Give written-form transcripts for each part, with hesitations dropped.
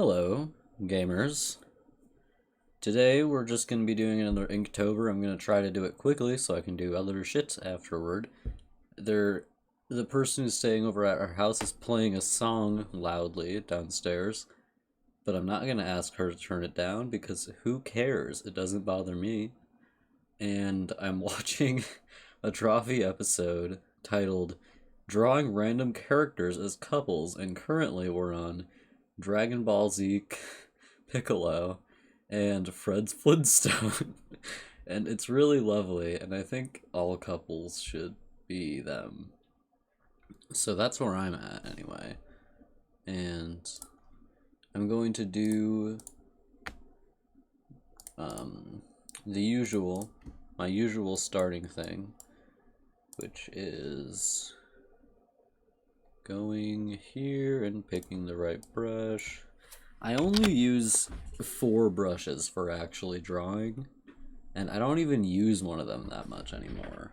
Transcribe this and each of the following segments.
Hello, gamers. Today we're just going to be doing another Inktober. I'm going to try to do it quickly so I can do other shit afterward. The person who's staying over at our house is playing a song loudly downstairs, but I'm not going to ask her to turn it down because who cares? It doesn't bother me. And I'm watching a Trophy episode titled Drawing Random Characters as Couples, and currently we're on Dragon Ball Z Piccolo and Fred's Flintstone. And it's really lovely, and I think all couples should be them. So that's where I'm at anyway. And I'm going to do the usual, my usual starting thing, which is going here and picking the right brush. I only use 4 brushes for actually drawing, and I don't even use one of them that much anymore.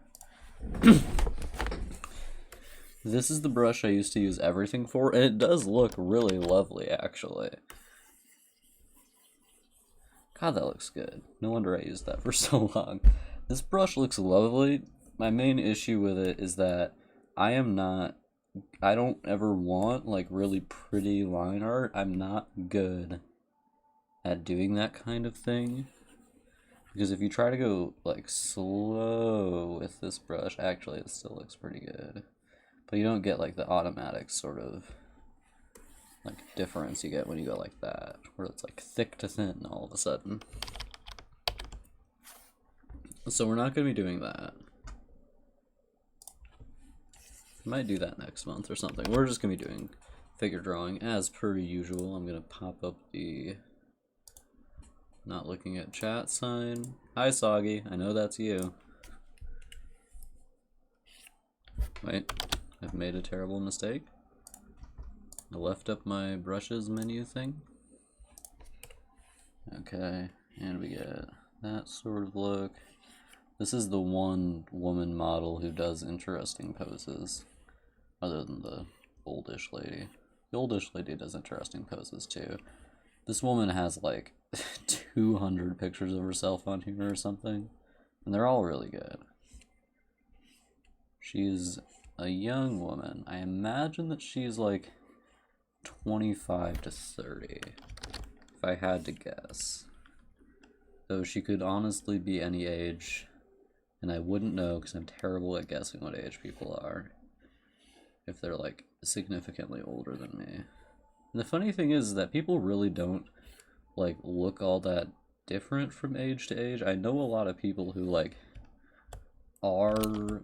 This is the brush I used to use everything for, and it does look really lovely, actually. God, that looks good. No wonder I used that for so long. This brush looks lovely. My main issue with it is that I don't ever want like really pretty line art. I'm not good at doing that kind of thing. Because if you try to go like slow with this brush, actually it still looks pretty good. But you don't get like the automatic sort of like difference you get when you go like that, where it's like thick to thin all of a sudden. So we're not going to be doing that. Might do that next month or something. We're just going to be doing figure drawing as per usual. I'm going to pop up the not looking at chat sign. Hi Soggy, I know that's you. Wait, I've made a terrible mistake. I left up my brushes menu thing. Okay, and we get that sort of look. This is the one woman model who does interesting poses, other than the oldish lady. The oldish lady does interesting poses too. This woman has like 200 pictures of herself on here or something, and they're all really good. She's a young woman. I imagine that she's like 25 to 30, if I had to guess. Though she could honestly be any age, and I wouldn't know because I'm terrible at guessing what age people are, if they're like significantly older than me. And the funny thing is that people really don't like look all that different from age to age. I know a lot of people who like are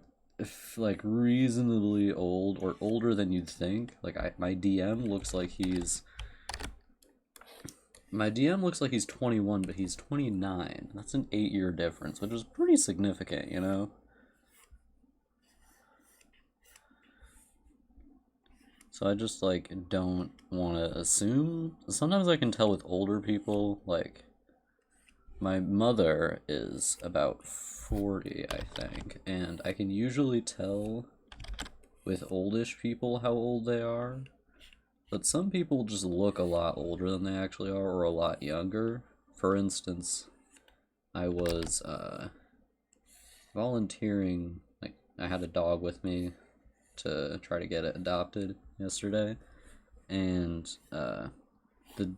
like reasonably old or older than you'd think. Like my DM looks like he's 21, but he's 29. That's an 8-year difference, which is pretty significant, you know? So I just like don't want to assume. Sometimes I can tell with older people, like my mother is about 40, I think, and I can usually tell with oldish people how old they are. But some people just look a lot older than they actually are, or a lot younger. For instance, I was volunteering, like I had a dog with me to try to get it adopted yesterday, and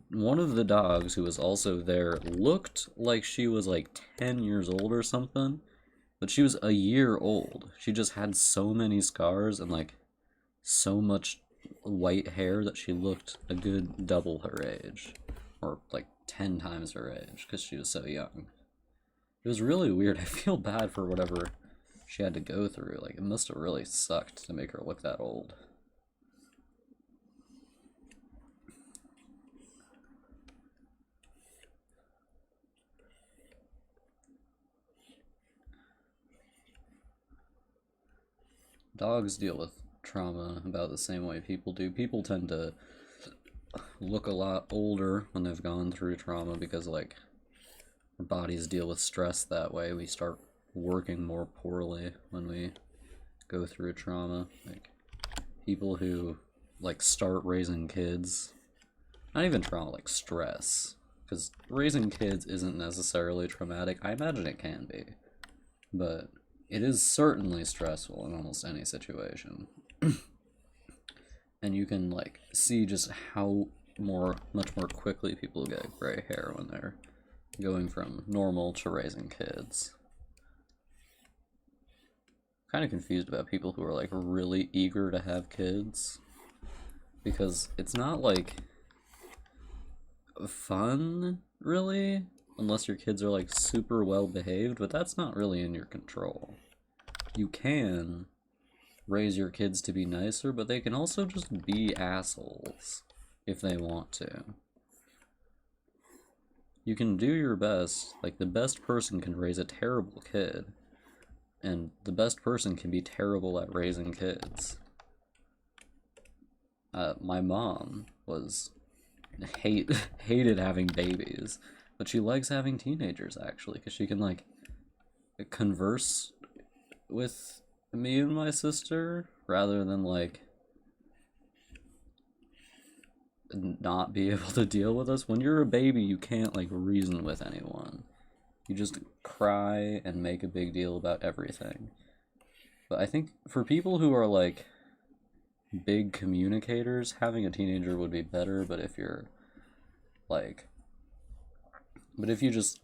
one of the dogs who was also there looked like she was like 10 years old or something, but she was a year old. She just had so many scars and like so much white hair that she looked a good double her age, or like 10 times her age, because she was so young. It was really weird. I feel bad for whatever she had to go through. Like, it must have really sucked to make her look that old. Dogs deal with trauma about the same way people do. People tend to look a lot older when they've gone through trauma because, like, our bodies deal with stress that way. We start working more poorly when we go through trauma. Like, people who, like, start raising kids not even trauma, like stress. Because raising kids isn't necessarily traumatic. I imagine it can be. But it is certainly stressful in almost any situation. And you can, like, see just how much more quickly people get gray hair when they're going from normal to raising kids. Kind of confused about people who are, like, really eager to have kids. Because it's not, like, fun, really, unless your kids are, like, super well behaved, but that's not really in your control. You can raise your kids to be nicer, but they can also just be assholes if they want to. You can do your best, like, the best person can raise a terrible kid, and the best person can be terrible at raising kids. My mom hated having babies, but she likes having teenagers, actually, because she can, like, converse with me and my sister rather than, like, not be able to deal with us. When you're a baby, you can't, like, reason with anyone. You just cry and make a big deal about everything. But I think for people who are, like, big communicators, having a teenager would be better, but if you're, like... But if you just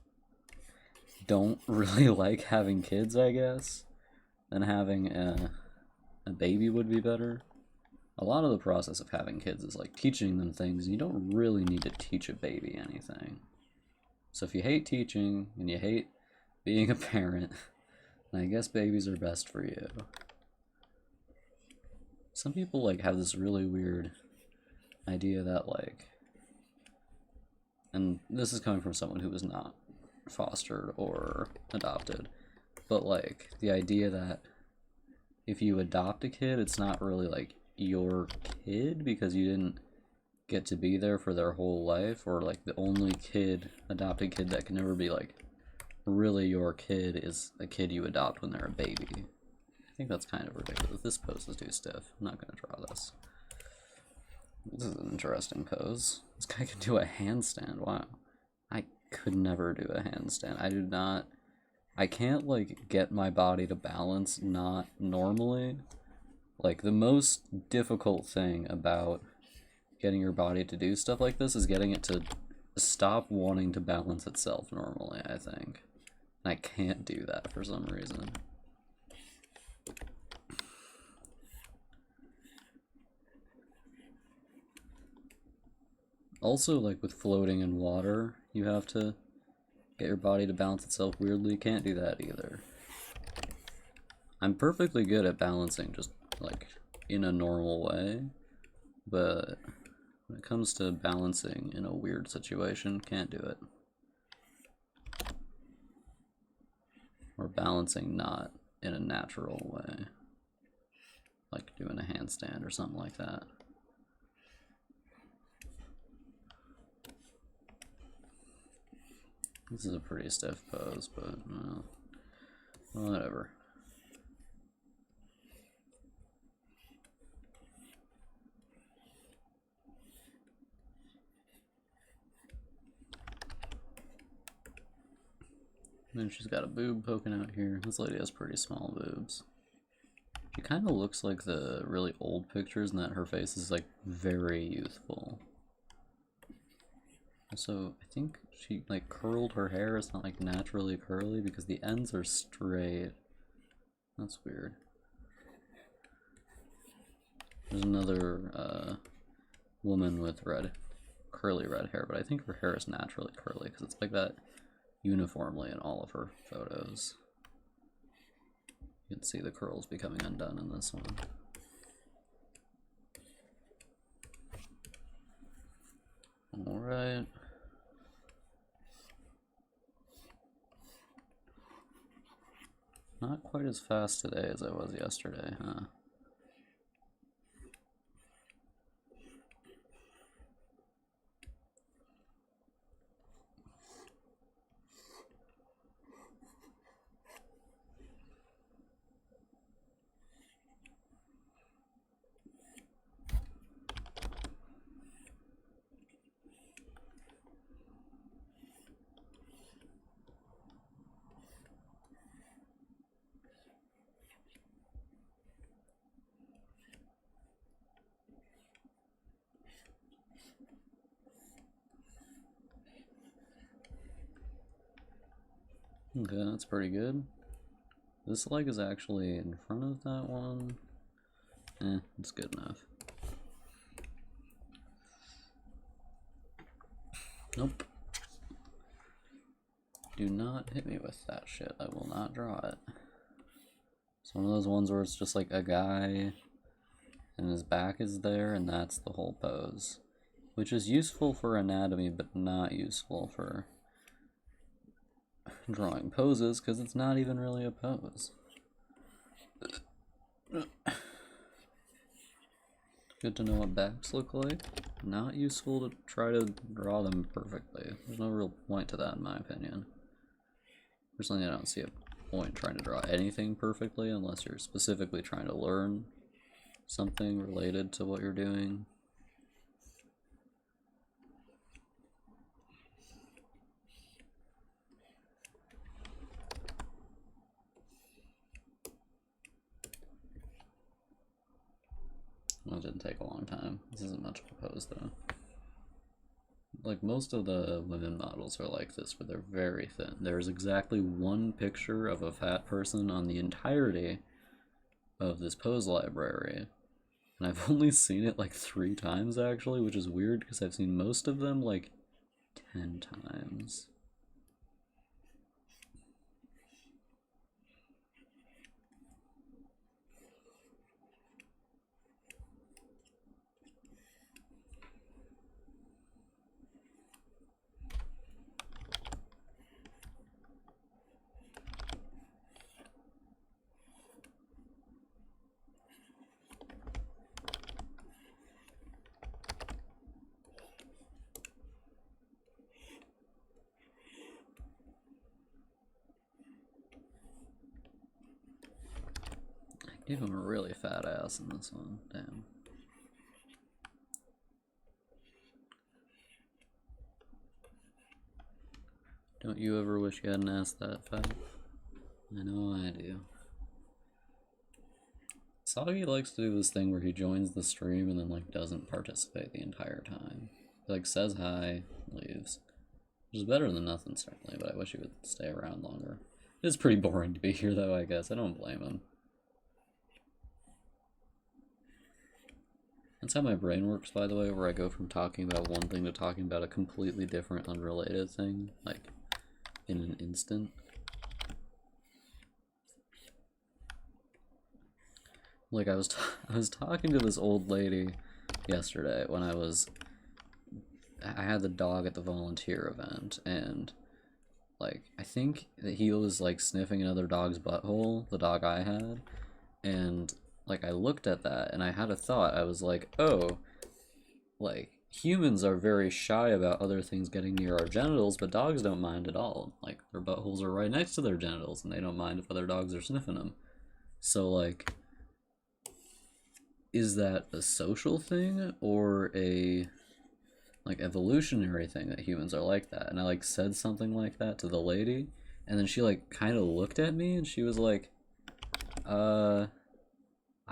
don't really like having kids, I guess, then having a baby would be better. A lot of the process of having kids is, like, teaching them things. You don't really need to teach a baby anything. So if you hate teaching, and you hate being a parent, then I guess babies are best for you. Some people, like, have this really weird idea that, like... And this is coming from someone who was not fostered or adopted. But, like, the idea that if you adopt a kid, it's not really, like, your kid because you didn't get to be there for their whole life, or, like, the only adopted kid that can never be, like, really your kid is a kid you adopt when they're a baby. I think that's kind of ridiculous. This pose is too stiff. I'm not gonna draw this. This is an interesting pose. This guy can do a handstand. Wow. I could never do a handstand. I can't, like, get my body to balance not normally. Like, the most difficult thing about getting your body to do stuff like this is getting it to stop wanting to balance itself normally, I think. And I can't do that for some reason. Also, like, with floating in water, you have to get your body to balance itself weirdly. Can't do that either. I'm perfectly good at balancing just, like, in a normal way, but when it comes to balancing in a weird situation, can't do it. Or balancing not in a natural way, like doing a handstand or something like that. This is a pretty stiff pose, but whatever. And then she's got a boob poking out here. This lady has pretty small boobs. She kind of looks like the really old pictures in that her face is, like, very youthful. Also, I think she, like, curled her hair. It's not, like, naturally curly because the ends are straight. That's weird. There's another woman with curly red hair, but I think her hair is naturally curly because it's like that uniformly in all of her photos. You can see the curls becoming undone in this one. Alright. Not quite as fast today as I was yesterday, huh? Okay, that's pretty good. This leg is actually in front of that one. It's good enough. Nope. Do not hit me with that shit. I will not draw it. It's one of those ones where it's just like a guy and his back is there and that's the whole pose. Which is useful for anatomy, but not useful for drawing poses, because it's not even really a pose. Good to know what backs look like. Not useful to try to draw them perfectly. There's no real point to that in my opinion. Personally, I don't see a point trying to draw anything perfectly unless you're specifically trying to learn something related to what you're doing. Well, it didn't take a long time. This isn't much of a pose though. Like most of the women models are like this, where they're very thin. There's exactly one picture of a fat person on the entirety of this pose library. And I've only seen it like 3 times actually, which is weird because I've seen most of them like 10 times. Give him a really fat ass in this one, damn. Don't you ever wish you hadn't asked that fat? I know I do. Soggy likes to do this thing where he joins the stream and then like doesn't participate the entire time. He like says hi, leaves. Which is better than nothing certainly, but I wish he would stay around longer. It's pretty boring to be here though, I guess. I don't blame him. That's how my brain works, by the way, where I go from talking about one thing to talking about a completely different, unrelated thing, like, in an instant. Like, I was talking to this old lady yesterday when I had the dog at the volunteer event, and, like, I think that he was, like, sniffing another dog's butthole, the dog I had, and like I looked at that and I had a thought. I was like, oh, like humans are very shy about other things getting near our genitals, but dogs don't mind at all. Like their buttholes are right next to their genitals and they don't mind if other dogs are sniffing them. So like, is that a social thing or a like evolutionary thing that humans are like that? And I like said something like that to the lady, and then she like kind of looked at me and she was like,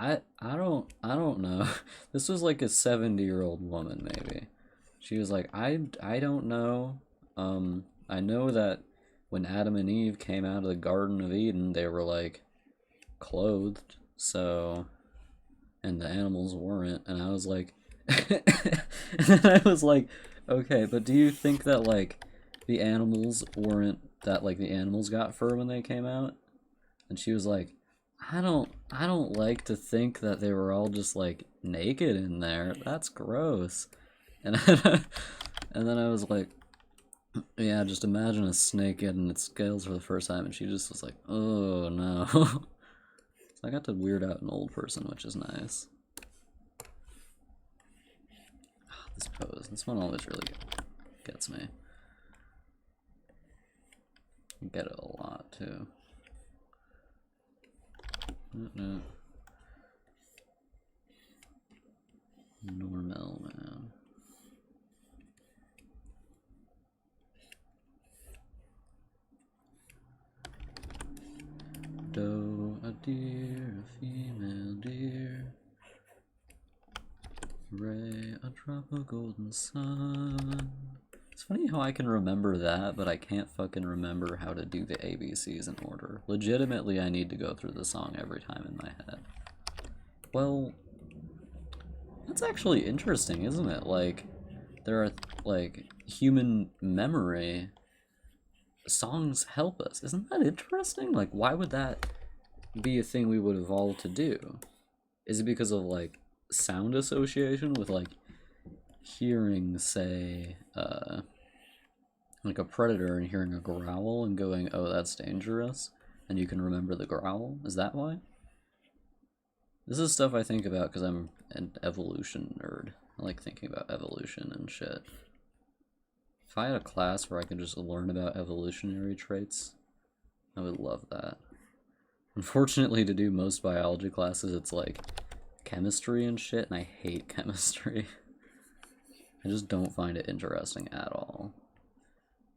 I don't know. This was like a 70-year-old woman maybe. She was like, I don't know. I know that when Adam and Eve came out of the Garden of Eden, they were like clothed, so and the animals weren't, and I was like and then I was like, okay, but do you think that like the animals weren't that like the animals got fur when they came out? And she was like, I don't like to think that they were all just like naked in there. That's gross. And and then I was like, yeah, just imagine a snake getting its scales for the first time, and she just was like, oh no. So I got to weird out an old person, which is nice. This pose, this one always really gets me. I get it a lot too. No. Normal, man. Doe, a deer, a female deer. Ray, a drop of golden sun. It's funny how I can remember that, but I can't fucking remember how to do the ABCs in order. Legitimately, I need to go through the song every time in my head. Well, that's actually interesting, isn't it? Like, there are, like, human memory. Songs help us. Isn't that interesting? Like, why would that be a thing we would evolve to do? Is it because of, like, sound association with, like, hearing, say, like a predator and hearing a growl and going, oh, that's dangerous, and you can remember the growl? Is that why? This is stuff I think about because I'm an evolution nerd. I like thinking about evolution and shit. If I had a class where I could just learn about evolutionary traits, I would love that. Unfortunately, to do most biology classes, it's like chemistry and shit, and I hate chemistry. I just don't find it interesting at all.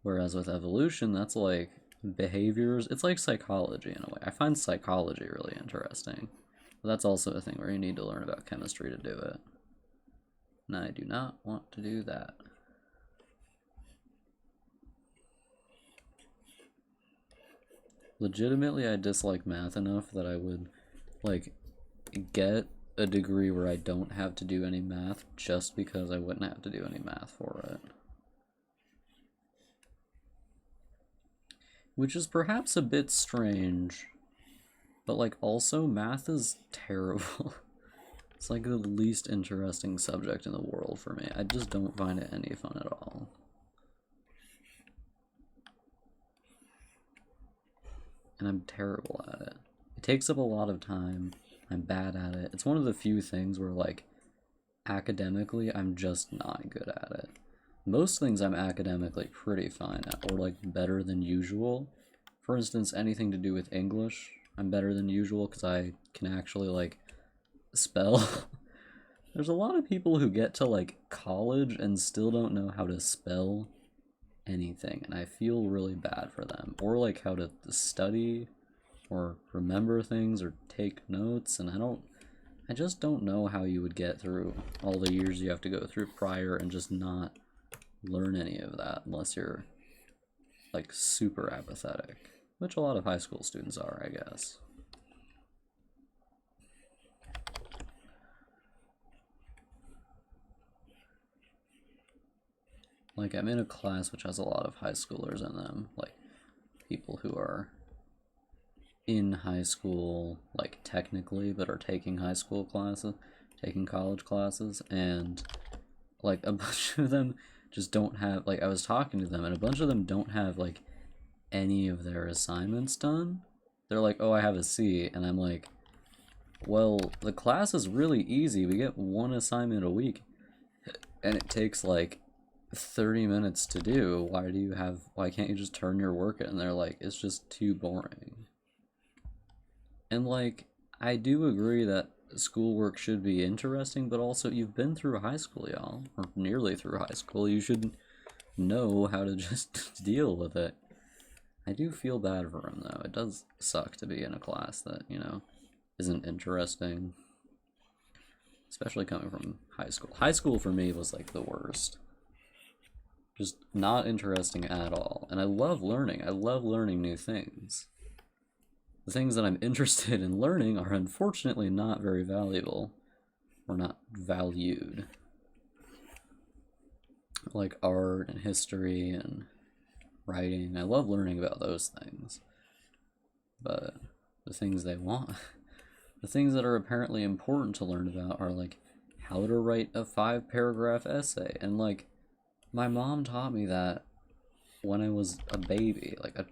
Whereas with evolution, that's like behaviors. It's like psychology in a way. I find psychology really interesting. But that's also a thing where you need to learn about chemistry to do it. And I do not want to do that. Legitimately, I dislike math enough that I would, like, get a degree where I don't have to do any math just because I wouldn't have to do any math for it. Which is perhaps a bit strange, but, like, also math is terrible. It's like the least interesting subject in the world for me. I just don't find it any fun at all. And I'm terrible at it. It takes up a lot of time. I'm bad at it. It's one of the few things where, like, academically, I'm just not good at it. Most things I'm academically pretty fine at, or, like, better than usual. For instance, anything to do with English, I'm better than usual because I can actually, like, spell. There's a lot of people who get to, like, college and still don't know how to spell anything, and I feel really bad for them. Or, like, how to study, or remember things, or take notes, and I just don't know how you would get through all the years you have to go through prior and just not learn any of that unless you're, like, super apathetic, which a lot of high school students are, I guess. Like, I'm in a class which has a lot of high schoolers in them, like, people who are in high school, like, technically, but are taking high school classes, taking college classes, and, like, a bunch of them just don't have, like, I was talking to them, and a bunch of them don't have, like, any of their assignments done. They're like, oh, I have a C, and I'm like, well, the class is really easy. We get one assignment a week, and it takes, like, 30 minutes to do. Why can't you just turn your work in? And they're like, it's just too boring. And, like, I do agree that schoolwork should be interesting, but also you've been through high school, y'all, or nearly through high school. You should know how to just deal with it. I do feel bad for him, though. It does suck to be in a class that, you know, isn't interesting. Especially coming from high school. High school for me was, like, the worst. Just not interesting at all. And I love learning. I love learning new things. The things that I'm interested in learning are unfortunately not very valuable. Or not valued. Like art and history and writing. I love learning about those things. But the things they want, the things that are apparently important to learn about are, like, how to write a 5-paragraph essay. And, like, my mom taught me that when I was a baby, like a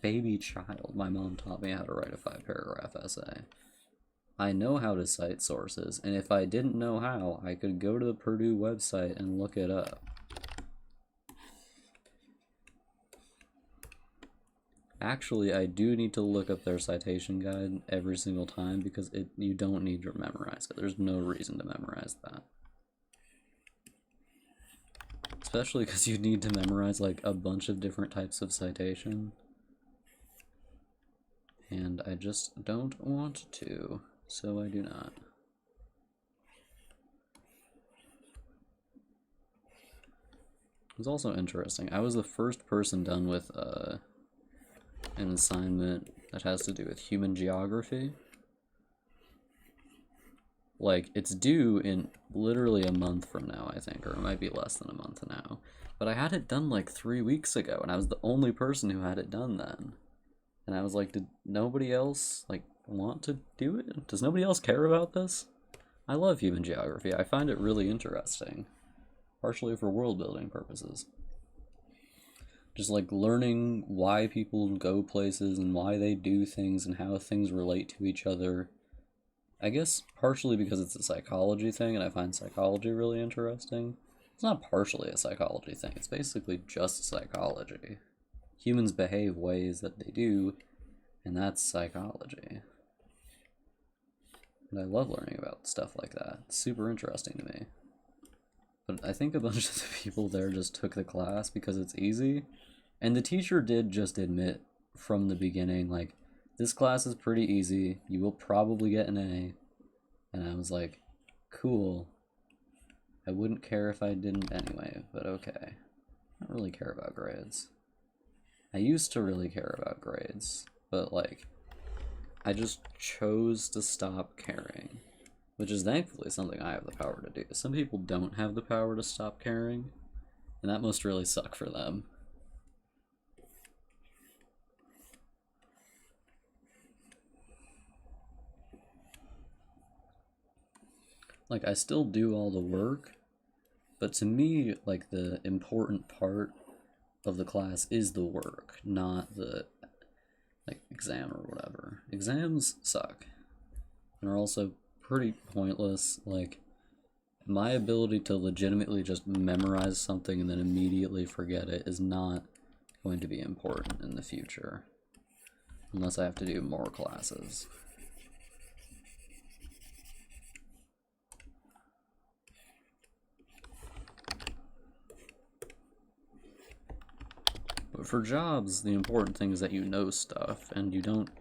baby child. My mom taught me how to write a 5-paragraph essay. I know how to cite sources, and if I didn't know how, I could go to the Purdue website and look it up. Actually, I do need to look up their citation guide every single time because you don't need to memorize it. There's no reason to memorize that. Especially because you need to memorize, like, a bunch of different types of citation. And I just don't want to, so I do not. It was also interesting. I was the first person done with an assignment that has to do with human geography. Like, it's due in literally a month from now, I think, or it might be less than a month now. But I had it done like 3 weeks ago, and I was the only person who had it done then. And I was like, did nobody else, like, want to do it? Does nobody else care about this? I love human geography. I find it really interesting, partially for world building purposes. Just like learning why people go places and why they do things and how things relate to each other. I guess partially because it's a psychology thing and I find psychology really interesting. It's not partially a psychology thing, it's basically just psychology. Humans behave ways that they do, and that's psychology. And I love learning about stuff like that. It's super interesting to me. But I think a bunch of the people there just took the class because it's easy. And the teacher did just admit from the beginning, like, this class is pretty easy. You will probably get an A. And I was like, cool. I wouldn't care if I didn't anyway, but okay. I don't really care about grades. I used to really care about grades, but like, I just chose to stop caring, which is thankfully something I have the power to do. Some people don't have the power to stop caring, and that must really suck for them. Like, I still do all the work, but to me, like, the important part of the class is the work, not the, like, exam or whatever. Exams suck, and are also pretty pointless. Like, my ability to legitimately just memorize something and then immediately forget it is not going to be important in the future, unless I have to do more classes. But for jobs, the important thing is that you know stuff, and you don't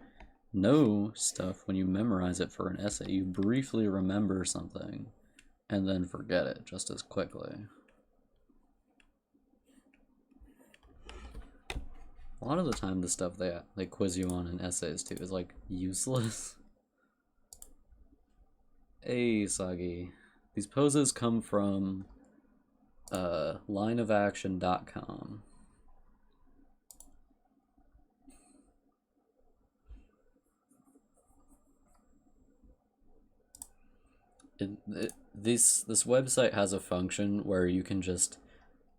know stuff when you memorize it for an essay. You briefly remember something, and then forget it just as quickly. A lot of the time, the stuff they quiz you on in essays, too, is, like, useless. Hey, Sagi. These poses come from lineofaction.com. This website has a function where you can just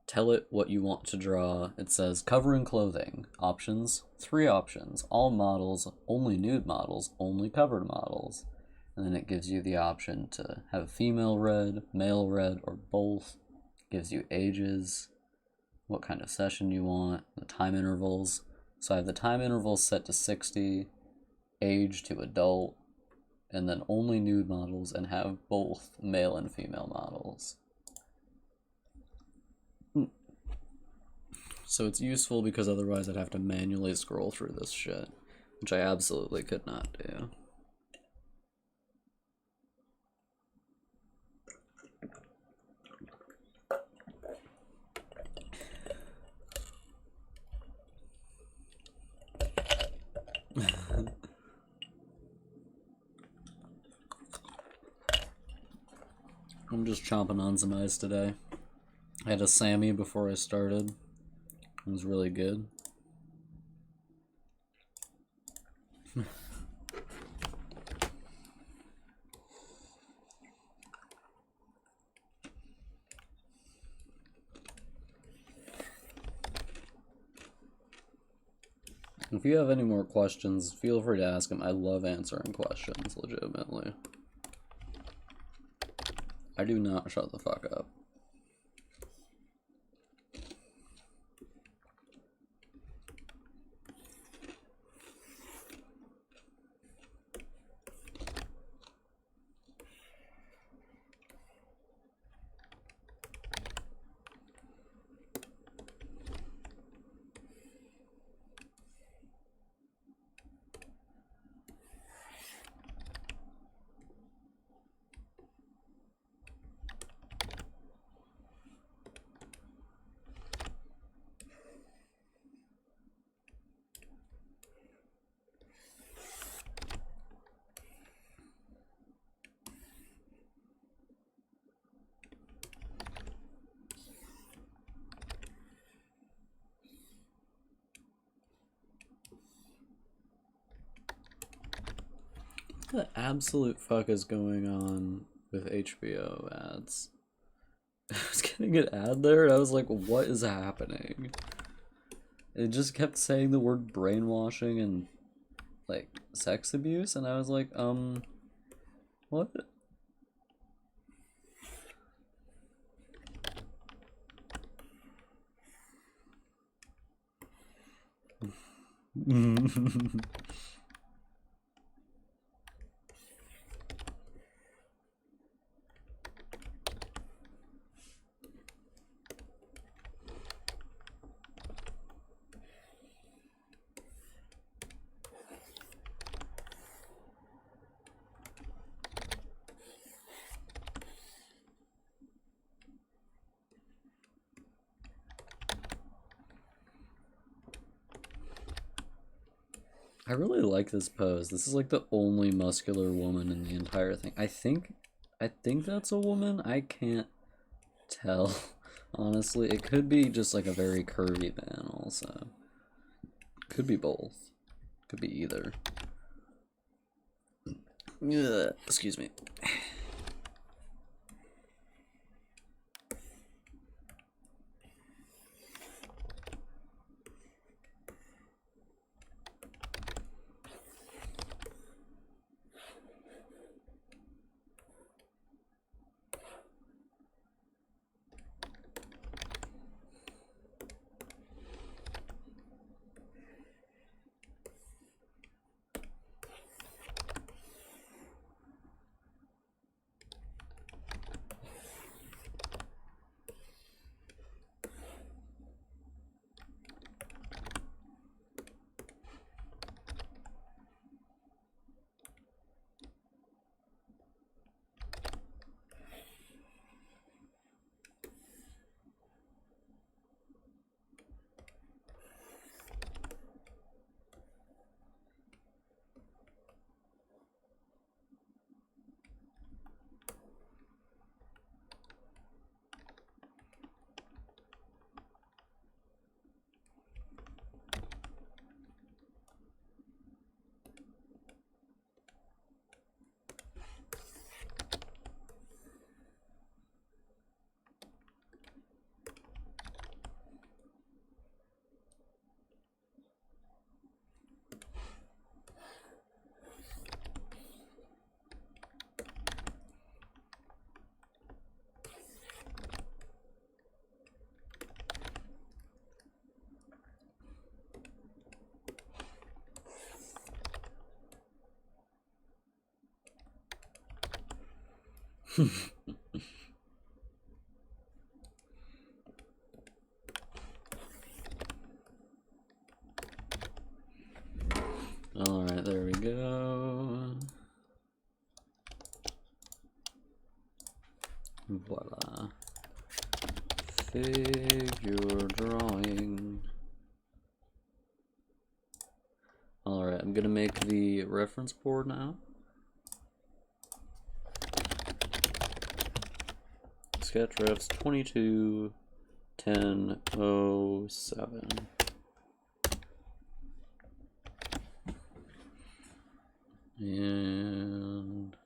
tell it what you want to draw. It says covering clothing, options, 3 options, all models, only nude models, only covered models. And then it gives you the option to have female red, male red, or both. It gives you ages, what kind of session you want, the time intervals. So I have the time intervals set to 60, age to adult, and then only nude models, and have both male and female models. So it's useful because otherwise I'd have to manually scroll through this shit, which I absolutely could not do. I'm just chomping on some ice today. I had a Sammy before I started. It was really good. If you have any more questions, feel free to ask them. I love answering questions, legitimately. I do not shut the fuck up. What the absolute fuck is going on with HBO ads? I was getting an ad there and I was like, what is happening? It just kept saying the word brainwashing and like sex abuse, and I was like, what? I really like this pose. This is like the only muscular woman in the entire thing. I think that's a woman. I can't tell. Honestly, it could be just like a very curvy man also. Could be both. Could be either. Ugh, excuse me. Alright, there we go. Voila. Figure drawing. Alright, I'm gonna make the reference board now. Sketch refs 221007. And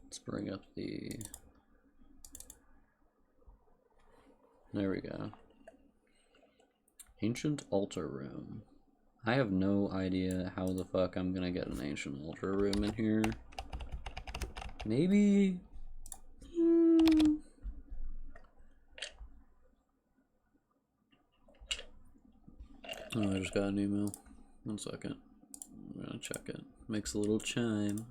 let's bring up the, there we go. Ancient altar room. I have no idea how the fuck I'm gonna get an ancient altar room in here. Maybe. Oh, I just got an email. 1 second. I'm gonna check it. Makes a little chime.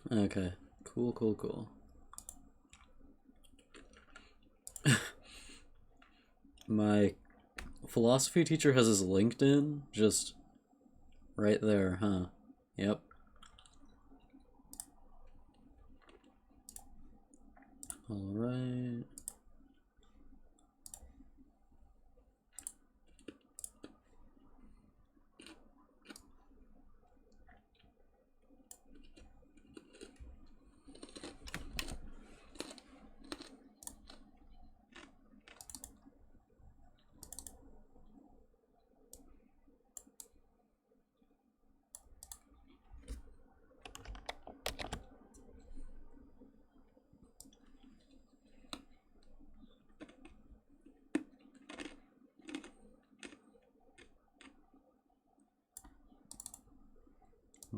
Okay. Cool, cool, cool. My philosophy teacher has his LinkedIn just right there, huh? Yep. Alright.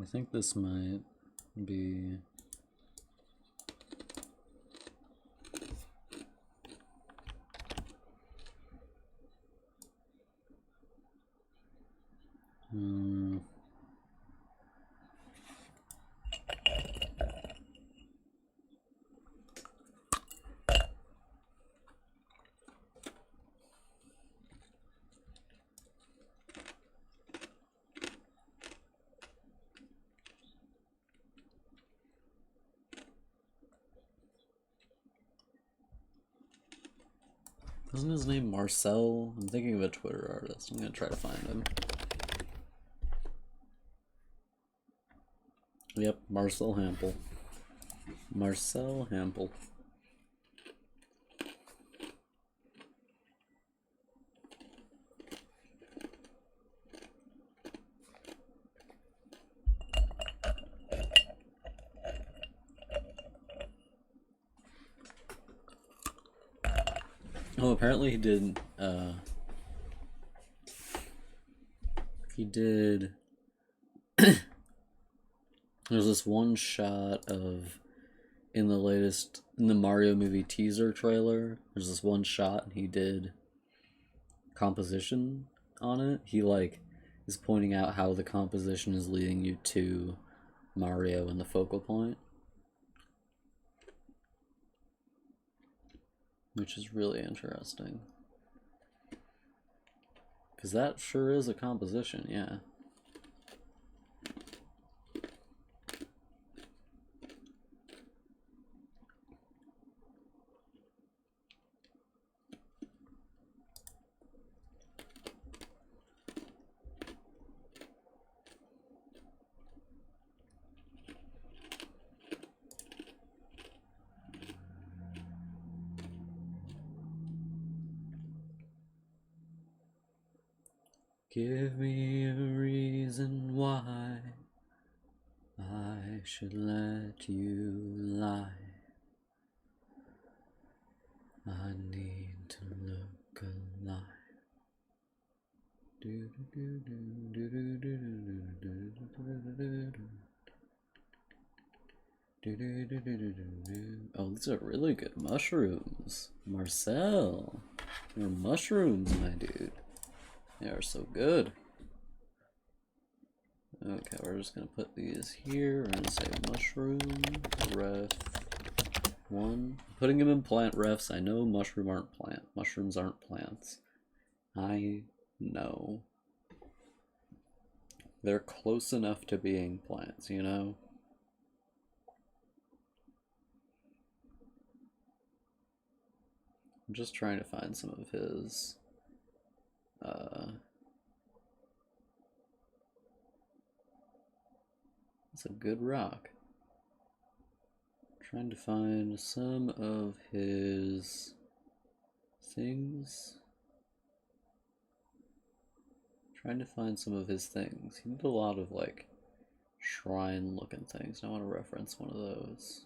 I think this might be... Wasn't his name Marcel? I'm thinking of a Twitter artist. I'm gonna try to find him. Yep, Marcel Hampel. Marcel Hampel. Oh, apparently he did, there's this one shot of, in the Mario movie teaser trailer, there's this one shot and he did composition on it. He, like, is pointing out how the composition is leading you to Mario and the focal point. Which is really interesting. Because that sure is a composition, yeah. Give me a reason why I should let you lie. I need to look alive. Oh, these are really good mushrooms. Marcel, your mushrooms, my dude. They are so good. Okay, we're just gonna put these here. We're gonna say mushroom ref 1. Putting them in plant refs. I know mushrooms aren't plants. I know. They're close enough to being plants, you know? I'm just trying to find some of his it's a good rock. Trying to find some of his things. Trying to find some of his things. He did a lot of, like, shrine looking things. I want to reference one of those.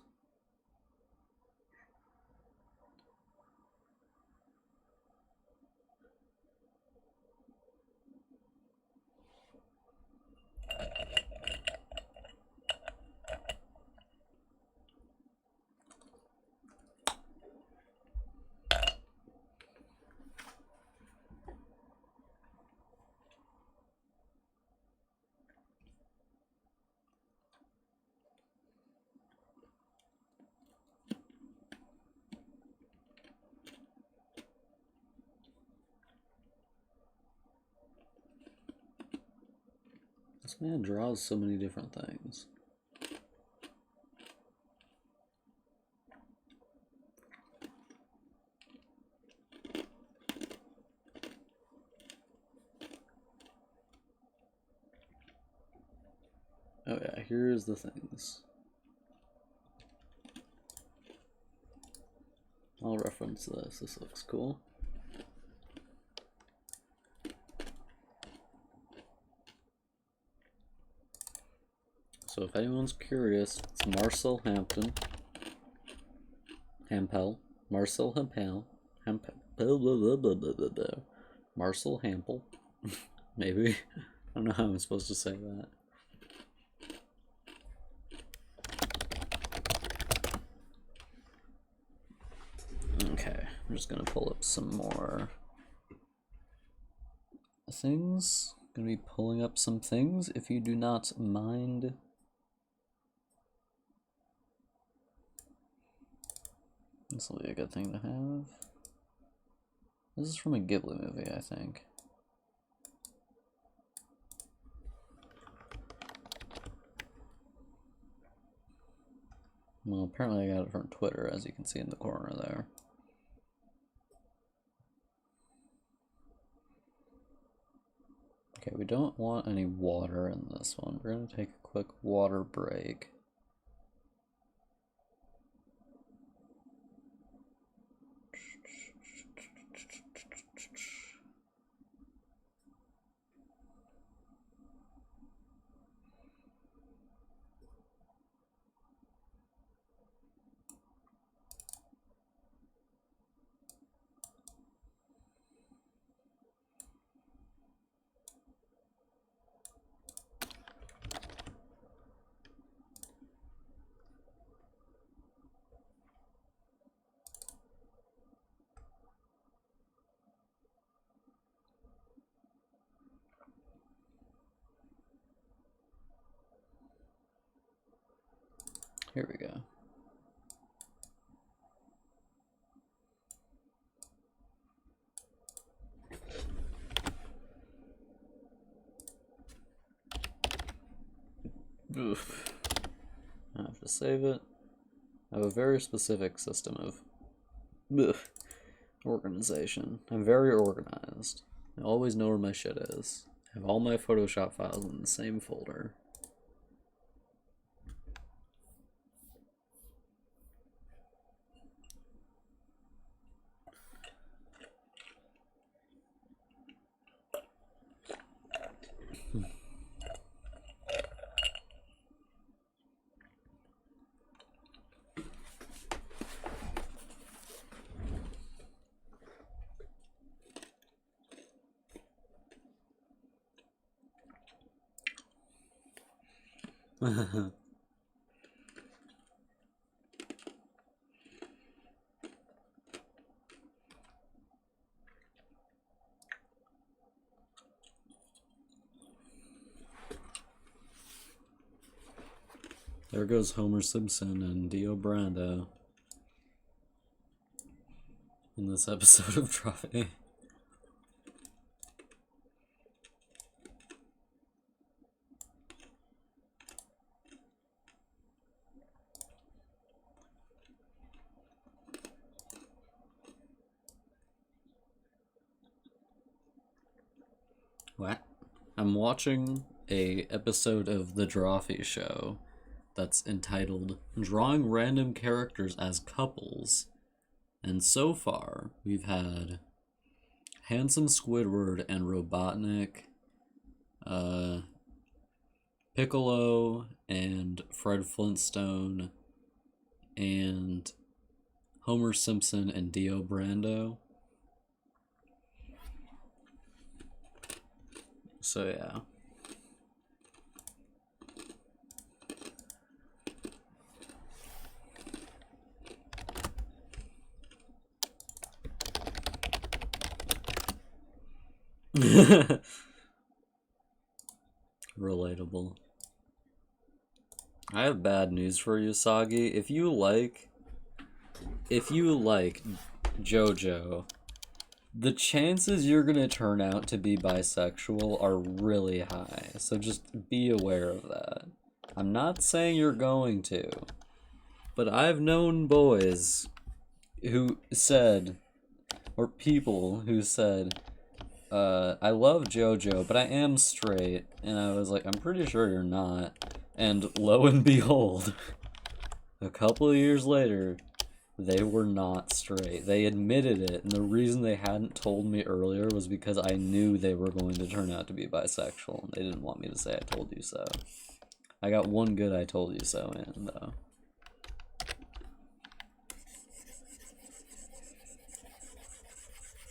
This man draws so many different things. Oh yeah, here's the things. I'll reference this. This looks cool. So if anyone's curious, it's Marcel Hampton. Hampel. Marcel Hampel. Marcel Hampel. Maybe. I don't know how I'm supposed to say that. Okay, I'm just gonna pull up some more things. Gonna be pulling up some things if you do not mind. This will be a good thing to have. This is from a Ghibli movie, I think. Well, apparently I got it from Twitter, as you can see in the corner there. Okay, we don't want any water in this one. We're gonna take a quick water break. Here we go. Oof. I have to save it. I have a very specific system of organization. I'm very organized. I always know where my shit is. I have all my Photoshop files in the same folder. There goes Homer Simpson and Dio Brando in this episode of Trophy. What? I'm watching a episode of The Drawfee Show that's entitled Drawing Random Characters as Couples. And so far, we've had Handsome Squidward and Robotnik, Piccolo and Fred Flintstone, and Homer Simpson and Dio Brando. So yeah. Relatable. I have bad news for you, Sagi. If you like JoJo, The chances you're gonna turn out to be bisexual are really high, so just be aware of that. I'm not saying you're going to, but I've known boys who said, or people who said, I love JoJo, but I am straight. And I was like, I'm pretty sure you're not. And lo and behold, a couple of years later, they were not straight. They admitted it, and the reason they hadn't told me earlier was because I knew they were going to turn out to be bisexual. They didn't want me to say I told you so. I got one good I told you so in, though.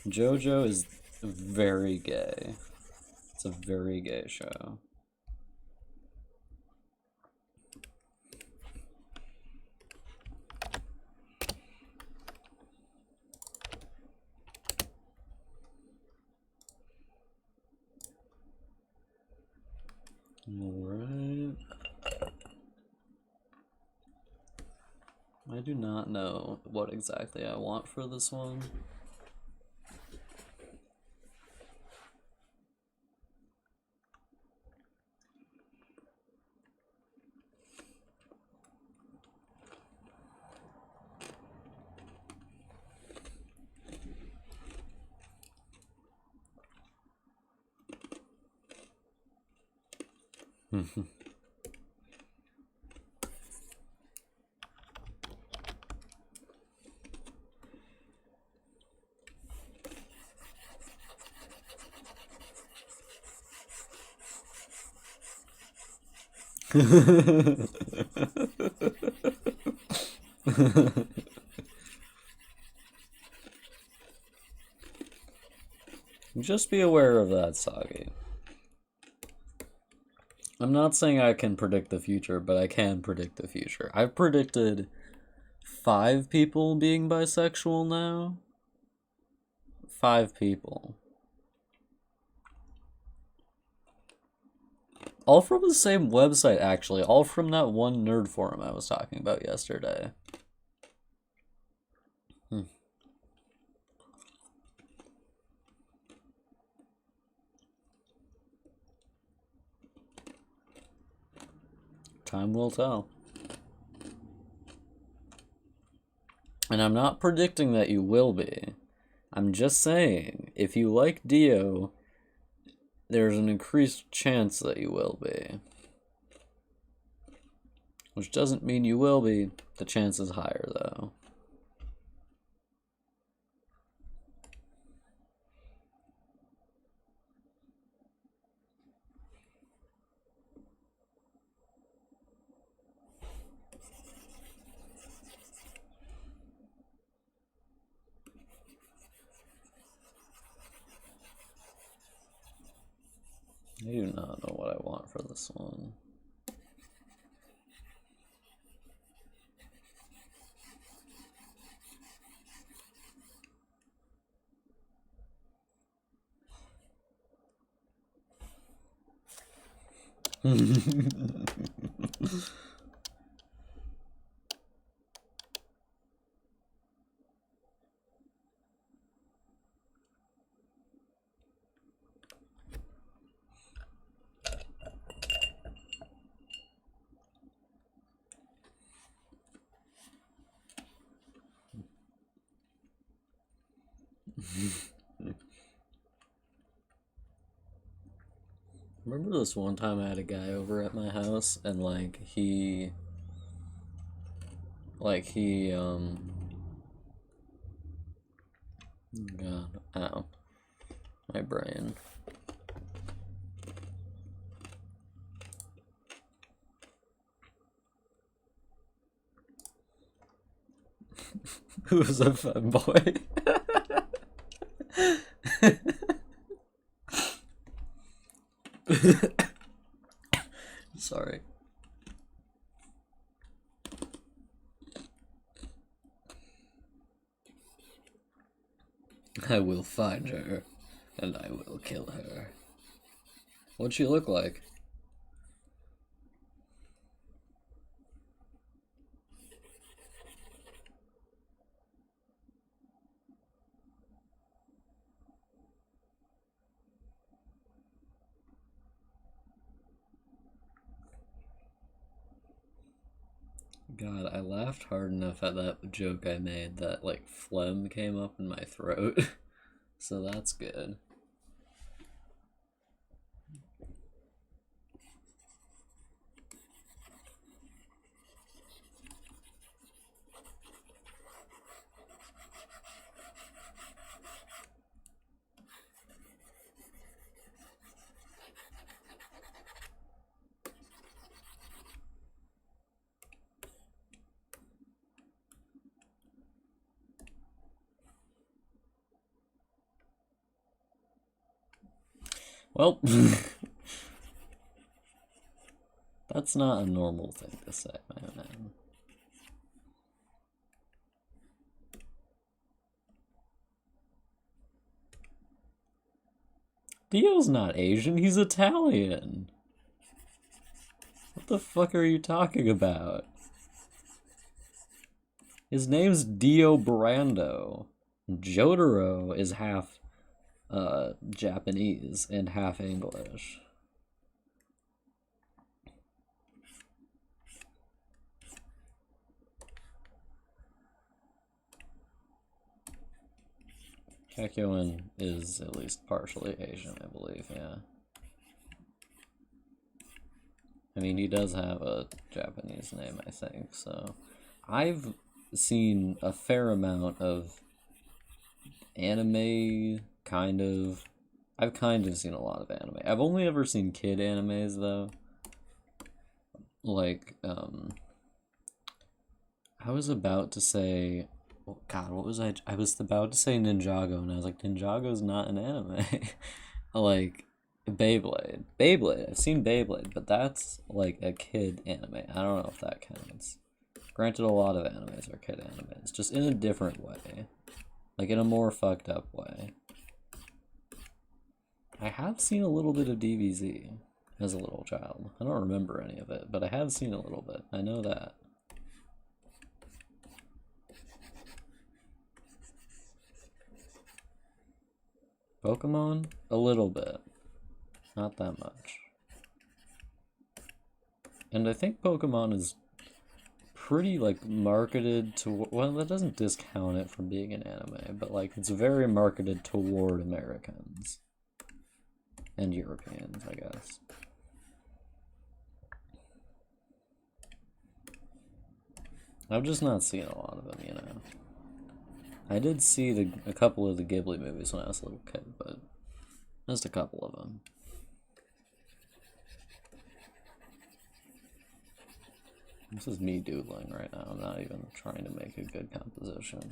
JoJo is very gay. It's a very gay show. Alright. I do not know what exactly I want for this one. Just be aware of that, Sagi. I'm not saying I can predict the future, but I can predict the future. I've predicted 5 people being bisexual now. 5 people. All from the same website, actually. All from that one nerd forum I was talking about yesterday. Time will tell. And I'm not predicting that you will be. I'm just saying, if you like Dio, there's an increased chance that you will be. Which doesn't mean you will be. The chance is higher, though. I do not know what I want for this one. Remember this one time I had a guy over at my house and God, ow, my brain. Who's a femboy? Sorry. I will find her, and I will kill her. What'd she look like? God, I laughed hard enough at that joke I made that, like, phlegm came up in my throat. So that's good. Well, that's not a normal thing to say, my man. Dio's not Asian, he's Italian. What the fuck are you talking about? His name's Dio Brando. Jotaro is half Japanese and half English. Kakyoin is at least partially Asian, I believe, yeah. I mean, he does have a Japanese name, I think, so. I've seen a fair amount of anime, kind of. I've kind of seen a lot of anime. I've only ever seen kid animes, though. Like, I was about to say, oh God, what was I? I was about to say Ninjago, and I was like, Ninjago's not an anime. Like, Beyblade. Beyblade. I've seen Beyblade, but that's like a kid anime. I don't know if that counts. Granted, a lot of animes are kid animes, just in a different way. Like, in a more fucked up way. I have seen a little bit of DBZ as a little child. I don't remember any of it, but I have seen a little bit. I know that. Pokemon? A little bit. Not that much. And I think Pokemon is pretty, like, marketed to... Well, that doesn't discount it from being an anime, but, like, it's very marketed toward Americans. And Europeans, I guess. I've just not seen a lot of them, you know. I did see a couple of the Ghibli movies when I was a little kid, but just a couple of them. This is me doodling right now. I'm not even trying to make a good composition.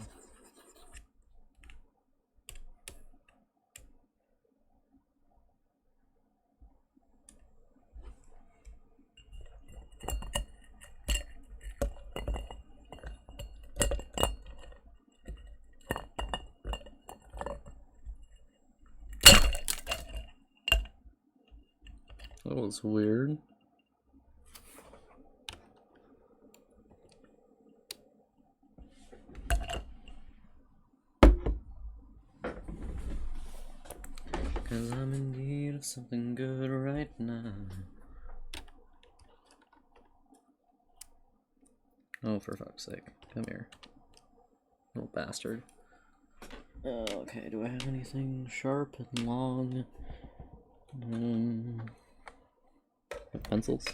That was weird. Cause I'm in need of something good right now. Oh, for fuck's sake. Come here. Little bastard. Okay, do I have anything sharp and long? Pencils?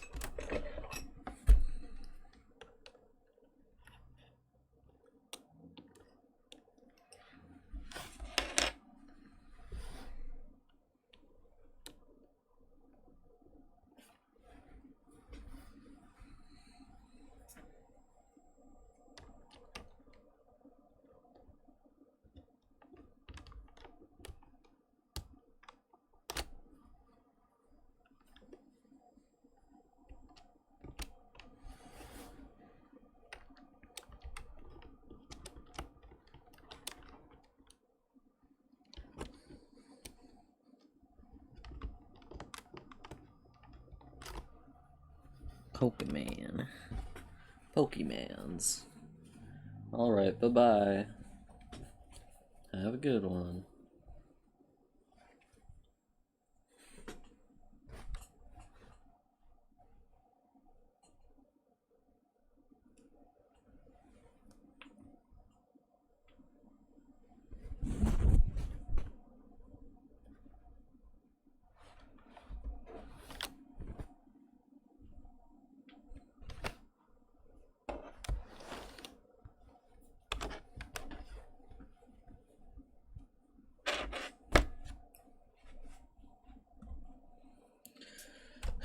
Pokemon. Pokemans. Alright, bye-bye. Have a good one.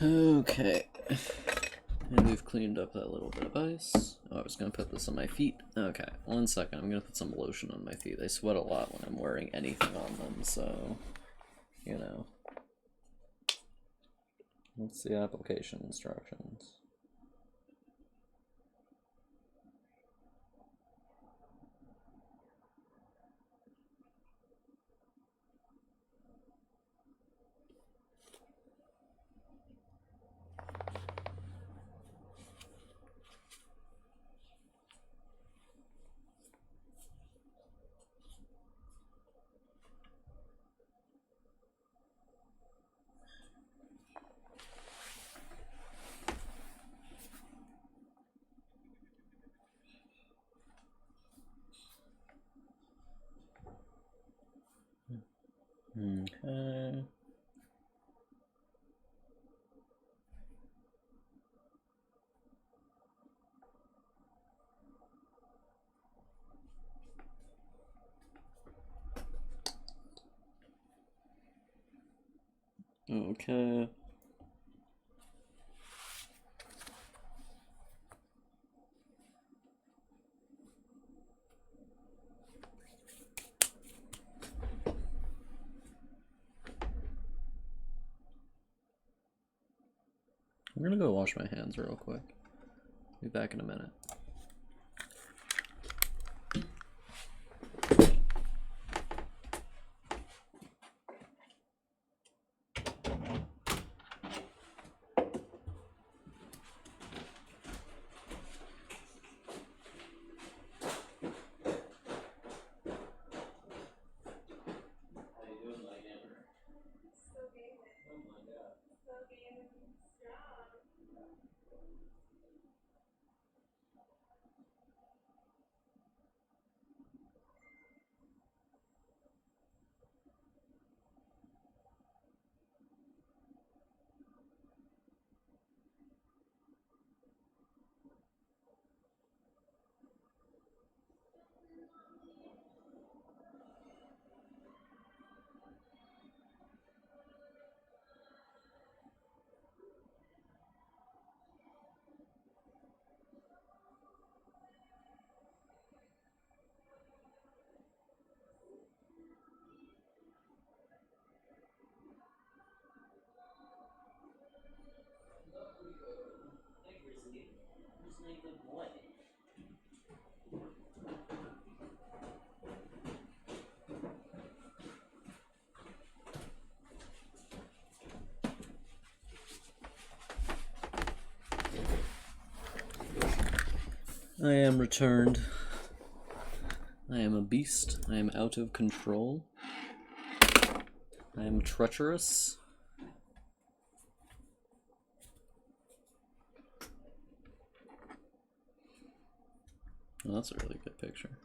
Okay. And we've cleaned up that little bit of ice. Oh, I was gonna put this on my feet. Okay, 1 second. I'm gonna put some lotion on my feet. They sweat a lot when I'm wearing anything on them, so, you know. What's the application instructions? Okay. Okay. I'm gonna go wash my hands real quick. Be back in a minute. I am returned. I am a beast. I am out of control. I am treacherous. Oh, that's a really good picture.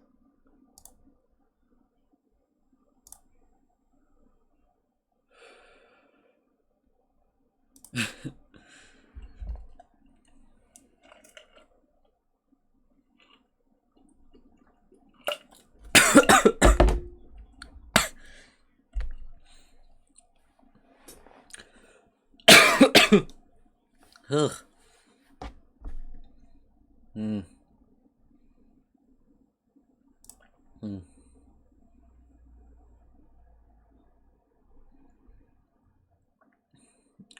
Ugh. Hmm. Hmm.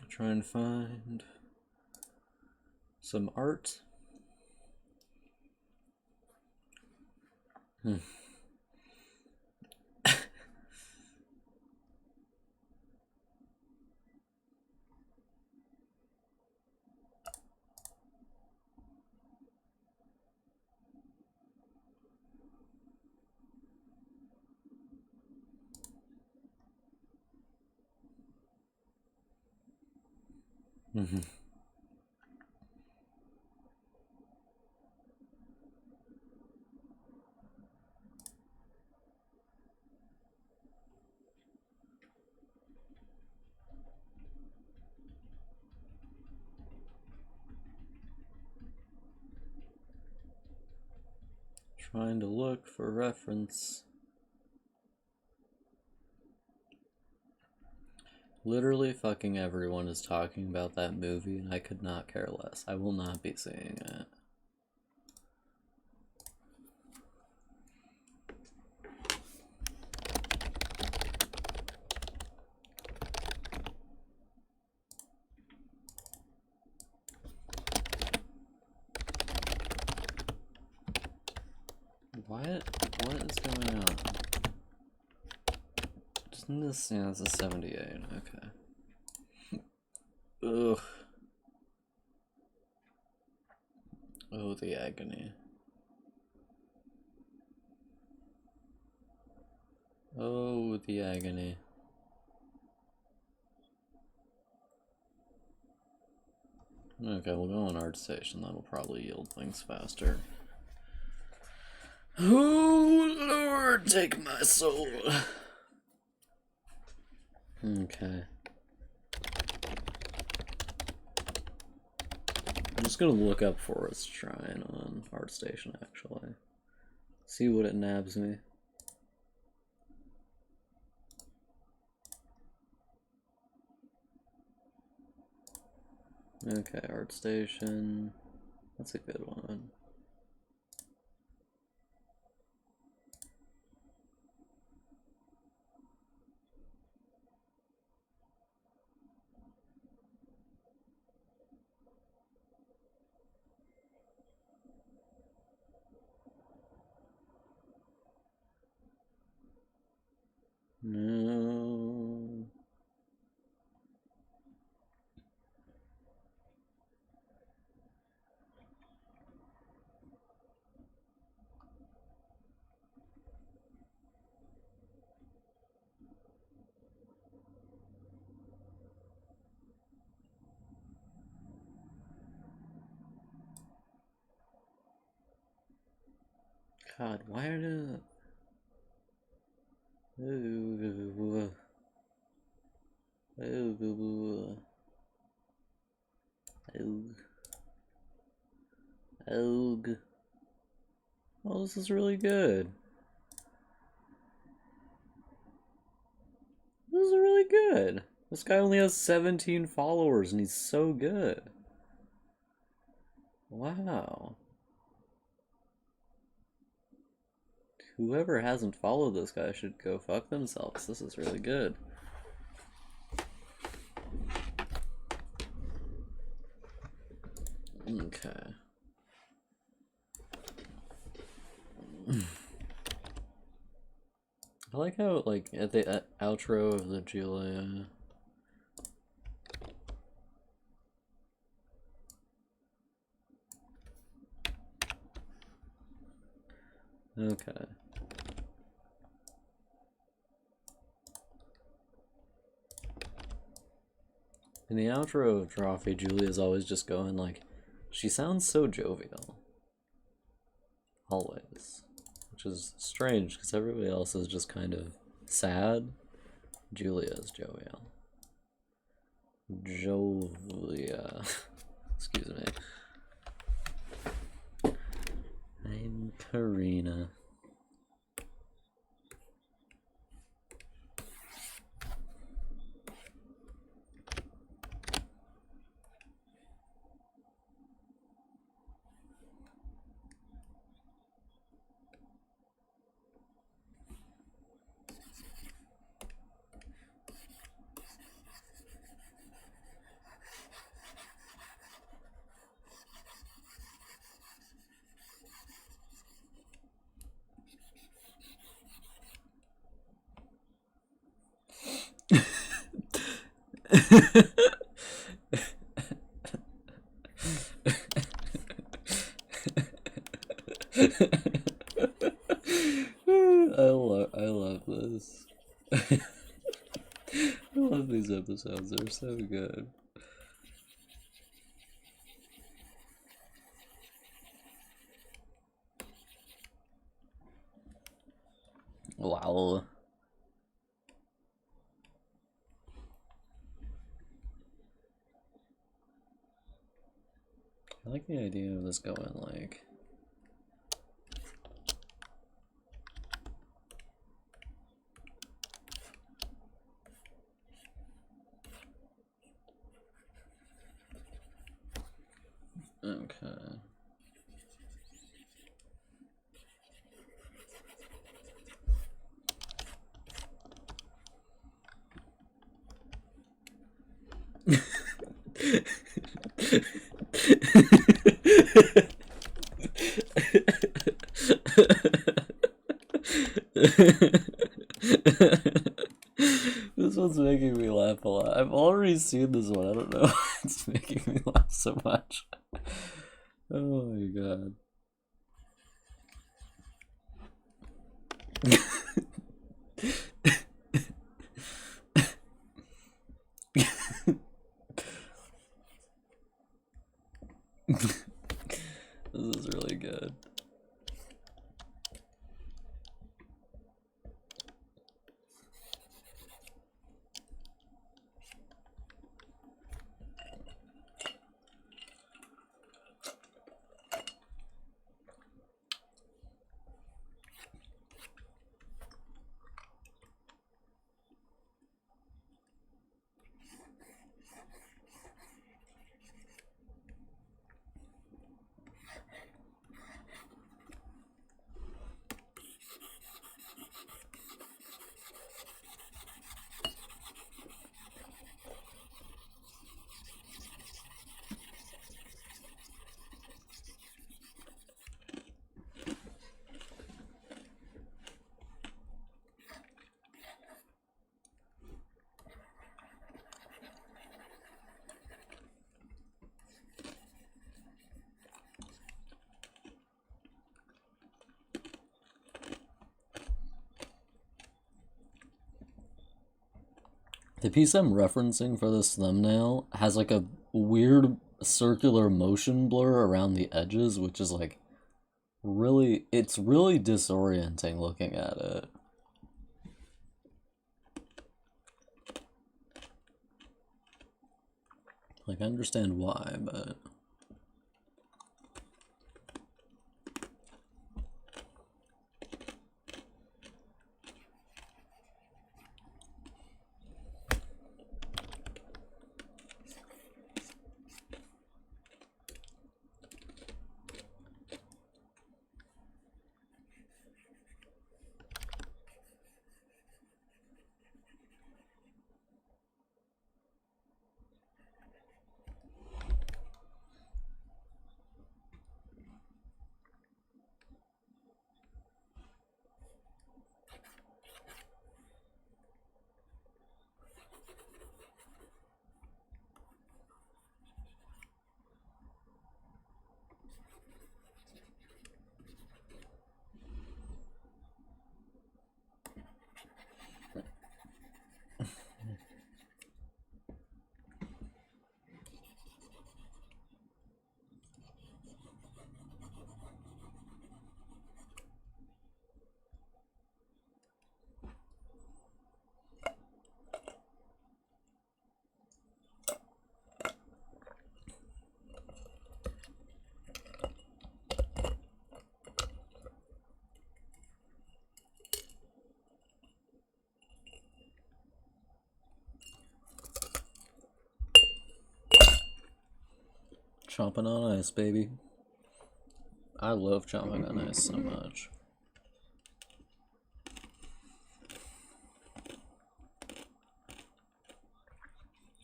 Try and find some art. Hmm. Mm-hmm. Trying to look for reference. Literally fucking everyone is talking about that movie and I could not care less. I will not be seeing it. What is going on? Isn't this, yeah, it's a 78, okay. Ugh. Oh, the agony. Oh, the agony. Okay, we'll go on ArtStation, that'll probably yield things faster. Oh, Lord, take my soul. Okay. I'm just gonna look up Forest Shrine on ArtStation, actually. See what it nabs me. Okay, ArtStation. That's a good one. No. God, why are the... Ooh. Ooh. Oog. Oh, this is really good. This is really good. This guy only has 17 followers and he's so good. Wow. Whoever hasn't followed this guy should go fuck themselves. This is really good. Okay. I like how, like, at the outro of the Julia... Okay. In the outro of Drawfee, Julia's always just going like, she sounds so jovial. Always. Which is strange, because everybody else is just kind of sad. Julia is jovial. Jovia. Excuse me. I'm Karina. I love this. I love these episodes, they're so good. Wow. I like the idea of this going like... Okay. This one's making me laugh a lot. I've already seen this one. I don't know. It's making me laugh so much. Oh my god. This is really good. The piece I'm referencing for this thumbnail has like a weird circular motion blur around the edges, which is like it's really disorienting looking at it. Like, I understand why, but... Chomping on ice, baby. I love chomping on ice so much.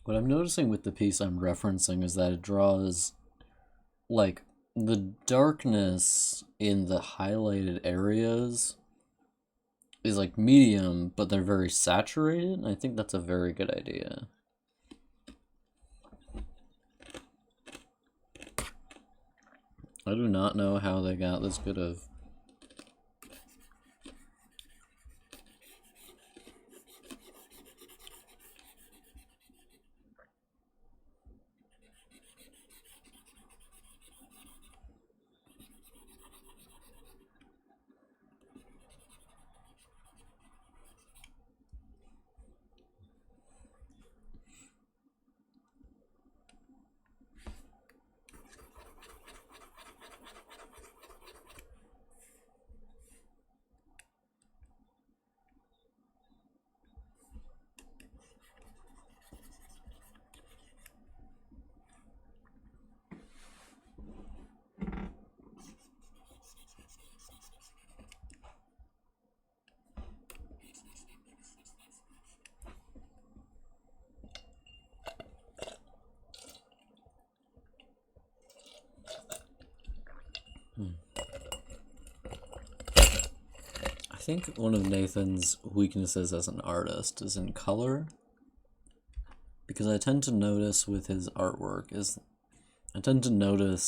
What I'm noticing with the piece I'm referencing is that it draws, like, the darkness in the highlighted areas is, like, medium, but they're very saturated, and I think that's a very good idea. I do not know how they got this good of... think one of Nathan's weaknesses as an artist is in color, because I tend to notice with his artwork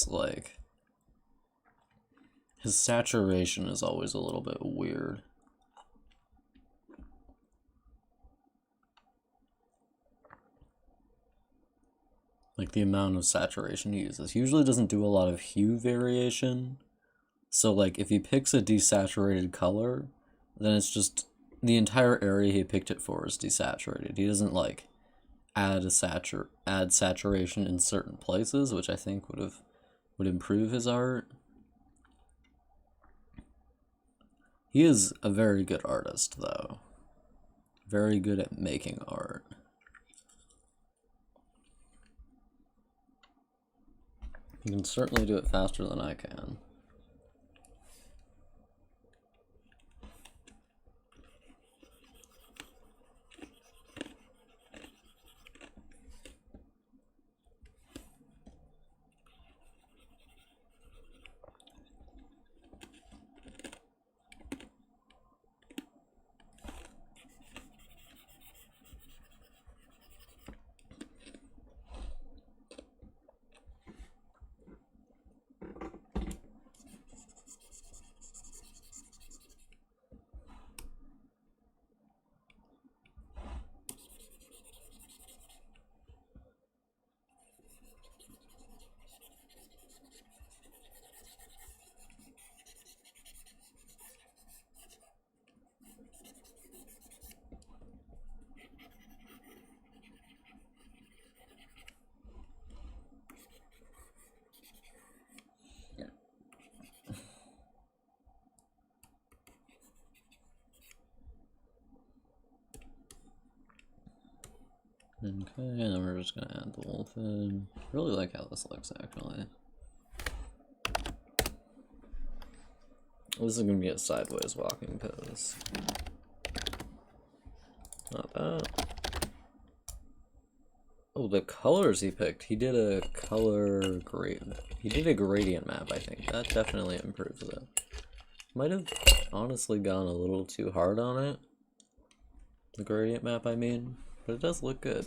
like his saturation is always a little bit weird. Like the amount of saturation he uses. He usually doesn't do a lot of hue variation. So like if he picks a desaturated color, then it's just the entire area he picked it for is desaturated. He doesn't like add saturation in certain places, which I think would improve his art. He is a very good artist though. Very good at making art. You can certainly do it faster than I can. Okay, and then we're just gonna add the wolf in. Really like how this looks actually. This is gonna be a sideways walking pose. Not bad. Oh, the colors he picked. He did a gradient map, I think. That definitely improves it. Might have honestly gone a little too hard on it. The gradient map, I mean. But it does look good.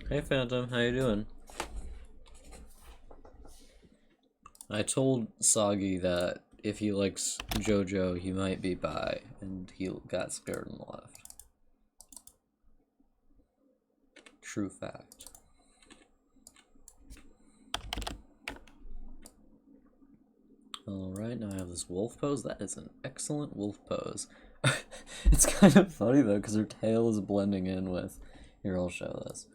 Hey Phantom, how you doing? I told Soggy that if he likes JoJo, he might be bi, and he got scared and left. True fact. Alright, now I have this wolf pose. That is an excellent wolf pose. It's kind of funny though, because her tail is blending in with... Here, I'll show this.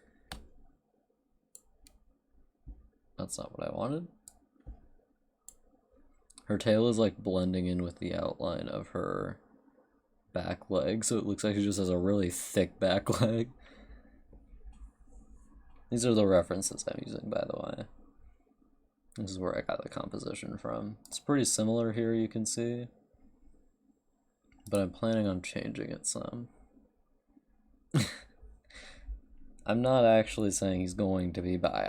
That's not what I wanted. Her tail is like blending in with the outline of her back leg, so it looks like she just has a really thick back leg. These are the references I'm using, by the way. This is where I got the composition from. It's pretty similar here, you can see. But I'm planning on changing it some. I'm not actually saying he's going to be bi.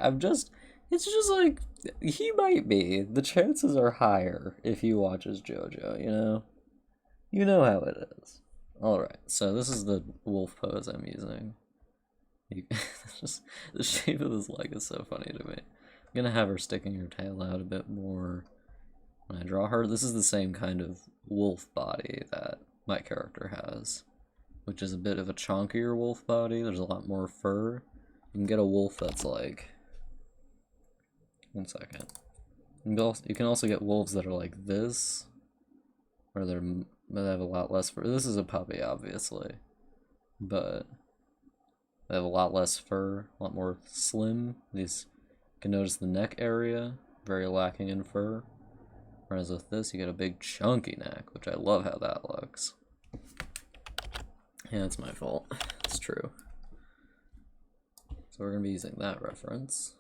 It's just like, he might be. The chances are higher if he watches JoJo, you know? You know how it is. Alright, so this is the wolf pose I'm using. Just, the shape of this leg is so funny to me. I'm gonna have her sticking her tail out a bit more when I draw her. This is the same kind of wolf body that my character has, which is a bit of a chonkier wolf body. There's a lot more fur. You can get a wolf that's like... One second. You can also get wolves that are like this, where they have a lot less fur. This is a puppy, obviously, but they have a lot less fur, a lot more slim. These, you can notice the neck area, very lacking in fur. Whereas with this, you get a big chunky neck, which I love how that looks. Yeah, it's my fault. It's true. So we're going to be using that reference.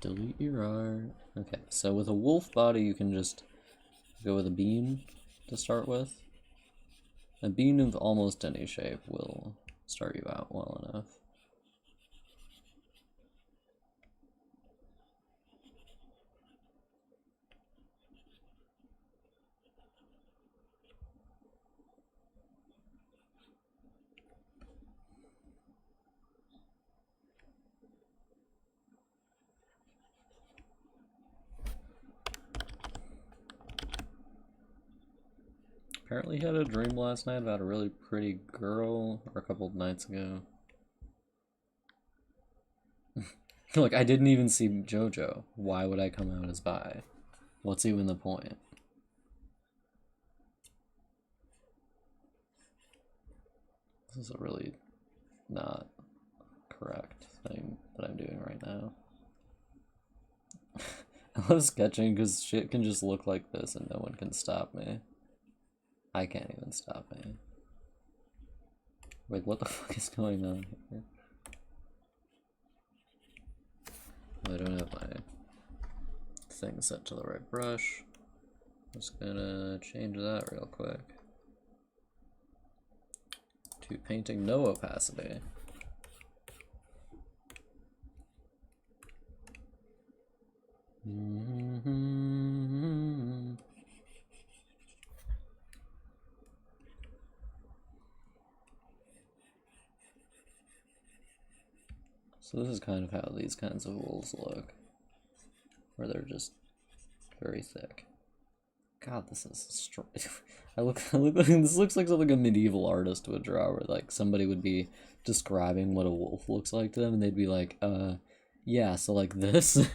Delete your art. Okay, so with a wolf body, you can just go with a beam to start with. A beam of almost any shape will start you out well enough. Apparently he had a dream last night about a really pretty girl, or a couple of nights ago. Look, I didn't even see JoJo. Why would I come out as bi? What's even the point? This is a really not correct thing that I'm doing right now. I love sketching because shit can just look like this and no one can stop me. I can't even stop me. Wait, what the fuck is going on here? I don't have my thing set to the right brush. Just gonna change that real quick to painting no opacity. So this is kind of how these kinds of wolves look, where they're just very thick. God, this is I look like this looks like something a medieval artist would draw, where like somebody would be describing what a wolf looks like to them, and they'd be like, yeah, so like this.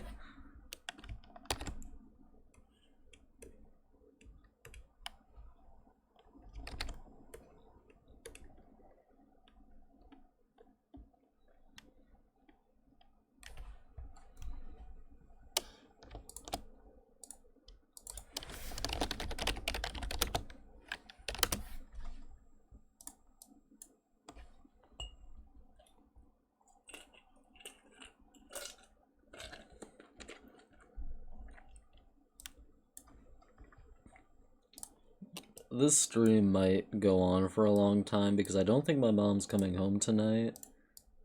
This stream might go on for a long time because I don't think my mom's coming home tonight,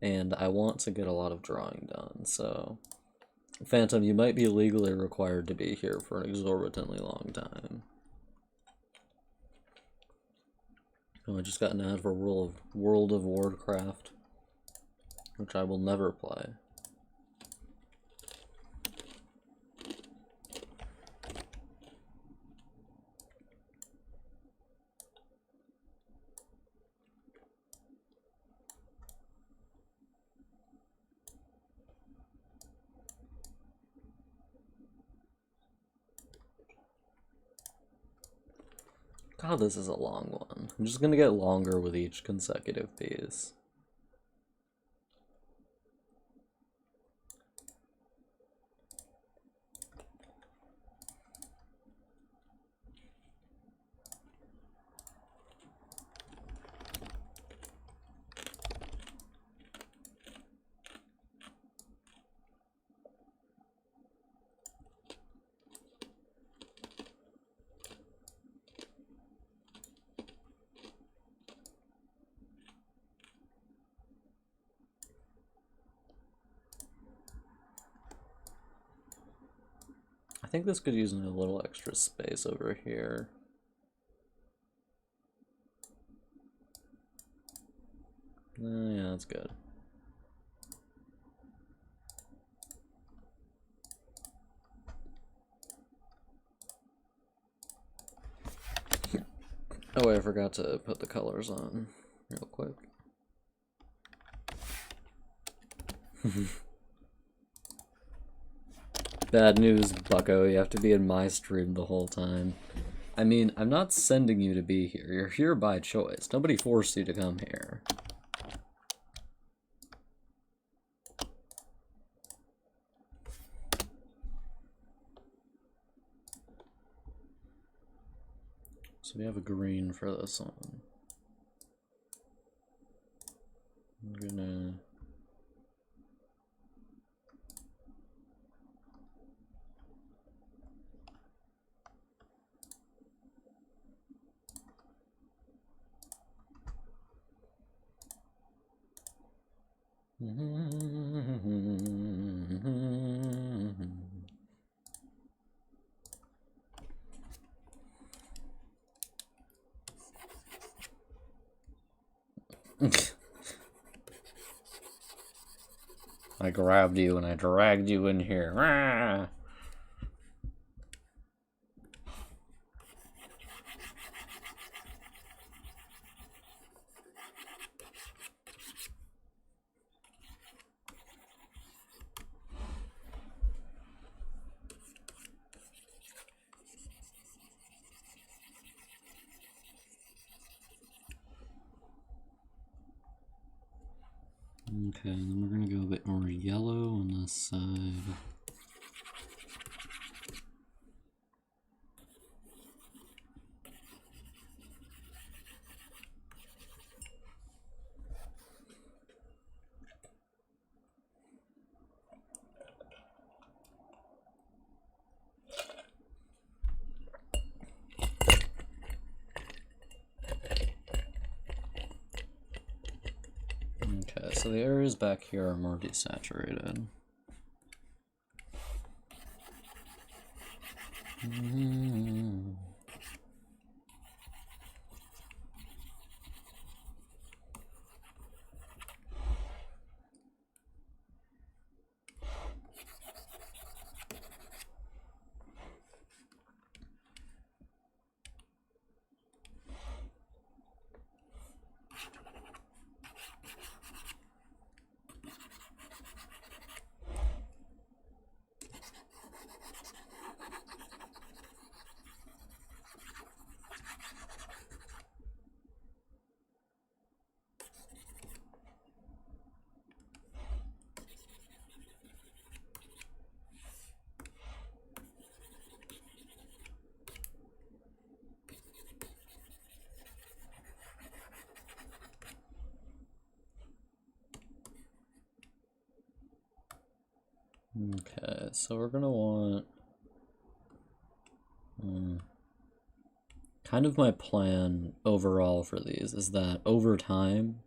and I want to get a lot of drawing done, so... Phantom, you might be legally required to be here for an exorbitantly long time. Oh, I just got an ad for World of Warcraft, which I will never play. God, this is a long one. I'm just gonna get longer with each consecutive piece. I think this could use a little extra space over here. Yeah, that's good. Oh wait, I forgot to put the colors on real quick. Bad news, bucko. You have to be in my stream the whole time. I mean, I'm not sending you to be here. You're here by choice. Nobody forced you to come here. So we have a green for this one. I'm gonna... I grabbed you and I dragged you in here. Rah! Okay, then we're gonna go a bit more yellow on this side. Okay, so the areas back here are more desaturated. Okay, so we're gonna want kind of my plan overall for these is that over time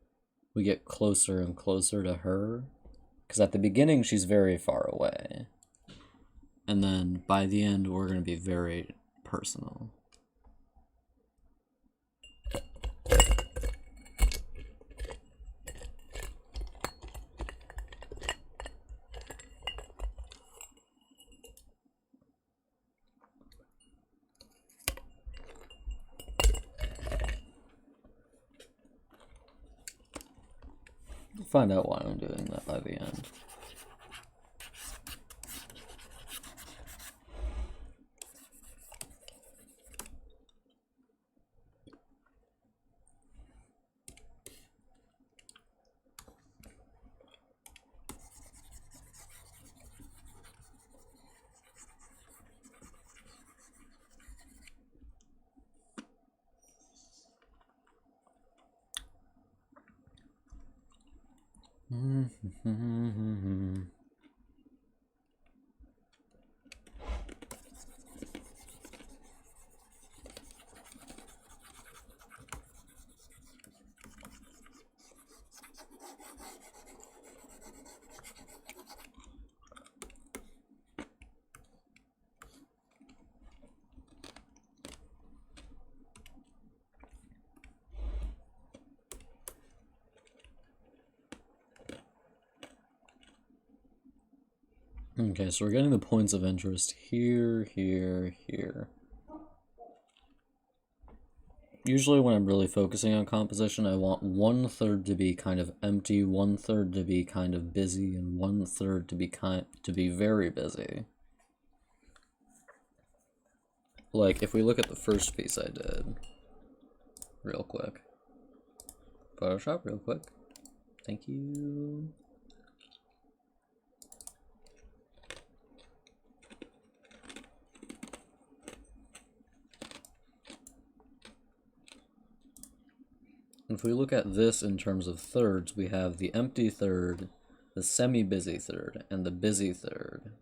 we get closer and closer to her, because at the beginning she's very far away, and then by the end we're gonna be very personal. Find out why I'm doing that by the end. Okay, so we're getting the points of interest here, here, here. Usually when I'm really focusing on composition, I want 1/3 to be kind of empty, 1/3 to be kind of busy, and 1/3 to be very busy. Like, if we look at the first piece I did, real quick. Photoshop, real quick. Thank you. If we look at this in terms of thirds, we have the empty third, the semi-busy third, and the busy third.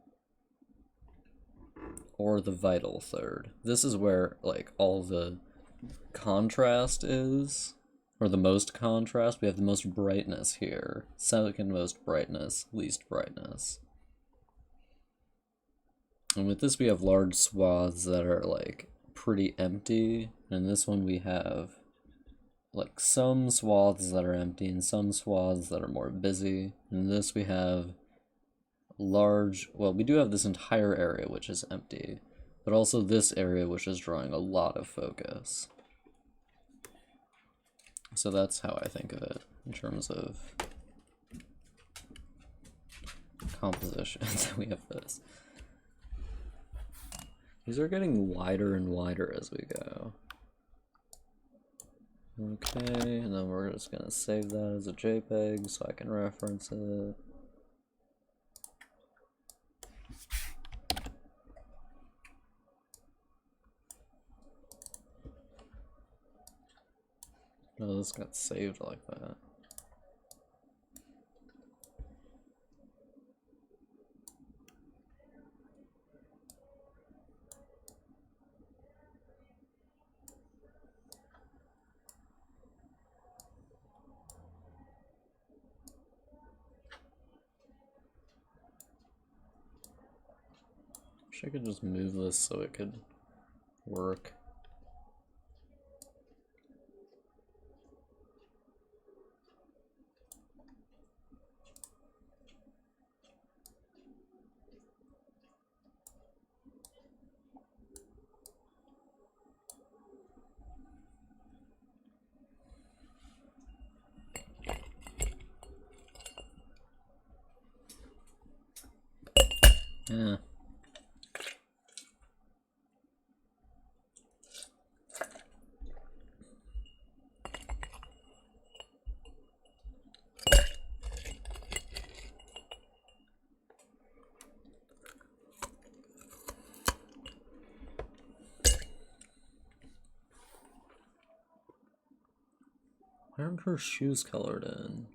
Or the vital third. This is where, like, all the contrast is. or the most contrast, we have the most brightness here. Second most brightness, least brightness. And with this we have large swaths that are like pretty empty, and this one we have like some swaths that are empty and some swaths that are more busy. And this we have large, well, we do have this entire area which is empty, but also this area which is drawing a lot of focus. So that's how I think of it in terms of composition. We have this. These are getting wider and wider as we go. Okay, and then we're just gonna save that as a JPEG so I can reference it. No, this got saved like that. Wish I could just move this so it could work. Yeah. Why aren't her shoes colored in?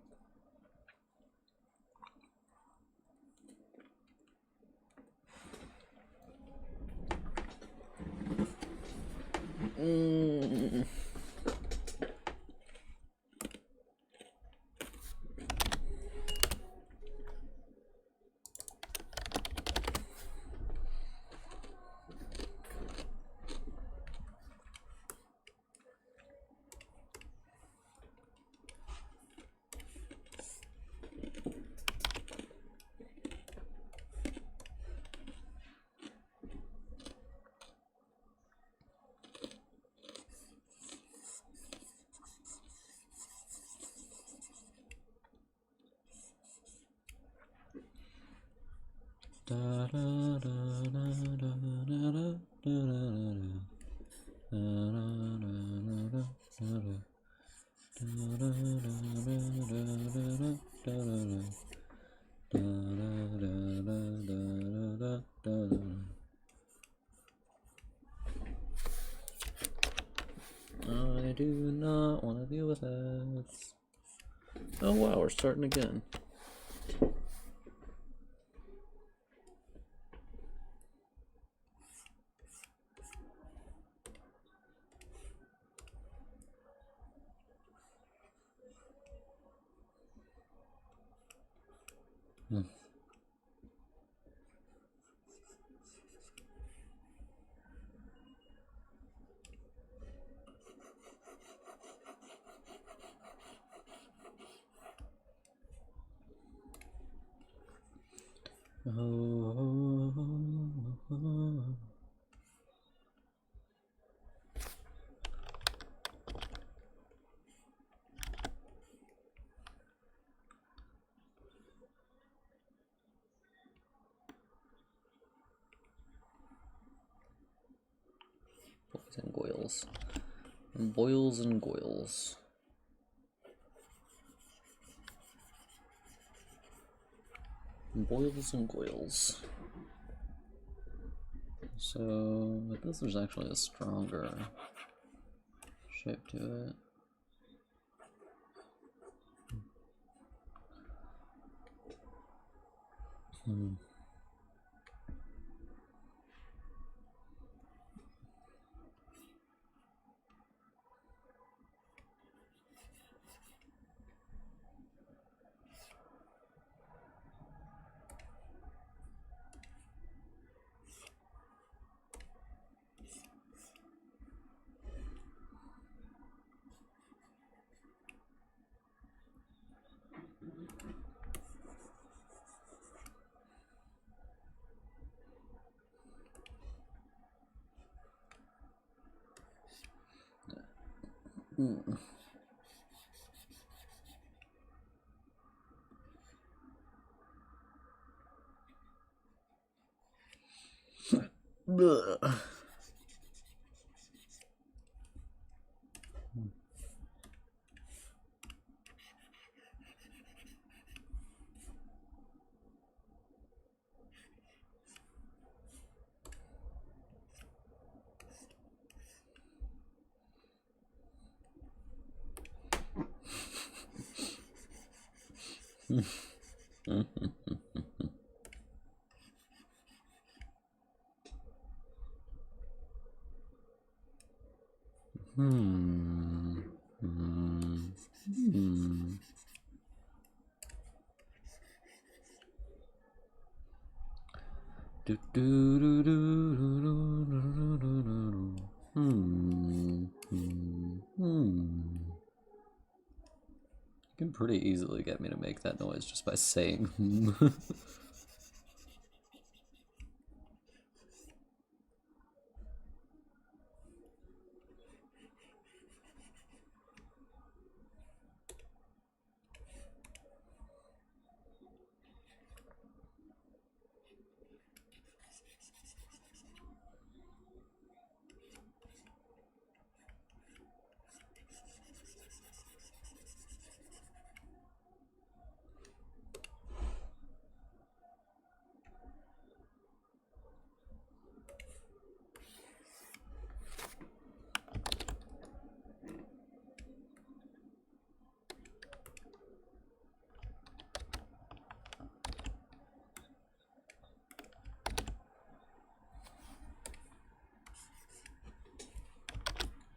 I do not want to deal with this. Oh wow, we're starting again. Boils and goils. Boils and goils. Boils and goils. So, but this is actually a stronger shape to it. Mm. Hmm. Hmm. Hmm. Do, do, do, do, do, do, do, do, do. Hmm. Hmm. Hmm. You can pretty easily get me to make that noise just by saying hmm.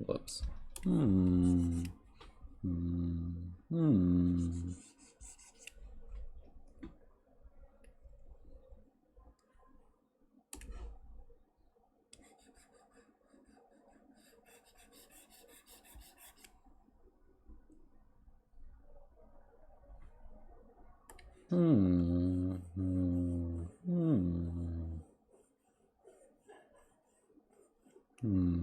Whoops. Hmm. Hmm. Hmm. Hmm. Hmm. Hmm. Hmm.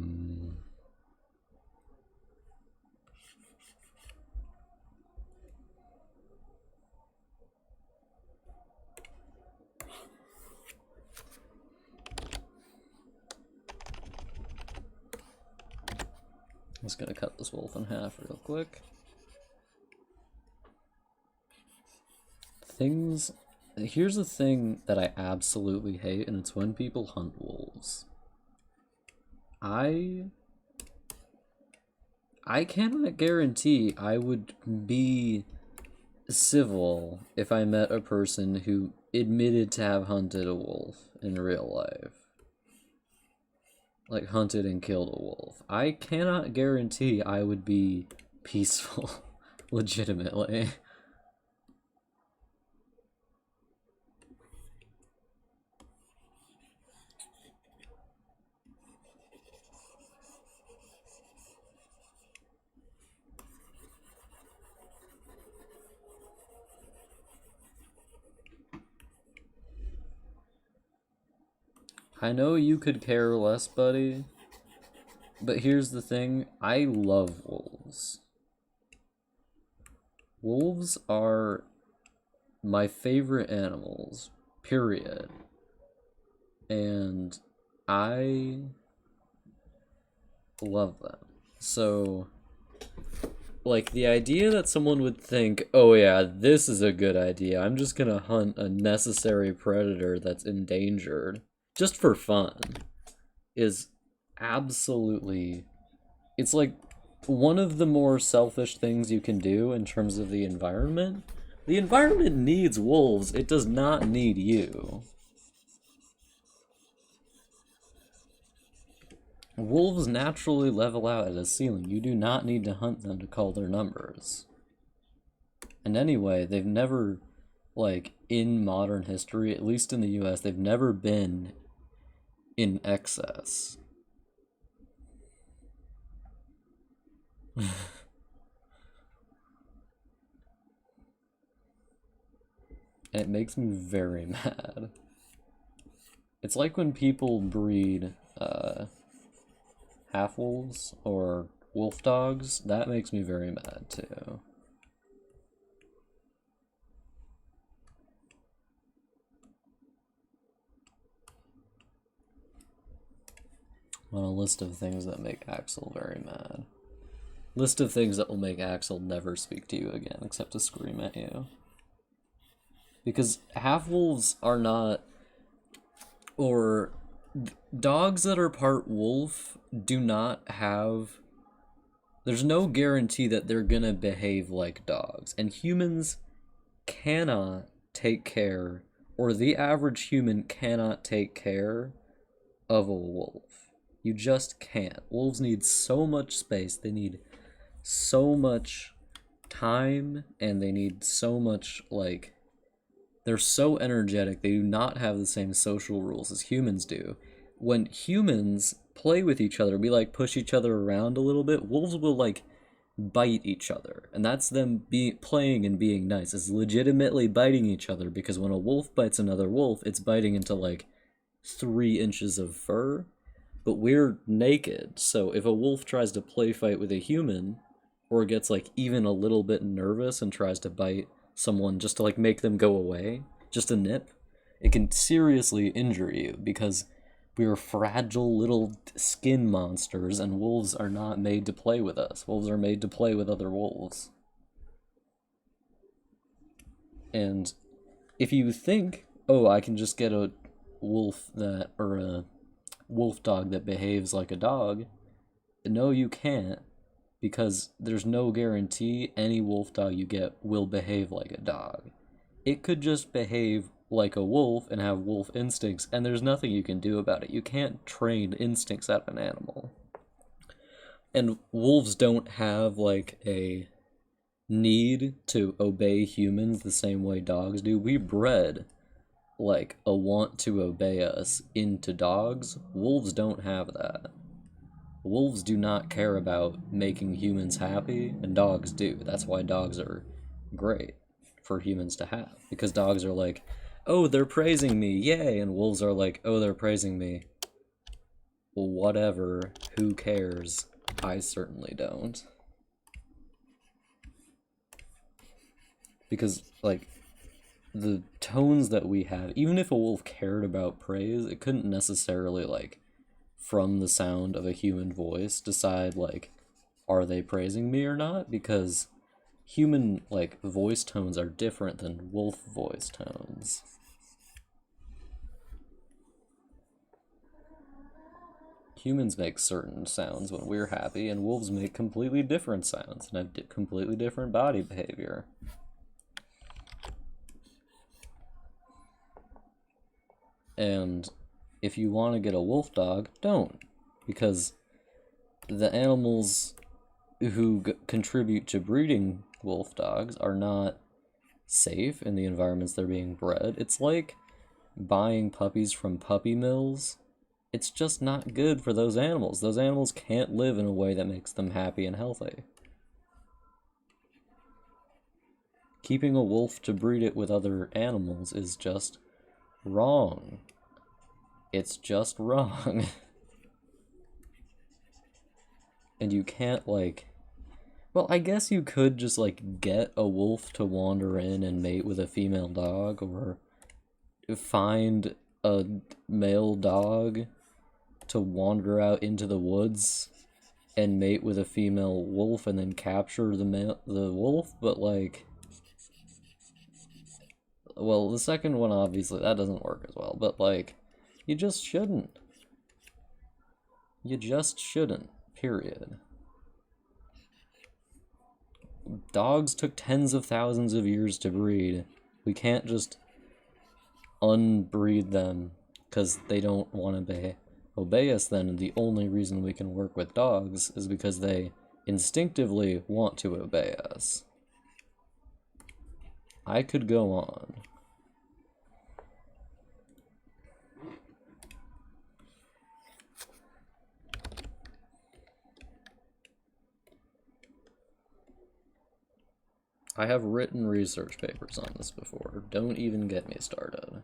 I'm just gonna cut this wolf in half real quick. Things. Here's the thing that I absolutely hate, and it's when people hunt wolves. I cannot guarantee I would be civil if I met a person who admitted to have hunted a wolf in real life. Like, hunted and killed a wolf. I cannot guarantee I would be peaceful, legitimately. I know you could care less, buddy, but here's the thing, I love wolves. Wolves are my favorite animals, period. And I love them. So, like, the idea that someone would think, oh yeah, this is a good idea, I'm just gonna hunt a necessary predator that's endangered, just for fun, is absolutely... It's like one of the more selfish things you can do in terms of the environment. The environment needs wolves, it does not need you. Wolves naturally level out at a ceiling. You do not need to hunt them to call their numbers. And anyway, they've never, like, in modern history, at least in the US, they've never been in excess. And it makes me very mad. It's like when people breed half wolves or wolf dogs, that makes me very mad too. On a list of things that make Axel very mad. List of things that will make Axel never speak to you again except to scream at you. Because half-wolves are not... Or dogs that are part wolf do not have... There's no guarantee that they're gonna behave like dogs. And humans cannot take care, or the average human cannot take care of a wolf. You just can't. Wolves need so much space, they need so much time, and they need so much, like... They're so energetic, they do not have the same social rules as humans do. When humans play with each other, we like push each other around a little bit, wolves will like bite each other. And that's them playing and being nice. It's legitimately biting each other, because when a wolf bites another wolf, it's biting into like 3 inches of fur. But we're naked, so if a wolf tries to play fight with a human, or gets like even a little bit nervous and tries to bite someone just to like make them go away, just a nip, it can seriously injure you, because we are fragile little skin monsters, and wolves are not made to play with us. Wolves are made to play with other wolves. And if you think, oh, I can just get a wolf that, or a wolf dog that behaves like a dog, no, you can't, because there's no guarantee any wolf dog you get will behave like a dog. It could just behave like a wolf and have wolf instincts, and there's nothing you can do about it. You can't train instincts out of an animal. And wolves don't have like a need to obey humans the same way dogs do. We bred like a want to obey us into dogs. Wolves don't have that. Wolves do not care about making humans happy, and dogs do. That's why dogs are great for humans to have. Because dogs are like, oh, they're praising me, yay! And wolves are like, oh, they're praising me. Well, whatever, who cares? I certainly don't. Because, like, the tones that we have, even if a wolf cared about praise, it couldn't necessarily, like, from the sound of a human voice, decide, like, are they praising me or not? Because human, like, voice tones are different than wolf voice tones. Humans make certain sounds when we're happy, and wolves make completely different sounds and have completely different body behavior. And if you want to get a wolf dog, don't. Because the animals who contribute to breeding wolf dogs are not safe in the environments they're being bred. It's like buying puppies from puppy mills. It's just not good for those animals. Those animals can't live in a way that makes them happy and healthy. Keeping a wolf to breed it with other animals is just wrong. It's just wrong. And you can't, like... Well, I guess you could just, like, get a wolf to wander in and mate with a female dog, or find a male dog to wander out into the woods and mate with a female wolf and then capture the wolf, but, like... Well, the second one, obviously, that doesn't work as well, but, like, you just shouldn't. You just shouldn't, period. Dogs took tens of thousands of years to breed. We can't just unbreed them because they don't want to obey us then, and the only reason we can work with dogs is because they instinctively want to obey us. I could go on. I have written research papers on this before. Don't even get me started.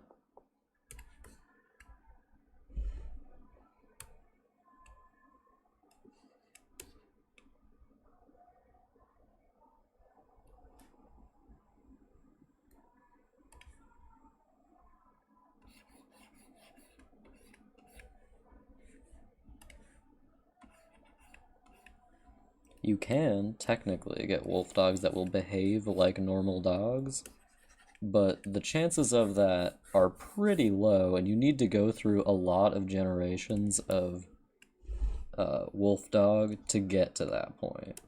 You can technically get wolf dogs that will behave like normal dogs, but the chances of that are pretty low, and you need to go through a lot of generations of wolf dog to get to that point.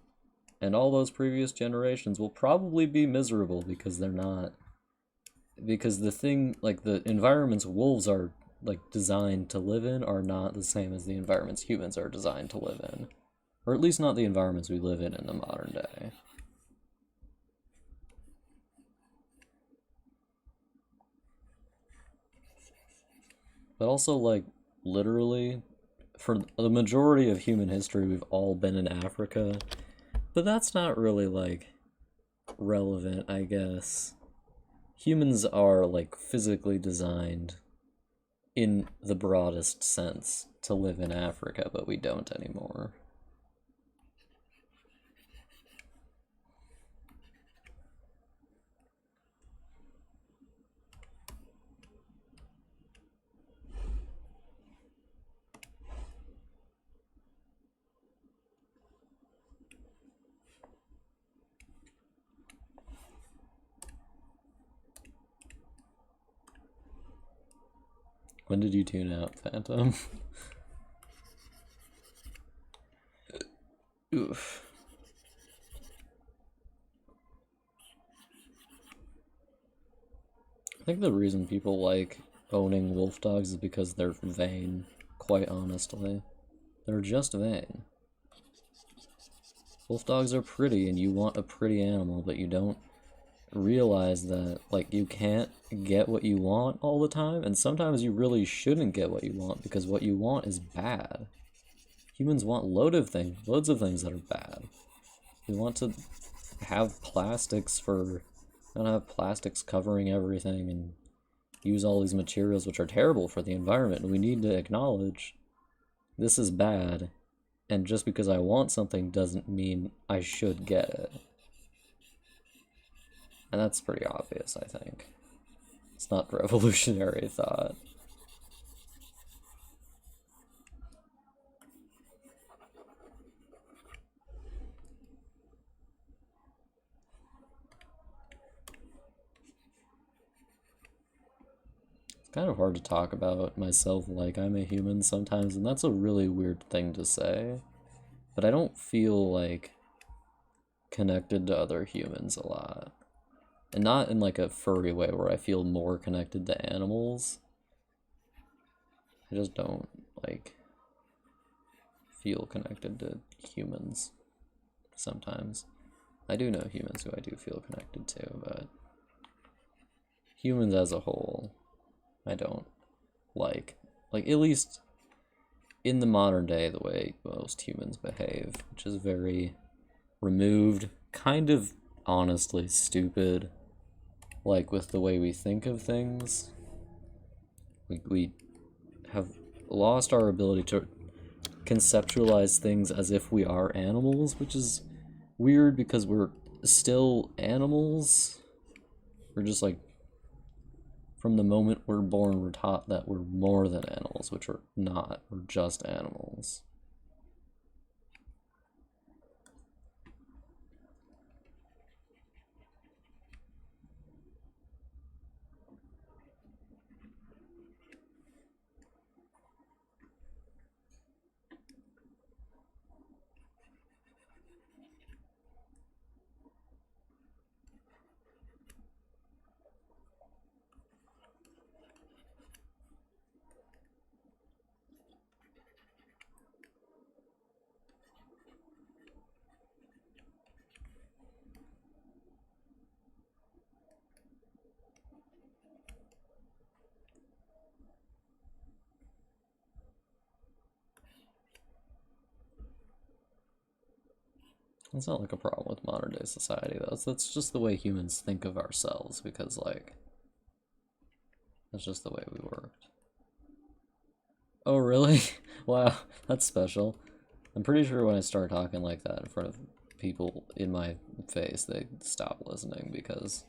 And all those previous generations will probably be miserable because they're not. Because the thing, like the environments wolves are like designed to live in are not the same as the environments humans are designed to live in. Or at least not the environments we live in the modern day. But also, like, literally, for the majority of human history, we've all been in Africa. But that's not really, like, relevant, I guess. Humans are, like, physically designed, in the broadest sense, to live in Africa, but we don't anymore. When did you tune out, Phantom? Oof. I think the reason people like owning wolf dogs is because they're vain, quite honestly. They're just vain. Wolf dogs are pretty and you want a pretty animal, but you don't realize that, like, you can't get what you want all the time, and sometimes you really shouldn't get what you want because what you want is bad. Humans want loads of things that are bad. We want to have plastics for, not have plastics covering everything and use all these materials which are terrible for the environment. We need to acknowledge this is bad, and just because I want something doesn't mean I should get it. And that's pretty obvious, I think. It's not revolutionary thought. It's kind of hard to talk about myself like I'm a human sometimes, and that's a really weird thing to say. But I don't feel like connected to other humans a lot. And not in like a furry way where I feel more connected to animals. I just don't like feel connected to humans sometimes. I do know humans who I do feel connected to, but humans as a whole, I don't like. Like, at least in the modern day, the way most humans behave, which is very removed, kind of honestly stupid. Like, with the way we think of things, we have lost our ability to conceptualize things as if we are animals, which is weird because we're still animals. We're just like, from the moment we're born, we're taught that we're more than animals, which we're not. We're just animals. It's not like a problem with modern day society, though. That's just the way humans think of ourselves, because, like, that's just the way we worked. Oh, really? Wow, that's special. I'm pretty sure when I start talking like that in front of people in my face, they stop listening because,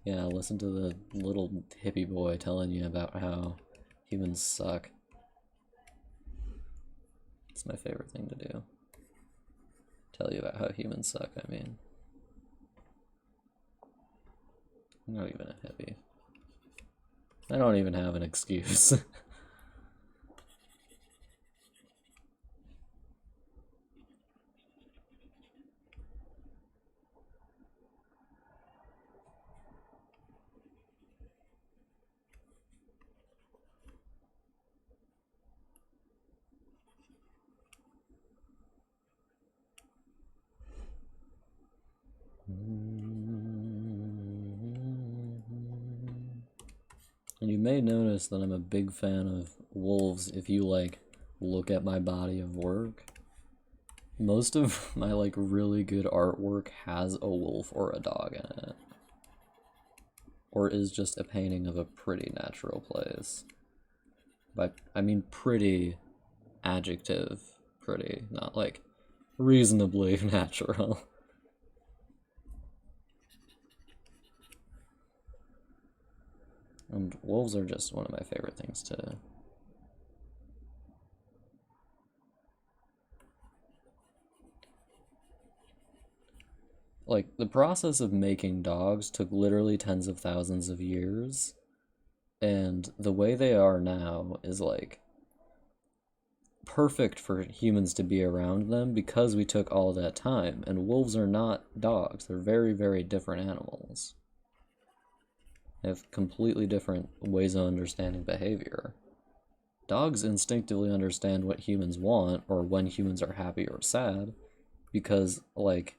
yeah, listen to the little hippie boy telling you about how humans suck. It's my favorite thing to do. tell you about how humans suck, I mean. I'm not even a hippie. I don't even have an excuse. And you may notice that I'm a big fan of wolves if you, like, look at my body of work. Most of my, like, really good artwork has a wolf or a dog in it. Or is just a painting of a pretty natural place. But, I mean pretty, adjective pretty, not, like, reasonably natural. And wolves are just one of my favorite things to... Like, the process of making dogs took literally tens of thousands of years, and the way they are now is, like, perfect for humans to be around them because we took all that time, and wolves are not dogs. They're very, very different animals. They have completely different ways of understanding behavior. Dogs instinctively understand what humans want, or when humans are happy or sad, because, like,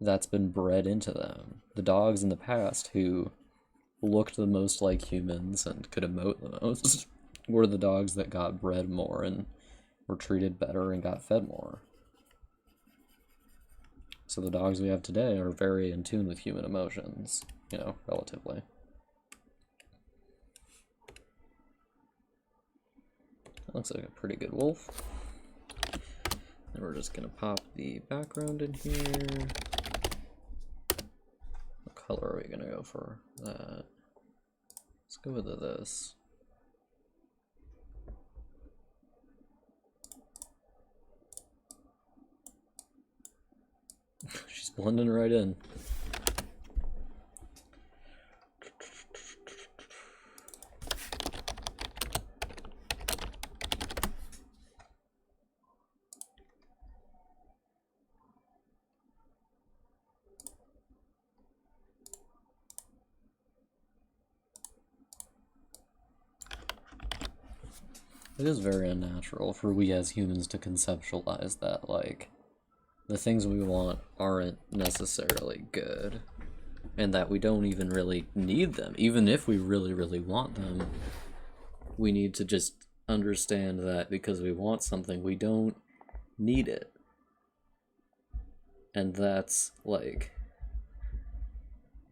that's been bred into them. The dogs in the past who looked the most like humans and could emote the most were the dogs that got bred more and were treated better and got fed more. So the dogs we have today are very in tune with human emotions, you know, relatively. That looks like a pretty good wolf. And we're just gonna pop the background in here. What color are we gonna go for that? Let's go with this. She's blending right in. It is very unnatural for we as humans to conceptualize that, like, the things we want aren't necessarily good, and that we don't even really need them. Even if we really, really want them, we need to just understand that because we want something, we don't need it. And that's, like,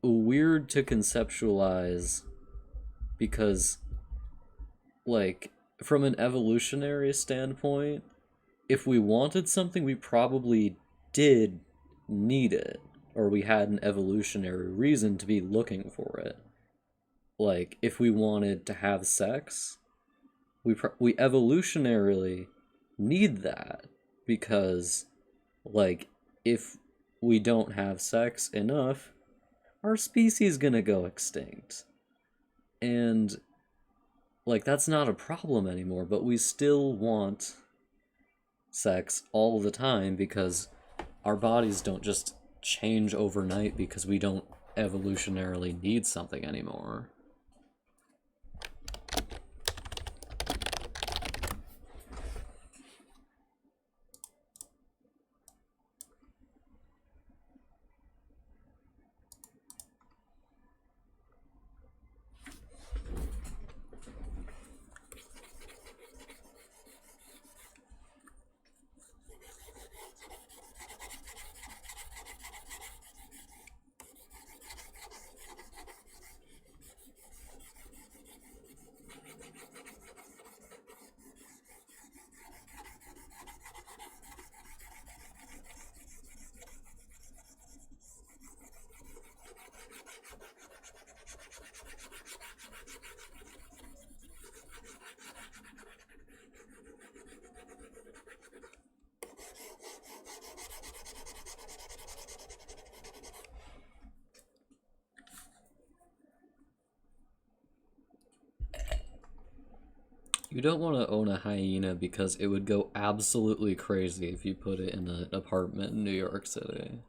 weird to conceptualize because, like, from an evolutionary standpoint, if we wanted something, we probably did need it, or we had an evolutionary reason to be looking for it. Like, if we wanted to have sex, we evolutionarily need that, because, like, if we don't have sex enough, our species gonna go extinct. And, like, that's not a problem anymore, but we still want sex all the time because our bodies don't just change overnight because we don't evolutionarily need something anymore. You don't want to own a hyena because it would go absolutely crazy if you put it in an apartment in New York City.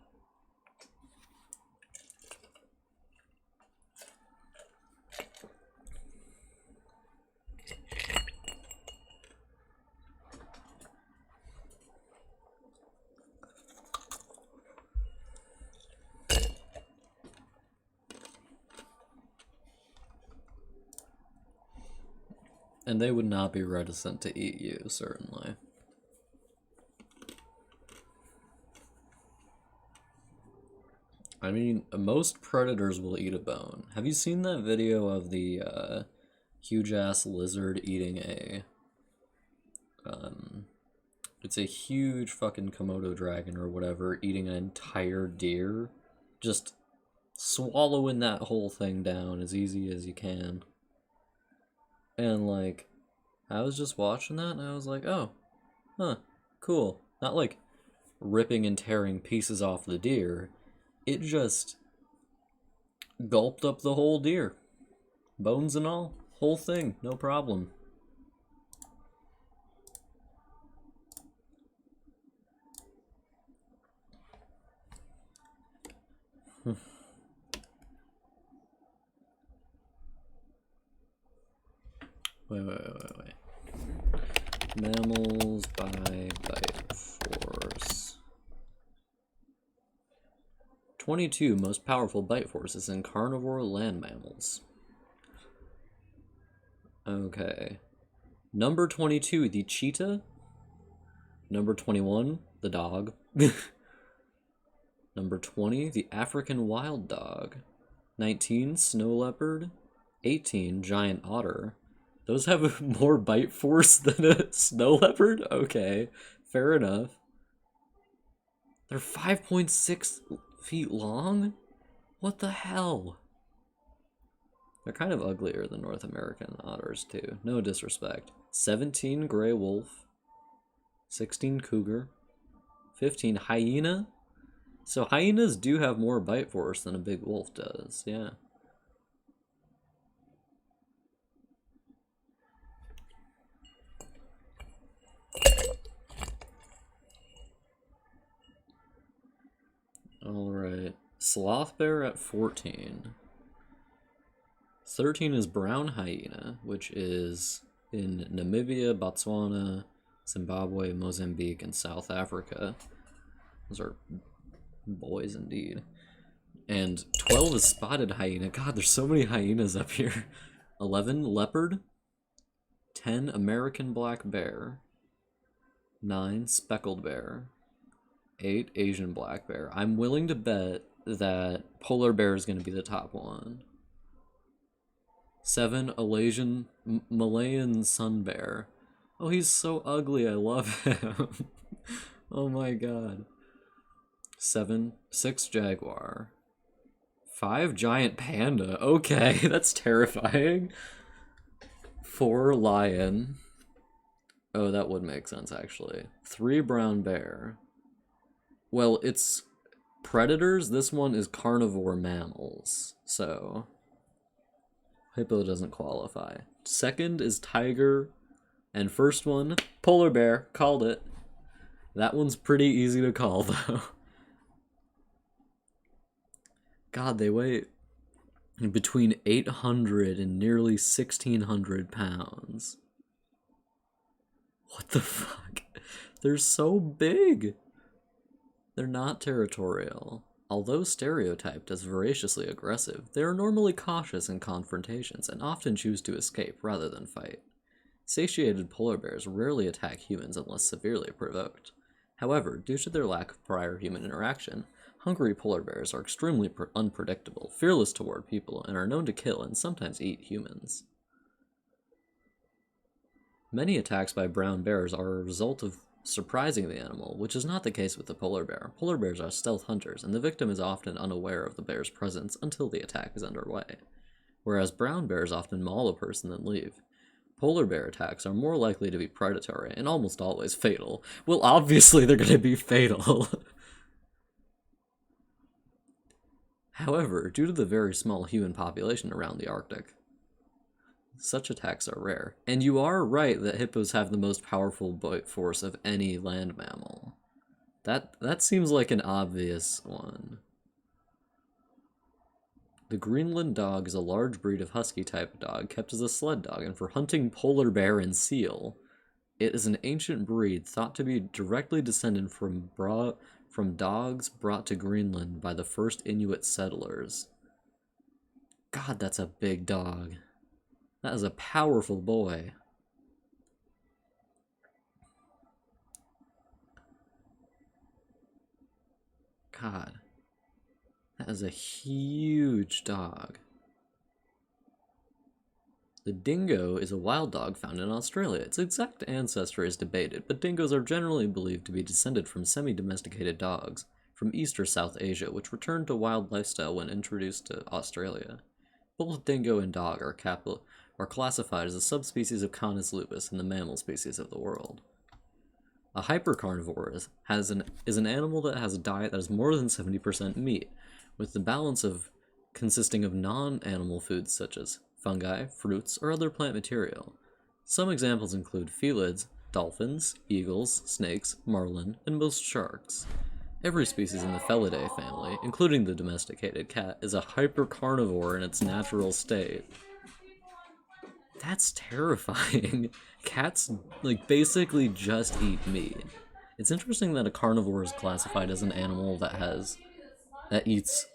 And they would not be reticent to eat you, certainly. I mean, most predators will eat a bone. Have you seen that video of the huge-ass lizard eating a... it's a huge fucking Komodo dragon or whatever, eating an entire deer? Just swallowing that whole thing down as easy as you can. And, like, I was just watching that, and I was like, oh, huh, cool. Not, like, ripping and tearing pieces off the deer. It just gulped up the whole deer. Bones and all. Whole thing, no problem. Wait. Mammals by bite force. 22 most powerful bite forces in carnivore land mammals. Okay. Number 22, the cheetah. Number 21, the dog. Number 20, the African wild dog. 19, snow leopard. 18, giant otter. Those have more bite force than a snow leopard? Okay, fair enough. They're 5.6 feet long? What the hell? They're kind of uglier than North American otters, too. No disrespect. 17, gray wolf. 16, cougar. 15, hyena. So hyenas do have more bite force than a big wolf does, yeah. Alright. Sloth bear at 14. 13 is brown hyena, which is in Namibia, Botswana, Zimbabwe, Mozambique, and South Africa. Those are boys indeed. And 12 is spotted hyena. God, there's so many hyenas up here. 11, leopard. 10, American black bear. 9, speckled bear. 8, Asian black bear. I'm willing to bet that polar bear is going to be the top one. 7, Malayan sun bear. Oh, he's so ugly. I love him. Oh my god. 6, jaguar. 5, giant panda. Okay, that's terrifying. 4, lion. Oh, that would make sense, actually. 3, brown bear. Well, it's predators. This one is carnivore mammals, so hippo doesn't qualify. Second is tiger, and first one, polar bear. Called it. That one's pretty easy to call, though. God, they weigh between 800 and nearly 1,600 pounds. What the fuck? They're so big. They're not territorial. Although stereotyped as voraciously aggressive, they are normally cautious in confrontations and often choose to escape rather than fight. Satiated polar bears rarely attack humans unless severely provoked. However, due to their lack of prior human interaction, hungry polar bears are extremely unpredictable, fearless toward people, and are known to kill and sometimes eat humans. Many attacks by brown bears are a result of surprising the animal, which is not the case with the polar bear. Polar bears are stealth hunters, and the victim is often unaware of the bear's presence until the attack is underway, whereas brown bears often maul a person and leave. Polar bear attacks are more likely to be predatory and almost always fatal. Well, obviously they're going to be fatal. However, due to the very small human population around the Arctic, Such attacks are rare. And you are right that hippos have the most powerful bite force of any land mammal. That seems like an obvious one. The Greenland dog is a large breed of husky type dog kept as a sled dog and for hunting polar bear and seal. It is an ancient breed thought to be directly descended from dogs brought to Greenland by the first Inuit settlers. God, that's a big dog. That is a powerful boy. God. That is a huge dog. The dingo is a wild dog found in Australia. Its exact ancestry is debated, but dingoes are generally believed to be descended from semi-domesticated dogs from East or South Asia, which returned to wild lifestyle when introduced to Australia. Both dingo and dog are classified as a subspecies of Canis lupus in the mammal species of the world. A hypercarnivore is an animal that has a diet that is more than 70% meat, with the balance of consisting of non-animal foods such as fungi, fruits, or other plant material. Some examples include felids, dolphins, eagles, snakes, marlin, and most sharks. Every species in the Felidae family, including the domesticated cat, is a hypercarnivore in its natural state. That's terrifying. Cats, like, basically just eat meat. It's interesting that a carnivore is classified as an animal that eats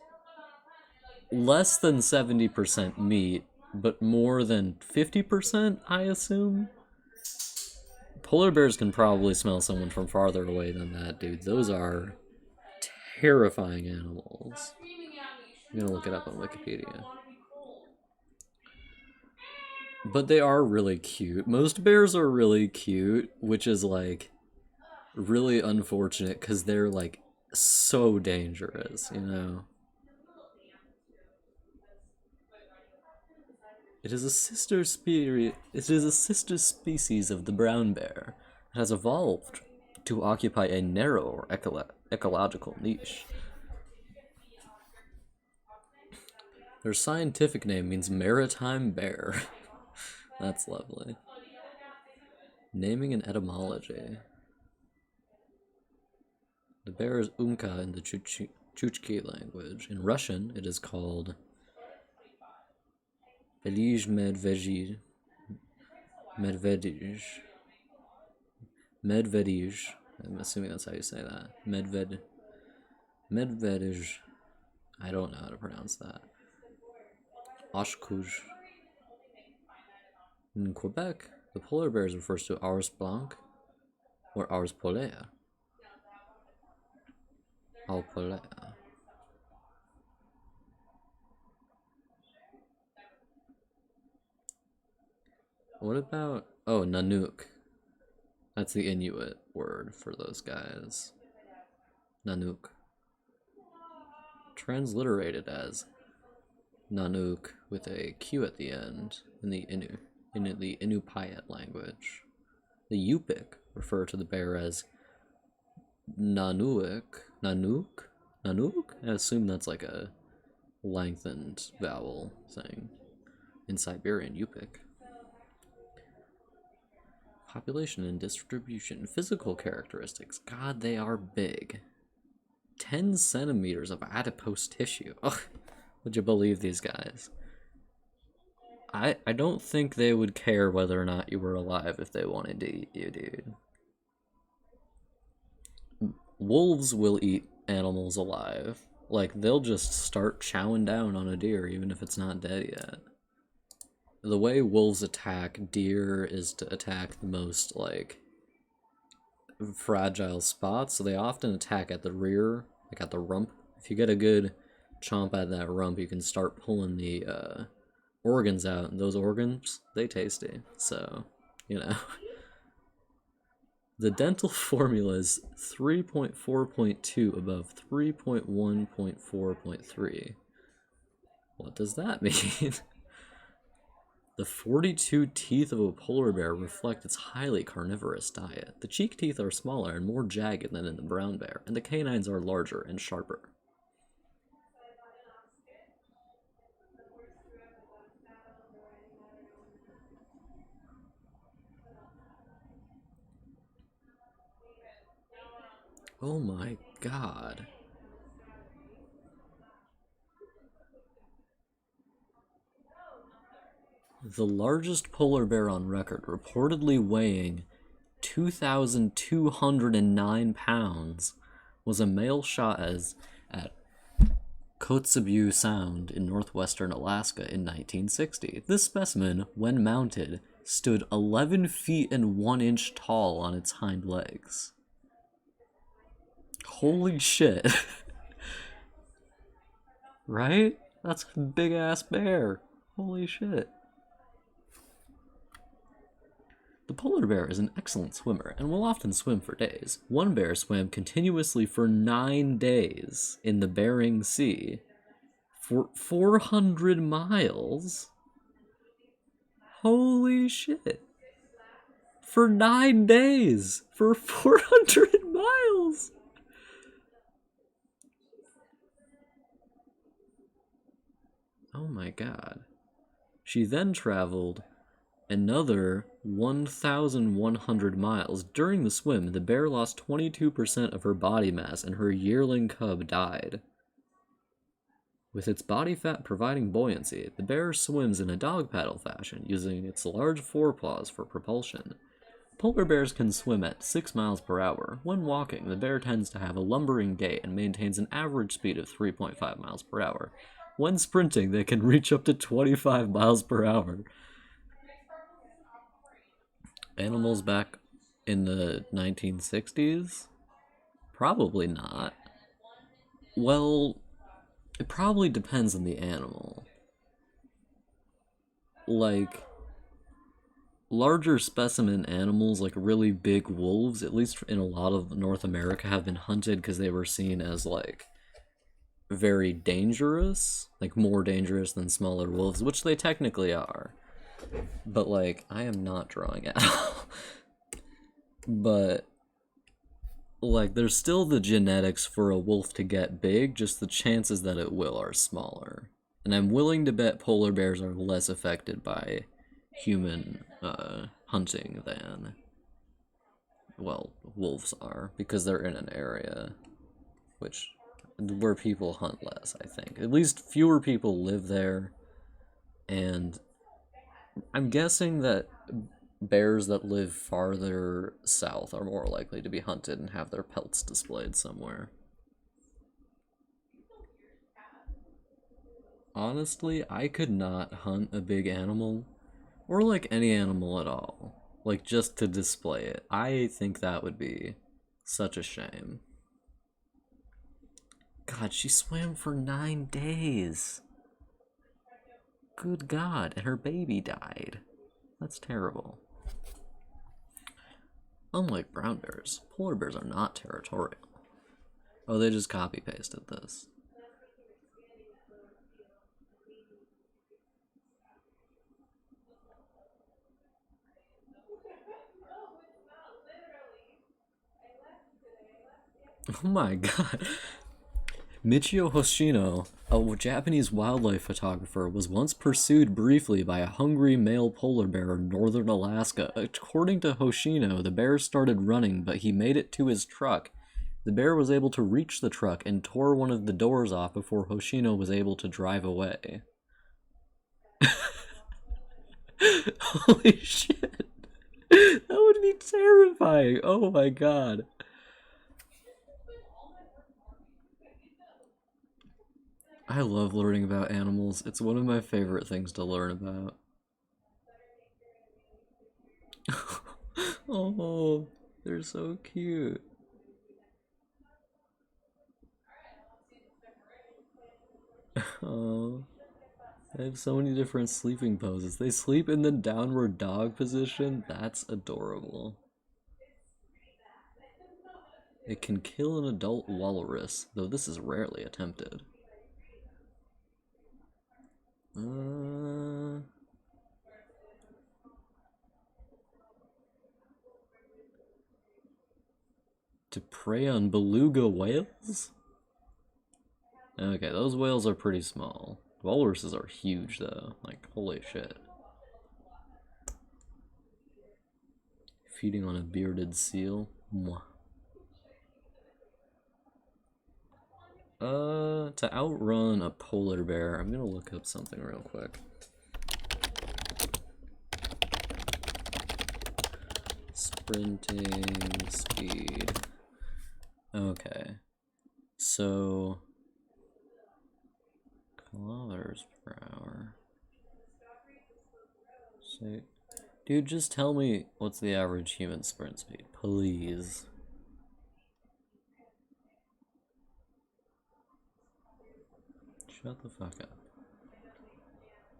less than 70% meat, but more than 50%, I assume? Polar bears can probably smell someone from farther away than that, dude. Those are terrifying animals. I'm gonna look it up on Wikipedia. But they are really cute. Most bears are really cute, which is, like, really unfortunate because they're, like, so dangerous, you know? It is a sister species of the brown bear. It has evolved to occupy a narrow ecological niche. Their scientific name means maritime bear. That's lovely. Naming and etymology. The bear is Umka in the Chukchi language. In Russian, it is called Belij Medvedij. I'm assuming that's how you say that. Medvedij. I don't know how to pronounce that. Oshkuj. In Quebec, the polar bear refers to Ours blanc or Ours polaire. Ours polaire. What about... Oh, Nanook. That's the Inuit word for those guys. Nanook. Transliterated as Nanook with a Q at the end in the Inupiat language. The Yupik refer to the bear as Nanook. I assume that's like a lengthened vowel thing in Siberian Yupik. Population and distribution. Physical characteristics. God, they are big. 10 centimeters of adipose tissue. Ugh, would you believe these guys? I don't think they would care whether or not you were alive if they wanted to eat you, dude. Wolves will eat animals alive. Like, they'll just start chowing down on a deer even if it's not dead yet. The way wolves attack deer is to attack the most, like, fragile spots, so they often attack at the rear, like at the rump. If you get a good chomp at that rump, you can start pulling the organs out, and those organs, they tasty, so, you know. The dental formula is 3.4.2 above 3.1.4.3. What does that mean? The 42 teeth of a polar bear reflect its highly carnivorous diet. The cheek teeth are smaller and more jagged than in the brown bear, and the canines are larger and sharper. Oh my god. The largest polar bear on record, reportedly weighing 2,209 pounds, was a male shot at Kotzebue Sound in northwestern Alaska in 1960. This specimen, when mounted, stood 11 feet and 1 inch tall on its hind legs. Holy shit. Right? That's a big ass bear. Holy shit. The polar bear is an excellent swimmer and will often swim for days. One bear swam continuously for 9 days in the Bering Sea for 400 miles. Holy shit. For 9 days for 400 miles. Oh my god. She then traveled another 1,100 miles. During the swim, the bear lost 22% of her body mass and her yearling cub died. With its body fat providing buoyancy, the bear swims in a dog paddle fashion, using its large forepaws for propulsion. Polar bears can swim at 6 miles per hour. When walking, the bear tends to have a lumbering gait and maintains an average speed of 3.5 miles per hour. When sprinting, they can reach up to 25 miles per hour. Animals back in the 1960s? Probably not. Well, it probably depends on the animal. Like, larger specimen animals, like really big wolves, at least in a lot of North America, have been hunted because they were seen as, like, very dangerous. Like, more dangerous than smaller wolves, which they technically are. But, like, I am not drawing at all. But, like, there's still the genetics for a wolf to get big, just the chances that it will are smaller. And I'm willing to bet polar bears are less affected by human hunting than, well, wolves are, because they're in an area where people hunt less, I think. At least fewer people live there, and I'm guessing that bears that live farther south are more likely to be hunted and have their pelts displayed somewhere. Honestly, I could not hunt a big animal, or like any animal at all, like just to display it. I think that would be such a shame. God, she swam for 9 days. Good God, and her baby died. That's terrible. Unlike brown bears, polar bears are not territorial. Oh, they just copy pasted this. Oh my god. Michio Hoshino, a Japanese wildlife photographer, was once pursued briefly by a hungry male polar bear in northern Alaska. According to Hoshino, the bear started running, but he made it to his truck. The bear was able to reach the truck and tore one of the doors off before Hoshino was able to drive away. Holy shit. That would be terrifying. Oh my god. I love learning about animals. It's one of my favorite things to learn about. Oh, they're so cute. Oh, they have so many different sleeping poses. They sleep in the downward dog position. That's adorable. It can kill an adult walrus, though this is rarely attempted. Uh, to prey on beluga whales? Okay, those whales are pretty small. Walruses are huge, though. Like, holy shit. Feeding on a bearded seal? Mwah. To outrun a polar bear, I'm gonna look up something real quick. Sprinting speed. Okay. So, kilometers per hour. So, dude, just tell me what's the average human sprint speed, please. Shut the fuck up.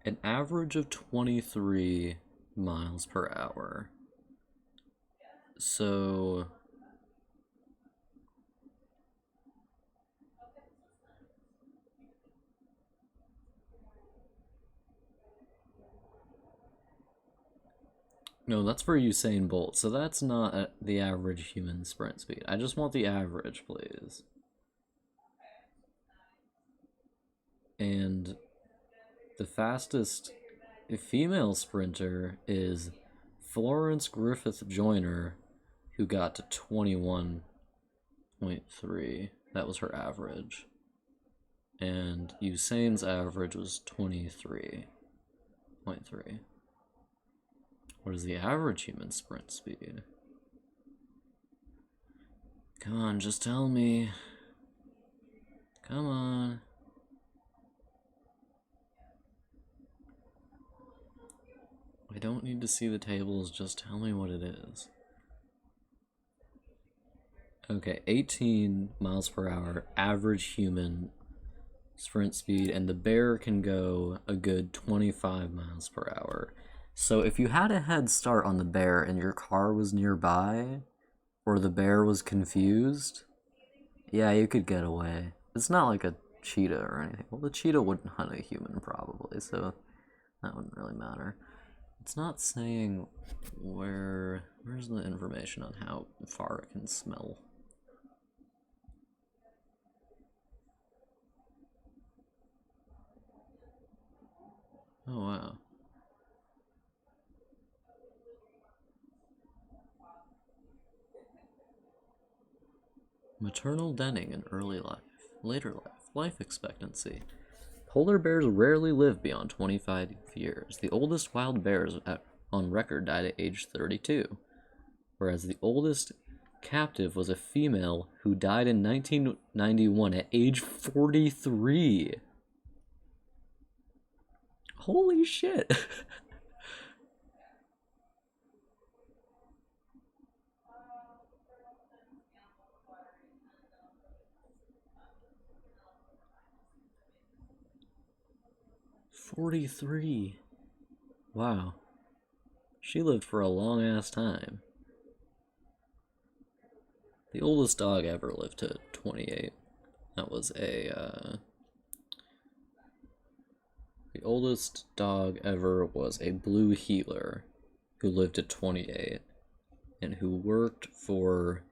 An average of 23 miles per hour. So, no, that's for Usain Bolt. So that's not the average human sprint speed. I just want the average, please. And the fastest female sprinter is Florence Griffith Joyner, who got to 21.3. That was her average. And Usain's average was 23.3. What is the average human sprint speed? Come on, just tell me. Come on. I don't need to see the tables, just tell me what it is. Okay, 18 miles per hour, average human sprint speed, and the bear can go a good 25 miles per hour. So if you had a head start on the bear and your car was nearby, or the bear was confused, yeah, you could get away. It's not like a cheetah or anything. Well, the cheetah wouldn't hunt a human probably, so that wouldn't really matter. It's not saying where's the information on how far it can smell. Oh, wow. Maternal denning in early life, later life expectancy. Polar bears rarely live beyond 25 years. The oldest wild bears on record died at age 32, whereas the oldest captive was a female who died in 1991 at age 43. Holy shit. $43. Wow. She lived for a long ass time. The oldest dog ever lived to 28. That was the oldest dog ever was a blue heeler who lived to 28 and who worked for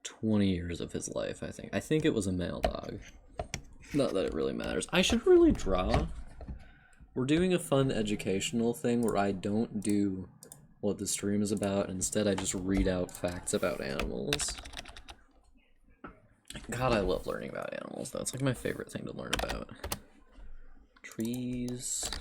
20 years of his life, I think. I think it was a male dog. Not that it really matters. I should really draw. We're doing a fun educational thing where I don't do what the stream is about, and instead I just read out facts about animals. God, I love learning about animals, though. It's like my favorite thing to learn about. Trees.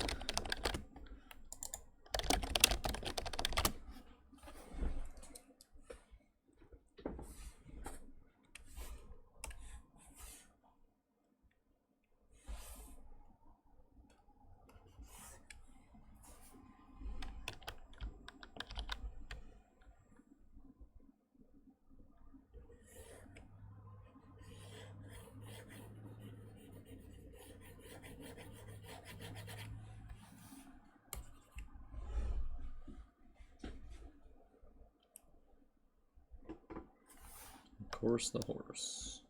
Of course, the horse.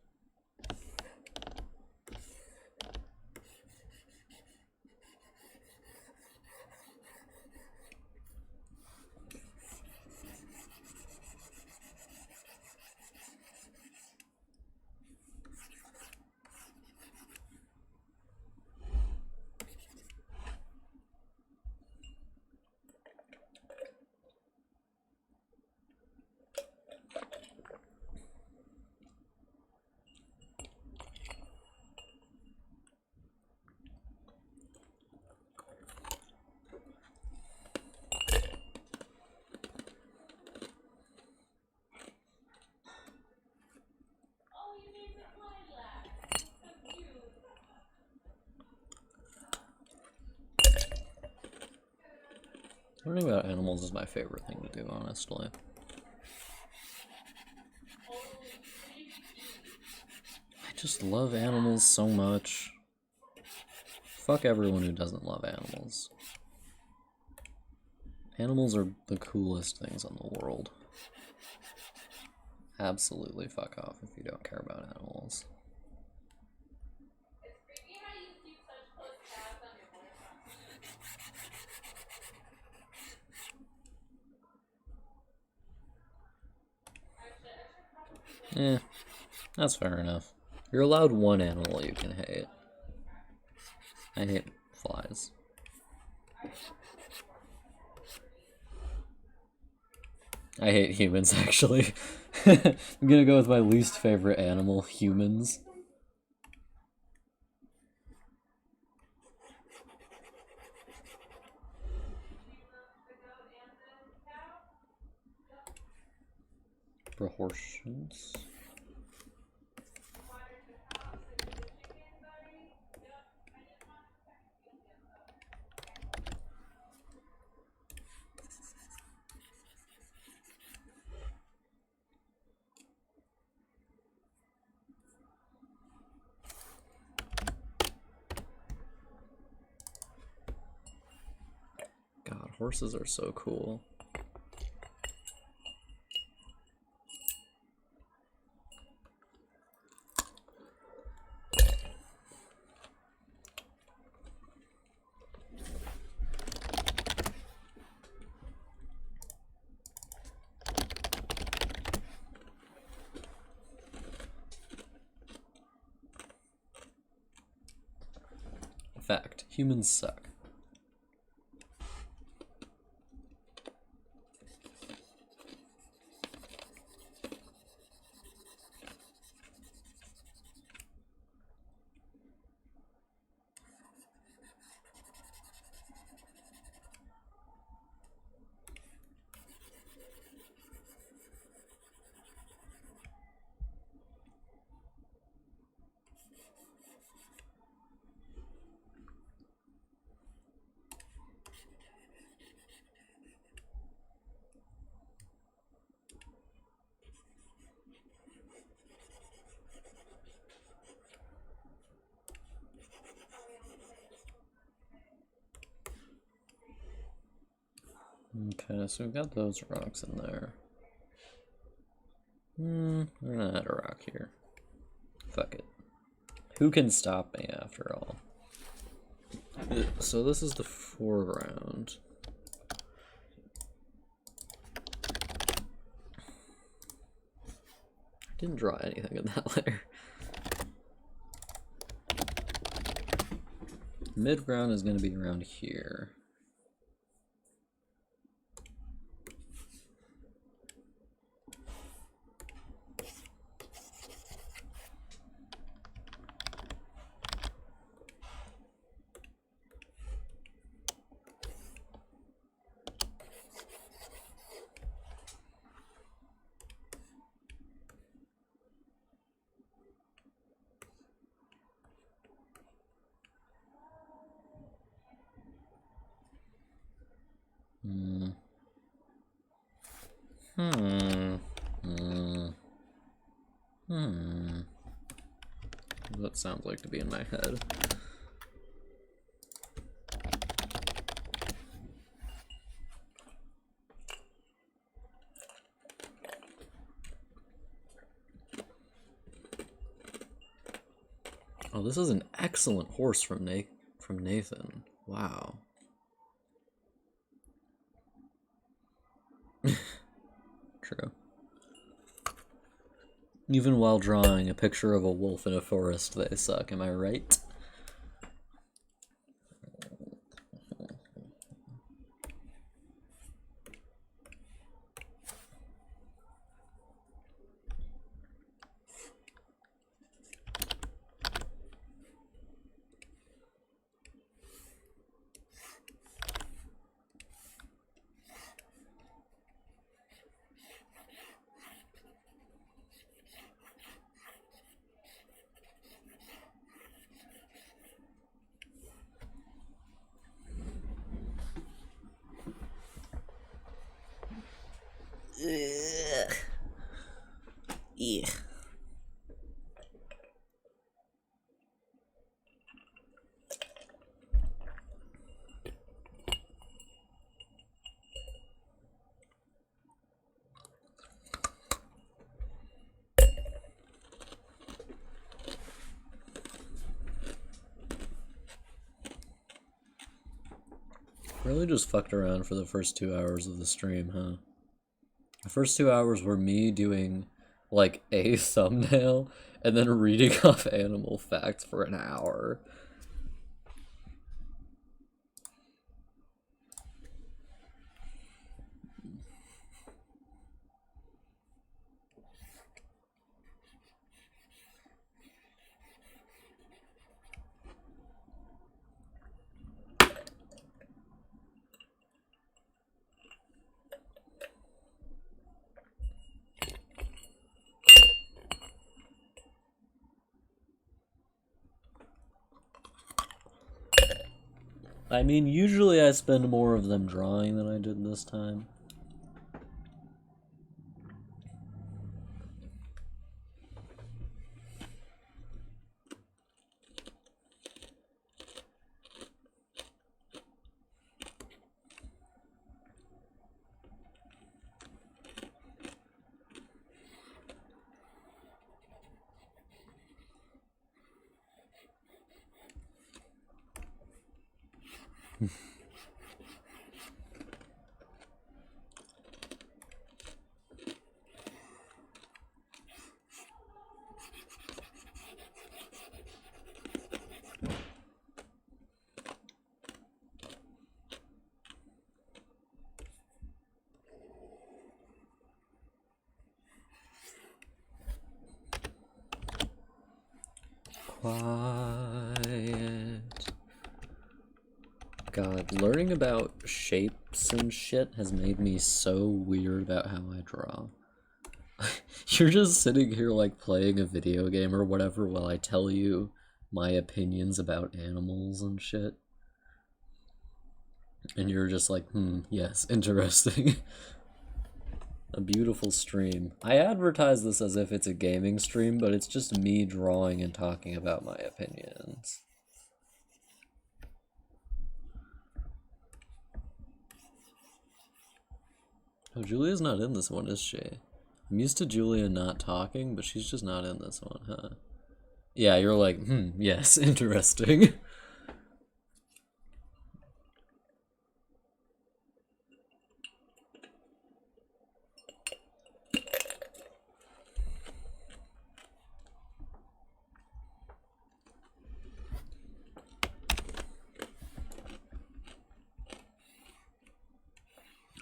Learning about animals is my favorite thing to do, honestly. I just love animals so much. Fuck everyone who doesn't love animals. Animals are the coolest things in the world. Absolutely fuck off if you don't care about animals. Eh, that's fair enough. You're allowed one animal you can hate. I hate flies. I hate humans, actually. I'm gonna go with my least favorite animal, humans. Proportions. God, horses are so cool. Fact, humans suck. Okay, so we've got those rocks in there. We're gonna add a rock here. Fuck it. Who can stop me after all? So this is the foreground. I didn't draw anything in that layer. Midground is going to be around here. That sounds like to be in my head. Oh, this is an excellent horse from Nathan. Wow. True. Even while drawing a picture of a wolf in a forest, they suck, am I right? Really just fucked around for the first 2 hours of the stream, huh? The first 2 hours were me doing, like, a thumbnail and then reading off animal facts for an hour. I mean, usually I spend more of them drawing than I did this time. Quiet. God, learning about shapes and shit has made me so weird about how I draw. You're just sitting here like playing a video game or whatever while I tell you my opinions about animals and shit. And you're just like, yes, interesting. A beautiful stream. I advertise this as if it's a gaming stream, but it's just me drawing and talking about my opinions. Oh, Julia's not in this one, is she? I'm used to Julia not talking, but she's just not in this one, huh? Yeah, you're like, yes, interesting.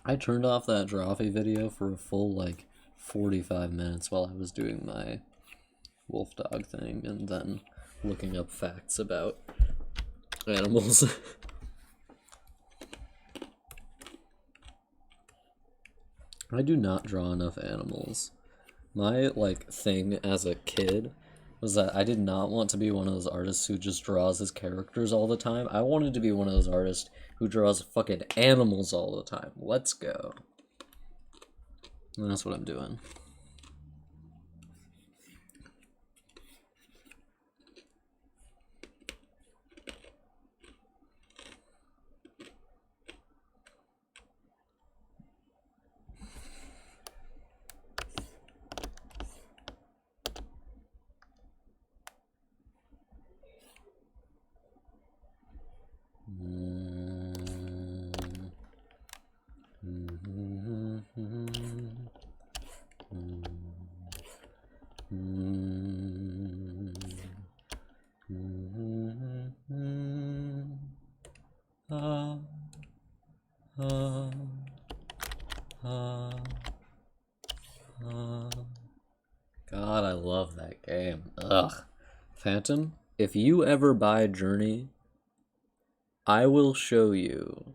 I turned off that Drawfee video for a full, like, 45 minutes while I was doing my wolf dog thing and then looking up facts about animals. I do not draw enough animals. My, like, thing as a kid was that I did not want to be one of those artists who just draws his characters all the time. I wanted to be one of those artists who draws fucking animals all the time. Let's go. And that's what I'm doing. God, I love that game. Ugh. Phantom, if you ever buy Journey, I will show you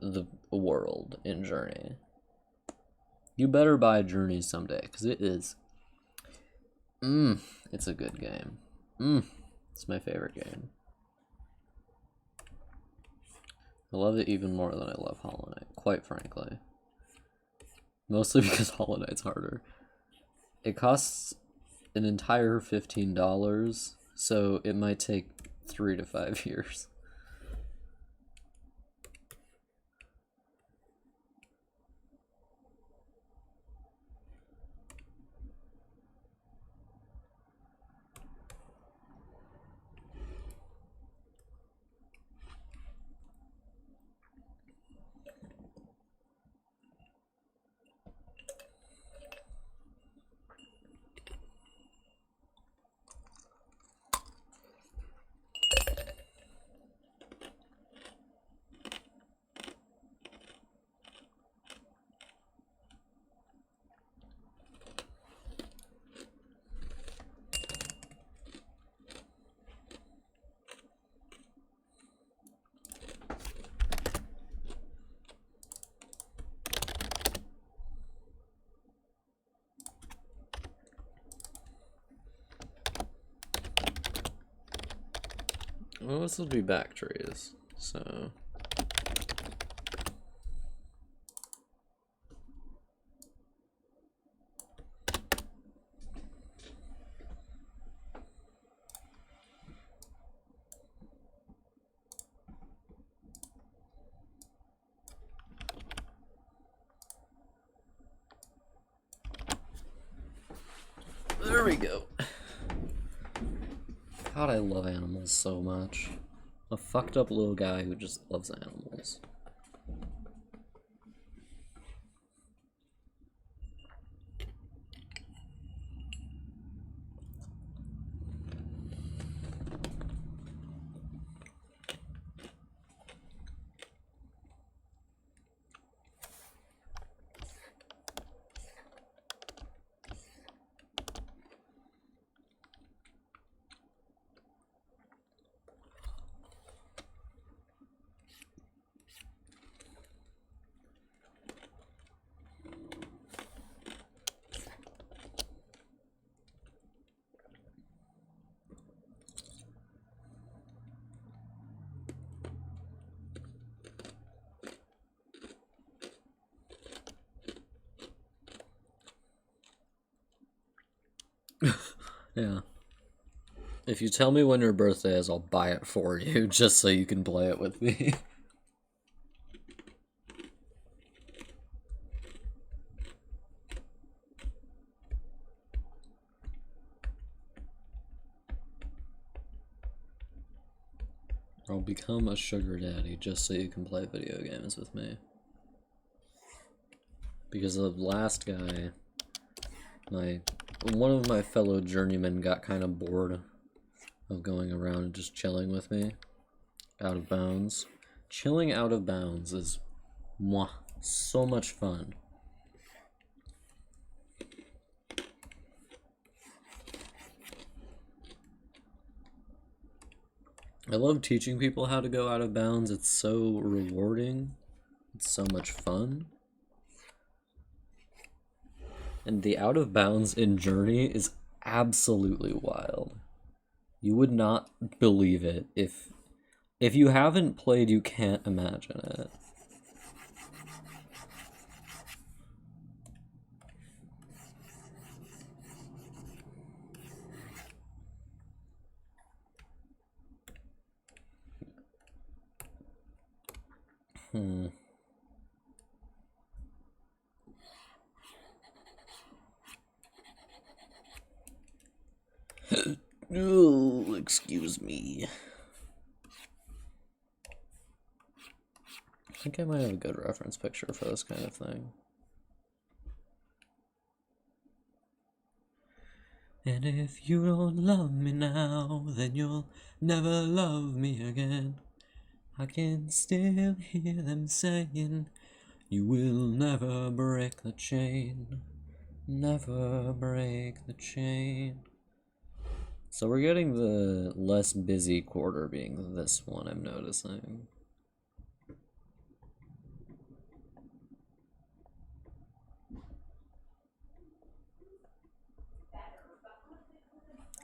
the world in Journey. You better buy Journey someday, because it is... it's a good game. It's my favorite game. I love it even more than I love Hollow Knight, quite frankly. Mostly because Hollow Knight's harder. It costs an entire $15, so it might take 3 to 5 years. Well, this will be back trees, so... There we go. God, I love animals so much. A fucked up little guy who just loves animals. Yeah. If you tell me when your birthday is, I'll buy it for you, just so you can play it with me. I'll become a sugar daddy just so you can play video games with me. Because the last guy, one of my fellow journeymen got kind of bored of going around and just chilling with me out of bounds. Chilling out of bounds is so much fun. I love teaching people how to go out of bounds. It's so rewarding. It's so much fun. And the out of bounds in Journey is absolutely wild. You would not believe it. If you haven't played, you can't imagine it. Oh, excuse me. I think I might have a good reference picture for this kind of thing. And if you don't love me now, then you'll never love me again. I can still hear them saying, you will never break the chain. Never break the chain. So we're getting the less busy quarter being this one, I'm noticing.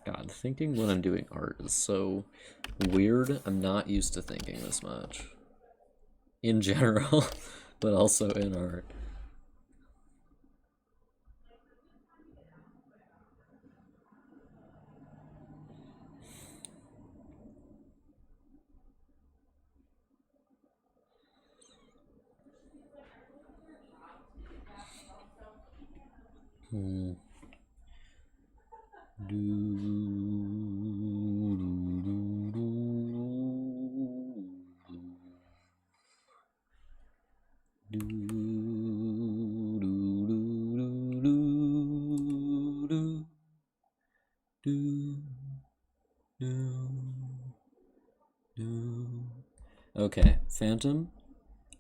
God, thinking when I'm doing art is so weird. I'm not used to thinking this much. In general, but also in art. Okay, Phantom,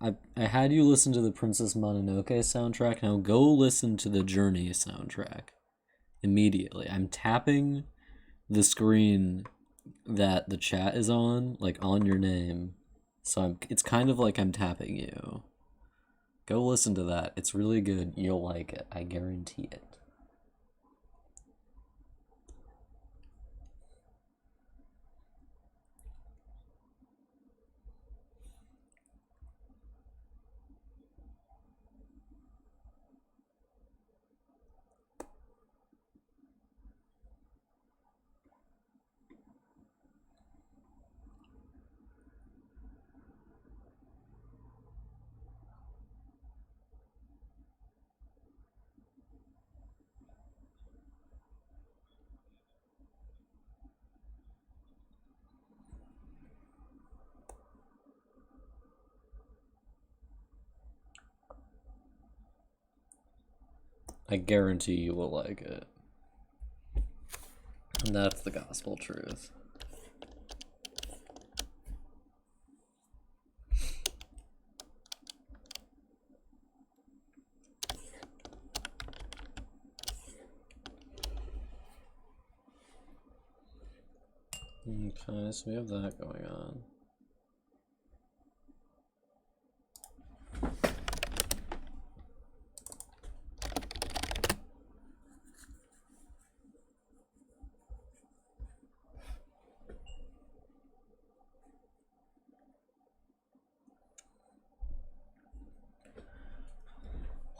I had you listen to the Princess Mononoke soundtrack. Now go listen to the Journey soundtrack immediately. I'm tapping the screen that the chat is on, like on your name. So it's kind of like I'm tapping you. Go listen to that. It's really good. You'll like it. I guarantee it. I guarantee you will like it. And that's the gospel truth. Okay, so we have that going on.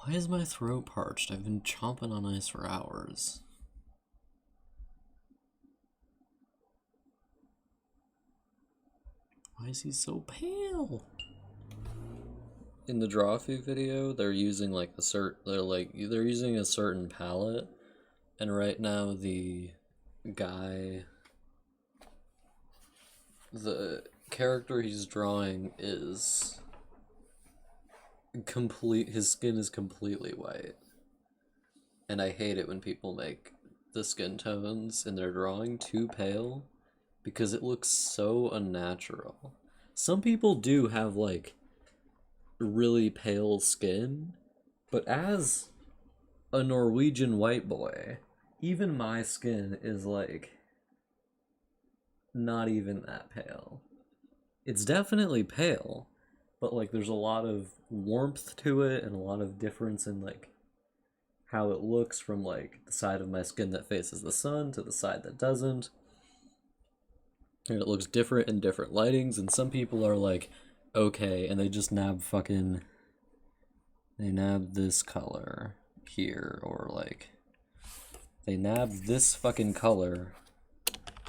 Why is my throat parched? I've been chomping on ice for hours. Why is he so pale? In the Drawfu video, they're using like they're using a certain palette, and right now the character he's drawing is his skin is completely white. And I hate it when people make the skin tones in their drawing too pale, because it looks so unnatural. Some people do have like really pale skin, but as a Norwegian white boy, even my skin is like not even that pale. It's definitely pale, but like there's a lot of warmth to it and a lot of difference in like how it looks from like the side of my skin that faces the sun to the side that doesn't. And it looks different in different lightings, and some people are like, okay, and they just nab this color here, or like, they nab this fucking color.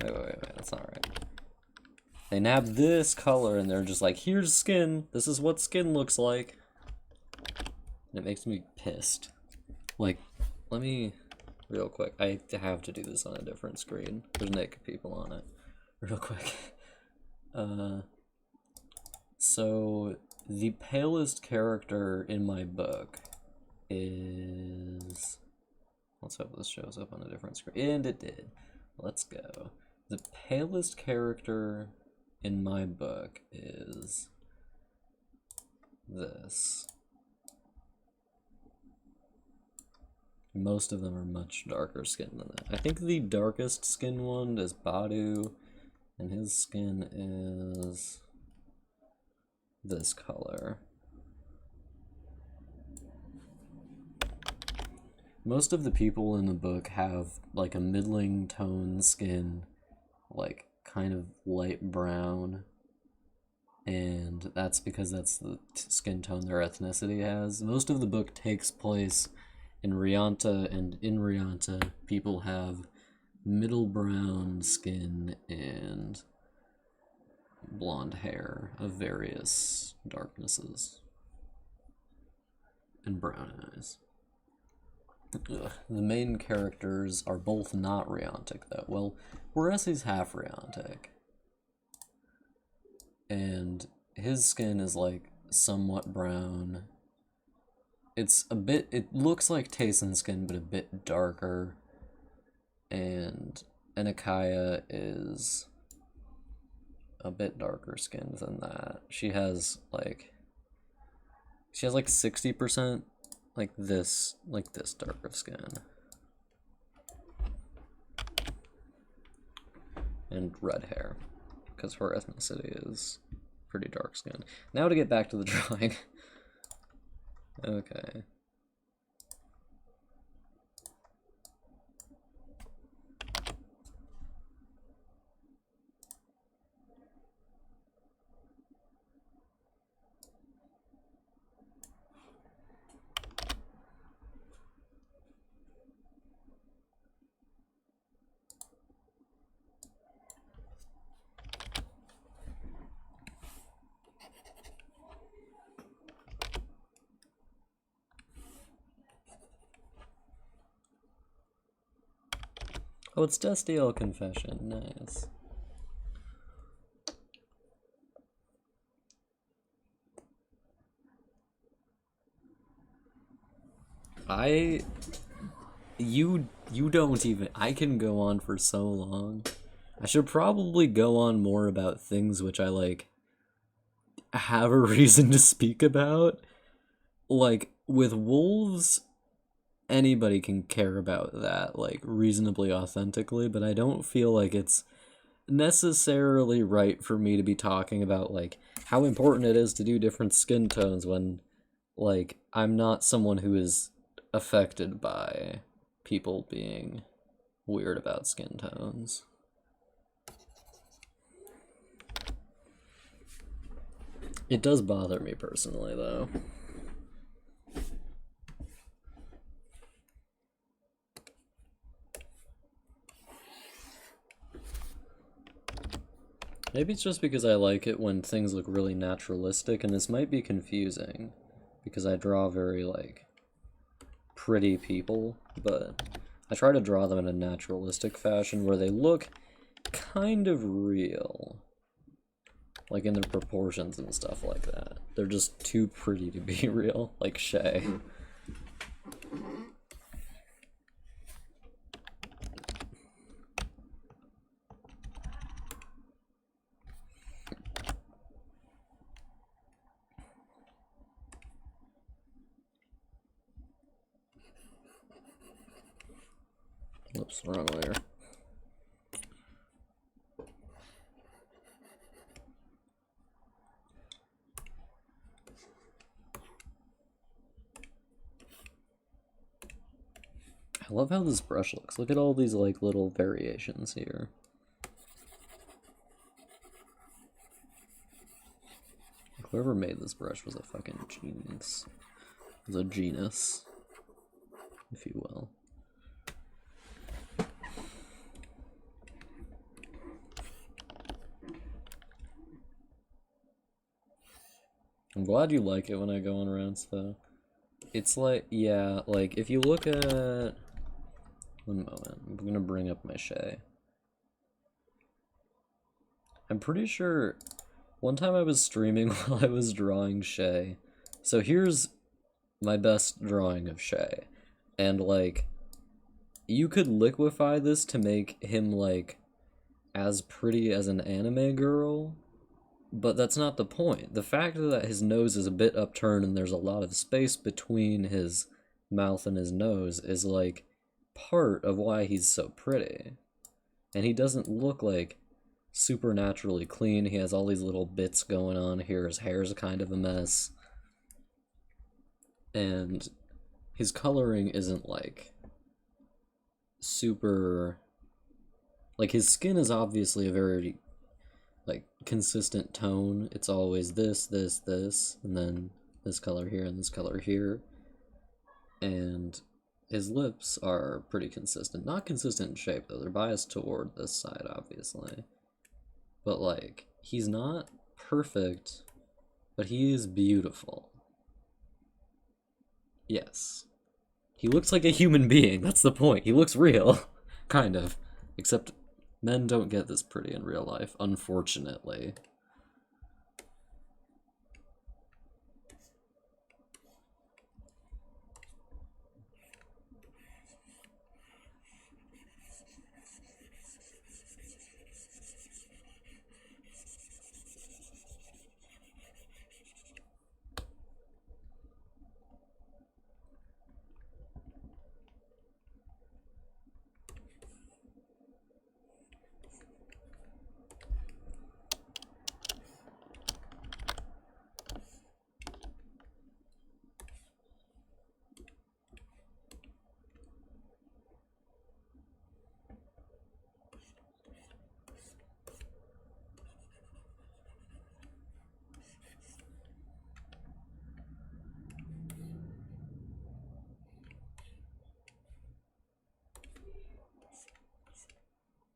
Wait, that's not right. They nab this color and they're just like, here's skin, this is what skin looks like. And it makes me pissed. Like, let me, real quick, I have to do this on a different screen. There's naked people on it. Real quick. So, the palest character in my book is... Let's hope this shows up on a different screen. And it did. Let's go. The palest character in my book is this. Most of them are much darker skin than that. I think the darkest skin one is Badu, and his skin is this color. Most of the people in the book have like a middling tone skin, like kind of light brown, and that's because that's the skin tone their ethnicity has. Most of the book takes place in Rianta, and in Rianta, people have middle brown skin and blonde hair of various darknesses, and brown eyes. Ugh. The main characters are both not Rheontic, though. Well, Waresi's half Rheontic. And his skin is, like, somewhat brown. It looks like Tayson's skin, but a bit darker. And Anakaya is a bit darker skinned than that. She has like 60% like this dark of skin. And red hair, because her ethnicity is pretty dark skinned. Now to get back to the drawing. Okay. Oh, it's Destiel Confession. Nice. you don't even. I can go on for so long. I should probably go on more about things which I like have a reason to speak about. Like with wolves, anybody can care about that like reasonably authentically, but I don't feel like it's necessarily right for me to be talking about like how important it is to do different skin tones when like I'm not someone who is affected by people being weird about skin tones. It does bother me personally though. Maybe it's just because I like it when things look really naturalistic, and this might be confusing because I draw very like pretty people, but I try to draw them in a naturalistic fashion where they look kind of real. Like in their proportions and stuff like that. They're just too pretty to be real, like Shay. Oops, wrong layer. I love how this brush looks. Look at all these like little variations here. Whoever made this brush was a fucking genius. It was a genus, if you will. I'm glad you like it when I go on rants, though. It's like, yeah, like, if you look at... One moment, I'm gonna bring up my Shay. I'm pretty sure... One time I was streaming while I was drawing Shay. So here's my best drawing of Shay. And, like, you could liquefy this to make him, like, as pretty as an anime girl. But that's not the point. The fact that his nose is a bit upturned and there's a lot of space between his mouth and his nose is like part of why he's so pretty. And he doesn't look like supernaturally clean. He has all these little bits going on here. His hair's kind of a mess. And his coloring isn't like super... Like his skin is obviously a very like consistent tone. It's always this, and then this color here and this color here. And his lips are pretty consistent. Not consistent in shape though, they're biased toward this side obviously. But like, he's not perfect, but he is beautiful. Yes. He looks like a human being, that's the point. He looks real, kind of. Except men don't get this pretty in real life, unfortunately.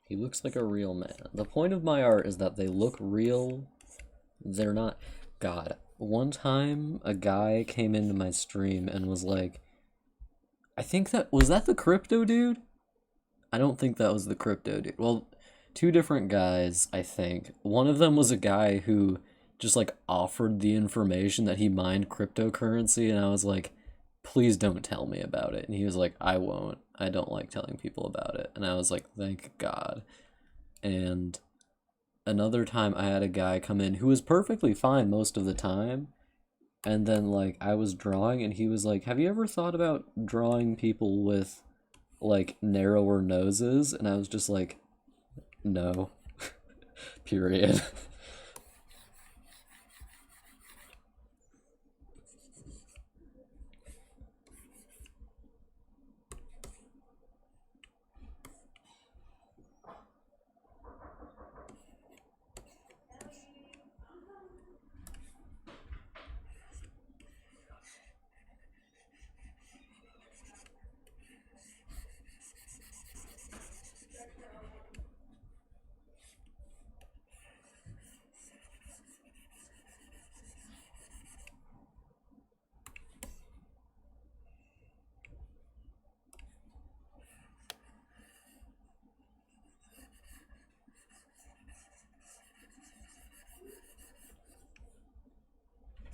He looks like a real man. The point of my art is that they look real. They're not... God, one time a guy came into my stream and was like, I think that... Was that the crypto dude? I don't think that was the crypto dude. Well, two different guys, I think. One of them was a guy who just like offered the information that he mined cryptocurrency, and I was like, please don't tell me about it. And he was like, I won't. I don't like telling people about it. And I was like, thank God. And another time I had a guy come in who was perfectly fine most of the time. And then like I was drawing and he was like, "Have you ever thought about drawing people with like narrower noses?" And I was just like, "No." Period.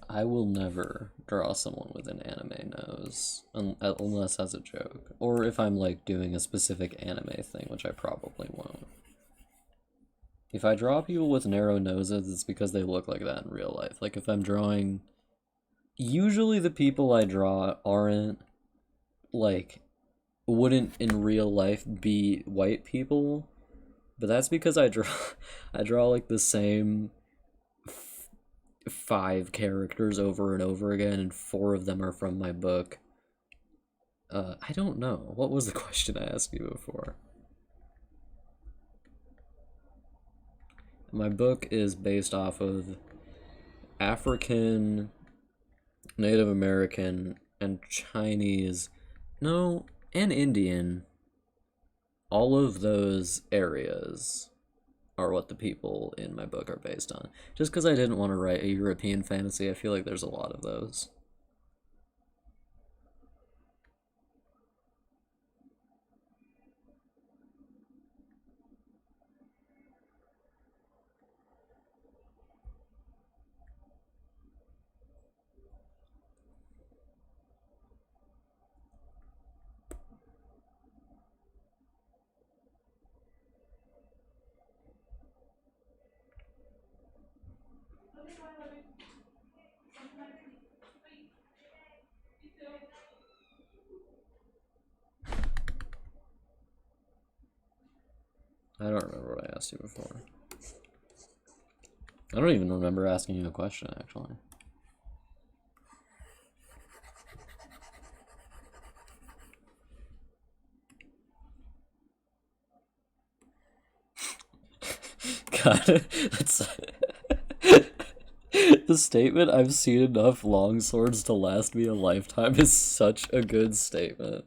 I will never draw someone with an anime nose unless as a joke, or if I'm like doing a specific anime thing, which I probably won't. If I draw people with narrow noses, it's because they look like that in real life. Like if I'm drawing, usually the people I draw aren't like wouldn't in real life be white people, but that's because I draw like the same five characters over and over again, and four of them are from my book. I don't know. What was the question I asked you before? My book is based off of African, Native American, and Chinese, no, and Indian. All of those areas are what the people in my book are based on. Just because I didn't want to write a European fantasy, I feel like there's a lot of those. I don't remember what I asked you before. I don't even remember asking you a question, actually. God, that's the statement "I've seen enough long swords to last me a lifetime" is such a good statement.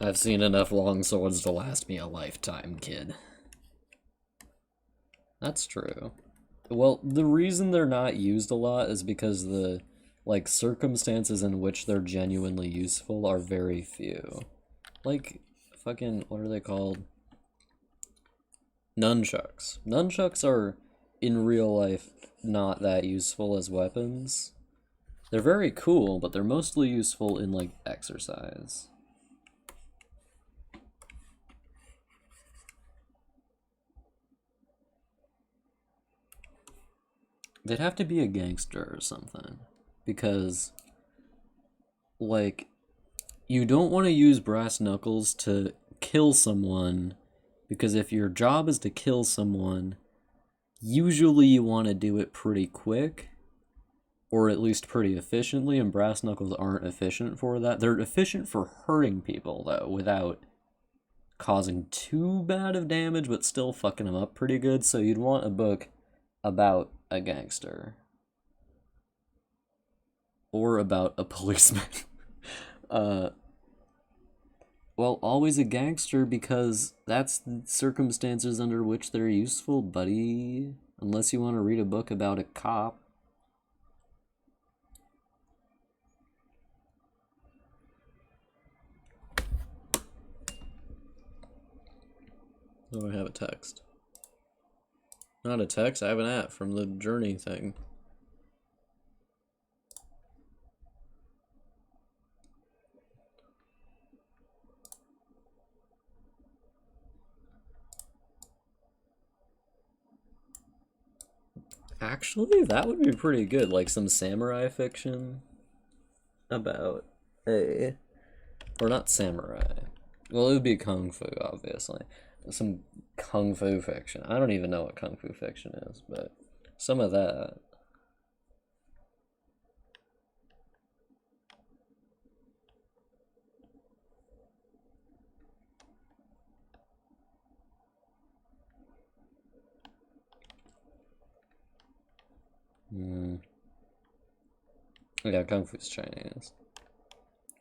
I've seen enough long swords to last me a lifetime, kid. That's true. Well, the reason they're not used a lot is because the like circumstances in which they're genuinely useful are very few. Like fucking what are they called? Nunchucks. Nunchucks are in real life not that useful as weapons. They're very cool, but they're mostly useful in like exercise. They'd have to be a gangster or something. Because, like, you don't want to use brass knuckles to kill someone, because if your job is to kill someone, usually you want to do it pretty quick. or at least pretty efficiently, and brass knuckles aren't efficient for that. They're efficient for hurting people, though, without causing too bad of damage, but still fucking them up pretty good. So you'd want a book about a gangster. Or about a policeman. Well, always a gangster because that's the circumstances under which they're useful, buddy. Unless you want to read a book about a cop. Oh, I have a text. Not a text, I have an app from the Journey thing. Actually, that would be pretty good, like some samurai fiction about a, or not samurai. Well, it would be kung fu, obviously. Some kung fu fiction. I don't even know what kung fu fiction is, but some of that. Yeah, kung fu's Chinese.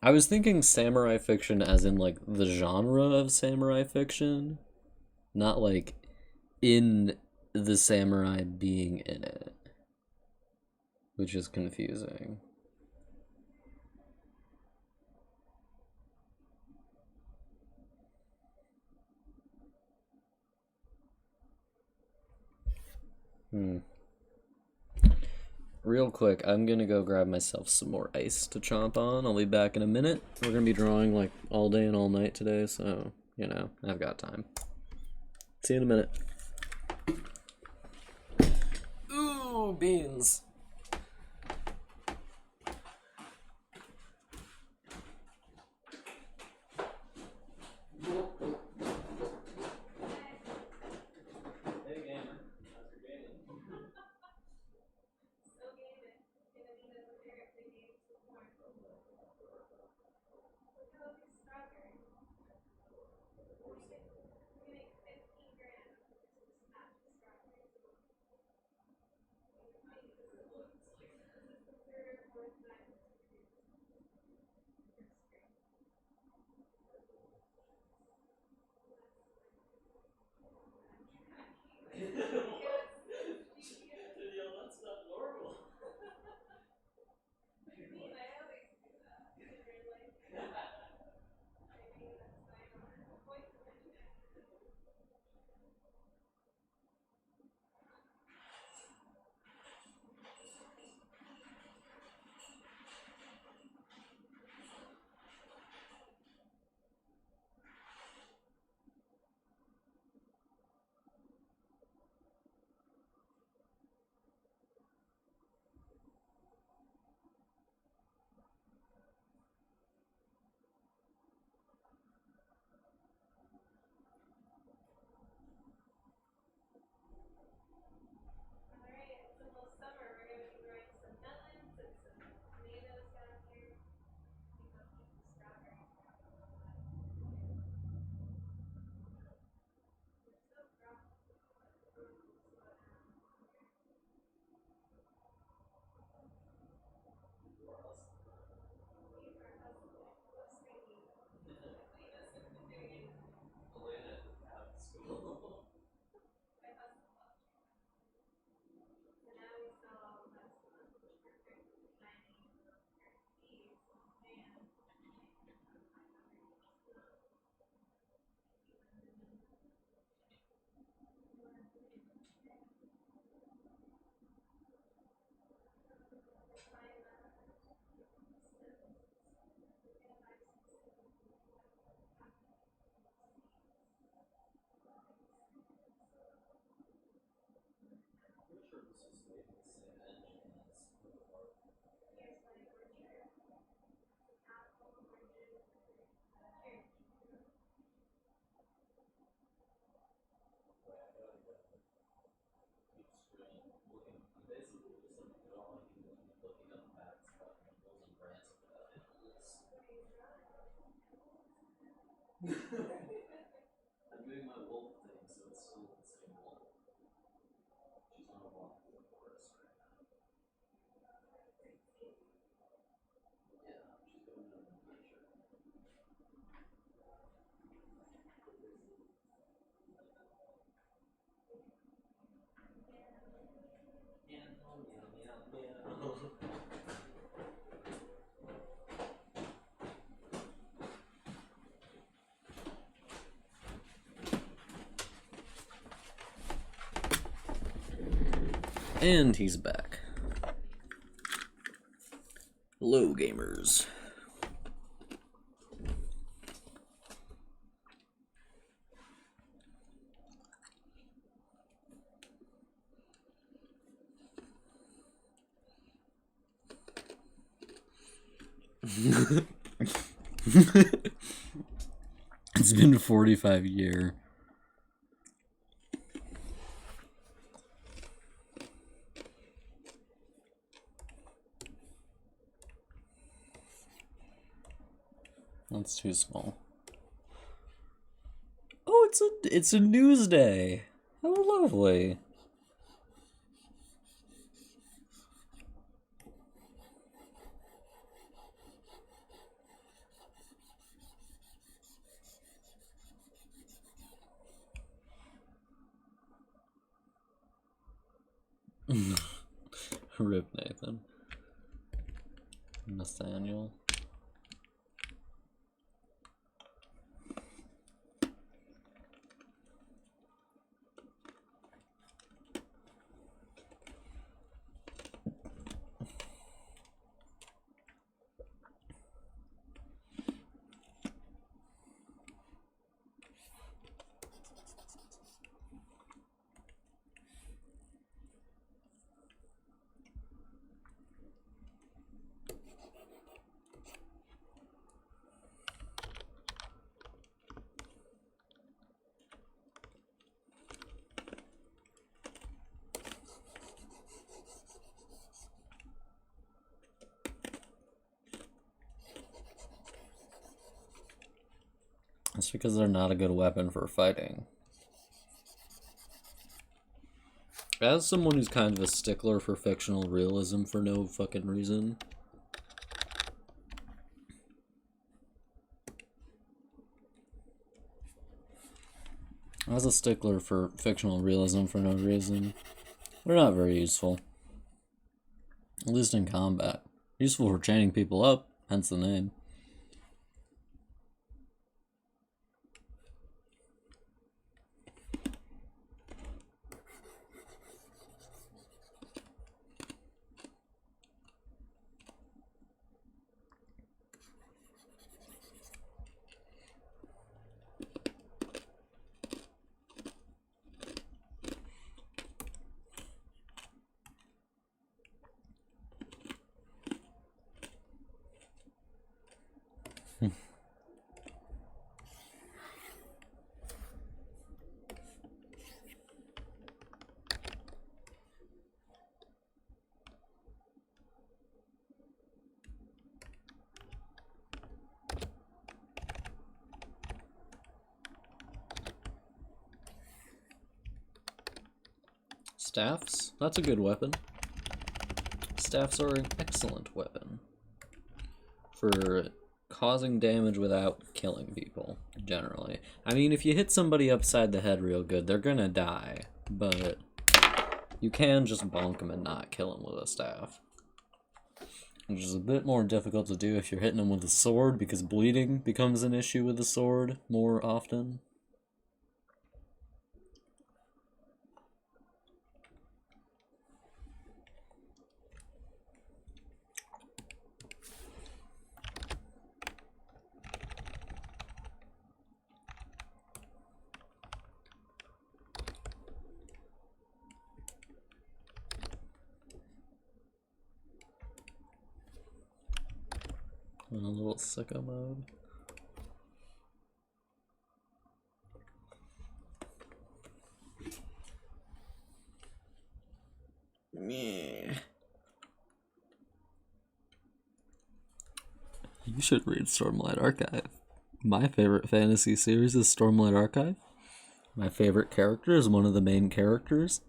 I was thinking samurai fiction as in like the genre of samurai fiction, not like in the samurai being in it, which is confusing. Real quick, I'm gonna go grab myself some more ice to chomp on. I'll be back in a minute. We're gonna be drawing like all day and all night today, so, you know, I've got time. See you in a minute. Ooh, beans. I'm doing my wolf thing, so it's still the same wolf. She's not a walk through the forest right now. Yeah, she's going on an adventure. Meow, meow, meow, meow. And he's back. Hello, gamers. It's been 45 years. That's too small. Oh, it's a news day. How lovely. Rip Nathan. Nathaniel. That's because they're not a good weapon for fighting. As someone who's kind of a stickler for fictional realism for no fucking reason, they're not very useful. At least in combat. Useful for chaining people up, hence the name. Staffs? That's a good weapon. Staffs are an excellent weapon for causing damage without killing people, generally. I mean, if you hit somebody upside the head real good, they're gonna die, but you can just bonk them and not kill them with a staff. Which is a bit more difficult to do if you're hitting them with a sword, because bleeding becomes an issue with the sword more often. In a little sicko mode. Yeah. You should read Stormlight Archive. My favorite fantasy series is Stormlight Archive. My favorite character is one of the main characters,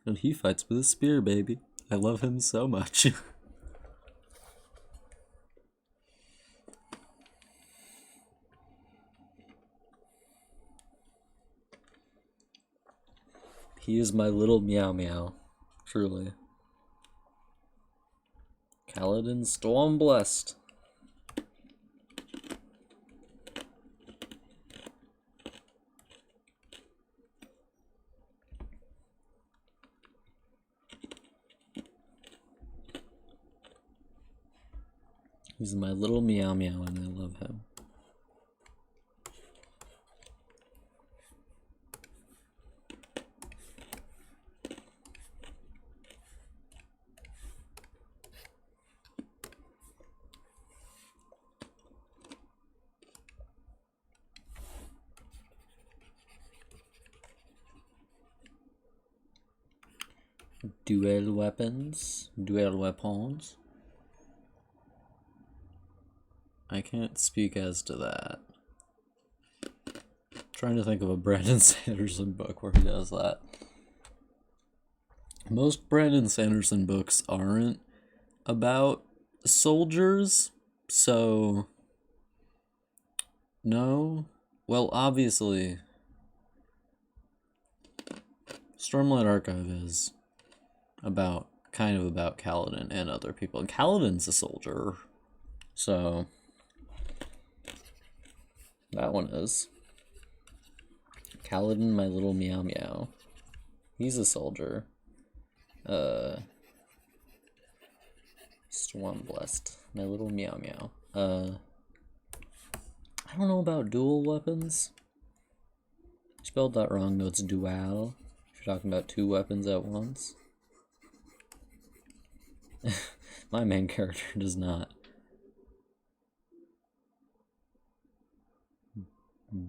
and he fights with a spear, baby. I love him so much. He is my little meow meow, truly. Kaladin Stormblessed. He's my little meow meow and I love him. Dual weapons. I can't speak as to that. I'm trying to think of a Brandon Sanderson book where he does that. Most Brandon Sanderson books aren't about soldiers, so no. Well, obviously, Stormlight Archive is kind of about Kaladin and other people. And Kaladin's a soldier, so that one is. Kaladin, my little meow meow. He's a soldier. Stormblessed, my little meow meow. I don't know about dual weapons. I spelled that wrong, no, it's dual. If you're talking about two weapons at once. My main character does not.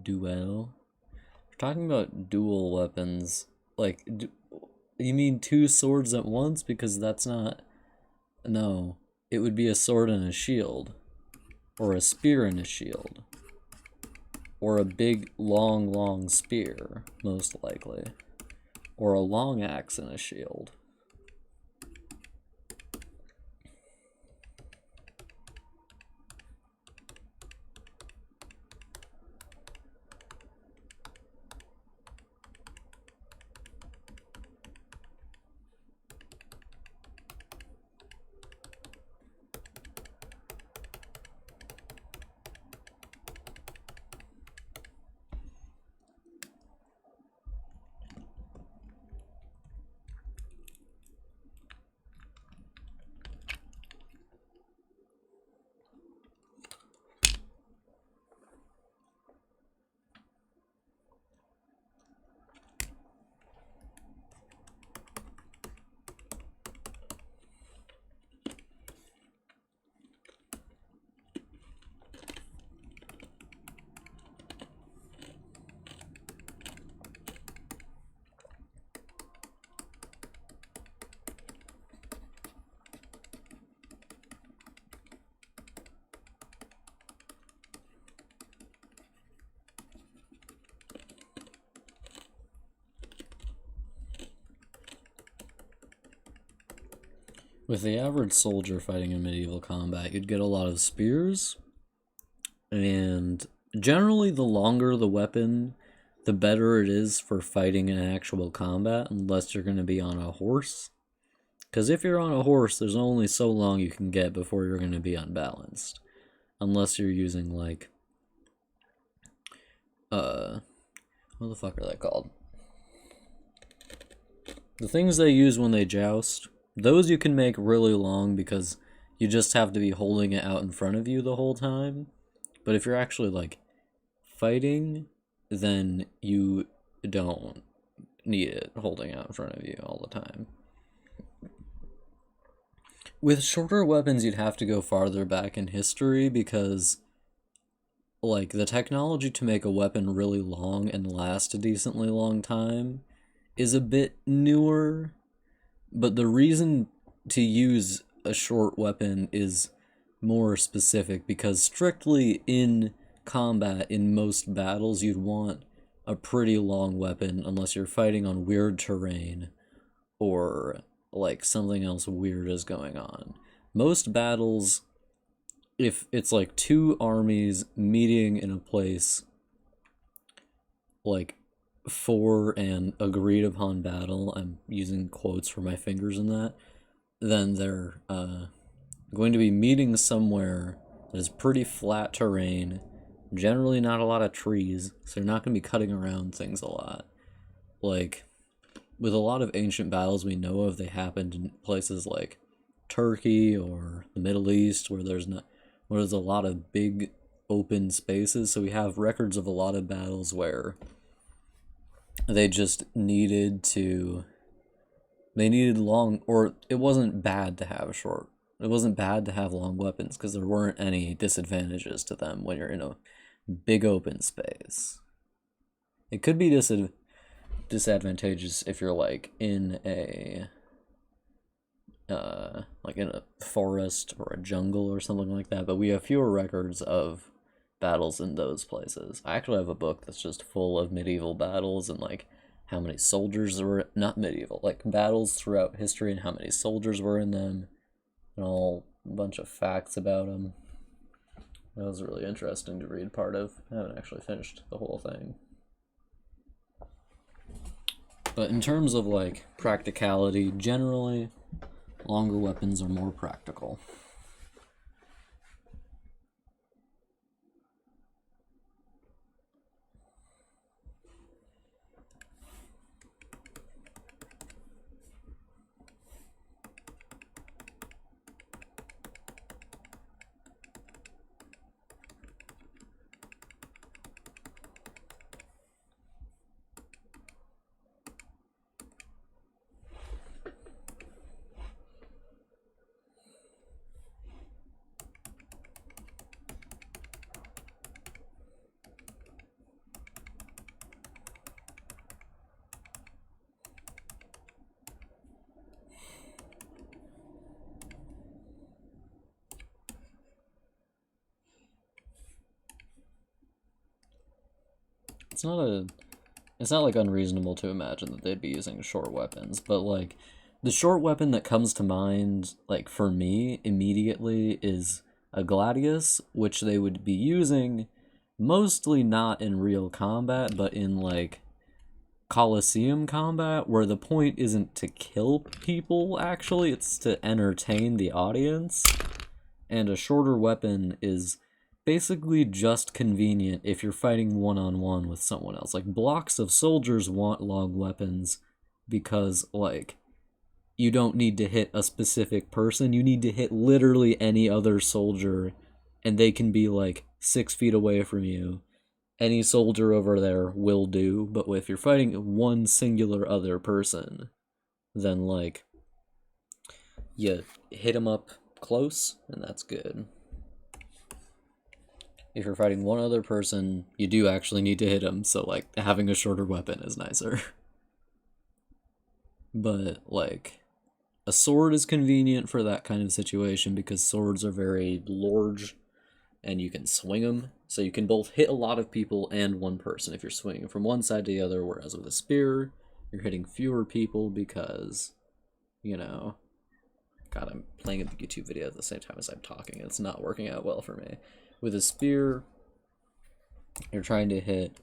Duel? If you're talking about dual weapons, like, you mean two swords at once? Because that's not... No. It would be a sword and a shield. Or a spear and a shield. Or a big, long spear, most likely. Or a long axe and a shield. With the average soldier fighting in medieval combat, you'd get a lot of spears, and generally the longer the weapon, the better it is for fighting in actual combat, unless you're going to be on a horse. Because if you're on a horse, there's only so long you can get before you're going to be unbalanced. Unless you're using, like, what the fuck are they called? The things they use when they joust, those you can make really long because you just have to be holding it out in front of you the whole time. But if you're actually, like, fighting, then you don't need it holding out in front of you all the time. With shorter weapons, you'd have to go farther back in history because, like, the technology to make a weapon really long and last a decently long time is a bit newer, but the reason to use a short weapon is more specific because strictly in combat in most battles, you'd want a pretty long weapon unless you're fighting on weird terrain or like something else weird is going on. Most battles, if it's like two armies meeting in a place like for an agreed upon battle, I'm using quotes for my fingers in that, then they're going to be meeting somewhere that is pretty flat terrain, generally not a lot of trees, so you're not going to be cutting around things a lot. Like, with a lot of ancient battles we know of, they happened in places like Turkey or the Middle East where there's a lot of big open spaces, so we have records of a lot of battles where they just needed long, or it wasn't bad to have long weapons because there weren't any disadvantages to them when you're in a big open space. It could be disadvantageous if you're like in a forest or a jungle or something like that, but we have fewer records of battles in those places. I actually have a book that's just full of medieval battles and like how many soldiers there were, not medieval, like battles throughout history and how many soldiers were in them, and a bunch of facts about them. That was really interesting to read part of. I haven't actually finished the whole thing. But in terms of like practicality, generally, longer weapons are more practical. It's not like unreasonable to imagine that they'd be using short weapons, but like the short weapon that comes to mind, like for me immediately, is a gladius, which they would be using mostly not in real combat, but in like Colosseum combat, where the point isn't to kill people, actually, it's to entertain the audience. And a shorter weapon is basically just convenient if you're fighting one-on-one with someone else. Like, blocks of soldiers want long weapons because, like, you don't need to hit a specific person. You need to hit literally any other soldier, and they can be, like, 6 feet away from you. Any soldier over there will do, but if you're fighting one singular other person, then, like, you hit them up close, and that's good. If you're fighting one other person, you do actually need to hit them, so, like, having a shorter weapon is nicer. But, like, a sword is convenient for that kind of situation because swords are very large and you can swing them. So you can both hit a lot of people and one person if you're swinging from one side to the other, whereas with a spear, you're hitting fewer people because, you know... God, I'm playing a YouTube video at the same time as I'm talking. It's not working out well for me. With a spear, you're trying to hit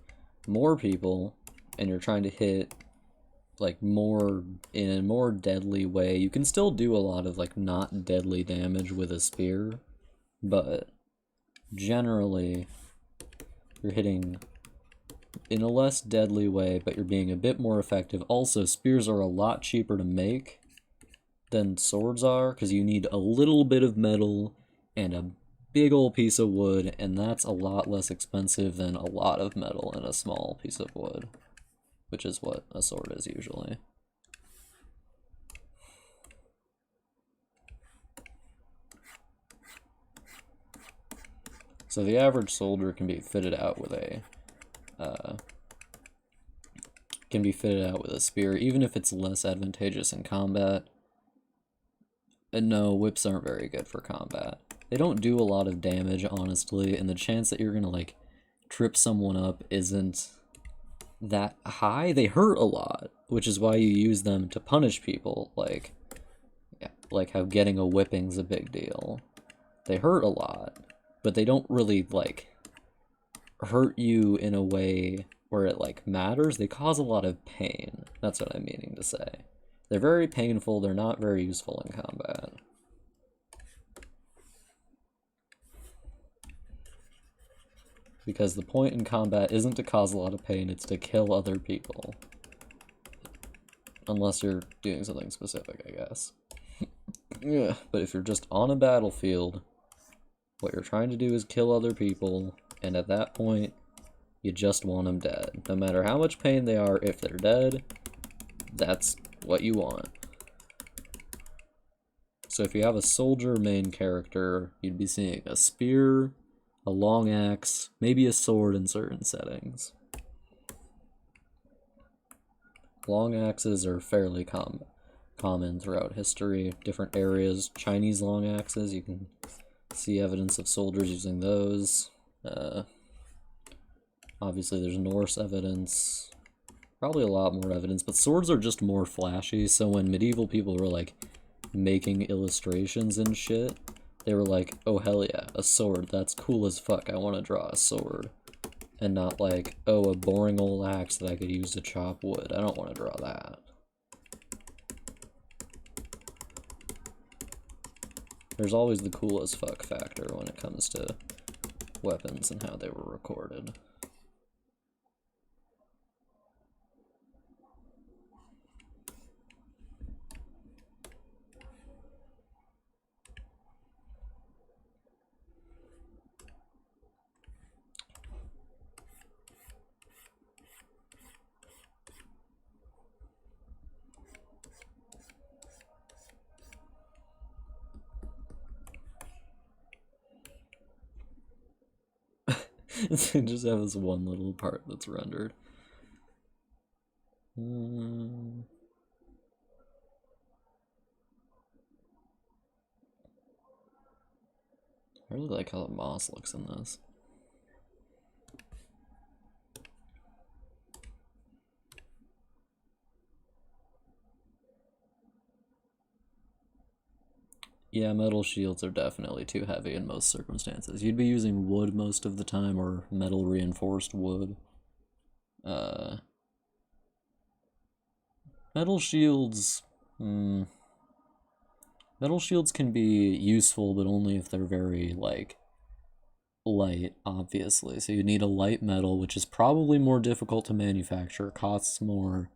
more people, and you're trying to hit like more in a more deadly way. You can still do a lot of like not deadly damage with a spear, but generally you're hitting in a less deadly way, but you're being a bit more effective. Also, spears are a lot cheaper to make than swords are because you need a little bit of metal and a big old piece of wood, and that's a lot less expensive than a lot of metal and a small piece of wood, which is what a sword is usually. So the average soldier can be fitted out with a spear, even if it's less advantageous in combat. And no, whips aren't very good for combat. They don't do a lot of damage, honestly, and the chance that you're gonna, like, trip someone up isn't that high. They hurt a lot, which is why you use them to punish people, like how getting a whipping's a big deal. They hurt a lot, but they don't really, like, hurt you in a way where it, like, matters. They cause a lot of pain. That's what I'm meaning to say. They're very painful, they're not very useful in combat. Because the point in combat isn't to cause a lot of pain, it's to kill other people. Unless you're doing something specific, I guess. Yeah, but if you're just on a battlefield, what you're trying to do is kill other people, and at that point, you just want them dead. No matter how much pain they are, if they're dead, that's what you want. So if you have a soldier main character, you'd be seeing a spear, a long axe, maybe a sword in certain settings. Long axes are fairly common throughout history. Different areas, Chinese long axes, you can see evidence of soldiers using those. Obviously there's Norse evidence, probably a lot more evidence, but swords are just more flashy, so when medieval people were like making illustrations and shit, they were like, oh hell yeah, a sword, that's cool as fuck, I want to draw a sword. And not like, oh, a boring old axe that I could use to chop wood. I don't want to draw that. There's always the cool as fuck factor when it comes to weapons and how they were recorded. They just have this one little part that's rendered. I really like how the moss looks in this. Yeah, metal shields are definitely too heavy in most circumstances. You'd be using wood most of the time, or metal reinforced wood. Metal shields... Metal shields can be useful, but only if they're very, like, light, obviously. So you need a light metal, which is probably more difficult to manufacture, costs more.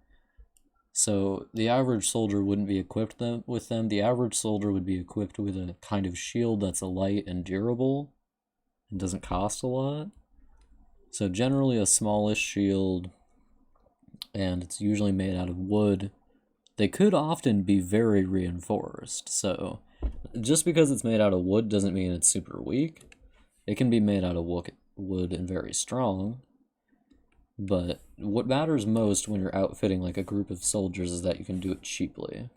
So the average soldier wouldn't be equipped with them. The average soldier would be equipped with a kind of shield that's light and durable and doesn't cost a lot. So generally a smallish shield, and it's usually made out of wood. They could often be very reinforced, so just because it's made out of wood doesn't mean it's super weak. It can be made out of wood and very strong, but what matters most when you're outfitting like a group of soldiers is that you can do it cheaply.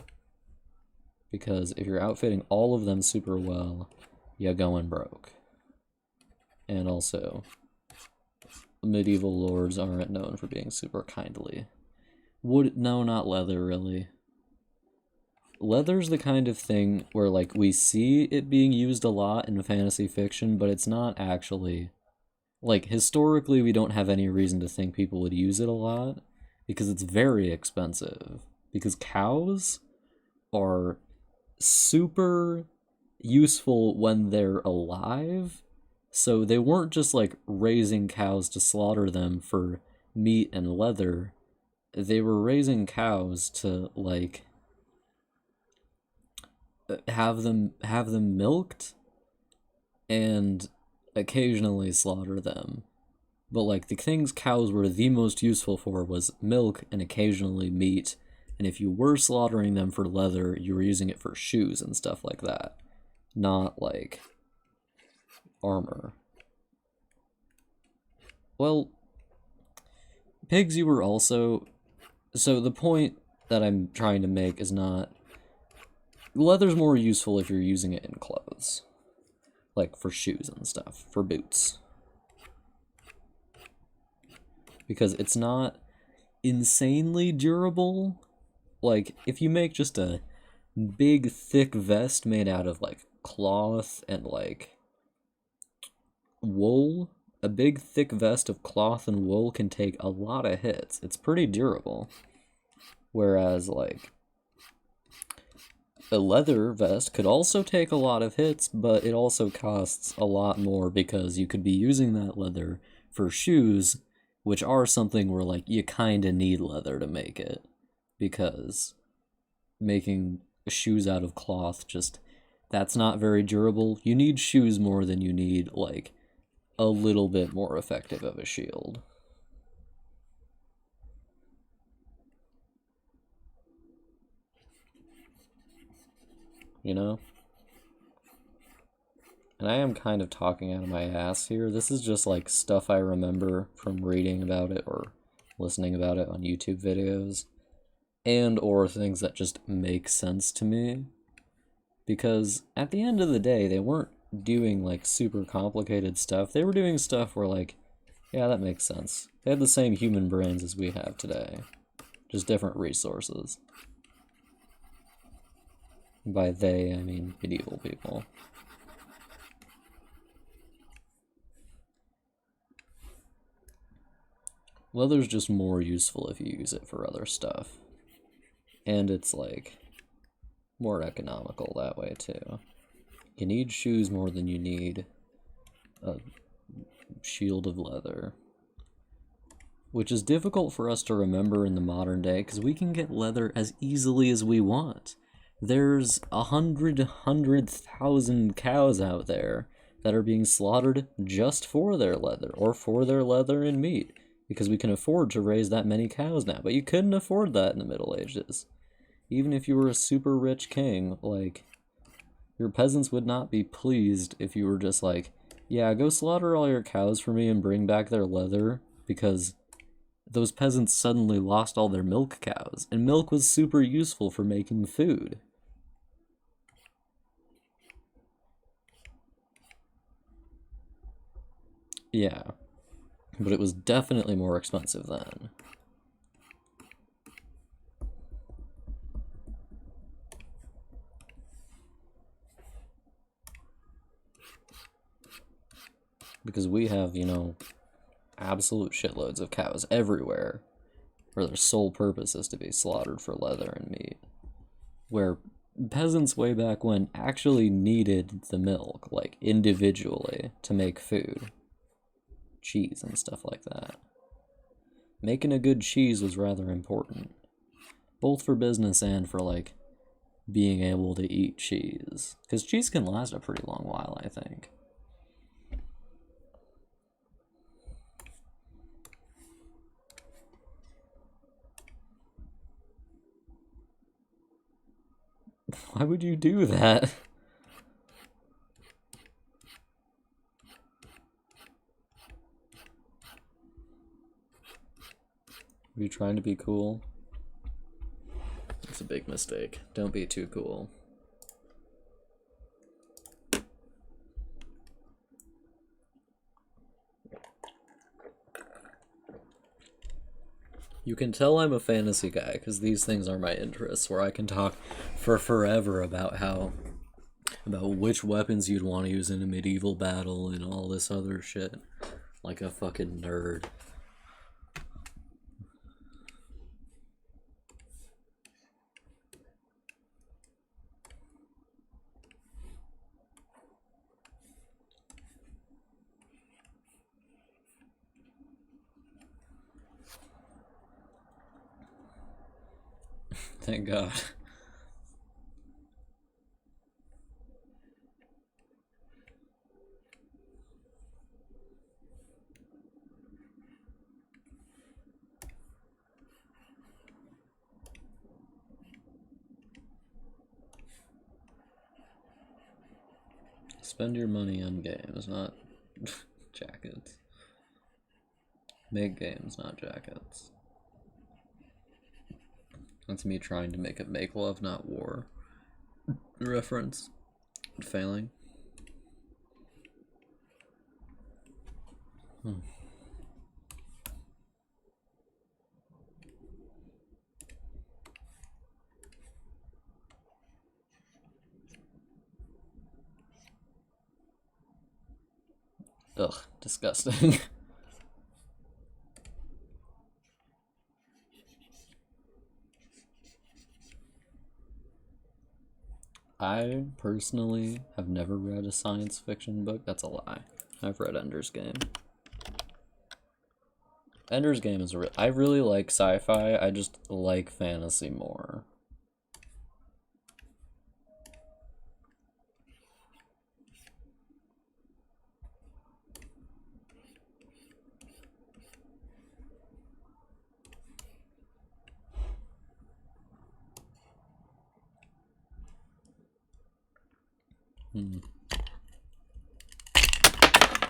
Because if you're outfitting all of them super well, you're going broke. And also, medieval lords aren't known for being super kindly. Wood, no, not leather, really. Leather's the kind of thing where, like, we see it being used a lot in fantasy fiction, but it's not actually... Like, historically, we don't have any reason to think people would use it a lot, because it's very expensive. Because cows are super useful when they're alive, so they weren't just, like, raising cows to slaughter them for meat and leather. They were raising cows to, like, have them milked and occasionally slaughter them. But, like, the things cows were the most useful for was milk and occasionally meat, and if you were slaughtering them for leather, you were using it for shoes and stuff like that, not, like, armor. Well, pigs you were also... So the point that I'm trying to make is not... Leather's more useful if you're using it in clothes. Like, for shoes and stuff. For boots. because it's not insanely durable. Like, if you make just a big, thick vest made out of, like, cloth and, like, wool, a big, thick vest of cloth and wool can take a lot of hits. It's pretty durable. Whereas, like, a leather vest could also take a lot of hits, but it also costs a lot more because you could be using that leather for shoes, which are something where, like, you kinda need leather to make it. Because making shoes out of cloth just, that's not very durable. You need shoes more than you need, like, a little bit more effective of a shield. You know? And I am kind of talking out of my ass here. This is just like stuff I remember from reading about it or listening about it on YouTube videos, and or things that just make sense to me. Because at the end of the day, they weren't doing like super complicated stuff. They were doing stuff where, like, yeah, that makes sense. They had the same human brains as we have today, just different resources. By they, I mean medieval people. Leather's just more useful if you use it for other stuff. And it's, like, more economical that way, too. You need shoes more than you need a shield of leather. Which is difficult for us to remember in the modern day, because we can get leather as easily as we want. There's 100,000 cows out there that are being slaughtered just for their leather, or for their leather and meat, because we can afford to raise that many cows now. But you couldn't afford that in the Middle Ages. Even if you were a super rich king, like, your peasants would not be pleased if you were just like, yeah, go slaughter all your cows for me and bring back their leather, because those peasants suddenly lost all their milk cows, and milk was super useful for making food. Yeah, but it was definitely more expensive then. Because we have, you know, absolute shitloads of cows everywhere, where their sole purpose is to be slaughtered for leather and meat. Where peasants way back when actually needed the milk, like, individually, to make food. Cheese and stuff like that. Making a good cheese was rather important, both for business and for, like, being able to eat cheese. Because cheese can last a pretty long while, I think. Why would you do that? Are you trying to be cool? It's a big mistake. Don't be too cool. You can tell I'm a fantasy guy, because these things are my interests, where I can talk for forever about which weapons you'd want to use in a medieval battle and all this other shit. Like a fucking nerd. Thank God. Spend your money on games, not jackets. Make games, not jackets. That's me trying to make a make love, not war reference. Failing. Ugh, disgusting. I personally have never read a science fiction book. That's a lie. I've read Ender's Game. Ender's Game is I really like sci-fi. I just like fantasy more.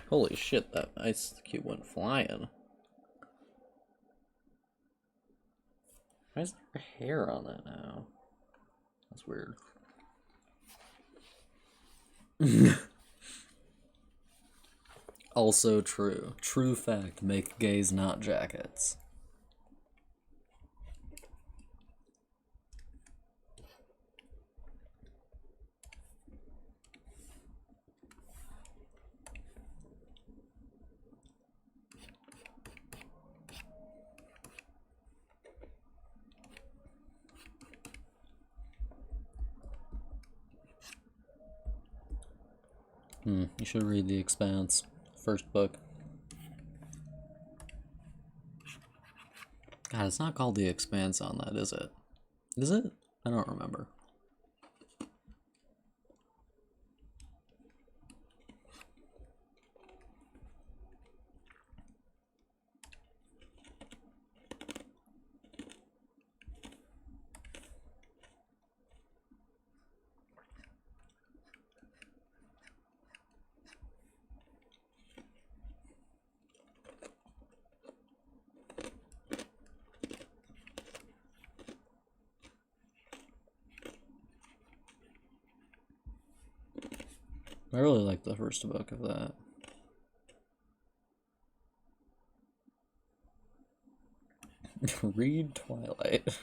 Holy shit, that ice cube went flying. Why is there hair on that now? That's weird. Also true. True fact, make gays not jackets. You should read The Expanse. First book. God, it's not called The Expanse on that, is it? Is it? I don't remember. I really like the first book of that. Read Twilight.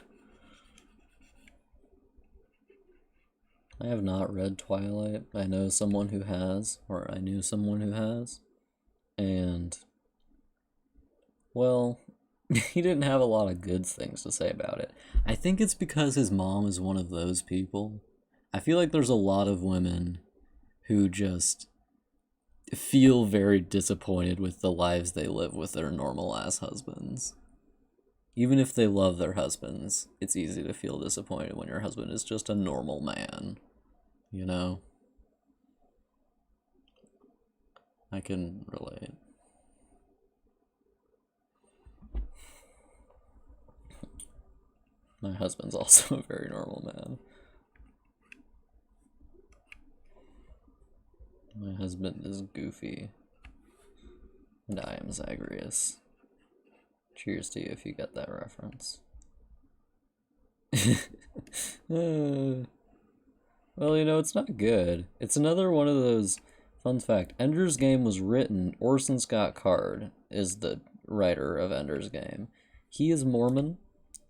I have not read Twilight. I know someone who has, or I knew someone who has, and, well, he didn't have a lot of good things to say about it. I think it's because his mom is one of those people. I feel like there's a lot of women who just feel very disappointed with the lives they live with their normal-ass husbands. Even if they love their husbands, it's easy to feel disappointed when your husband is just a normal man. You know? I can relate. My husband's also a very normal man. My husband is goofy. And I am Zagreus. Cheers to you if you get that reference. Well, you know, it's not good. It's another one of those... Fun fact, Ender's Game was written... Orson Scott Card is the writer of Ender's Game. He is Mormon,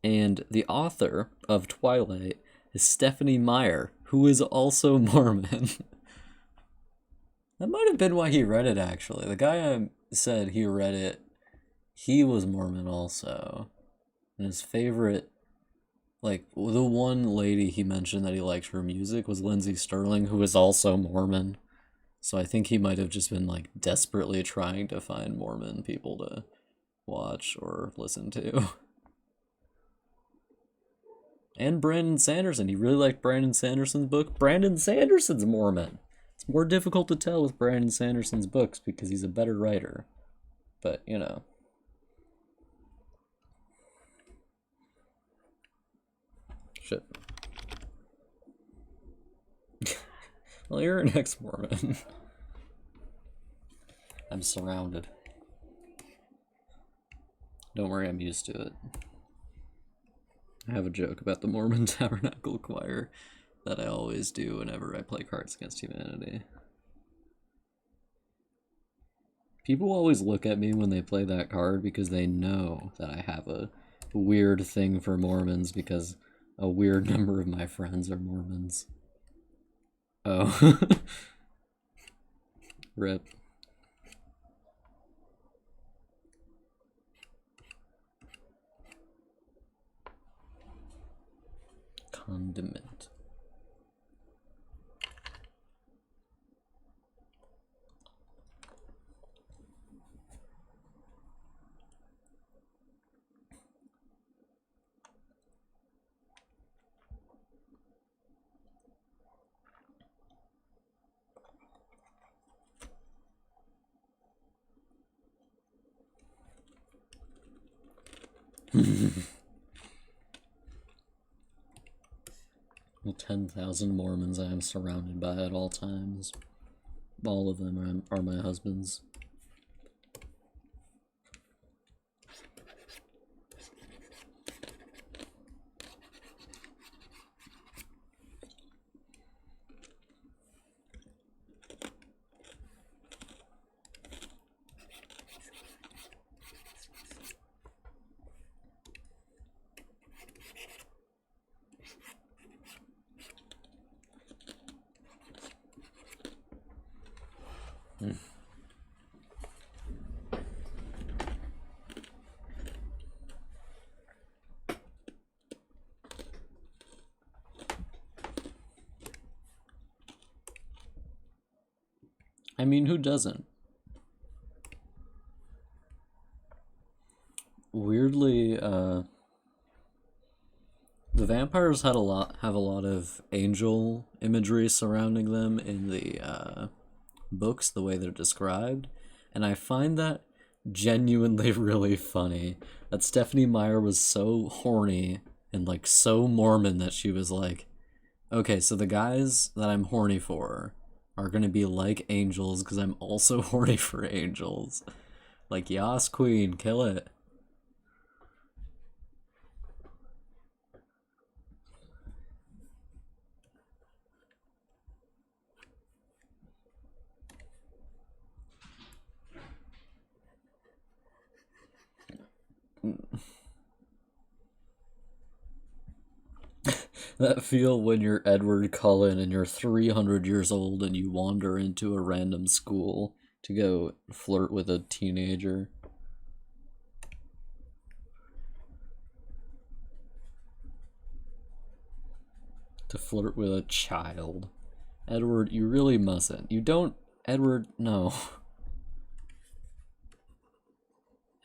and the author of Twilight is Stephanie Meyer, who is also Mormon. That might have been why he read it, actually. The guy said he read it, he was Mormon also. And his favorite, like, the one lady he mentioned that he liked her music was Lindsey Sterling, who is also Mormon. So I think he might have just been, like, desperately trying to find Mormon people to watch or listen to. And Brandon Sanderson. He really liked Brandon Sanderson's book. Brandon Sanderson's Mormon. It's more difficult to tell with Brandon Sanderson's books because he's a better writer. But, you know. Shit. Well, you're an ex-Mormon. I'm surrounded. Don't worry, I'm used to it. I have a joke about the Mormon Tabernacle Choir that I always do whenever I play Cards Against Humanity. People always look at me when they play that card because they know that I have a weird thing for Mormons because a weird number of my friends are Mormons. Oh. Rip. condiment. The 10,000 Mormons I am surrounded by at all times. All of them are my husbands. I mean, who doesn't? Weirdly, the vampires have a lot of angel imagery surrounding them in the books, the way they're described, and I find that genuinely really funny. That Stephenie Meyer was so horny and like so Mormon that she was like, okay, so the guys that I'm horny for are gonna be like angels because I'm also horny for angels. Like, yas, queen, kill it. That feel when you're Edward Cullen and you're 300 years old and you wander into a random school to go flirt with a teenager. To flirt with a child. Edward, you really mustn't. You don't... Edward, no.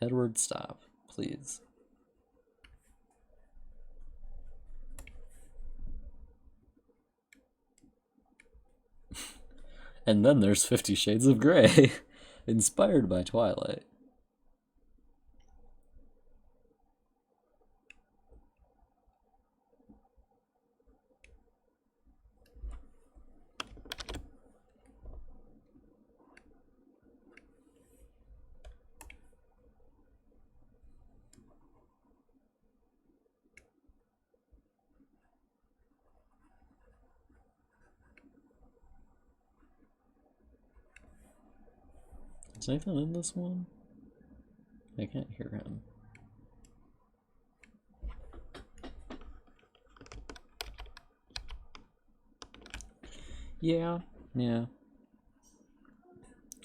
Edward, stop, please. And then there's 50 Shades of Grey, inspired by Twilight. Is Nathan in this one? I can't hear him. Yeah.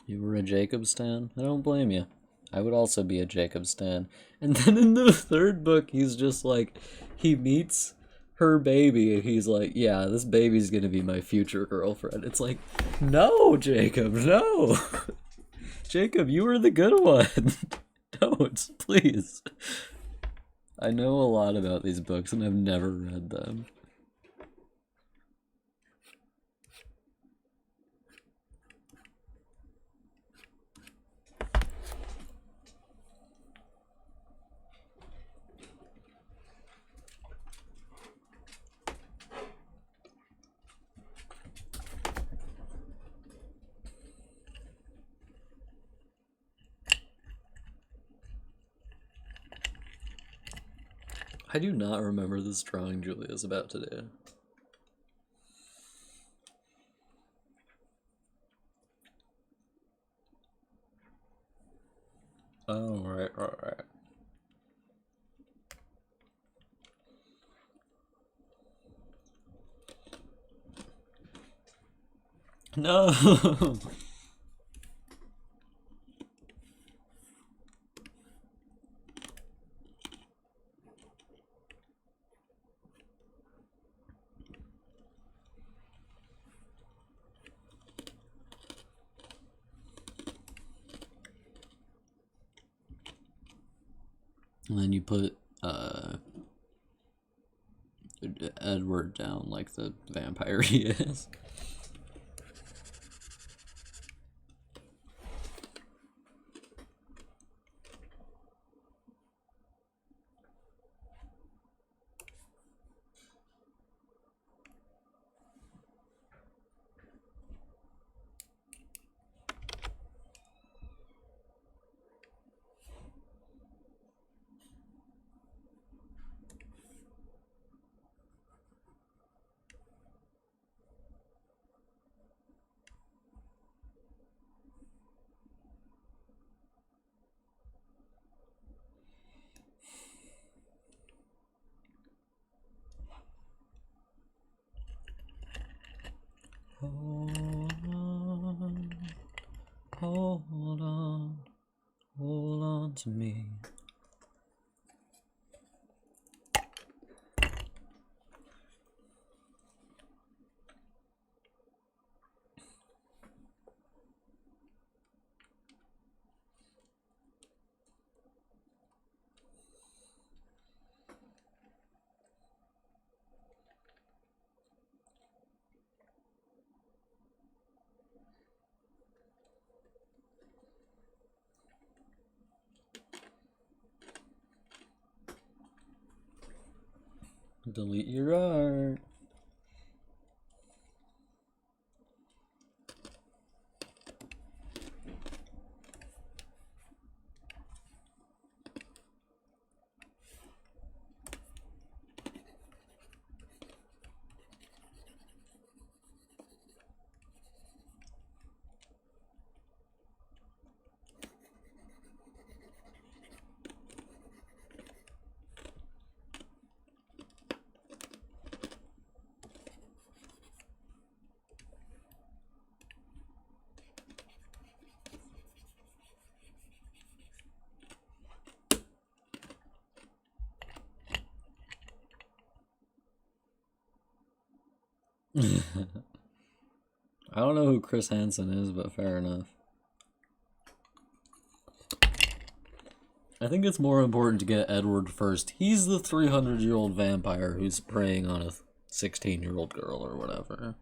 You were a Jacob stan? I don't blame you. I would also be a Jacob stan. And then in the third book, he's just like, he meets her baby, and he's like, yeah, this baby's gonna be my future girlfriend. It's like, no, Jacob, no! Jacob, you were the good one. Don't, please. I know a lot about these books, and I've never read them. I do not remember this drawing Julia's about to do. Oh, right. No! And then you put Edward down like the vampire he is. Hold on to me. Delete your art. I don't know who Chris Hansen is, but fair enough. I think it's more important to get Edward first. He's the 300-year-old vampire who's preying on a 16-year-old girl or whatever.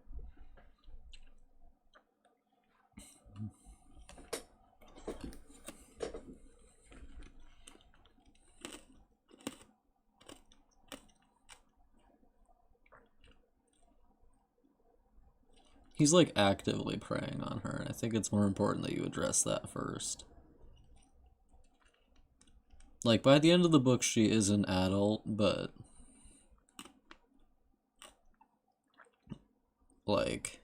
He's like actively preying on her, and I think it's more important that you address that first. Like, by the end of the book, she is an adult, but like,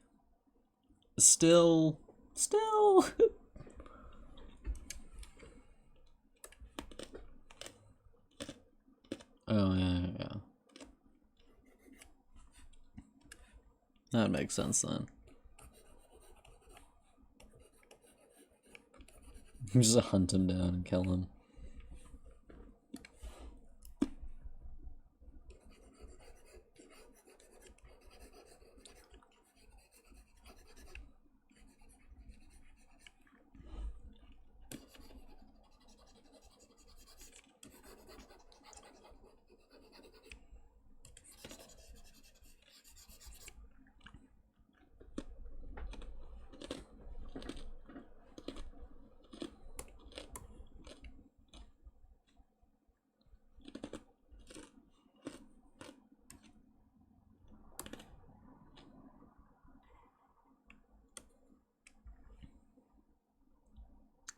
still. Oh, yeah. That makes sense then. Just hunt him down and kill him.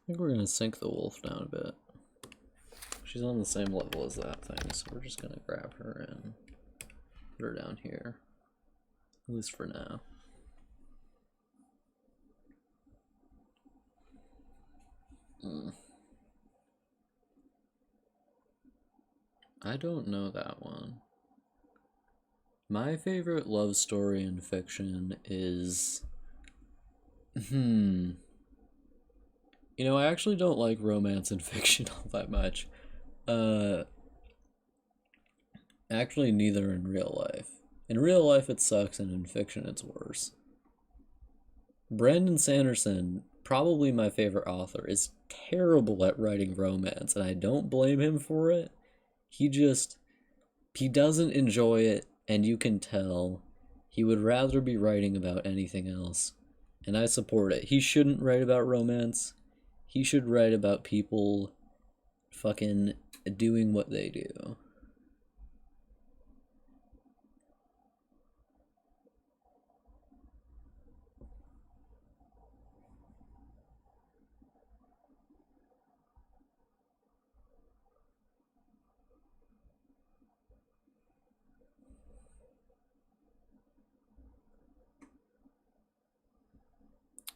I think we're gonna sink the wolf down a bit. She's on the same level as that thing, so we're just gonna grab her and put her down here. At least for now. I don't know that one. My favorite love story in fiction is... You know, I actually don't like romance in fiction all that much. Actually, neither in real life. In real life, it sucks, and in fiction, it's worse. Brandon Sanderson, probably my favorite author, is terrible at writing romance, and I don't blame him for it. He doesn't enjoy it, and you can tell. He would rather be writing about anything else, and I support it. He shouldn't write about romance. He should write about people fucking doing what they do.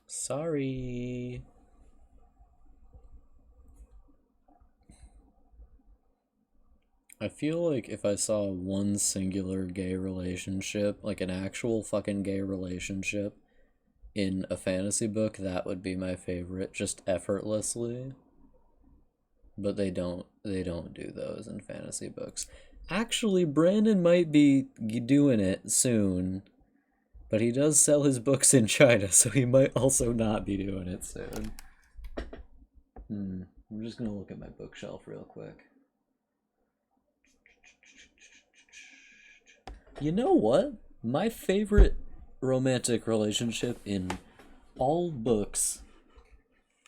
Sorry. I feel like if I saw one singular gay relationship, like an actual fucking gay relationship, in a fantasy book, that would be my favorite, just effortlessly. But they don't do those in fantasy books. Actually, Brandon might be doing it soon, but he does sell his books in China, so he might also not be doing it soon. I'm just gonna look at my bookshelf real quick. You know what? My favorite romantic relationship in all books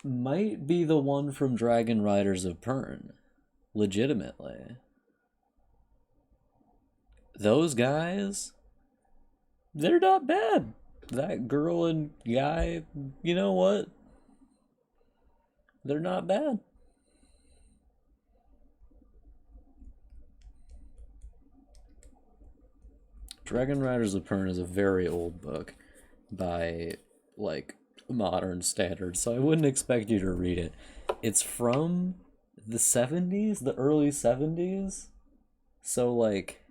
might be the one from Dragon Riders of Pern. Legitimately. Those guys, they're not bad. That girl and guy, you know what? They're not bad. Dragon Riders of Pern is a very old book by, like, modern standards, so I wouldn't expect you to read it. It's from the 70s, the early 70s, so, like,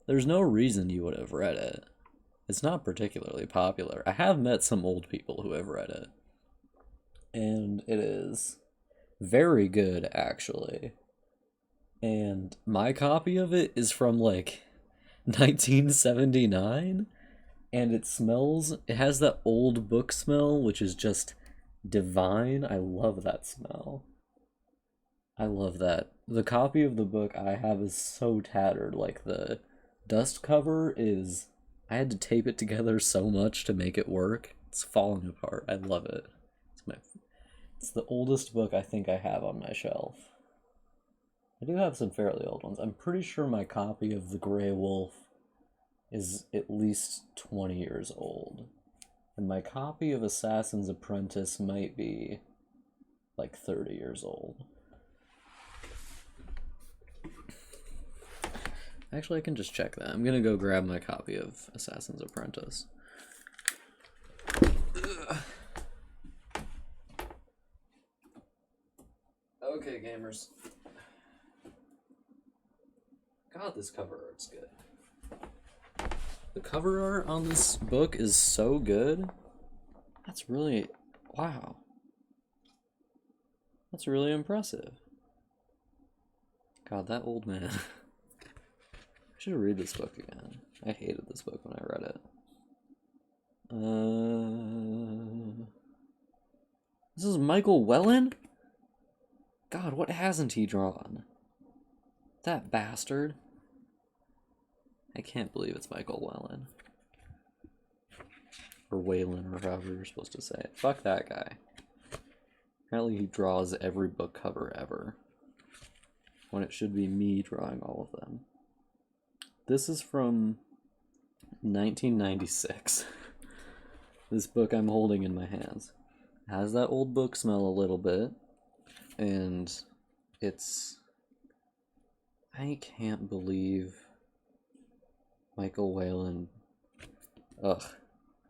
there's no reason you would have read it. It's not particularly popular. I have met some old people who have read it, and it is very good, actually. And my copy of it is from, like, 1979, and it has that old book smell, which is just divine. I love that smell. I love that. The copy of the book I have is so tattered. Like, the dust cover is. I had to tape it together so much to make it work. It's falling apart. I love it. It's the oldest book I think I have on my shelf. I do have some fairly old ones. I'm pretty sure my copy of The Grey Wolf is at least 20 years old. And my copy of Assassin's Apprentice might be like 30 years old. Actually, I can just check that. I'm gonna go grab my copy of Assassin's Apprentice. Okay, gamers. God, this cover art's good. The cover art on this book is so good. That's really... wow. That's really impressive. God, that old man. I should read this book again. I hated this book when I read it. This is Michael Whelan? God, what hasn't he drawn? That bastard. I can't believe it's Michael Whelan. Or Whalen, or however you're supposed to say it. Fuck that guy. Apparently he draws every book cover ever, when it should be me drawing all of them. This is from 1996. This book I'm holding in my hands. It has that old book smell a little bit, and it's... I can't believe Michael Whelan. Ugh,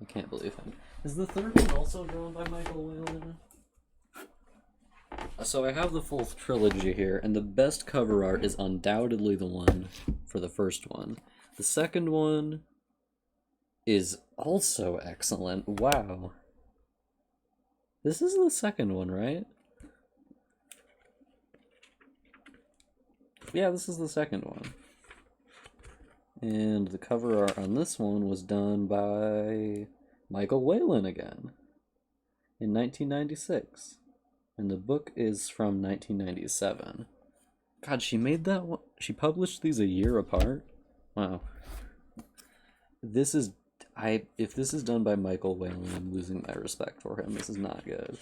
I can't believe him. Is the third one also drawn by Michael Whelan? So I have the full trilogy here, and the best cover art is undoubtedly the one for the first one. The second one is also excellent. Wow. This is the second one, right? Yeah, this is the second one. And the cover art on this one was done by Michael Whelan again in 1996. And the book is from 1997. God, she made that one. She published these a year apart. Wow. This is if this is done by Michael Whalen, I'm losing my respect for him. This is not good.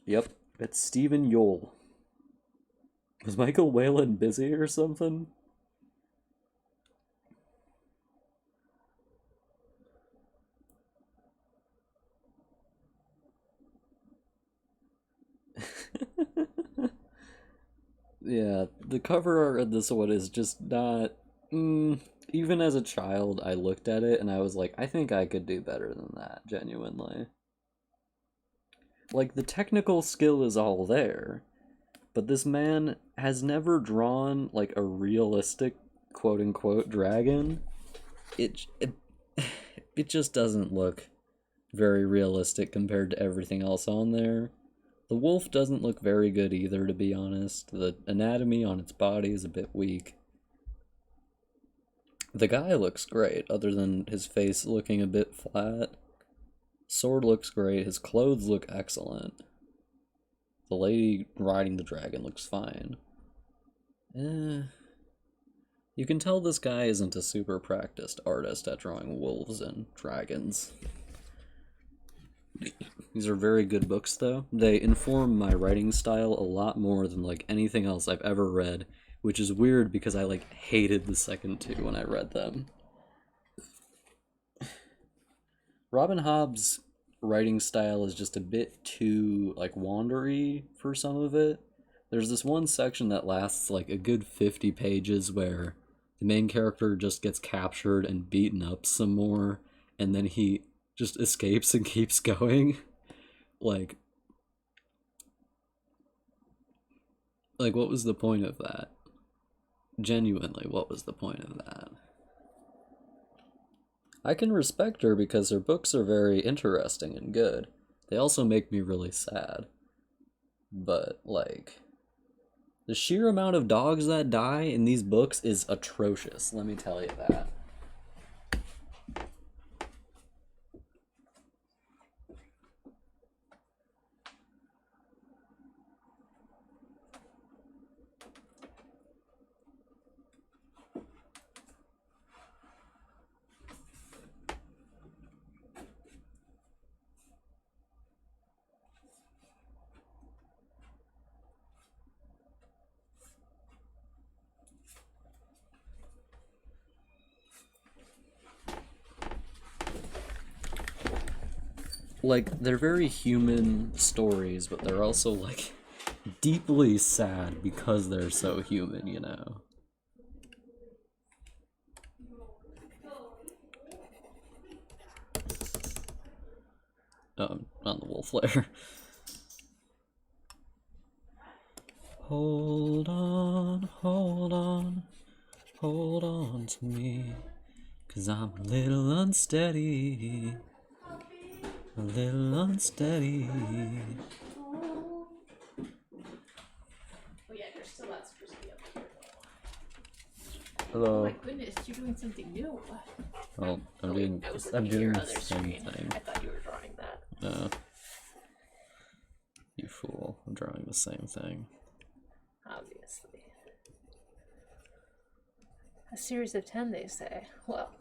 Yep, it's Stephen Yole. Was Michael Whalen busy or something? Yeah, the cover art of this one is just not. Even as a child, I looked at it and I was like, I think I could do better than that, genuinely. Like, the technical skill is all there, but this man has never drawn, like, a realistic, quote unquote, dragon. It, it just doesn't look very realistic compared to everything else on there. The wolf doesn't look very good either, to be honest. The anatomy on its body is a bit weak. The guy looks great, other than his face looking a bit flat. Sword looks great, his clothes look excellent. The lady riding the dragon looks fine. You can tell this guy isn't a super practiced artist at drawing wolves and dragons. These are very good books, though. They inform my writing style a lot more than, like, anything else I've ever read, which is weird because I, like, hated the second two when I read them. Robin Hobb's writing style is just a bit too, like, wandery for some of it. There's this one section that lasts, like, a good 50 pages where the main character just gets captured and beaten up some more, and then he just escapes and keeps going. Like, what was the point of that? Genuinely, what was the point of that? I can respect her because her books are very interesting and good. They also make me really sad. But, like, the sheer amount of dogs that die in these books is atrocious, let me tell you that. Like, they're very human stories, but they're also, like, deeply sad because they're so human, you know? On the wolf lair. Hold on, hold on, hold on to me, 'cause I'm a little unsteady. A little unsteady. Oh yeah, you're still not supposed to be up here. Hello. Oh my goodness, you're doing something new. Well, I'm doing the same thing. I thought you were drawing that. No. You fool. I'm drawing the same thing. Obviously. A series of 10, they say. Well,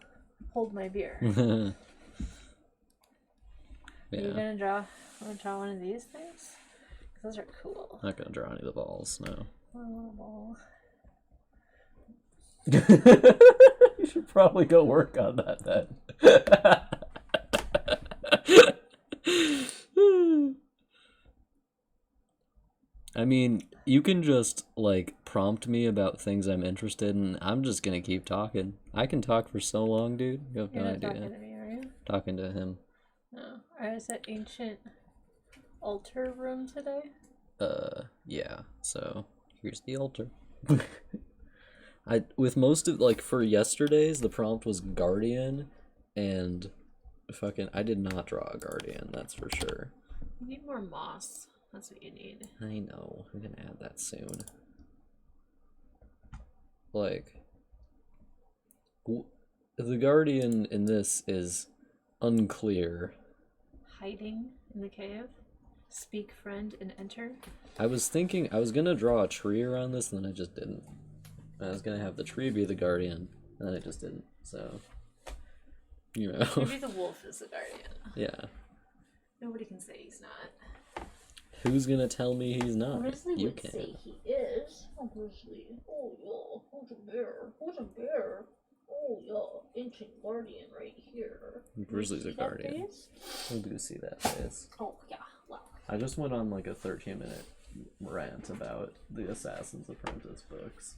hold my beer. Yeah. Are you gonna draw one of these things? Those are cool. Not gonna draw any of the balls, no. Oh, ball. You should probably go work on that then. I mean, you can just, like, prompt me about things I'm interested in. I'm just gonna keep talking. I can talk for so long, dude. You have no idea. Talking to me, are you? Talking to him. No. I was at ancient altar room today. Yeah. So, here's the altar. With most of, like, for yesterday's, the prompt was Guardian, and I did not draw a Guardian, that's for sure. You need more moss. That's what you need. I know. I'm gonna add that soon. Like, the Guardian in this is unclear. Hiding in the cave? Speak friend and enter. I was thinking I was gonna draw a tree around this, and then I just didn't. I was gonna have the tree be the guardian, and then I just didn't. So, you know. Maybe the wolf is the guardian. Yeah. Nobody can say he's not. Who's gonna tell me he's not? Grizzly You would can. say he is. Oh, Grizzly. Oh, yeah. Who's a bear? Who's a bear? Oh, yeah. Ancient guardian right here. Grizzly's a See that guardian. face? I do see that face. Oh, yeah. Well. I just went on like a 13-minute rant about the Assassin's Apprentice books.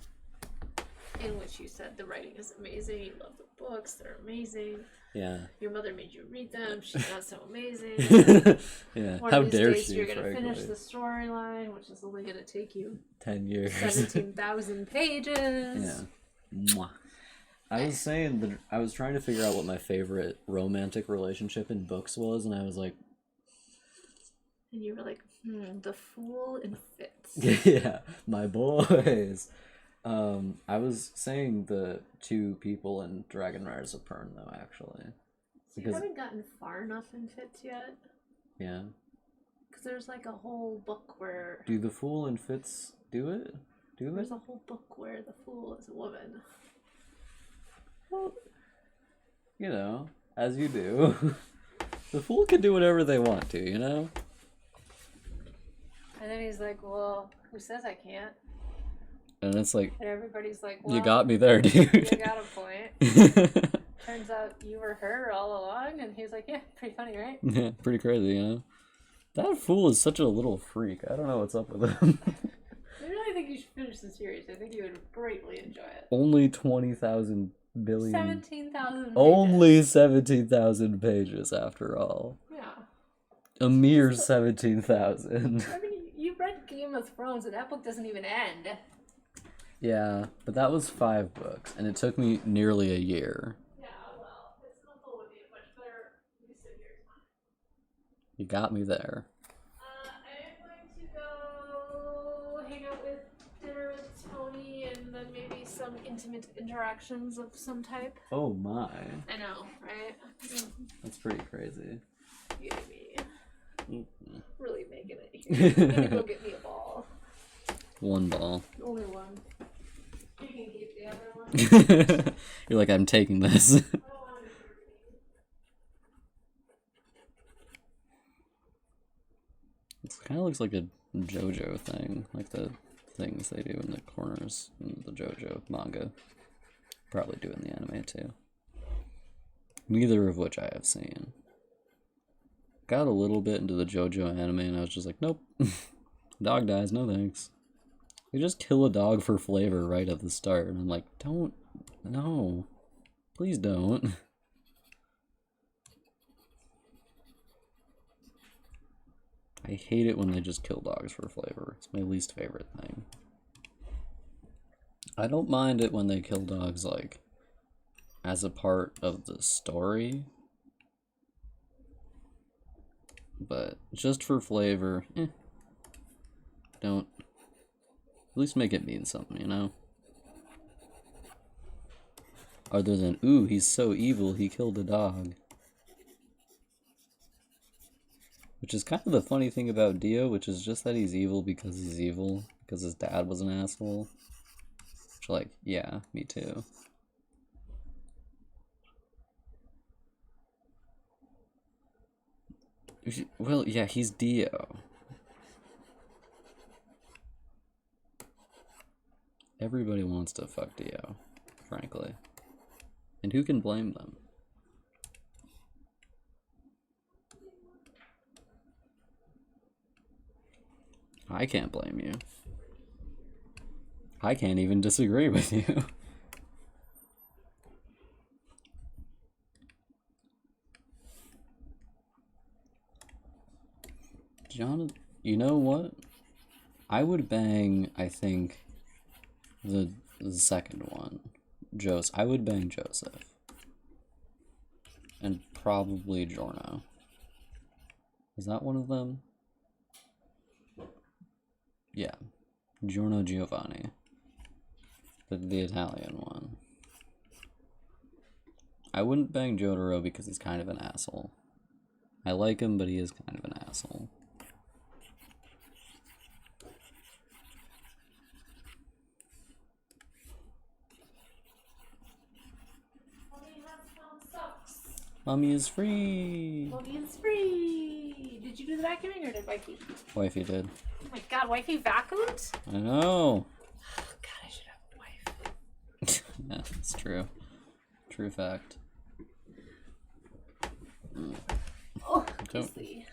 In which you said the writing is amazing. You love the books. They're amazing. Yeah. Your mother made you read them. She's not so amazing. Yeah. One How of these dare days she? you're gonna frankly. finish the storyline, which is only gonna take you 10 years. 17,000 pages. Yeah. Mwah. I was saying that I was trying to figure out what my favorite romantic relationship in books was, and I was like, And you were like, the Fool and Fitz. yeah, my boys. I was saying the two people in Dragon Riders of Pern, though, actually. You haven't gotten far enough in Fitz yet. Yeah. Because there's like a whole book where... Do the Fool and Fitz do it? Do they? There's a whole book where the Fool is a woman. Well, you know, as you do. The Fool can do whatever they want to, you know? And then he's like, well, who says I can't? And it's like, And everybody's like, well, you got me there, dude. you got a point. Turns out you were her all along. And he's like, yeah, pretty funny, right? Yeah, pretty crazy, you know? That Fool is such a little freak. I don't know what's up with him. I really think you should finish the series. I think you would greatly enjoy it. Only 20,000 billion. 17,000 Only 17,000 pages, after all. Yeah. A mere 17,000. I mean, you read Game of Thrones, and that book doesn't even end. Yeah, but that was 5 books, and it took me nearly a year. Yeah, well, it's not would be a much better use of your time. You got me there. I'm going to go hang out with dinner with Tony, and then maybe some intimate interactions of some type. Oh my. I know, right? That's pretty crazy. You and me. Really making it here. Mm-hmm. I'm gonna go get me a ball. One ball. Only one. You can keep the other one. You're like, I'm taking this. It kind of looks like a JoJo thing, like the things they do in the corners in the JoJo manga. Probably do in the anime too. Neither of which I have seen. Got a little bit into the JoJo anime and I was just like, nope. Dog dies, no thanks. You just kill a dog for flavor right at the start, and I'm like, don't, no. Please don't. I hate it when they just kill dogs for flavor. It's my least favorite thing. I don't mind it when they kill dogs, like, as a part of the story. But just for flavor, don't. At least make it mean something, you know? Other than, ooh, he's so evil, he killed a dog. Which is kind of the funny thing about Dio, which is just that he's evil, because his dad was an asshole. Which, like, yeah, me too. Well, yeah, he's Dio. Everybody wants to fuck Dio, frankly. And who can blame them? I can't blame you. I can't even disagree with you. John, you know what? I would bang, I think, the second one. I would bang Joseph. And probably Giorno. Is that one of them? Yeah. Giorno Giovanni. The Italian one. I wouldn't bang Jotaro because he's kind of an asshole. I like him, but he is kind of an asshole. Mommy is free. Mommy is free. Did you do the vacuuming or did wifey? Wifey did. Oh my god, wifey vacuumed? I know. God, I should have a wife. Yeah, it's true. True fact. Oh, Don't- Chrisley.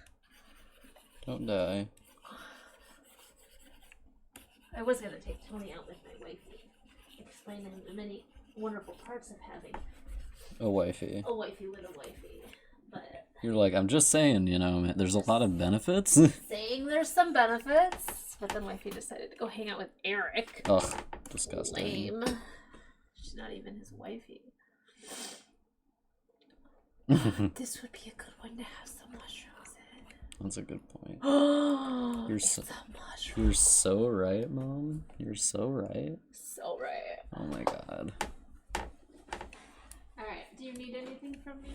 Don't die. I was gonna take Tony out with my wifey. Explain him the many wonderful parts of having A wifey. a wifey with a wifey. But You're like, I'm just saying, you know, man, there's a lot of benefits. saying there's some benefits. But then wifey decided to go hang out with Eric. Ugh, disgusting. Lame. She's not even his wifey. This would be a good one to have some mushrooms in. That's a good point. Oh, You're it's so- a mushroom. You're so right, Mom. You're so right. So right. Oh my god. Alright, do you need anything from me?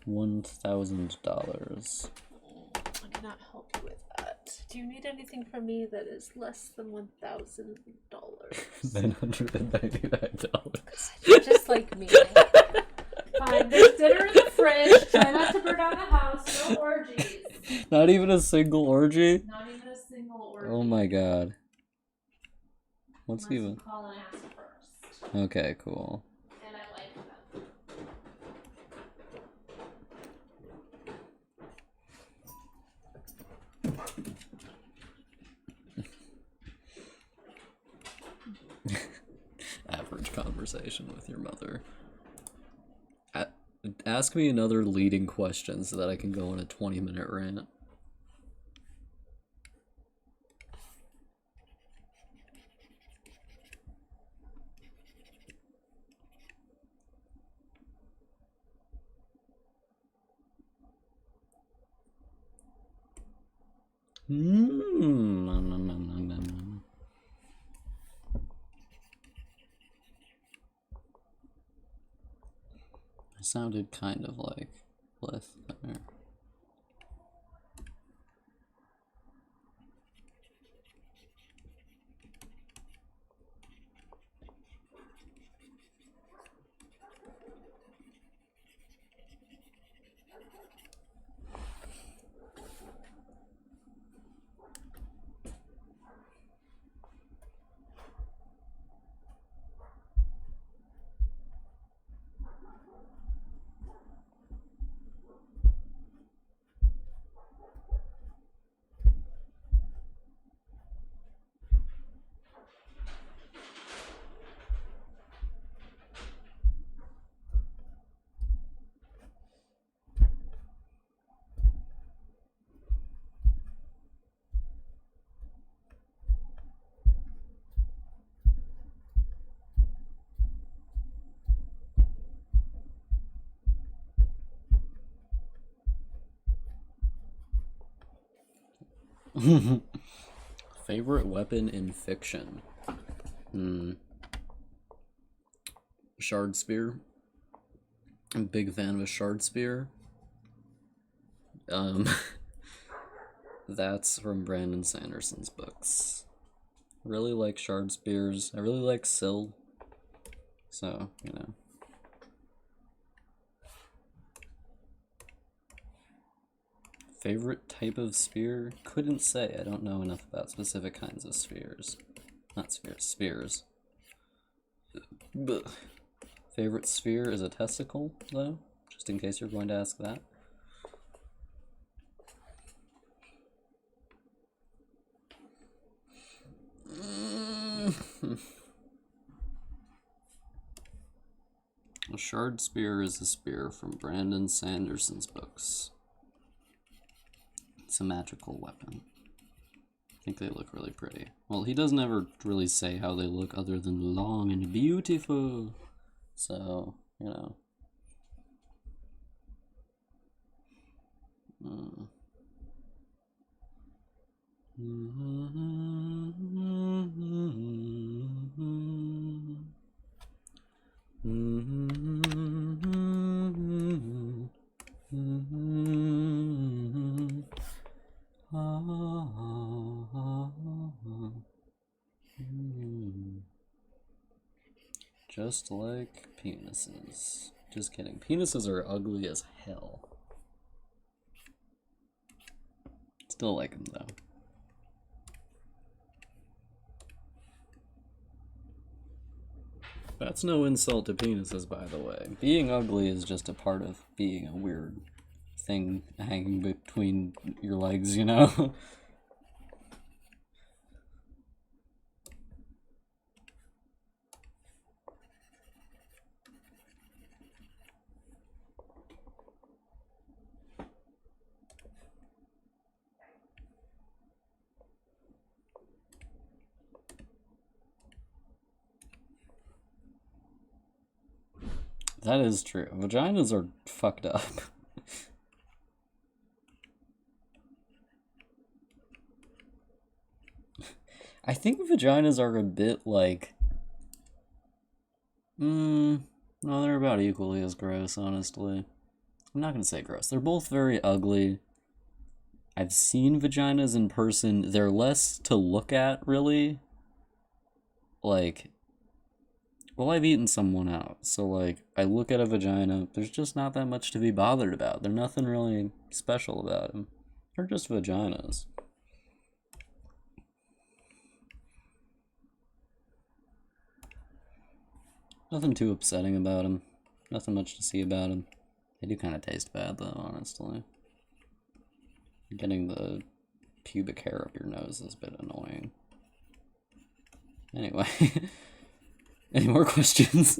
$1,000. I cannot help you with that. Do you need anything from me that is less than $1,000? $999. Just like me. Fine, there's dinner in the fridge. Try not to burn down the house. No orgies. Not even a single orgy? Not even a single orgy. Oh my god. What's Unless even? you call and ask first. Okay, cool. And I like them. Average conversation with your mother. Ask me another leading question so that I can go on a 20-minute rant. Nom, nom, nom, nom, nom, nom. I sounded kind of like Blith there. Favorite weapon in fiction? Shard spear. I'm a big fan of a shard spear. That's from Brandon Sanderson's books. Really like shard spears. I really like Syl. So, you know. Favorite type of spear? Couldn't say. I don't know enough about specific kinds of spears. Not spears, spears. Blech. Favorite sphere is a testicle, though, just in case you're going to ask that. A shard spear is a spear from Brandon Sanderson's books. It's a magical weapon. I think they look really pretty. Well, he doesn't ever really say how they look other than long and beautiful. So, you know. Just like penises. Just kidding. Penises are ugly as hell. Still like them though. That's no insult to penises, by the way. Being ugly is just a part of being a weird thing hanging between your legs, you know? That is true. Vaginas are fucked up. I think vaginas are a bit like... no, they're about equally as gross, honestly. I'm not gonna say gross. They're both very ugly. I've seen vaginas in person. They're less to look at, really. Like... Well, I've eaten someone out, so, like, I look at a vagina, there's just not that much to be bothered about. There's nothing really special about them. They're just vaginas. Nothing too upsetting about them. Nothing much to see about them. They do kind of taste bad, though, honestly. Getting the pubic hair up your nose is a bit annoying. Anyway... Any more questions?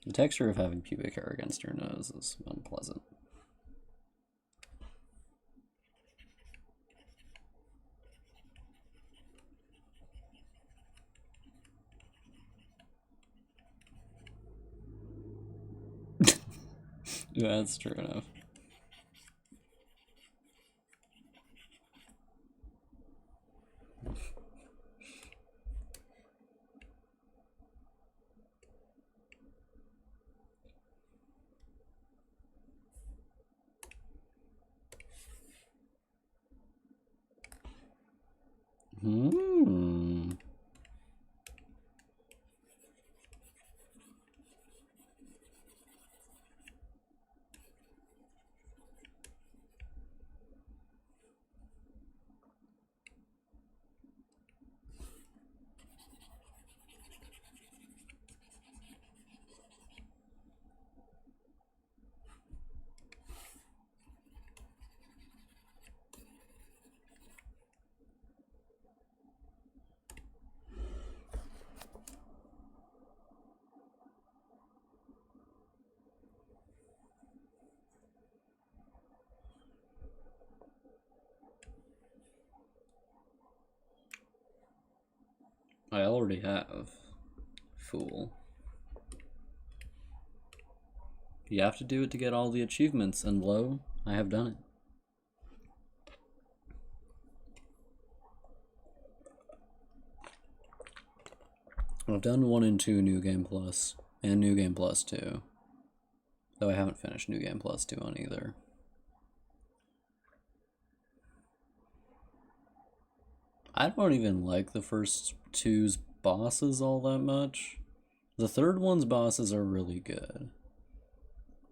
The texture of having pubic hair against your nose is unpleasant. Yeah, that's true enough. Hmm. I already have. Fool. You have to do it to get all the achievements, and lo, I have done it. I've done 1 and 2 New Game Plus, and New Game Plus 2. Though I haven't finished New Game Plus 2 on either. I don't even like the first 2's bosses all that much. The third one's bosses are really good.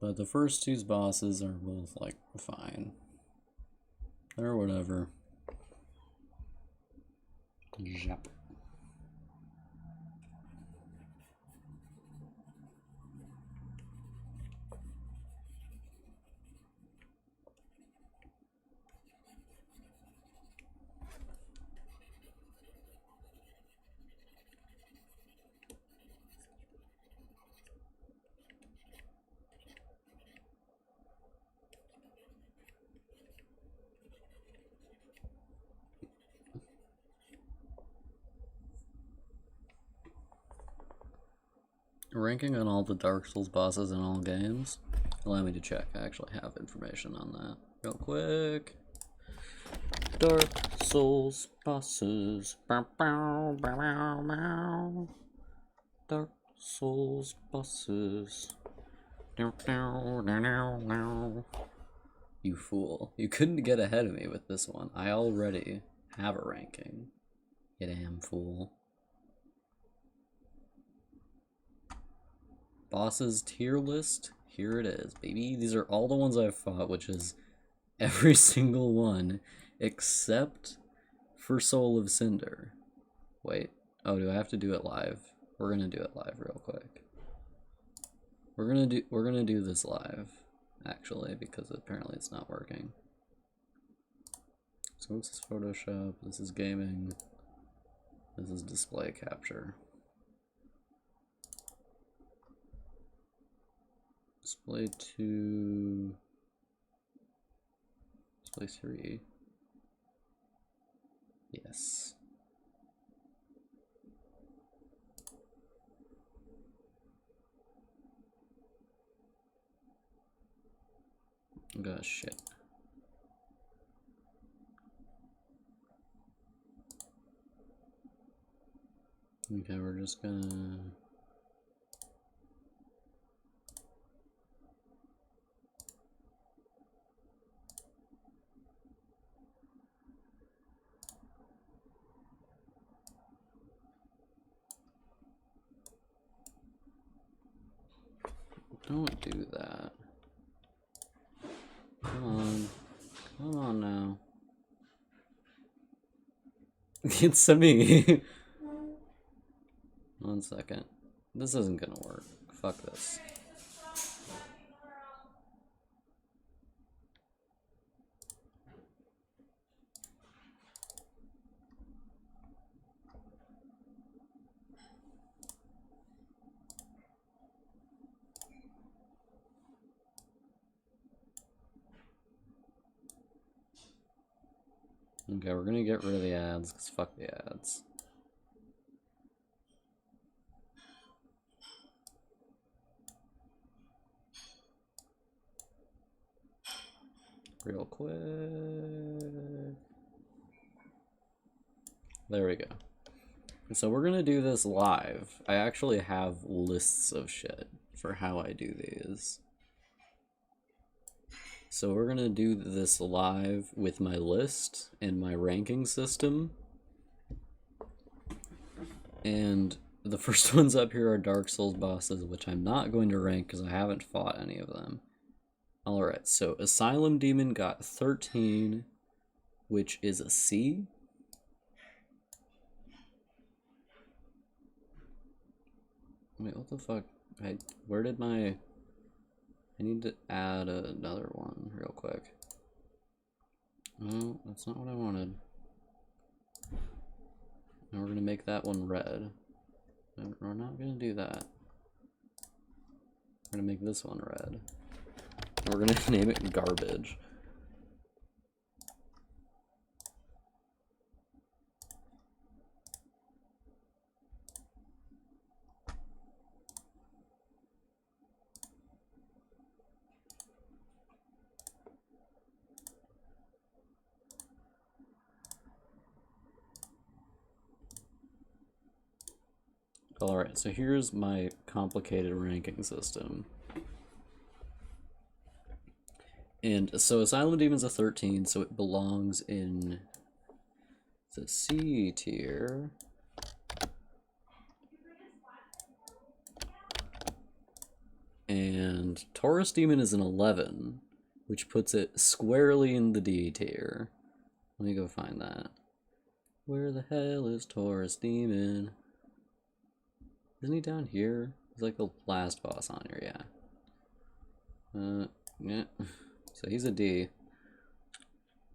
But the first 2's bosses are both, like, fine. Or whatever. Yep. Ranking on all the Dark Souls bosses in all games? Allow me to check. I actually have information on that. Real quick. Dark Souls bosses. Bow, bow, bow, bow, bow. Dark Souls bosses. Dow, dow, dow, dow, dow. You fool. You couldn't get ahead of me with this one. I already have a ranking. You damn fool. bosses tier list. Here it is, baby. These are all the ones I've fought, which is every single one except for Soul of Cinder. Wait. Oh, do I have to do it live? We're gonna do it live real quick. We're gonna do this live, actually, because apparently it's not working. So this is Photoshop, this is gaming, this is display capture. Display 2, display 3. Yes. Oh shit. Okay, we're just gonna... Don't do that. Come on. Come on now. It's a me. 1 second. This isn't gonna work. Fuck this. Okay, we're gonna get rid of the ads, because fuck the ads. Real quick. There we go. So we're gonna do this live. I actually have lists of shit for how I do these. So we're gonna do this live with my list and my ranking system. And the first ones up here are Dark Souls bosses, which I'm not going to rank because I haven't fought any of them. Alright, so Asylum Demon got 13, which is a C. Wait, what the fuck? Where did my... I need to add another one real quick. No, that's not what I wanted. Now we're gonna make that one red. We're not gonna do that. We're gonna make this one red. We're gonna name it Garbage. Alright, so here's my complicated ranking system. And so Asylum Demon's a 13, so it belongs in the C tier. And Taurus Demon is an 11, which puts it squarely in the D tier. Let me go find that. Where the hell is Taurus Demon? Isn't he down here? He's like the last boss on here, yeah. Yeah. So he's a D.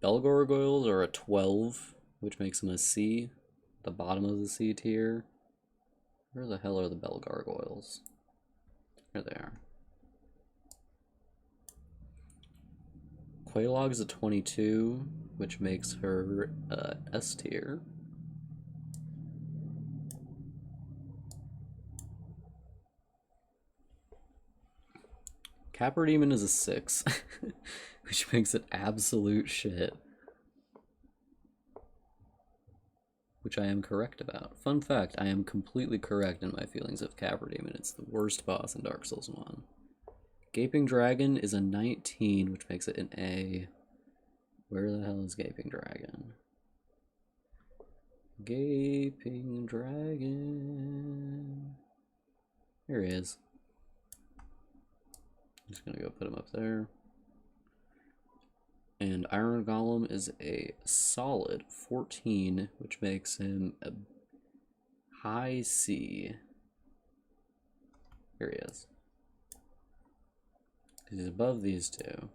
Bell Gargoyles are a 12, which makes him a C. The bottom of the C tier. Where the hell are the Bell Gargoyles? There they are. Quaylog's a 22, which makes her S tier. Capra Demon is a 6, which makes it absolute shit. Which I am correct about. Fun fact, I am completely correct in my feelings of Capra Demon. It's the worst boss in Dark Souls 1. Gaping Dragon is a 19, which makes it an A. Where the hell is Gaping Dragon? Gaping Dragon. Here he is. just gonna go put him up there. And Iron Golem is a solid 14, which makes him a high C. Here he is. He's above these two.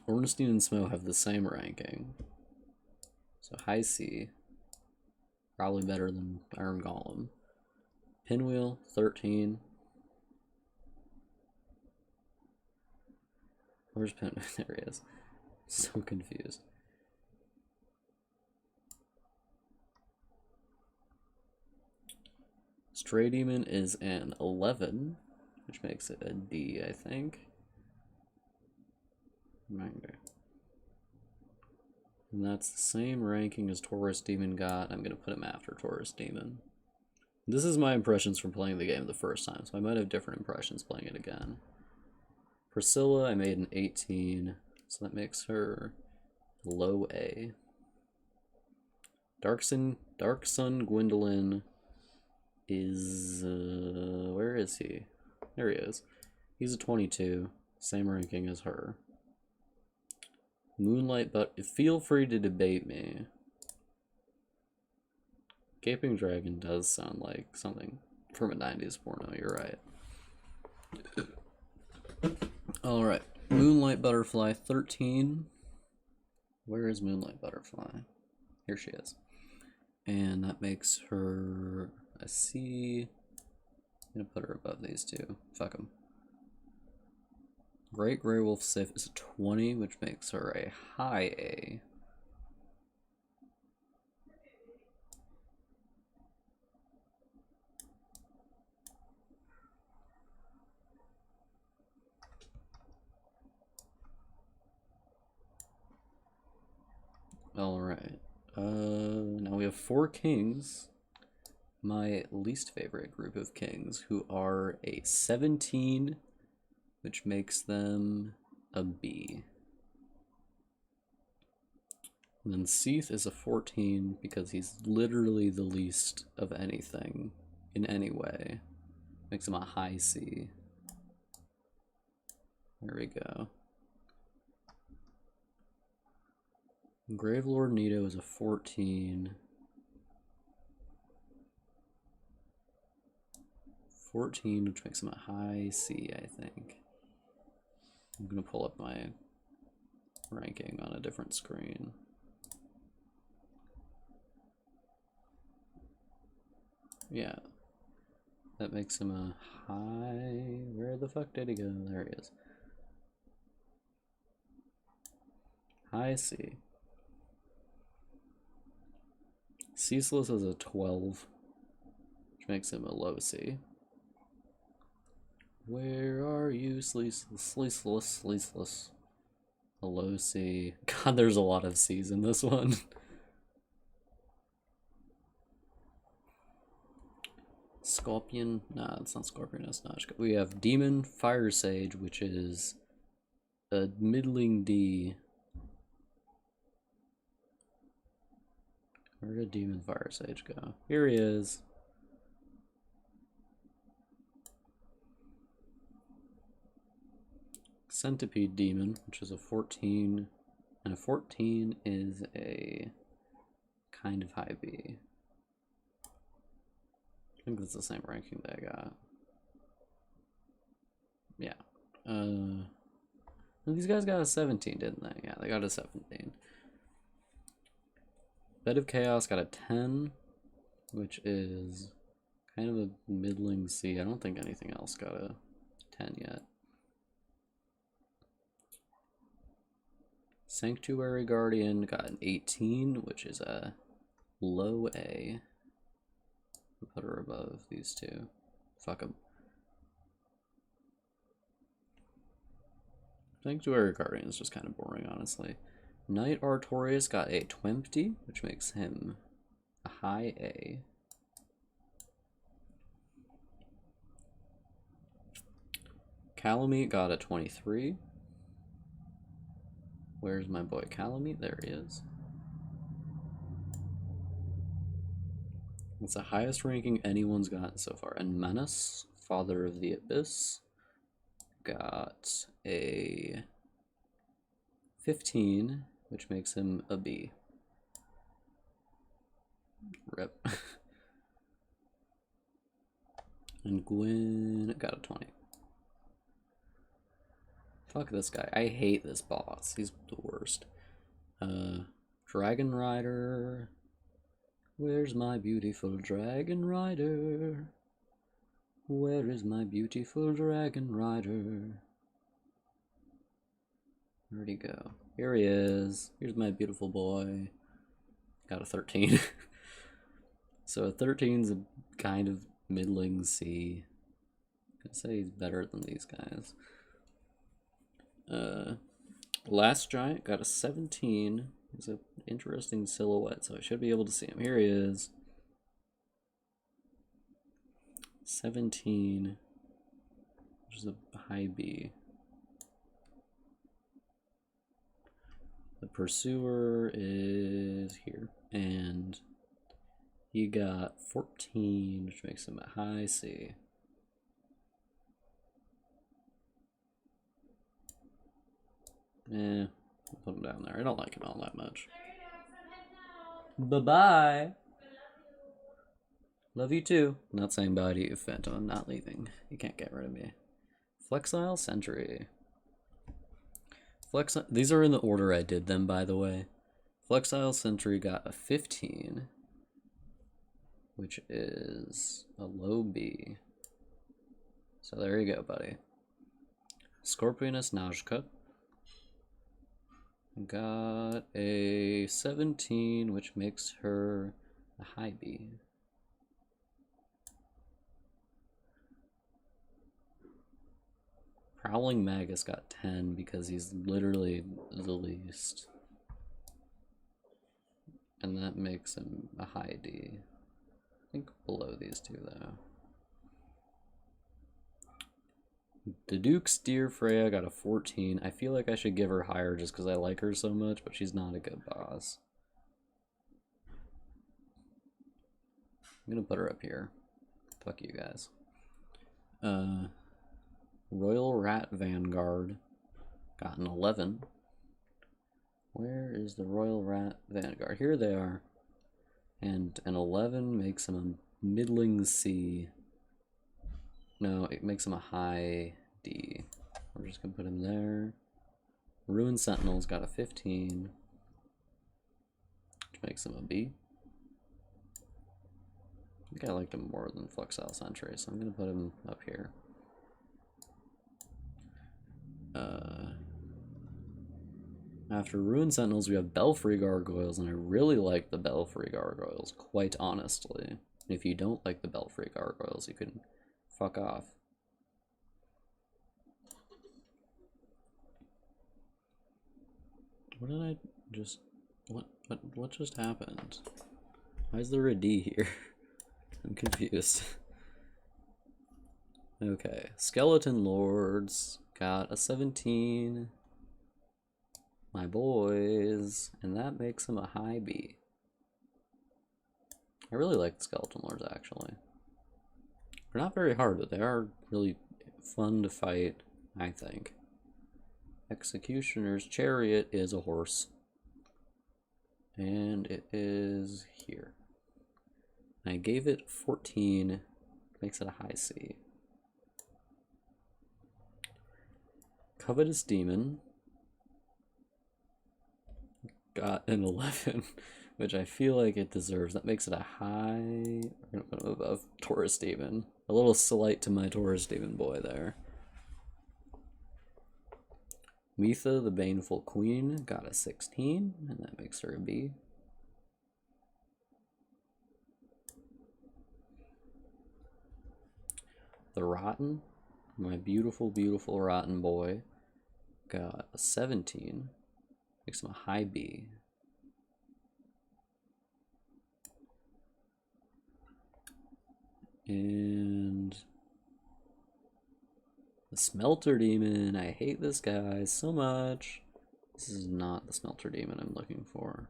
Ornstein and Smo have the same ranking. So high C. Probably better than Iron Golem. Pinwheel, 13. Where's Pinwheel? There he is. So confused. Stray Demon is an 11, which makes it a D, I think. Reminder. And that's the same ranking as Taurus Demon got. I'm going to put him after Taurus Demon. This is my impressions from playing the game the first time, so I might have different impressions playing it again. Priscilla, I made an 18, so that makes her low A. Dark Sun Gwendolyn is, where is he? There he is. He's a 22, same ranking as her. Moonlight, but feel free to debate me. Gaping Dragon does sound like something from a 90s porno, you're right. Alright, Moonlight Butterfly 13. Where is Moonlight Butterfly? Here she is. And that makes her a C. I'm gonna put her above these two. Fuck them. Great Grey Wolf Sif is a 20, which makes her a high A. Alright. Now we have 4 kings. My least favorite group of kings, who are a 17, which makes them a B. And then Seath is a 14 because he's literally the least of anything in any way. Makes him a high C. There we go. Gravelord Nito is a 14. 14, which makes him a high C, I think. I'm gonna pull up my ranking on a different screen. Yeah. That makes him a high... Where the fuck did he go? There he is. High C. Ceaseless is a 12, which makes him a low C. Where are you, Sleaseless? A low C. God, there's a lot of C's in this one. Scorpion? Nah, it's not Scorpion, it's not. We have Demon Fire Sage, which is a middling D. Where did Demon Fire Sage go? Here he is. Centipede Demon, which is a 14, and a 14 is a kind of high B. I think that's the same ranking that I got. Yeah. These guys got a 17, didn't they? Yeah, they got a 17. Bed of Chaos got a 10, which is kind of a middling C. I don't think anything else got a 10 yet. Sanctuary Guardian got an 18, which is a low A. Put her above these two. Fuck them. Sanctuary Guardian is just kind of boring, honestly. Knight Artorias got a 20, which makes him a high A. Calamite got a 23. Where's my boy Calamite? There he is. It's the highest ranking anyone's gotten so far. And Menace, Father of the Abyss, got a 15, which makes him a B. Rip. And Gwen got a 20. Fuck this guy. I hate this boss. He's the worst. Dragon Rider. Where's my beautiful Dragon Rider? Where is my beautiful Dragon Rider? Where'd he go? Here he is. Here's my beautiful boy. Got a 13. So a 13's a kind of middling C. I'd say he's better than these guys. Last Giant got a 17. He's an interesting silhouette, so I should be able to see him. Here he is. 17, which is a high B. The Pursuer is here, and he got 14, which makes him a high C. I'll put him down there. I don't like him all that much. Bye-bye. Love you too. Not saying bye to you, Phantom. I'm not leaving. You can't get rid of me. Flexile Sentry. These are in the order I did them, by the way. Flexile Sentry got a 15, which is a low B. So there you go, buddy. Scorpionus Najka got a 17, which makes her a high B. Prowling Magus got 10 because he's literally the least. And that makes him a high D. I think below these two, though. The Duke's Deer Freya got a 14. I feel like I should give her higher just because I like her so much, but she's not a good boss. I'm gonna put her up here. Fuck you guys. Royal Rat Vanguard got an 11. Where is the Royal Rat Vanguard? Here they are. And an 11 makes him a middling C. No, it makes him a high D. We're just gonna put him there. Ruined Sentinel's got a 15, which makes him a B. I think I liked him more than Flexile Sentry, so I'm gonna put him up here. After Ruined Sentinels, we have Belfry Gargoyles, and I really like the Belfry Gargoyles, quite honestly. And if you don't like the Belfry Gargoyles, you can fuck off. What did I just... What just happened? Why is there a D here? I'm confused. Okay, Skeleton Lords got a 17. My boys, and that makes him a high B. I really like the Skeleton Lords, actually. They're not very hard, but they are really fun to fight, I think. Executioner's Chariot is a horse. And it is here. I gave it 14, makes it a high C. Covetous Demon got an 11, which I feel like it deserves. That makes it a high, above Taurus Demon. A little slight to my Taurus Demon boy there. Mitha, the Baneful Queen, got a 16, and that makes her a B. The Rotten, my beautiful, beautiful Rotten boy, got a 17. Makes him a high B. And the Smelter Demon, I hate this guy so much. This is not the Smelter Demon I'm looking for.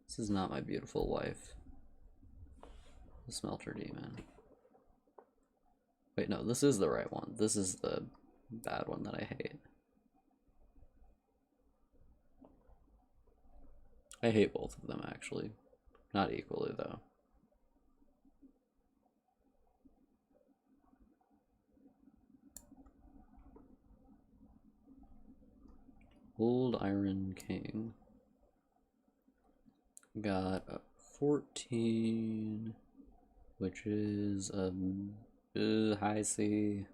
This is not my beautiful wife. The Smelter Demon. Wait, no, this is the right one. This is the bad one that I hate. I hate both of them, actually. Not equally, though. Old Iron King. Got a 14, which is a high C.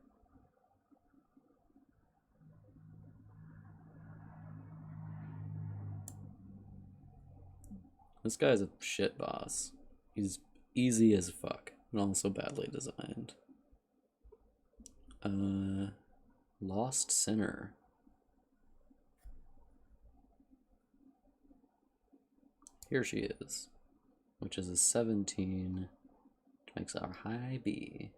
This guy's a shit boss. He's easy as fuck, and also badly designed. Lost Sinner. Here she is, which is a 17, which makes our high B.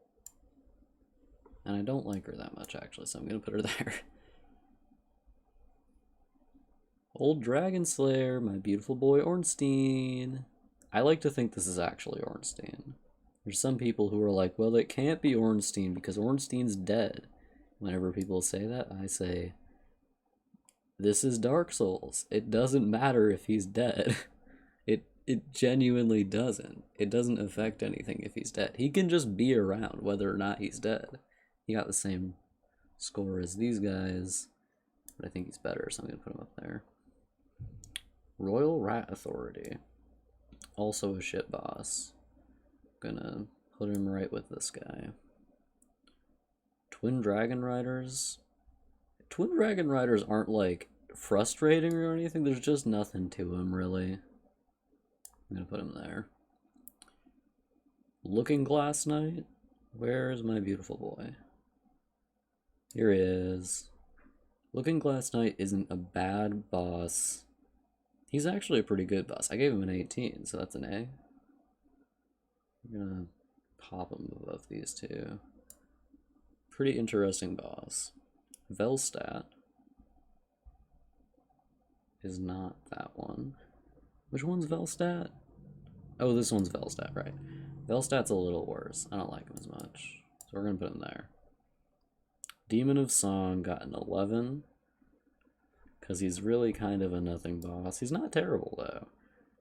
And I don't like her that much, actually, so I'm gonna put her there. Old Dragon Slayer, my beautiful boy Ornstein. I like to think this is actually Ornstein. There's some people who are like, well, it can't be Ornstein because Ornstein's dead. Whenever people say that, I say, this is Dark Souls. It doesn't matter if he's dead. It genuinely doesn't. It doesn't affect anything if he's dead. He can just be around whether or not he's dead. He got the same score as these guys, but I think he's better, so I'm gonna put him up there. Royal Rat Authority. Also a shit boss. Gonna put him right with this guy. Twin Dragon Riders. Twin Dragon Riders aren't like frustrating or anything, there's just nothing to them really. I'm gonna put him there. Looking Glass Knight. Where's my beautiful boy? Here he is. Looking Glass Knight isn't a bad boss. He's actually a pretty good boss. I gave him an 18, so that's an A. I'm gonna pop him above these two. Pretty interesting boss. Velstadt is not that one. Which one's Velstadt? Oh, this one's Velstadt, right. Velstadt's a little worse. I don't like him as much. So we're gonna put him there. Demon of Song got an 11. Because he's really kind of a nothing boss. He's not terrible, though.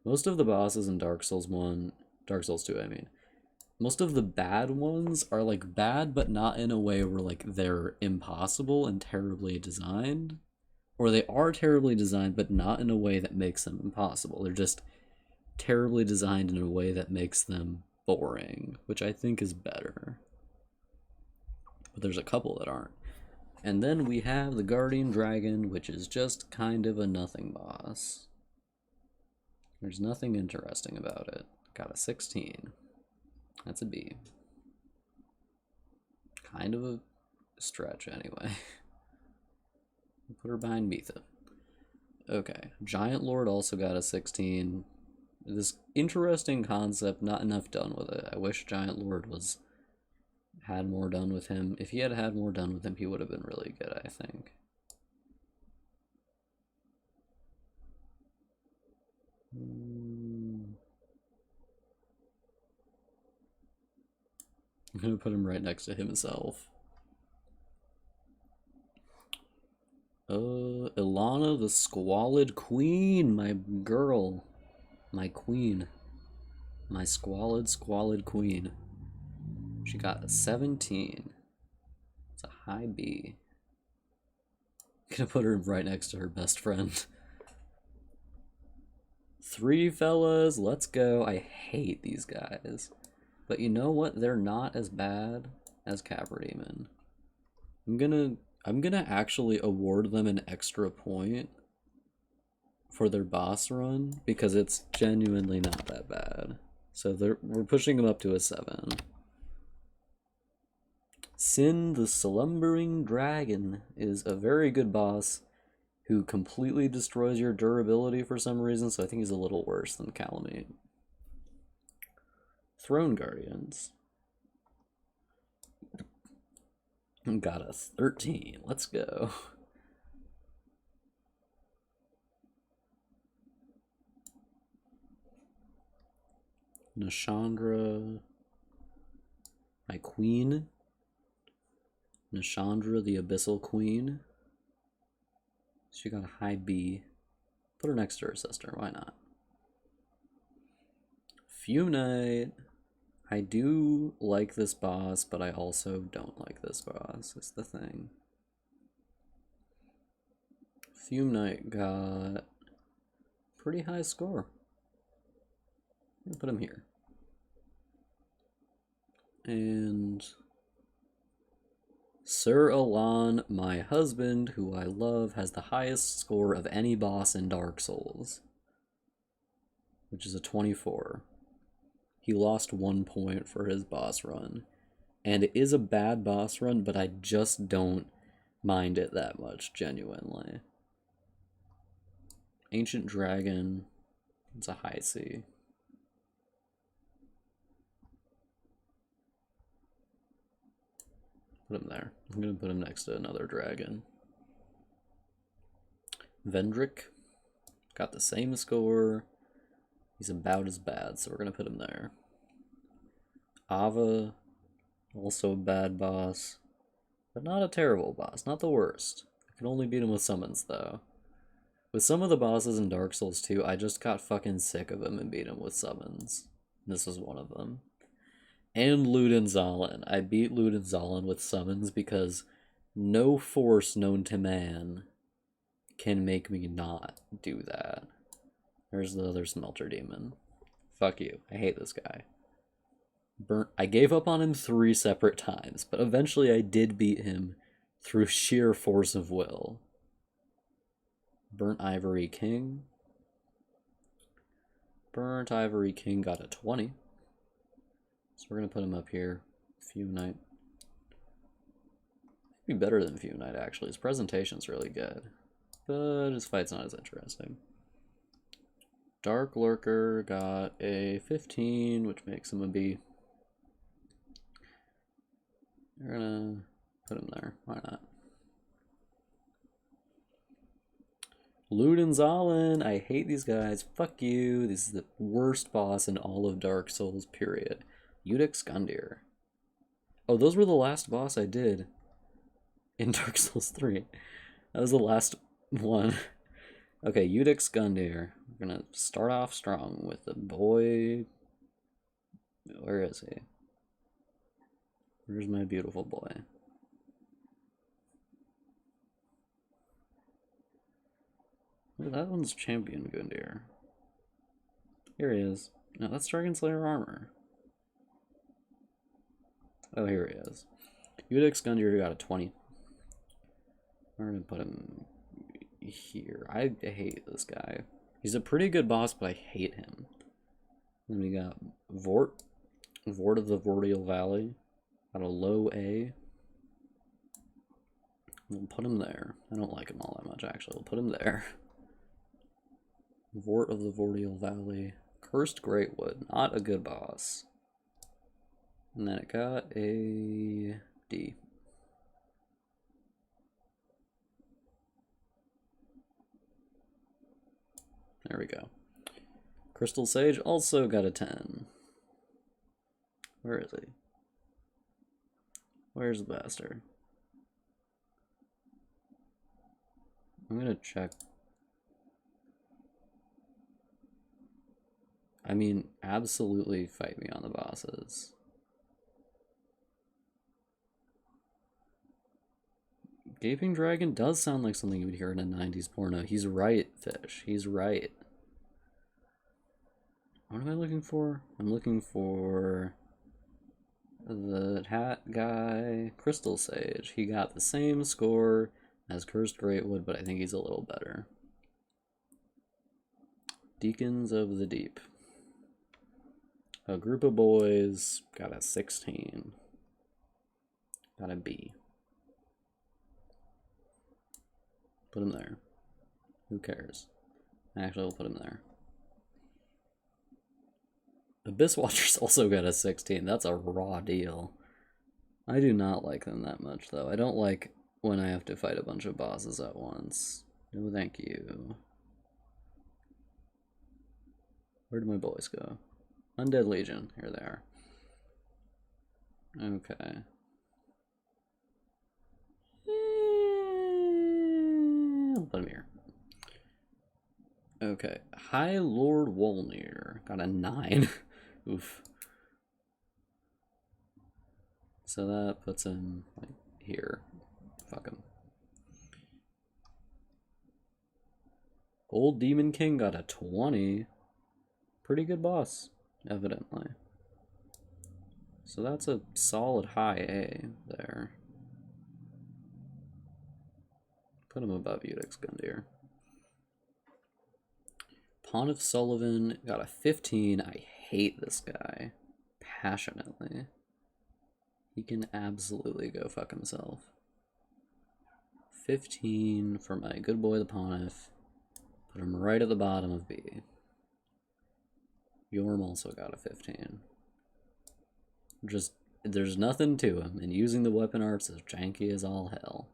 Most of the bosses in Dark Souls 1... Dark Souls 2, I mean. Most of the bad ones are, like, bad, but not in a way where, like, they're impossible and terribly designed. Or they are terribly designed, but not in a way that makes them impossible. They're just terribly designed in a way that makes them boring, which I think is better. But there's a couple that aren't. And then we have the Guardian Dragon, which is just kind of a nothing boss. There's nothing interesting about it. Got a 16. That's a B. Kind of a stretch, anyway. Put her behind Mitha. Okay, Giant Lord also got a 16. This interesting concept, not enough done with it. I wish Giant Lord had more done with him. If he had had more done with him, he would have been really good, I think. I'm gonna put him right next to himself. Ilana the Squalid Queen, my girl. My queen. My squalid queen. She got a 17. It's a high B. I'm gonna put her right next to her best friend. 3 fellas, let's go. I hate these guys. But you know what? They're not as bad as Capra Demon. I'm gonna actually award them an extra point for their boss run because it's genuinely not that bad. So we're pushing them up to a 7. Sin the Slumbering Dragon is a very good boss who completely destroys your durability for some reason, so I think he's a little worse than Calamite. Throne Guardians. Got a 13. Let's go. Nashandra. My queen. Nishandra, the Abyssal Queen. She got a high B. Put her next to her sister, why not? Fume Knight. I do like this boss, but I also don't like this boss, is the thing. Fume Knight got pretty high score. I'm gonna put him here. And Sir Alan, my husband, who I love, has the highest score of any boss in Dark Souls, which is a 24. He lost 1 point for his boss run. And it is a bad boss run, but I just don't mind it that much, genuinely. Ancient Dragon, it's a high C. Put him there. I'm gonna put him next to another dragon. Vendrick, got the same score. He's about as bad, so we're gonna put him there. Ava, also a bad boss, but not a terrible boss, not the worst. I can only beat him with summons, though. With some of the bosses in Dark Souls 2, I just got fucking sick of him and beat him with summons. This was one of them. And Ludenzalen. I beat Ludenzalen with summons because no force known to man can make me not do that. There's the other Smelter Demon. Fuck you. I hate this guy. I gave up on him 3 separate times, but eventually I did beat him through sheer force of will. Burnt Ivory King. Burnt Ivory King got a 20. So we're going to put him up here. Fume Knight. Be better than Fume Knight, actually. His presentation's really good, but his fight's not as interesting. Dark Lurker got a 15, which makes him a B. We're gonna put him there. Why not? Ludenzalen. I hate these guys. Fuck you. This is the worst boss in all of Dark Souls, period. Udex Gundyr. Oh, those were the last boss I did in Dark Souls 3. That was the last one. Okay, Udex Gundyr. We're gonna start off strong with the boy. Where is he? Where's my beautiful boy? Oh, that one's Champion Gundyr. Here he is. No, that's Dragon Slayer armor. Oh, here he is. Udex Gundyr got a 20. We're gonna put him here. I hate this guy. He's a pretty good boss, but I hate him. Then we got Vort. Vort of the Vortial Valley. Got a low A. We'll put him there. I don't like him all that much, actually. We'll put him there. Vort of the Vortial Valley. Cursed Greatwood. Not a good boss. And then it got a D. There we go. Crystal Sage also got a 10. Where is he? Where's the bastard? I'm gonna check. I mean, absolutely fight me on the bosses. Gaping Dragon does sound like something you would hear in a 90s porno. He's right, Fish. He's right. What am I looking for? I'm looking for the hat guy, Crystal Sage. He got the same score as Cursed Greatwood, but I think he's a little better. Deacons of the Deep. A group of boys got a 16. Got a B. Put him there. Who cares? Actually, we'll put him there. Abyss Watchers also got a 16. That's a raw deal. I do not like them that much, though. I don't like when I have to fight a bunch of bosses at once. No, thank you. Where did my boys go? Undead Legion. Here they are. Okay. I'll put him here. Okay, High Lord Wolnir got a 9. Oof. So that puts him like here. Fuck him. Old Demon King got a 20. Pretty good boss, evidently. So that's a solid high A there. Put him above Udix Gundyr. Pawn of Sullivan got a 15. I hate this guy passionately. He can absolutely go fuck himself. 15 for my good boy the Pontiff. Put him right at the bottom of B. Yorm also got a 15. Just, there's nothing to him, and using the weapon arts is janky as all hell.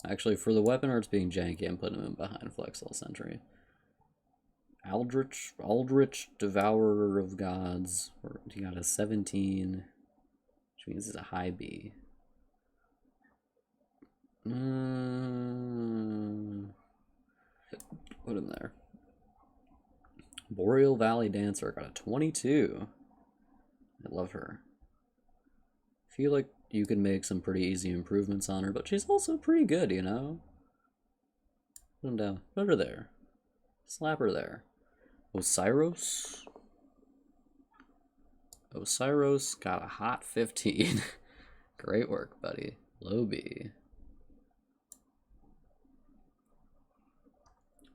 Actually, for the weapon arts being janky, I'm putting him behind Flexel Sentry. Aldrich, Devourer of Gods, he got a 17, which means it's a high B. Put him there. Boreal Valley Dancer got a 22. I love her. I feel like you can make some pretty easy improvements on her, but she's also pretty good, you know? Put him down. Put her there. Slap her there. Osiros. Osiros got a hot 15. Great work, buddy. Low B.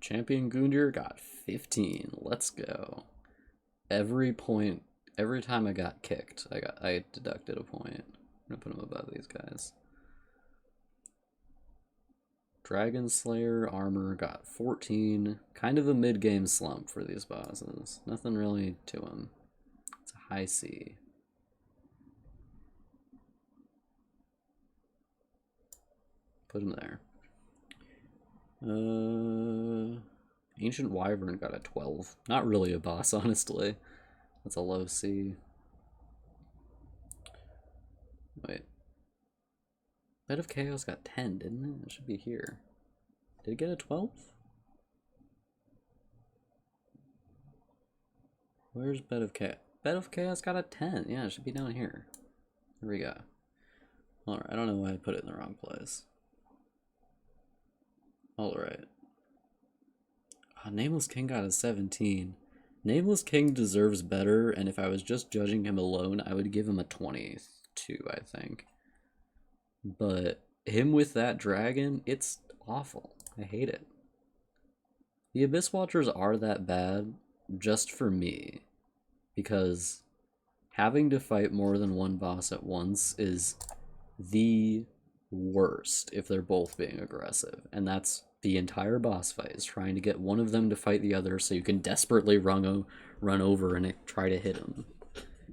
Champion Gundyr got 15. Let's go. Every time I got kicked, I deducted a point. I'm gonna put him above these guys. Dragon Slayer armor got 14. Kind of a mid-game slump for these bosses. Nothing really to him. It's a high C. Put him there. Ancient Wyvern got a 12. Not really a boss, honestly. That's a low C. Wait. Bed of Chaos got 10, didn't it? It should be here. Did it get a 12? Where's Bed of Chaos? Bed of Chaos got a 10. Yeah, it should be down here. Here we go. Alright, I don't know why I put it in the wrong place. Alright. Nameless King got a 17. Nameless King deserves better, and if I was just judging him alone, I would give him a 22, I think. But him with that dragon, it's awful. I hate it. The Abyss Watchers are that bad just for me, because having to fight more than one boss at once is the worst if they're both being aggressive, and that's the entire boss fight, is trying to get one of them to fight the other so you can desperately run over and try to hit them,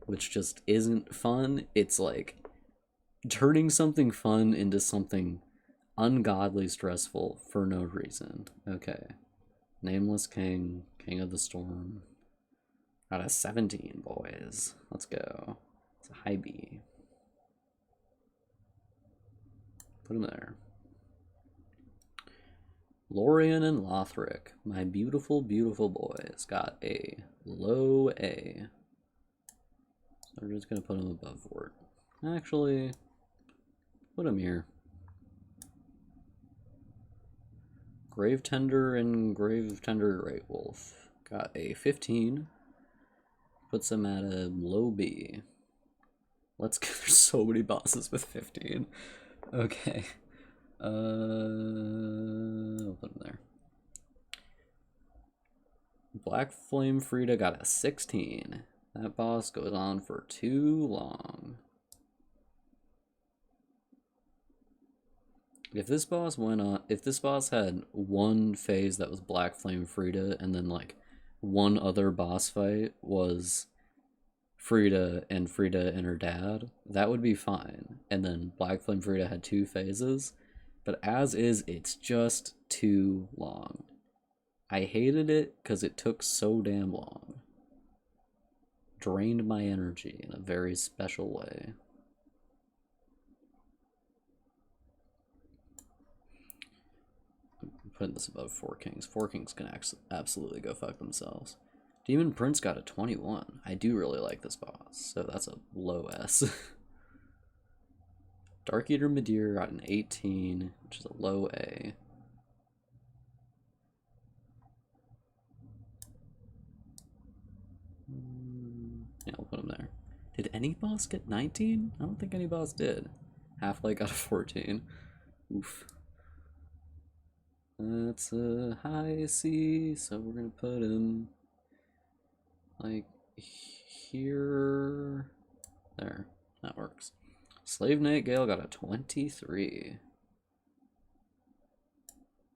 which just isn't fun. It's like turning something fun into something ungodly stressful for no reason. Okay. Nameless King, King of the Storm. Got a 17, boys. Let's go. It's a high B. Put him there. Lorien and Lothric, my beautiful, beautiful boys, got a low A. So we're just going to put them above Vort. Actually, put them here. Gravetender and Gravetender Great Wolf got a 15. Puts them at a low B. Let's go. There's so many bosses with 15. Okay. I'll put them there. Black Flame Frida got a 16. That boss goes on for too long. If this boss had one phase that was Black Flame Frida, and then like one other boss fight was Frida and her dad, that would be fine. And then Black Flame Frida had 2 phases. But as is, it's just too long. I hated it because it took so damn long. Drained my energy in a very special way. putting this above Four Kings. Four Kings can absolutely go fuck themselves. Demon Prince got a 21. I do really like this boss, so that's a low S. Dark Eater Midir got an 18, which is a low A. Yeah, I'll put him there. Did any boss get 19? I don't think any boss did. Half-Light got a 14. Oof. That's a high C, so we're gonna put him like here. There, that works. Slave Knight Gale got a 23.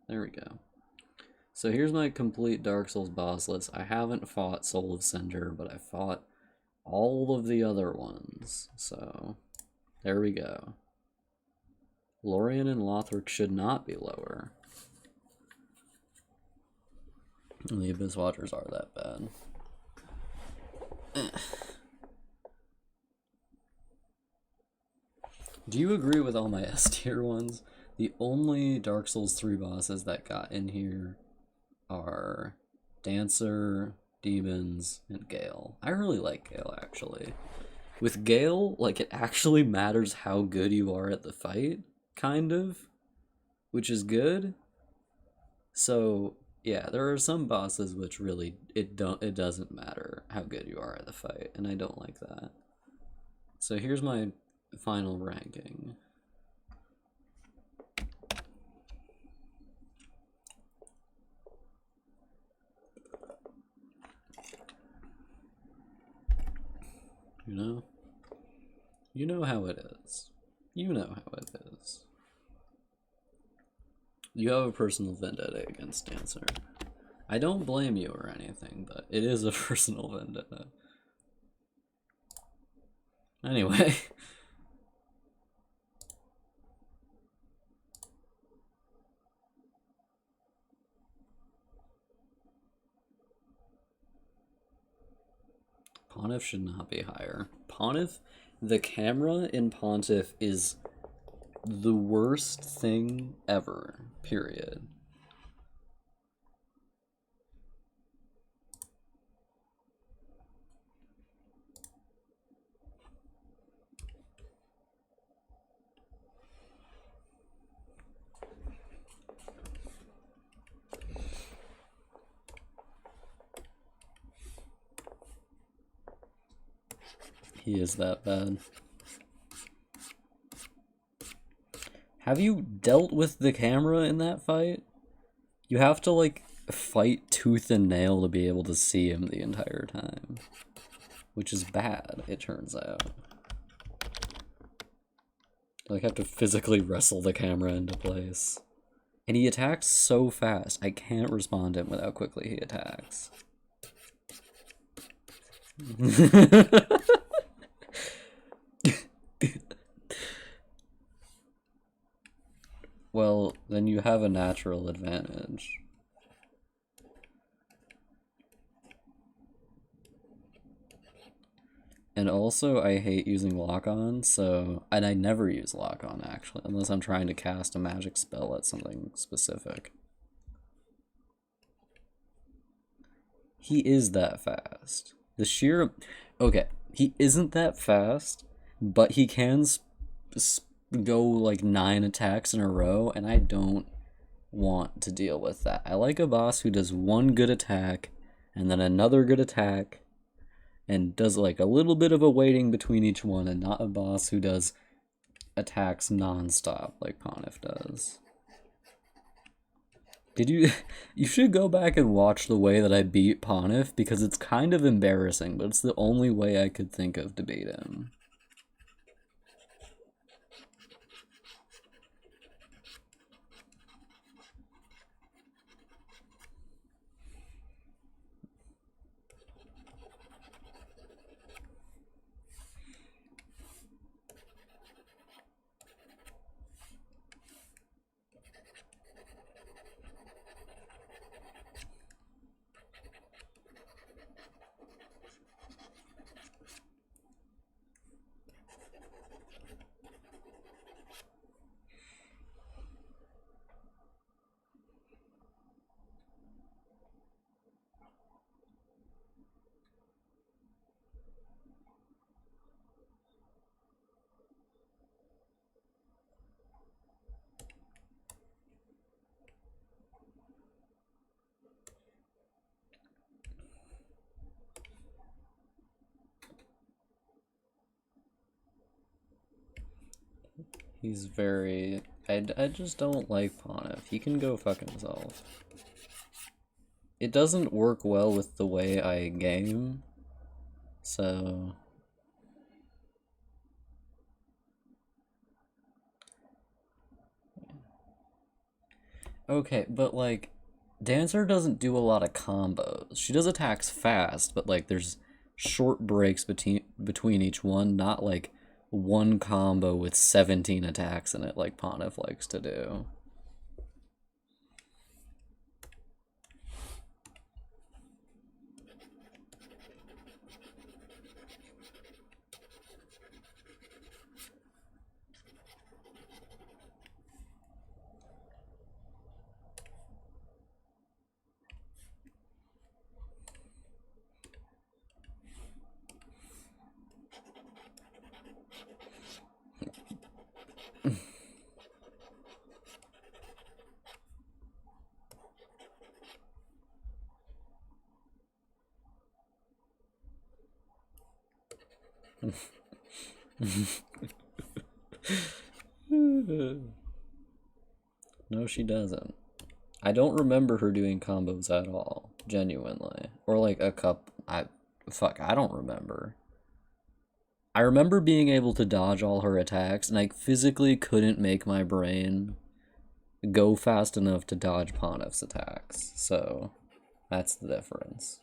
There we go. So here's my complete Dark Souls boss list. I haven't fought Soul of Cinder, but I fought all of the other ones. So there we go. Lorien and Lothric should not be lower. And the Abyss Watchers are that bad. Do you agree with all my S tier ones? The only Dark Souls 3 bosses that got in here are Dancer, Demons, and Gale. I really like Gale, actually. With Gale, like, it actually matters how good you are at the fight, kind of, which is good. So yeah, there are some bosses which really it doesn't matter how good you are at the fight, and I don't like that. So here's my final ranking. You know how it is. You know how it is. You have a personal vendetta against Dancer. I don't blame you or anything, but it is a personal vendetta. Anyway. Pontiff should not be higher. Pontiff, the camera in Pontiff is the worst thing ever, period. He is that bad. Have you dealt with the camera in that fight? You have to, like, fight tooth and nail to be able to see him the entire time. Which is bad, it turns out. Like, have to physically wrestle the camera into place. And he attacks so fast, I can't respond to him without quickly he attacks. Well, then you have a natural advantage. And also, I hate using lock-on, so... And I never use lock-on, actually, unless I'm trying to cast a magic spell at something specific. He is that fast. The sheer... Okay, he isn't that fast, but he can go, like, 9 attacks in a row, and I don't want to deal with that. I like a boss who does one good attack, and then another good attack, and does like a little bit of a waiting between each one, and not a boss who does attacks non-stop like Pontiff does. You should go back and watch the way that I beat Pontiff, because it's kind of embarrassing, but it's the only way I could think of to beat him. He's very... I just don't like Ponif. He can go fuck himself. It doesn't work well with the way I game, so... Okay, but like, Dancer doesn't do a lot of combos. She does attacks fast, but like there's short breaks between each one, not like one combo with 17 attacks in it like Ponif likes to do. No, she doesn't. I don't remember her doing combos at all, genuinely. Or like a cup. I don't remember. I remember being able to dodge all her attacks, and I physically couldn't make my brain go fast enough to dodge Ponif's attacks. So, that's the difference.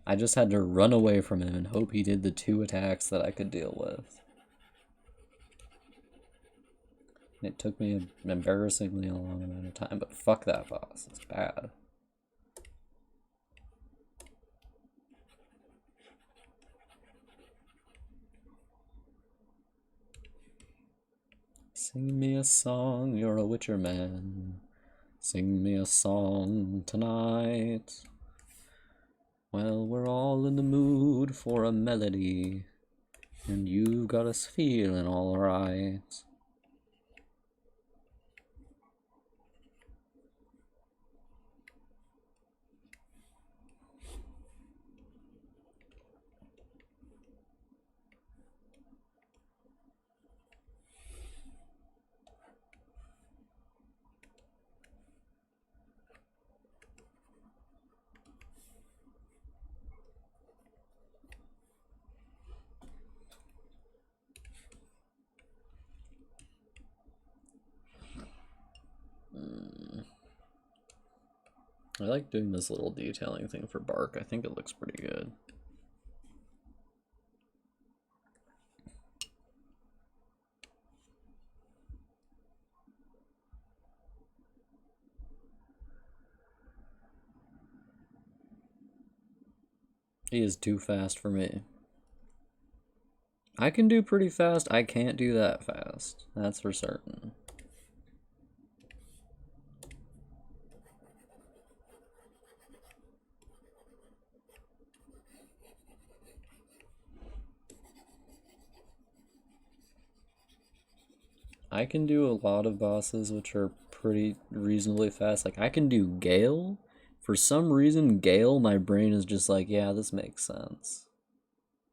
I just had to run away from him and hope he did the 2 attacks that I could deal with. It took me an embarrassingly long amount of time, but fuck that boss. It's bad. Sing me a song, you're a witcher man. Sing me a song tonight. Well, we're all in the mood for a melody, and you've got us feeling alright. I like doing this little detailing thing for Bark. I think it looks pretty good. He is too fast for me. I can do pretty fast. I can't do that fast. That's for certain. I can do a lot of bosses which are pretty reasonably fast. Like, I can do Gale. For some reason, Gale, my brain is just like, yeah, this makes sense.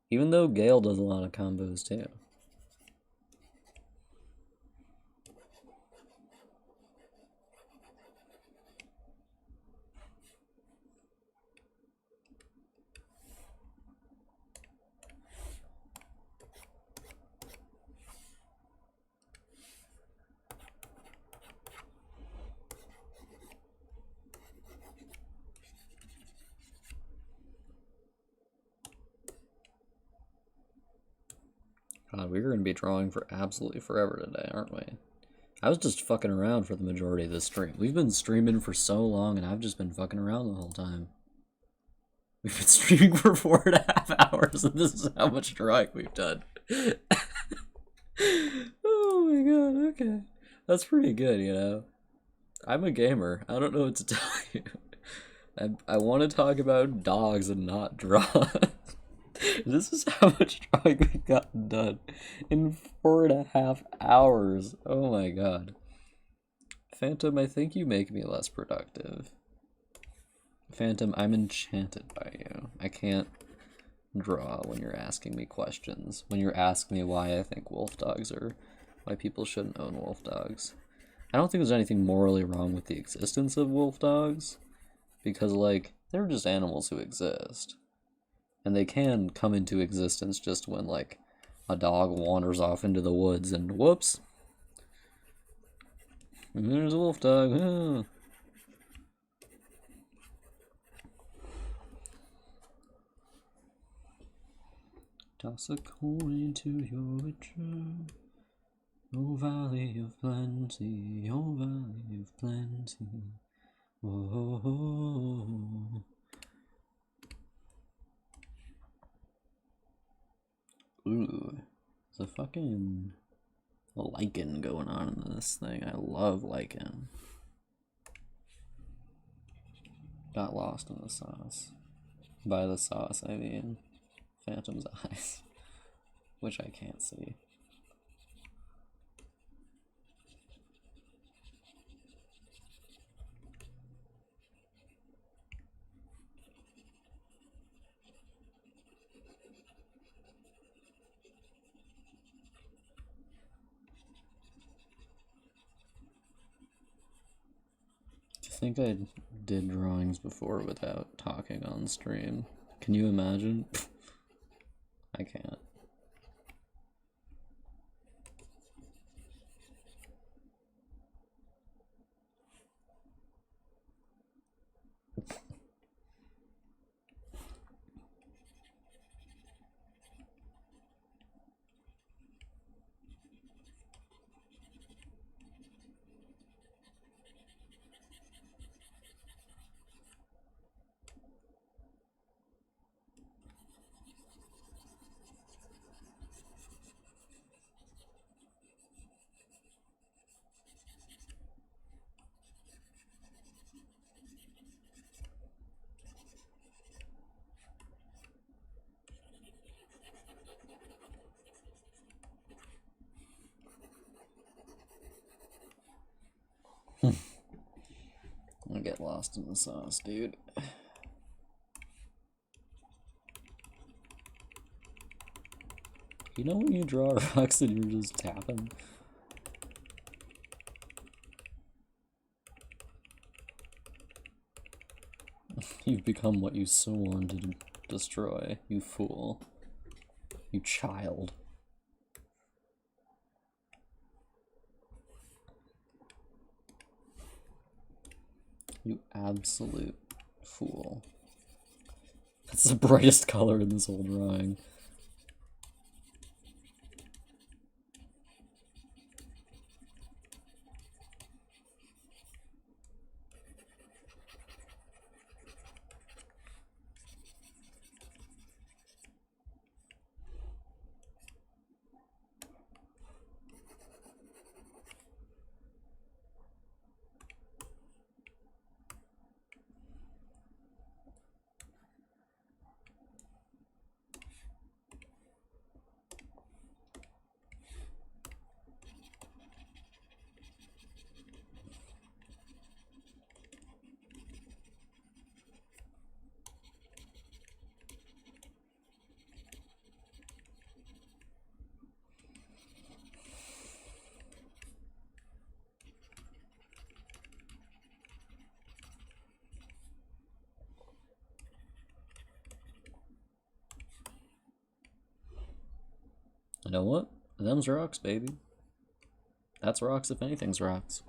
Even though Gale does a lot of combos too. God, we're going to be drawing for absolutely forever today, aren't we? I was just fucking around for the majority of this stream. We've been streaming for so long, and I've just been fucking around the whole time. We've been streaming for 4.5 hours, and this is how much drawing we've done. Oh my god, okay. That's pretty good, you know? I'm a gamer. I don't know what to tell you. I want to talk about dogs and not draw. This is how much drawing we've gotten done in 4.5 hours. Oh my god. Phantom, I think you make me less productive. Phantom, I'm enchanted by you. I can't draw when you're asking me questions. When you're asking me why I think wolf dogs are why people shouldn't own wolf dogs. I don't think there's anything morally wrong with the existence of wolf dogs, because, like, they're just animals who exist. And they can come into existence just when, like, a dog wanders off into the woods and whoops, and there's a wolf dog. Ah. Toss a coin to your return. Oh, valley of plenty, oh, valley of plenty. Whoa. Ooh, there's a fucking lichen going on in this thing. I love lichen. Got lost in the sauce. By the sauce, I mean Phantom's eyes, which I can't see. I think I did drawings before without talking on stream. Can you imagine? I can't. I get lost in the sauce, dude. You know when you draw rocks and you're just tapping? You've become what you sworn to destroy, you fool. You child. You absolute fool. That's the brightest color in this whole drawing. You know what? Them's rocks, baby. That's rocks if anything's rocks.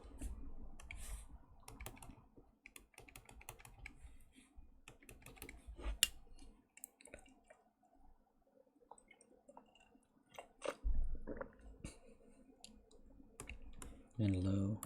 And low.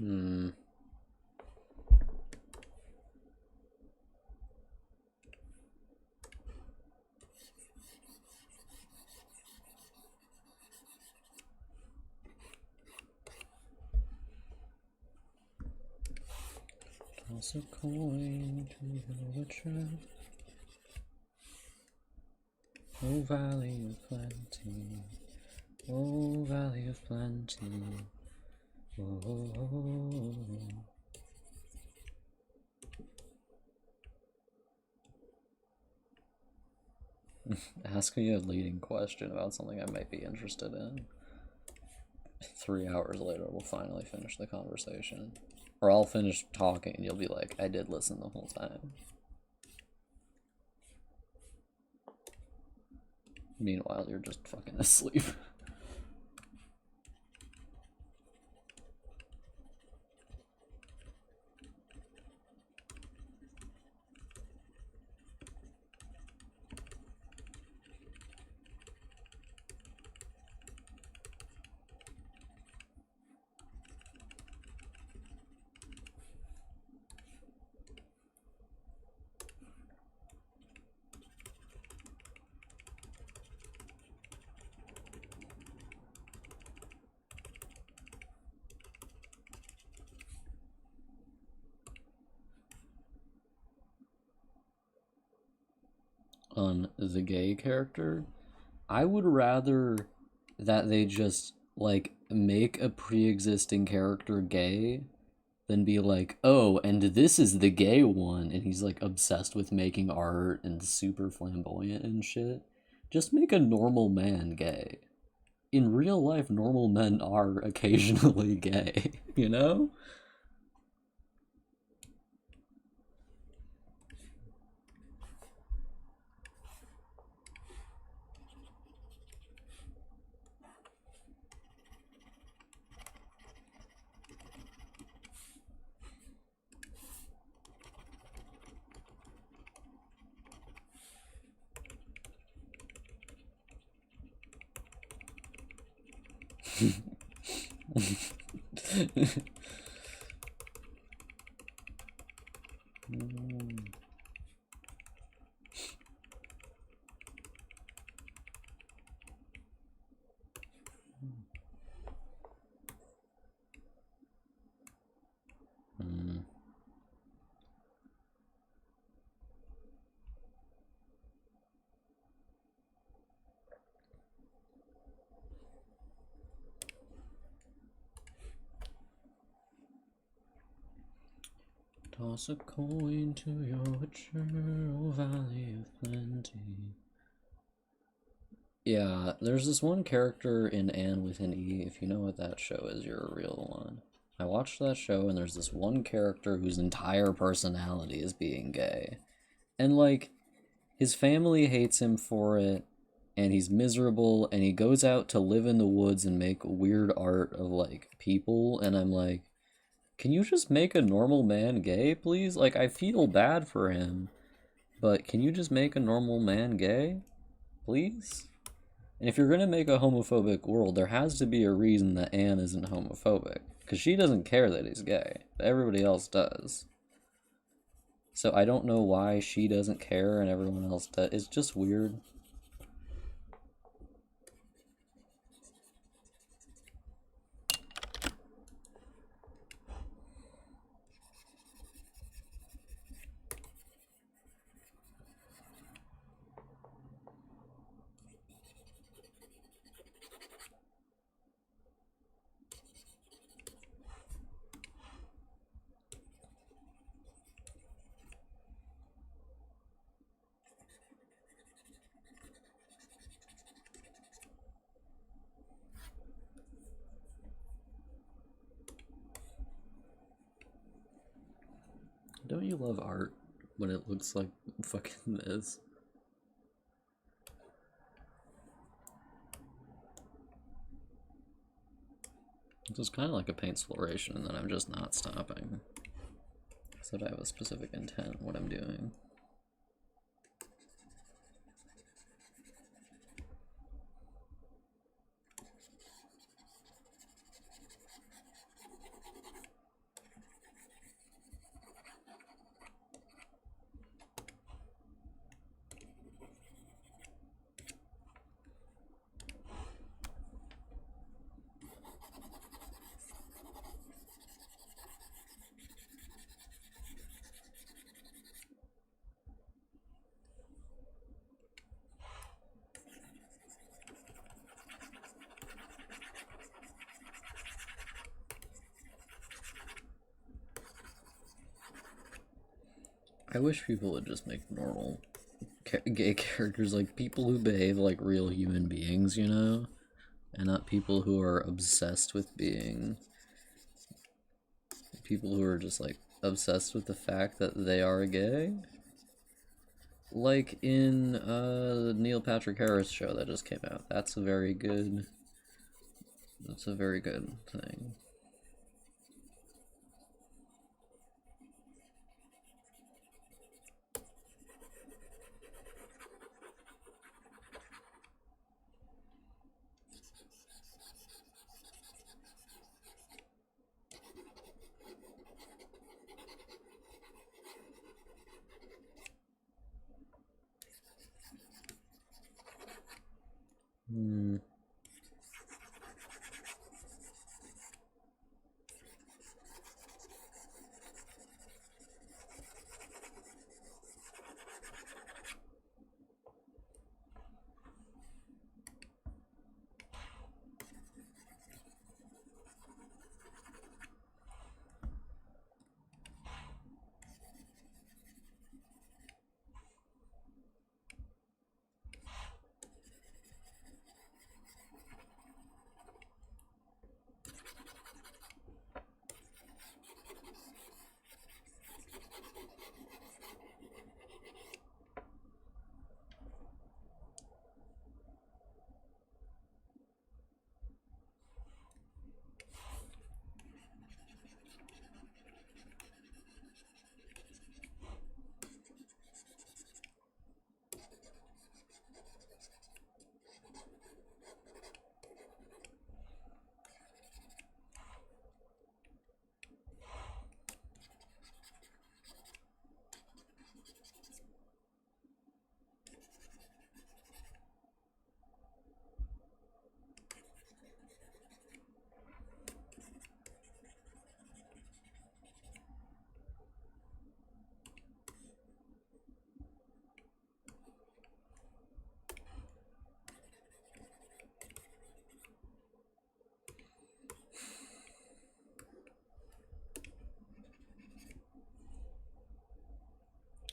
Hmm. Toss a coin to the witcher. Oh, valley of plenty. Oh, valley of plenty. Oh. Ask me a leading question about something I might be interested in. 3 hours later, we'll finally finish the conversation. Or I'll finish talking and you'll be like, I did listen the whole time. Meanwhile, you're just fucking asleep. On the gay character, I would rather that they just like make a pre-existing character gay than be like, oh, and this is the gay one, and he's like obsessed with making art and super flamboyant and shit. Just make a normal man gay. In real life, normal men are occasionally gay, you know? Toss a coin to your witcher, oh valley of plenty. Yeah, there's this one character in Anne with an E. If you know what that show is, you're a real one. I watched that show, and there's this one character whose entire personality is being gay. And, like, his family hates him for it, and he's miserable, and he goes out to live in the woods and make weird art of, like, people, and I'm like, can you just make a normal man gay, please? Like, I feel bad for him, but can you just make a normal man gay? Please? And if you're gonna make a homophobic world, there has to be a reason that Anne isn't homophobic. Because she doesn't care that he's gay, but everybody else does. So I don't know why she doesn't care and everyone else does. It's just weird. Don't you love art when it looks like fucking this? It's just kind of like a paint exploration, and then I'm just not stopping. So that I have a specific intent in what I'm doing. I wish people would just make normal gay characters, like people who behave like real human beings, you know? And not people who are obsessed with being people who are just like obsessed with the fact that they are gay. Like in the Neil Patrick Harris show that just came out. That's a very good thing. Hmm.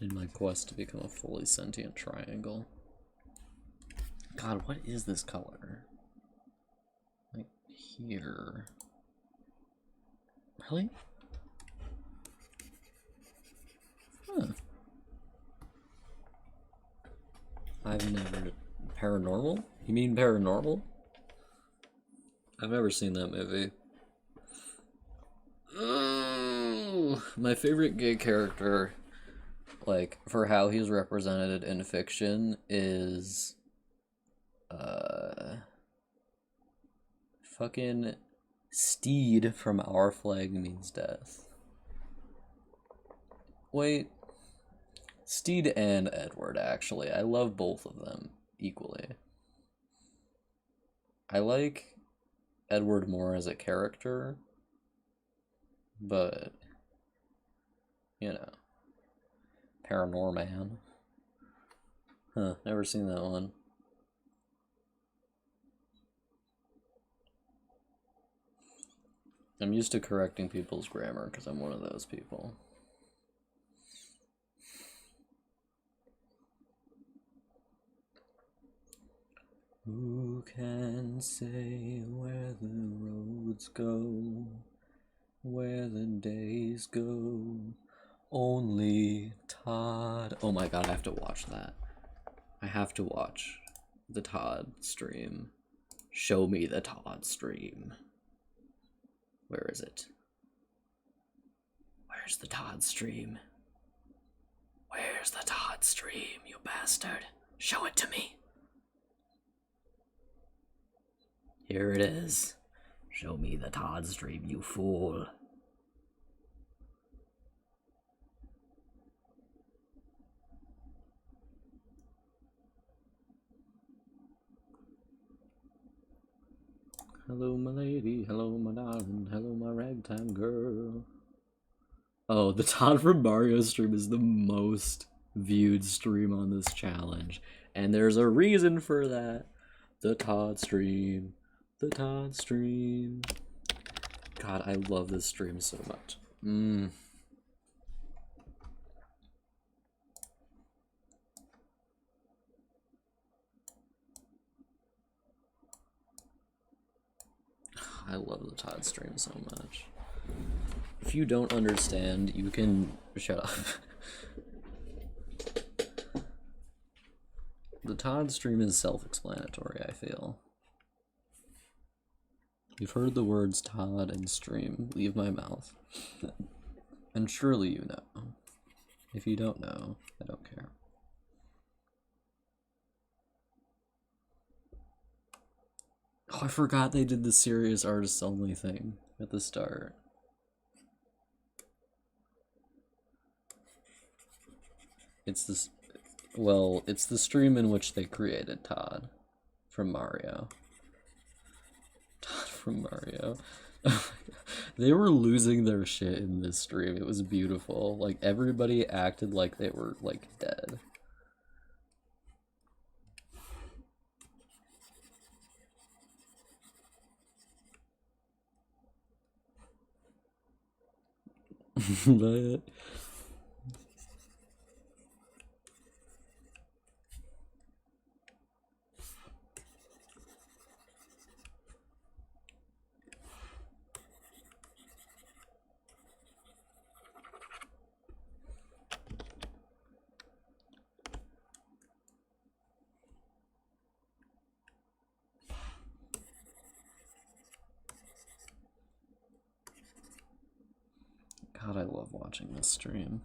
In my quest to become a fully sentient triangle. God, what is this color? Like here. Really? Huh. I've never... Paranormal? You mean Paranormal? I've never seen that movie. Oh, my favorite gay character, like, for how he's represented in fiction is... fucking Steed from Our Flag Means Death. Wait... Steed and Edward, actually. I love both of them equally. I like Edward more as a character, but, you know, Paranorman. Huh, never seen that one. I'm used to correcting people's grammar because I'm one of those people. Who can say where the roads go, where the days go? Only Todd. Oh my god, I have to watch that. I have to watch the Todd stream. Show me the Todd stream. Where is it? Where's the Todd stream? Where's the Todd stream, you bastard? Show it to me. Here it is. Show me the Todd stream, you fool. Hello, my lady. Hello, my darling. Hello, my ragtime girl. Oh, the Todd from Mario stream is the most viewed stream on this challenge. And there's a reason for that. The Todd stream. The Todd stream. God, I love this stream so much. I love the Todd stream so much. If you don't understand, you can shut up. The Todd stream is self-explanatory, I feel. You've heard the words Todd and stream leave my mouth. And surely you know. If you don't know, I don't care. Oh, I forgot they did the serious artists only thing at the start. It's this, well, it's the stream in which they created Todd from Mario. Todd from Mario. They were losing their shit in this stream. It was beautiful. Like, everybody acted like they were, like, dead. But God, I love watching this stream.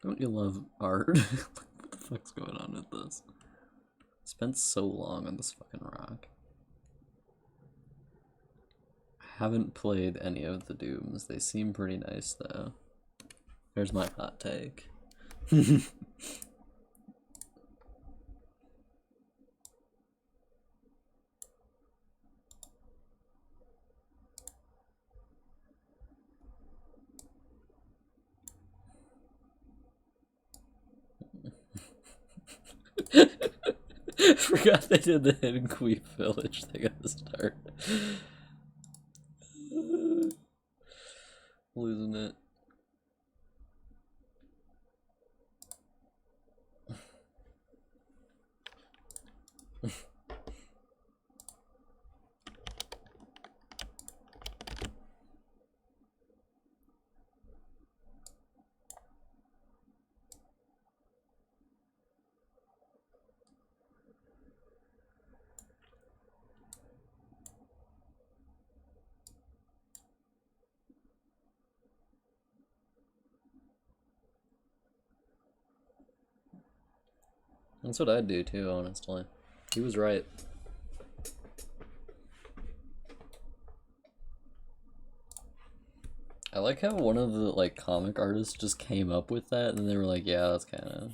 Don't you love art? What the fuck's going on with this? Spent so long on this fucking rock. I haven't played any of the Dooms. They seem pretty nice though. There's my hot take. Forgot they did the Hidden Queen Village thing at the start. Losing it. That's what I'd do too, honestly. He was right. I like how one of the like comic artists just came up with that and they were like, yeah, that's kind of...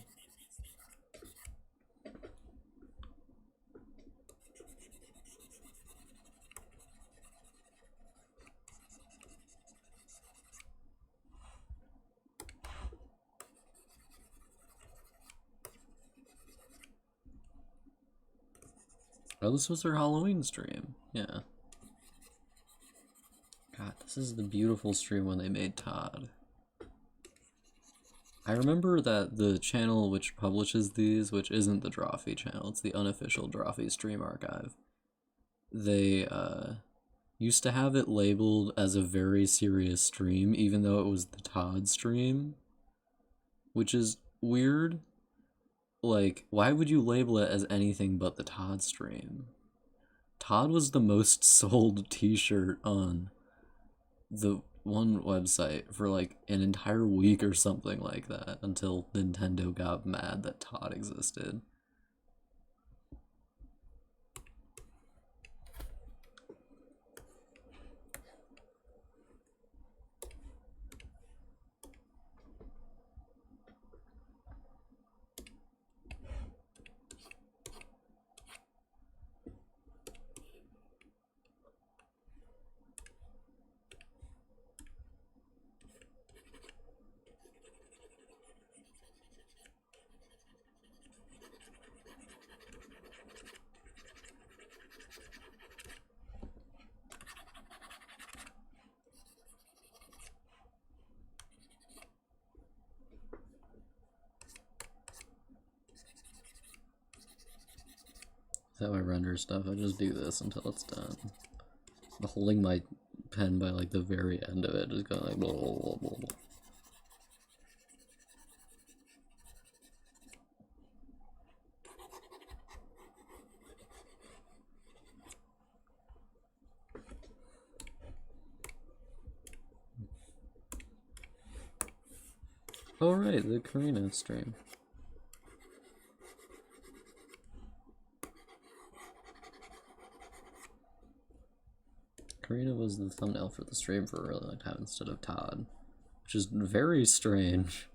Oh, this was their Halloween stream. Yeah. God, this is the beautiful stream when they made Todd. I remember that the channel which publishes these, which isn't the Drawfee channel, it's the unofficial Drawfee stream archive. They used to have it labeled as a very serious stream, even though it was the Todd stream, which is weird. Like, why would you label it as anything but the Todd stream? Todd was the most sold t-shirt on the one website for like an entire week or something like that until Nintendo got mad that Todd existed. That's how I render stuff. I just do this until it's done. I'm holding my pen by like the very end of it, just going like blah blah blah blah blah. Oh right, the Karina stream. Karina was the thumbnail for the stream for a really long time instead of Todd, which is very strange.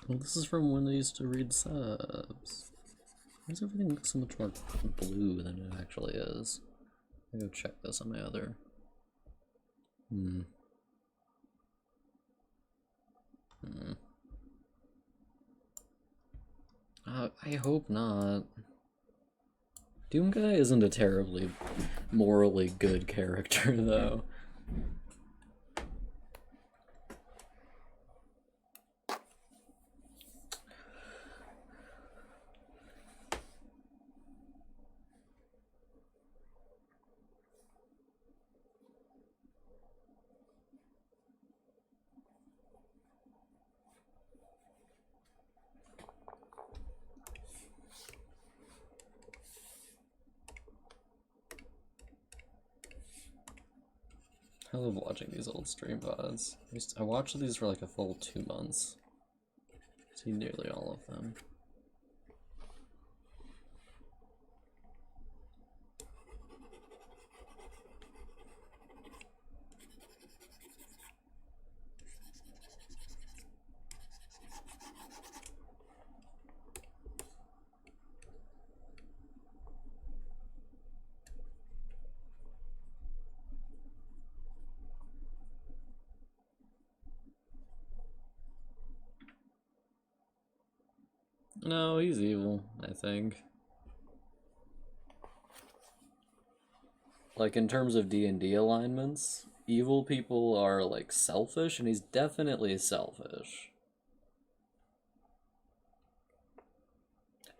Well, this is from when they used to read subs. Why does everything look so much more blue than it actually is? I'll go check this on my other. I hope not. Doomguy isn't a terribly morally good character, though. I love watching these old stream VODs. I watched these for like a full 2 months. See nearly all of them. No, he's evil, I think. Like, in terms of D&D alignments, evil people are, like, selfish, and he's definitely selfish.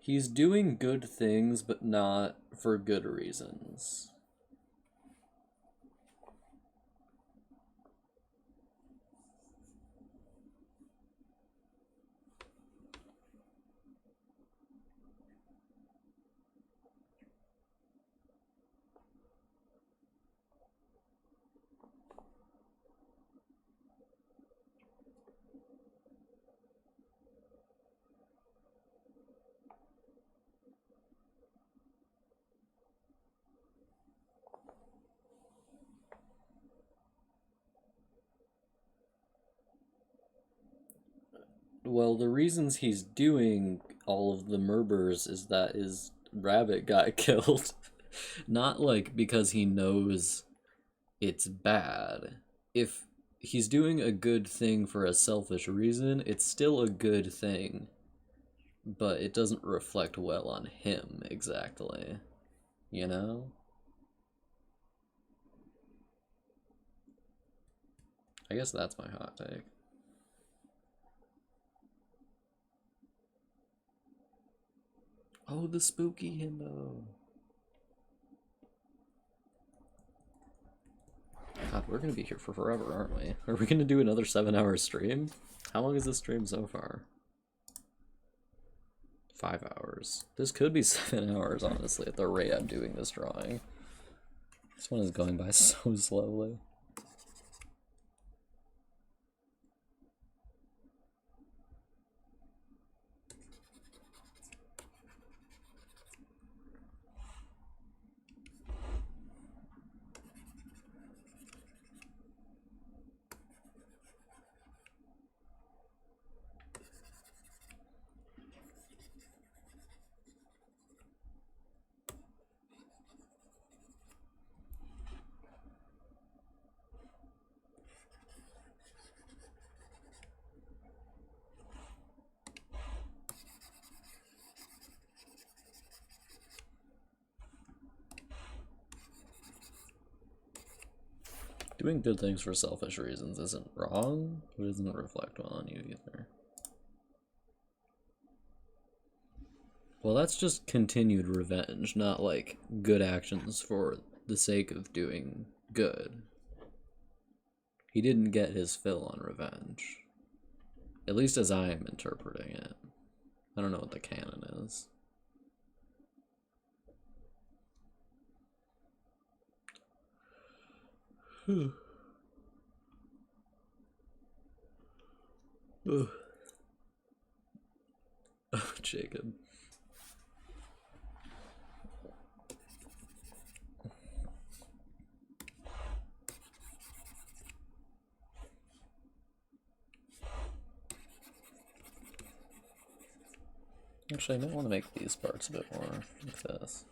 He's doing good things, but not for good reasons. Well, the reasons he's doing all of the murders is that his rabbit got killed. Not like because he knows it's bad. If he's doing a good thing for a selfish reason, it's still a good thing, but it doesn't reflect well on him exactly. You know? I guess that's my hot take. Oh, the spooky himbo. God, we're gonna be here for forever, aren't we? Are we gonna do another 7-hour stream? How long is this stream so far? 5 hours. This could be 7 hours, honestly, at the rate I'm doing this drawing. This one is going by so slowly. Doing good things for selfish reasons isn't wrong, but it doesn't reflect well on you either. Well, that's just continued revenge, not like good actions for the sake of doing good. He didn't get his fill on revenge. At least as I am interpreting it. I don't know what the canon is. Oh, Jacob. Actually, I might want to make these parts a bit more like this.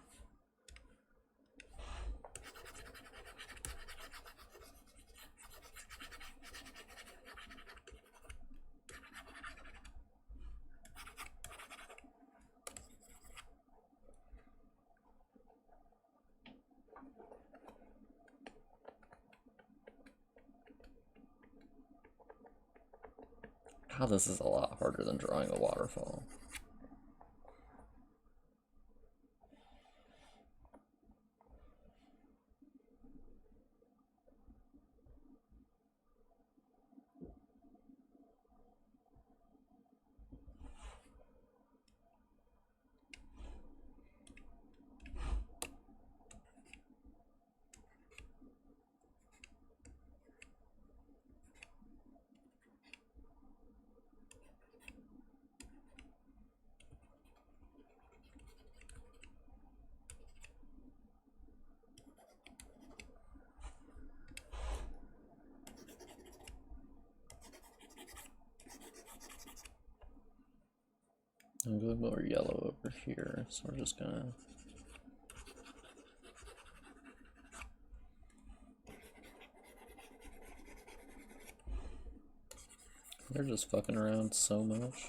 God, this is a lot harder than drawing a waterfall. I'm going more yellow over here, so we're just gonna... They're just fucking around so much.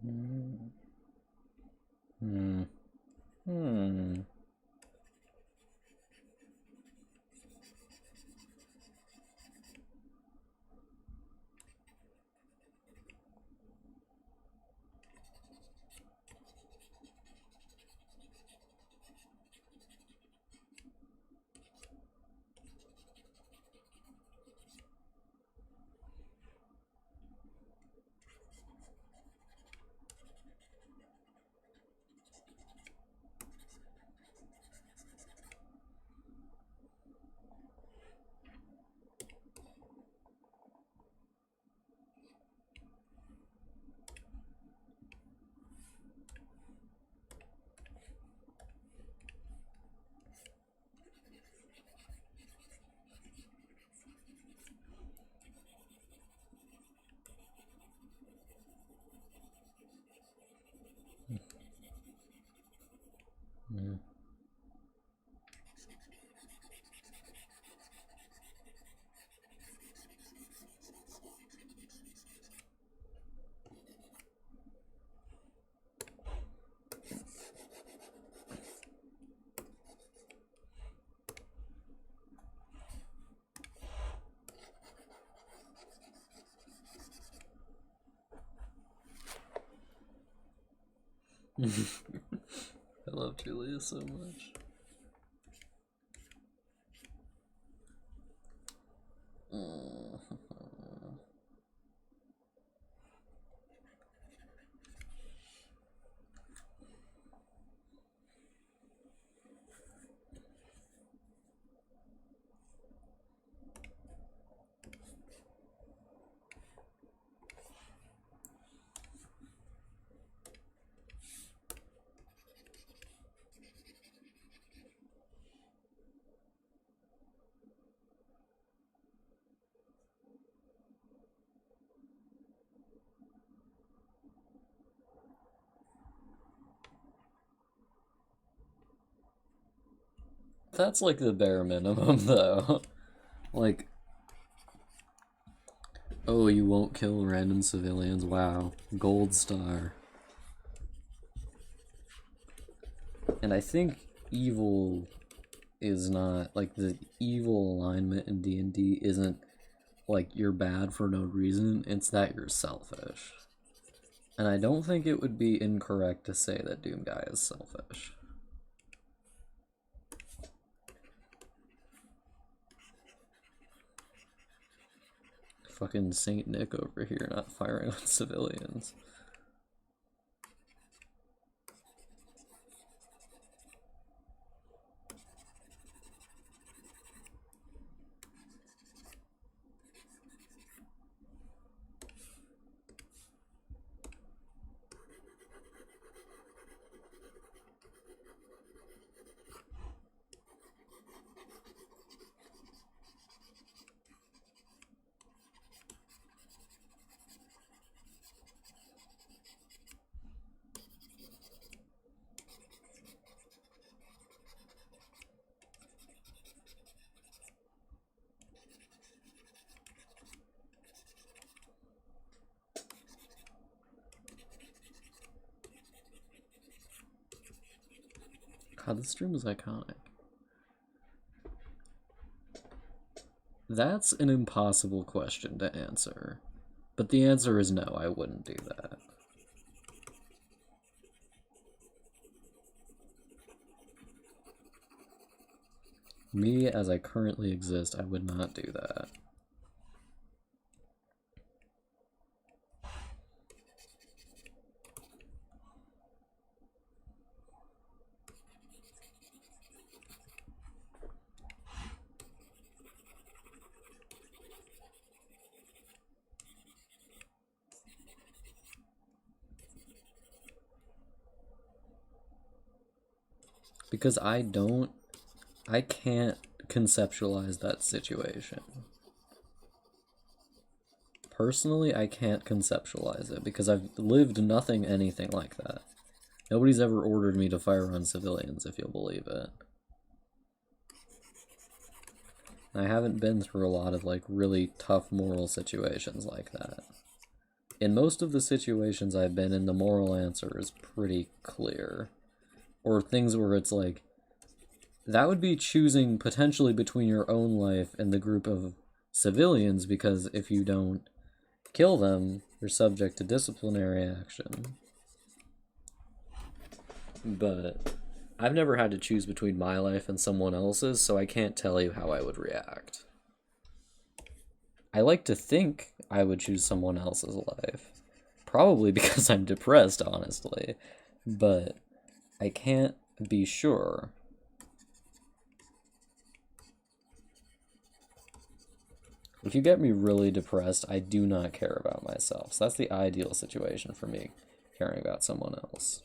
Hmm. Hmm. Hmm. I love Julia so much. That's like the bare minimum, though. Like, oh, you won't kill random civilians. Wow. Gold star. And I think evil is not, like, the evil alignment in D&D isn't, like, you're bad for no reason. It's that you're selfish. And I don't think it would be incorrect to say that Doomguy is selfish. Fucking Saint Nick over here not firing on civilians. God, this stream is iconic. That's an impossible question to answer. But the answer is no, I wouldn't do that. Me, as I currently exist, I would not do that. Because I can't conceptualize that situation. Personally, I can't conceptualize it because I've lived nothing anything like that. Nobody's ever ordered me to fire on civilians, if you'll believe it. I haven't been through a lot of like really tough moral situations like that. In most of the situations I've been in, the moral answer is pretty clear. Or things where it's like, that would be choosing potentially between your own life and the group of civilians, because if you don't kill them, you're subject to disciplinary action. But I've never had to choose between my life and someone else's, so I can't tell you how I would react. I like to think I would choose someone else's life. Probably because I'm depressed, honestly. But I can't be sure. If you get me really depressed, I do not care about myself. So that's the ideal situation for me, caring about someone else.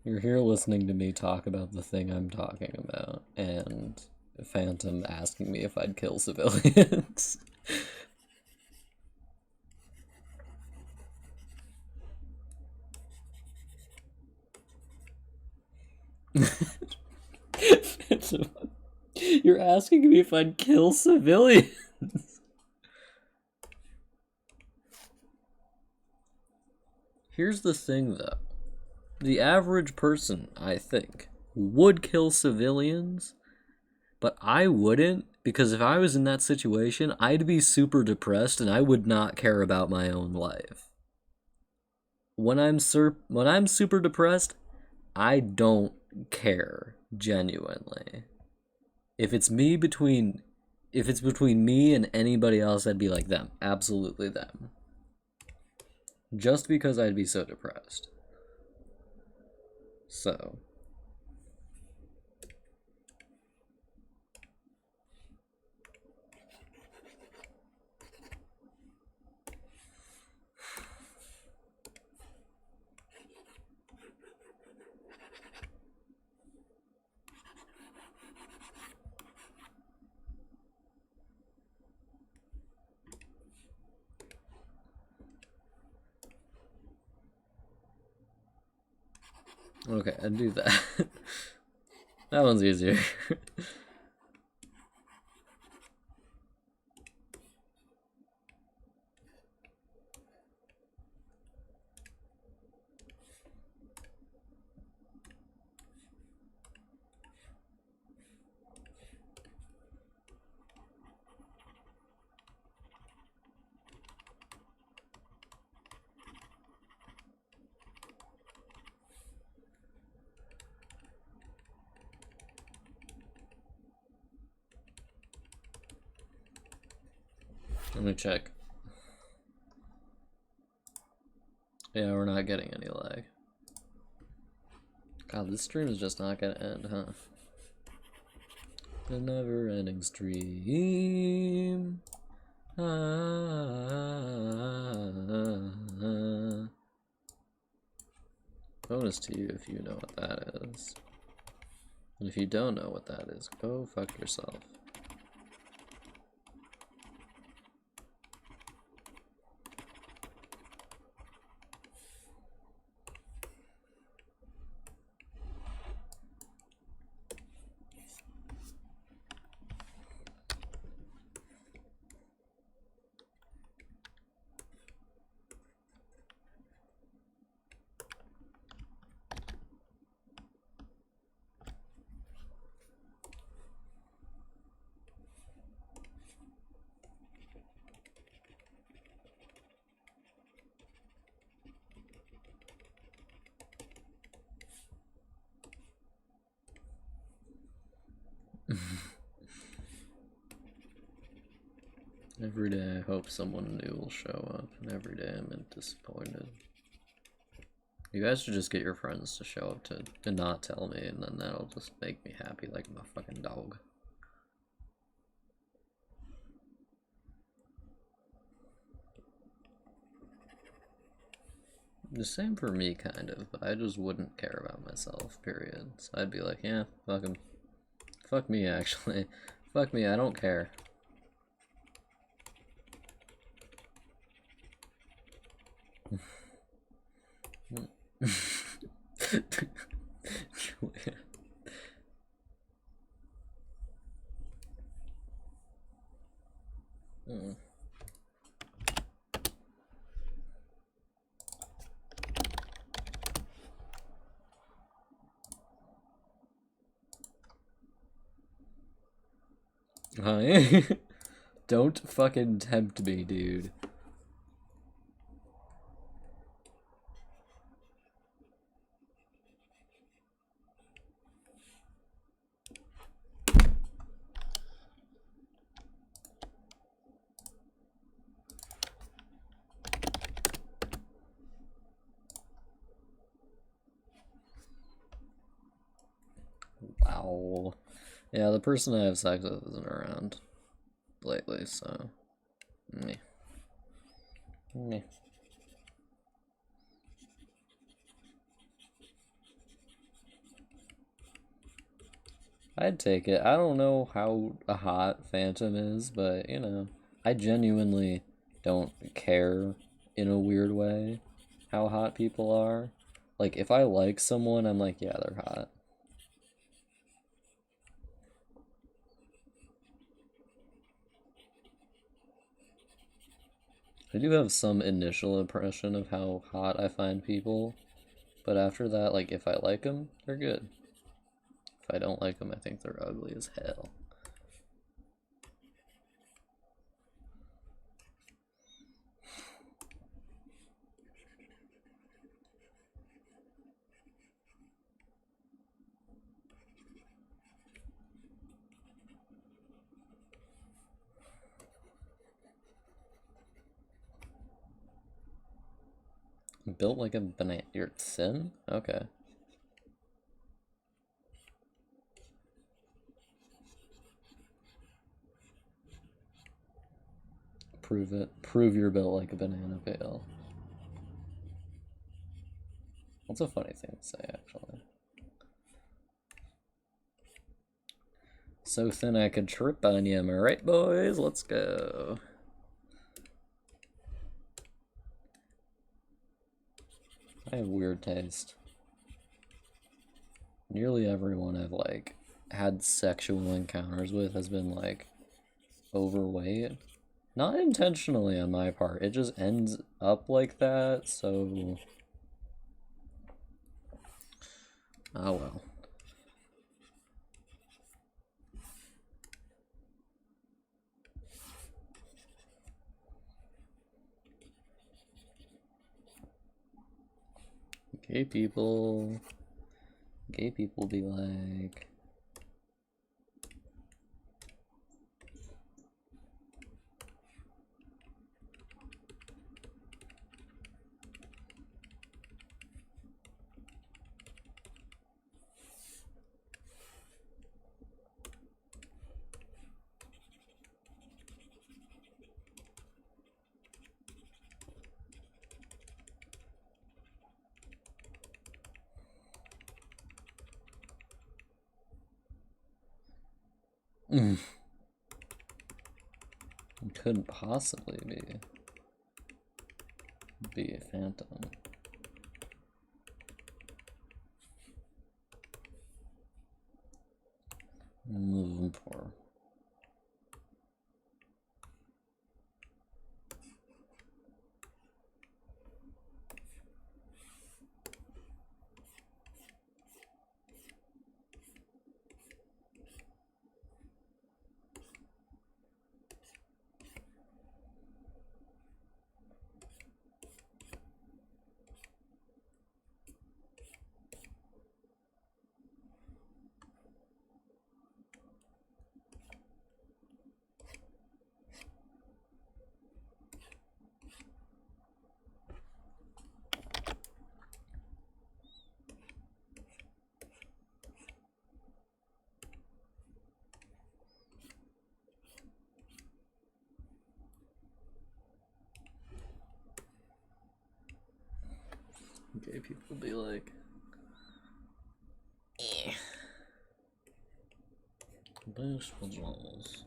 You're here listening to me talk about the thing I'm talking about, and Phantom asking me if I'd kill civilians. Phantom, you're asking me if I'd kill civilians. Here's the thing, though. The average person, I think, would kill civilians, but I wouldn't, because if I was in that situation, I'd be super depressed and I would not care about my own life. when I'm super depressed, I don't care genuinely. If it's me between if it's between me and anybody else, I'd be like them, absolutely them. Just because I'd be so depressed. So, okay, I'd do that. That one's easier. Let me check. Yeah, we're not getting any lag. God, this stream is just not gonna end, huh? The never-ending stream. Bonus to you if you know what that is. And if you don't know what that is, go fuck yourself. Every day I hope someone new will show up, and every day I'm disappointed. You guys should just get your friends to show up to not tell me, and then that'll just make me happy like my fucking dog. The same for me, kind of, but I just wouldn't care about myself, period. So I'd be like, yeah, fuck him. Fuck me, actually. Fuck me, I don't care. Hi. Don't fucking tempt me, dude. Wow. Yeah, the person I have sex with isn't around lately, so meh. Meh. I'd take it. I don't know how a hot Phantom is, but you know, I genuinely don't care in a weird way how hot people are. Like, if I like someone, I'm like, yeah, they're hot. I do have some initial impression of how hot I find people, but after that, like, if I like them, they're good. If I don't like them, I think they're ugly as hell. built like a banana. You're thin? Okay. Prove it. Prove you're built like a banana peel. That's a funny thing to say, actually. So thin I could trip on you, am I right, boys? Let's go. I have weird taste. Nearly everyone I've, like, had sexual encounters with has been, like, overweight. Not intentionally on my part, it just ends up like that, so... Oh well. Gay people be like... It couldn't possibly be a phantom. Moving for. Gay people be like, eh. Loose pajamas.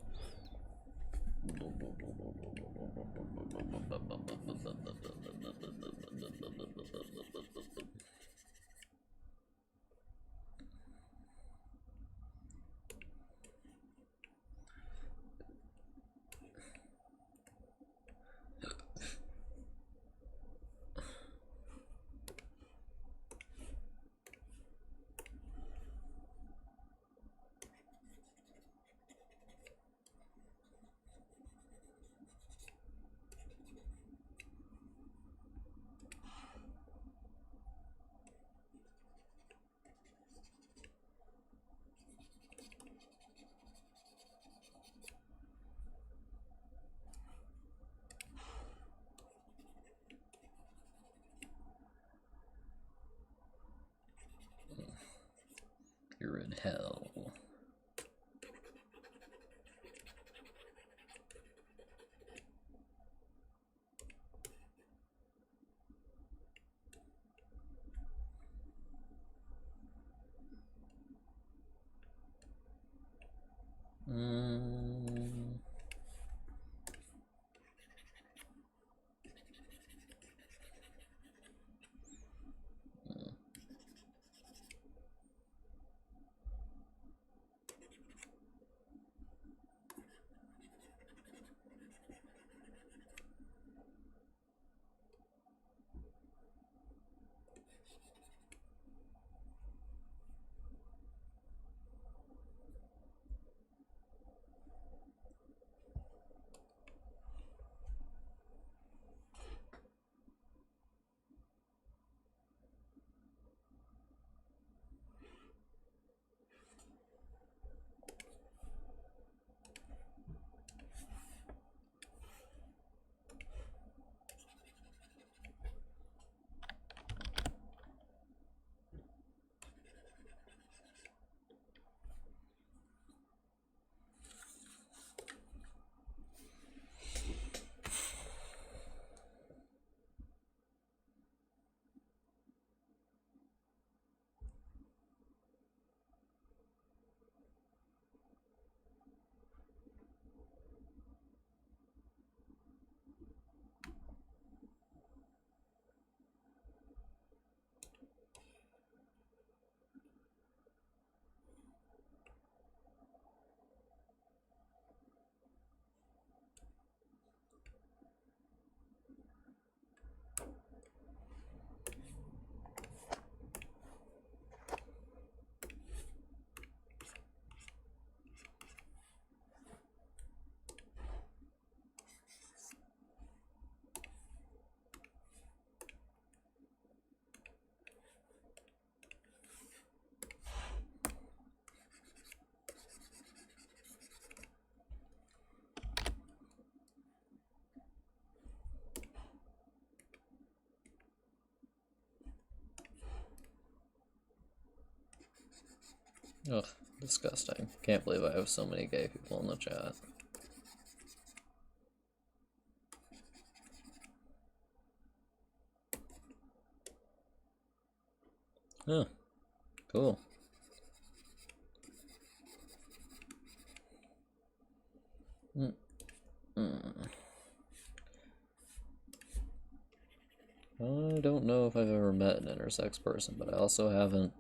You're in hell. Ugh, disgusting. Can't believe I have so many gay people in the chat. Oh, cool. I don't know if I've ever met an intersex person, but I also haven't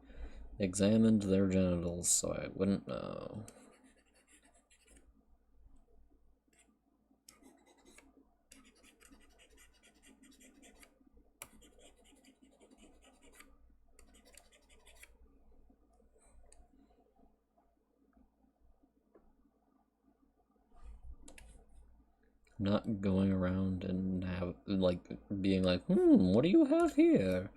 examined their genitals, so I wouldn't know. I'm not going around and being like, what do you have here?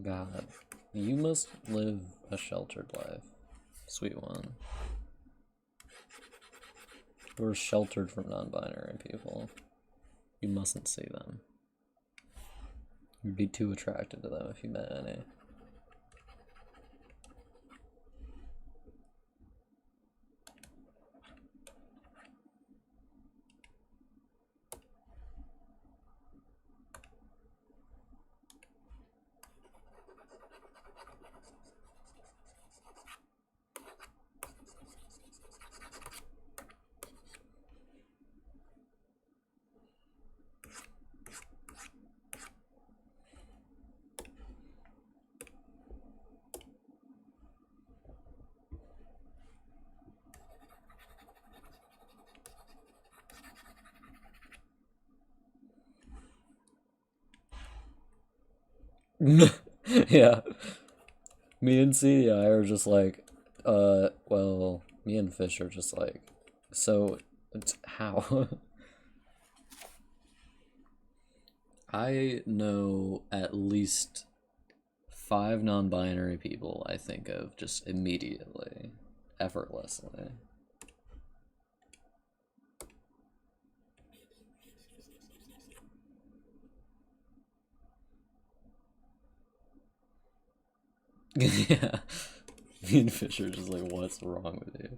God, you must live a sheltered life, sweet one. We're sheltered from non-binary people. You mustn't see them. You'd be too attracted to them if you met any. Yeah. Me and CDI are just like, well, me and Fish are just like, so, how? I know at least 5 non-binary people I think of just immediately, effortlessly. Yeah. Me and Fish are just like, what's wrong with you?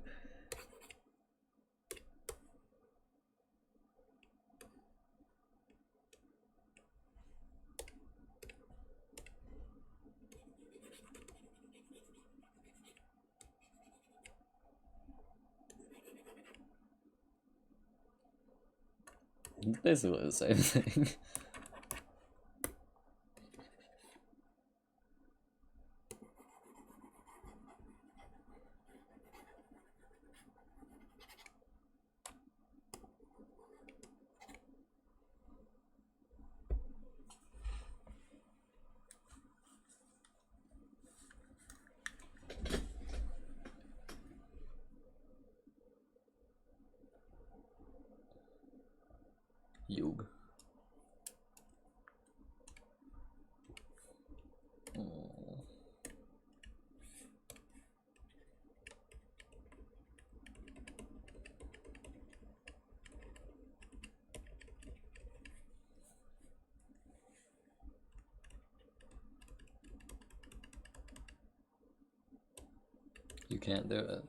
Basically the same thing. Yug. You can't do it.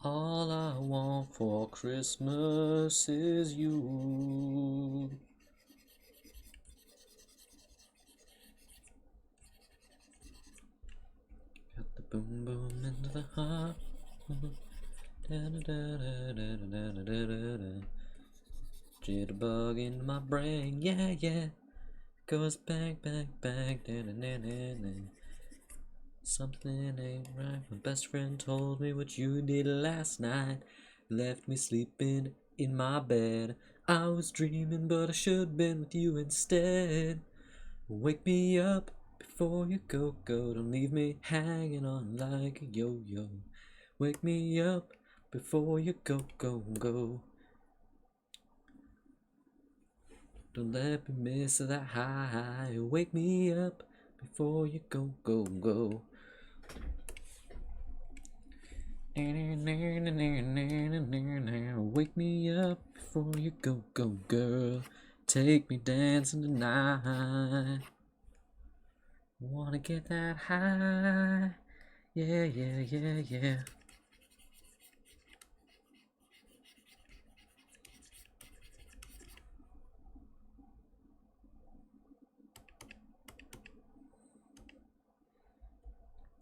All I want for Christmas is you. Got the boom boom into the heart. Jitterbug in my brain, yeah, yeah. Goes bang, bang, bang. Something ain't right. My best friend told me what you did last night. Left me sleeping in my bed. I was dreaming, but I should've been with you instead. Wake me up before you go. Don't leave me hanging on like a yo-yo. Wake me up before you go. Don't let me miss that high. Wake me up before you go. Wake me up before you go, girl. Take me dancing tonight. Wanna get that high. Yeah, yeah, yeah, yeah.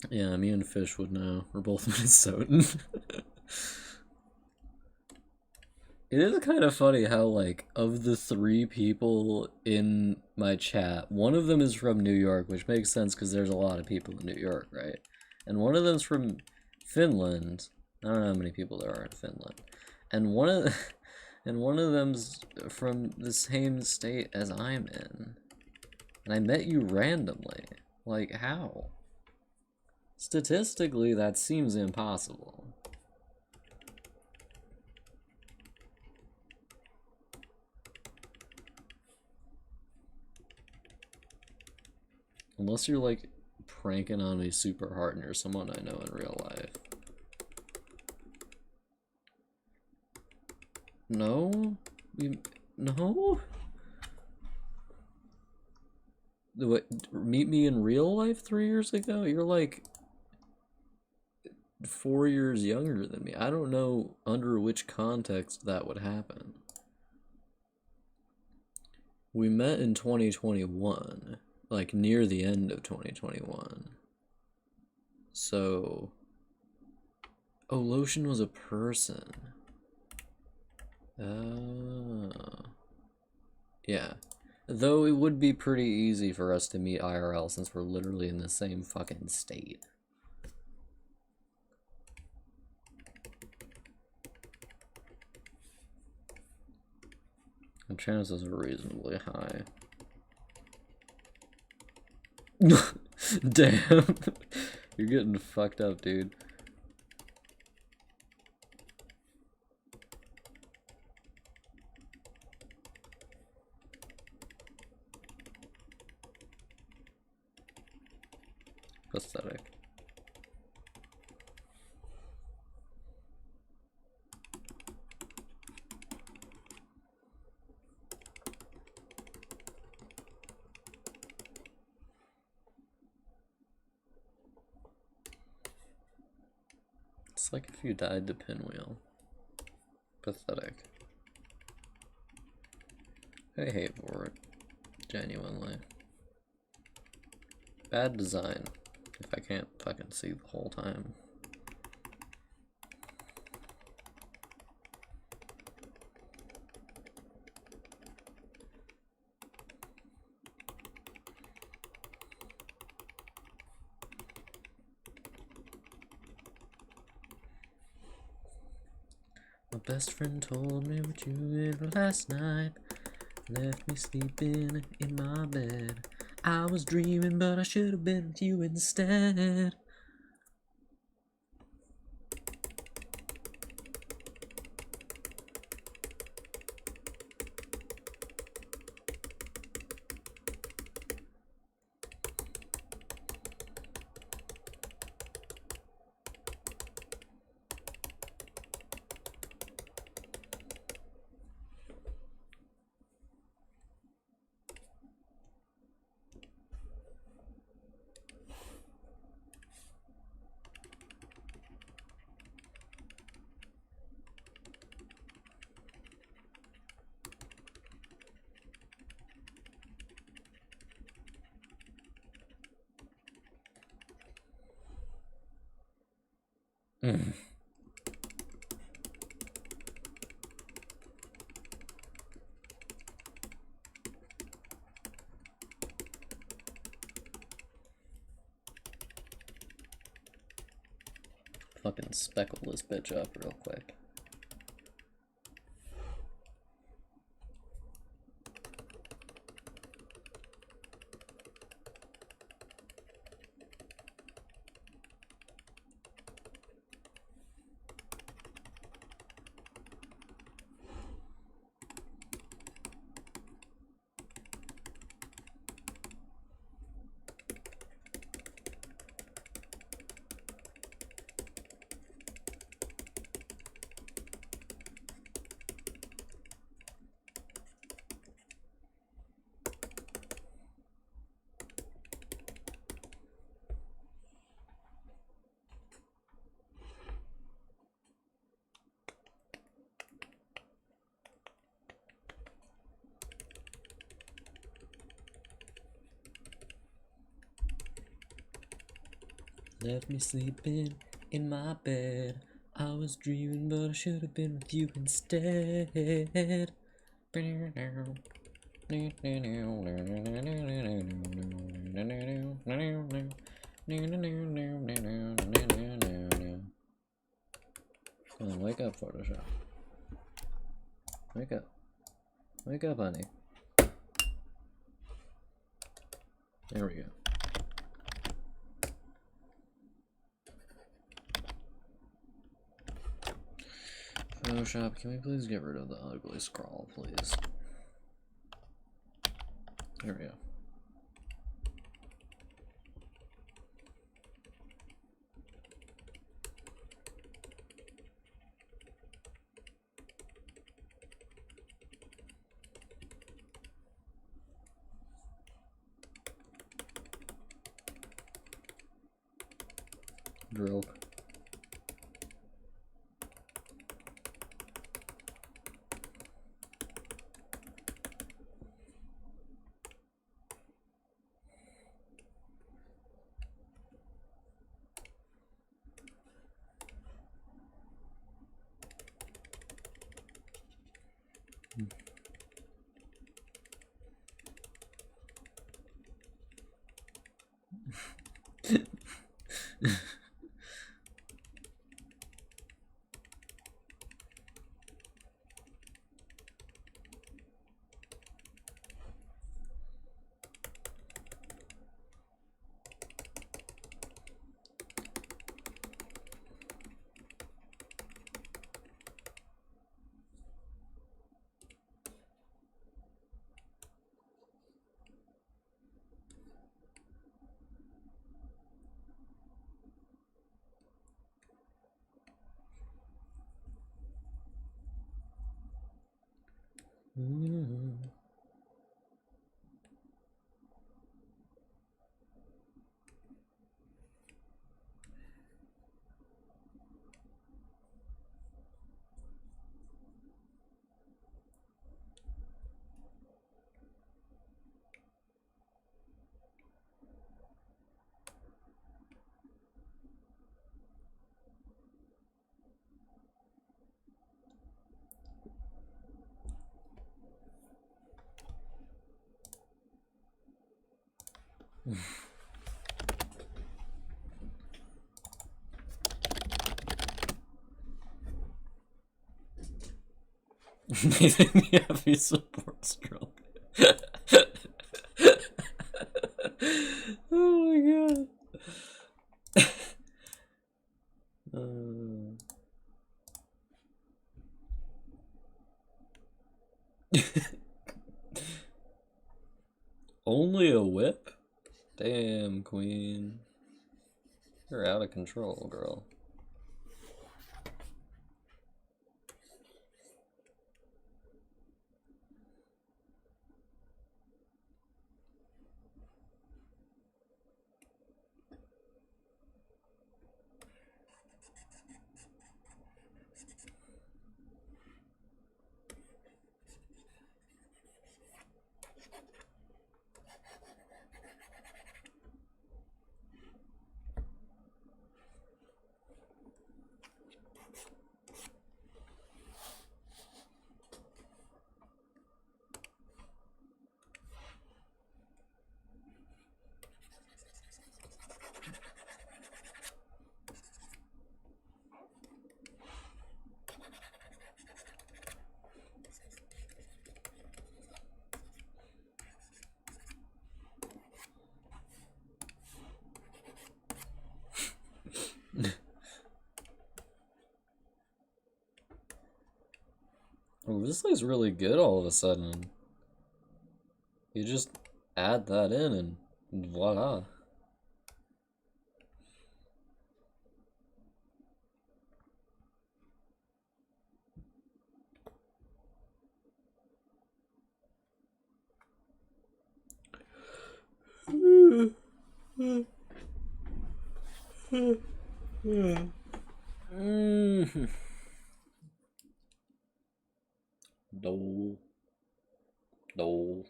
Yeah, me and Fish would know. We're both Minnesotan. It is kind of funny how, like, of the 3 people in my chat, one of them is from New York, which makes sense because there's a lot of people in New York, right? And one of them's from Finland. I don't know how many people there are in Finland. And one of and one of them's from the same state as I'm in. And I met you randomly. Like, how? Statistically, that seems impossible. Unless you're, like, pranking on me super hard and you're someone I know in real life. No? No? What, meet me in real life 3 years ago? You're, like, 4 years younger than me. I don't know under which context that would happen. We met in 2021. Like, near the end of 2021. So... Oh, Lotion was a person. Yeah. Though it would be pretty easy for us to meet IRL since we're literally in the same fucking state. The chances are reasonably high. Damn. You're getting fucked up, dude. Pathetic. It's like if you died to Pinwheel. Pathetic. I hate for it. Genuinely. Bad design. If I can't fucking see the whole time. My best friend told me what you did last night. Left me sleeping in my bed. I was dreaming, but I should have been with you instead. Fucking speckle this bitch up real quick. Left me sleeping in my bed. I was dreaming, but I should have been with you instead. Come on, wake up, Photoshop. Wake up. Wake up, honey. There we go. Photoshop, can we please get rid of the ugly scroll, please? There we go. Drill. Nathan, you have your support stroke. Oh my god. Only a whip? Damn, queen. You're out of control, girl. Oh, this looks really good all of a sudden. You just add that in and voila. No. No.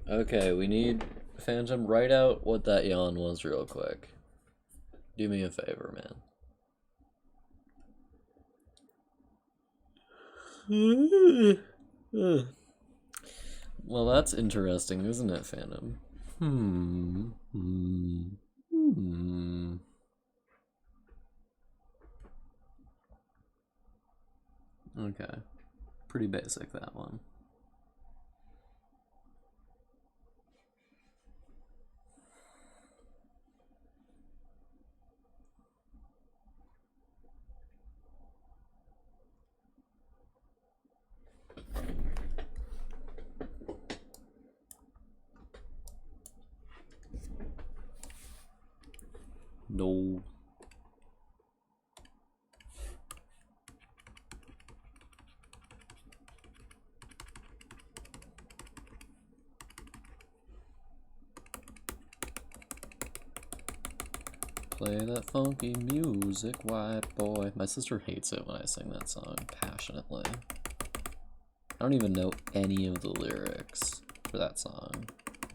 Okay, we need Phantom, write out what that yawn was real quick. Do me a favor, man. Well, that's interesting, isn't it, Phantom? Okay. Pretty basic, that one. No. Play that funky music, white boy. My sister hates it when I sing that song passionately. I don't even know any of the lyrics for that song.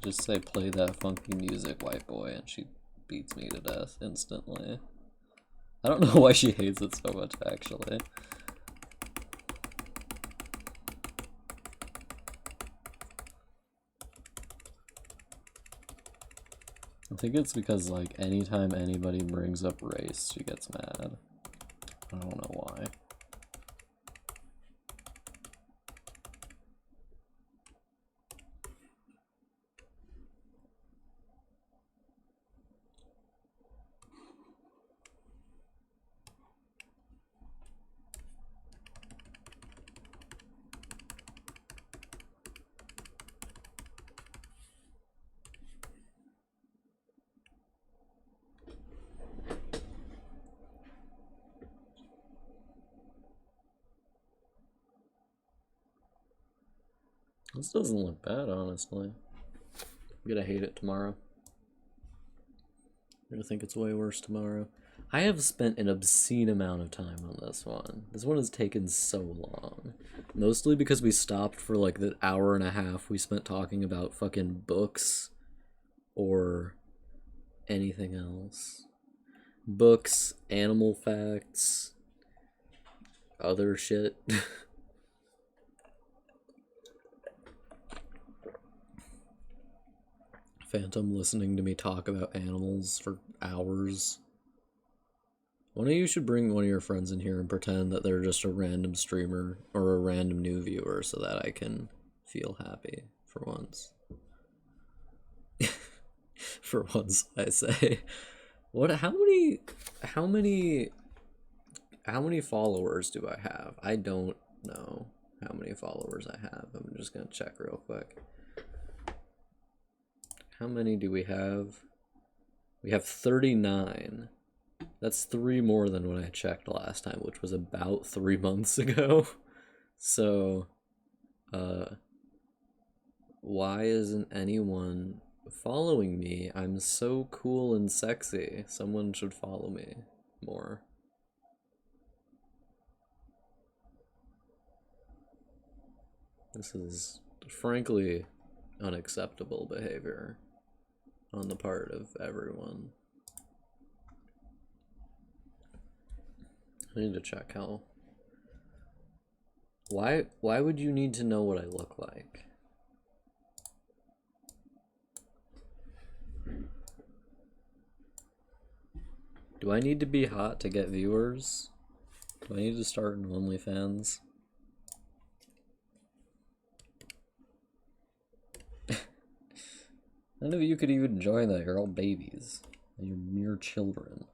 Just say, play that funky music, white boy, and she beats me to death instantly. I don't know why she hates it so much, actually. I think it's because, like, anytime anybody brings up race, she gets mad. I don't know why. This doesn't look bad, honestly. I'm gonna hate it tomorrow. I'm gonna think it's way worse tomorrow. I have spent an obscene amount of time on this one. This one has taken so long. Mostly because we stopped for like the hour and a half we spent talking about fucking books or anything else. Books, animal facts, other shit. Phantom listening to me talk about animals for hours. One of you should bring one of your friends in here and pretend that they're just a random streamer or a random new viewer so that I can feel happy for once. For once, I say. What, how many followers do I have? I don't know how many followers I have. I'm just gonna check real quick. How many do we have? We have 39. That's 3 more than when I checked last time, which was about 3 months ago. So, why isn't anyone following me? I'm so cool and sexy. Someone should follow me more. This is frankly unacceptable behavior on the part of everyone. I need to check how. Why would you need to know what I look like? Do I need to be hot to get viewers? Do I need to start an OnlyFans? None of you could even join that. You're all babies. You're mere children.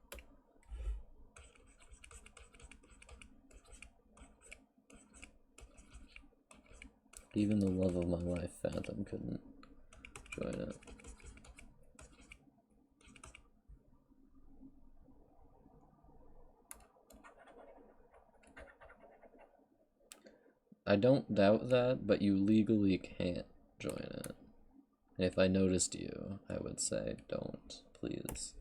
Even the love of my life, Phantom, couldn't join it. I don't doubt that, but you legally can't join it. And if I noticed you, I would say, don't, please.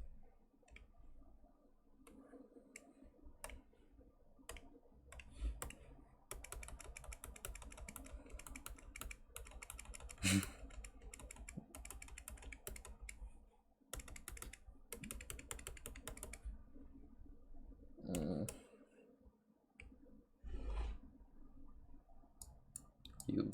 You.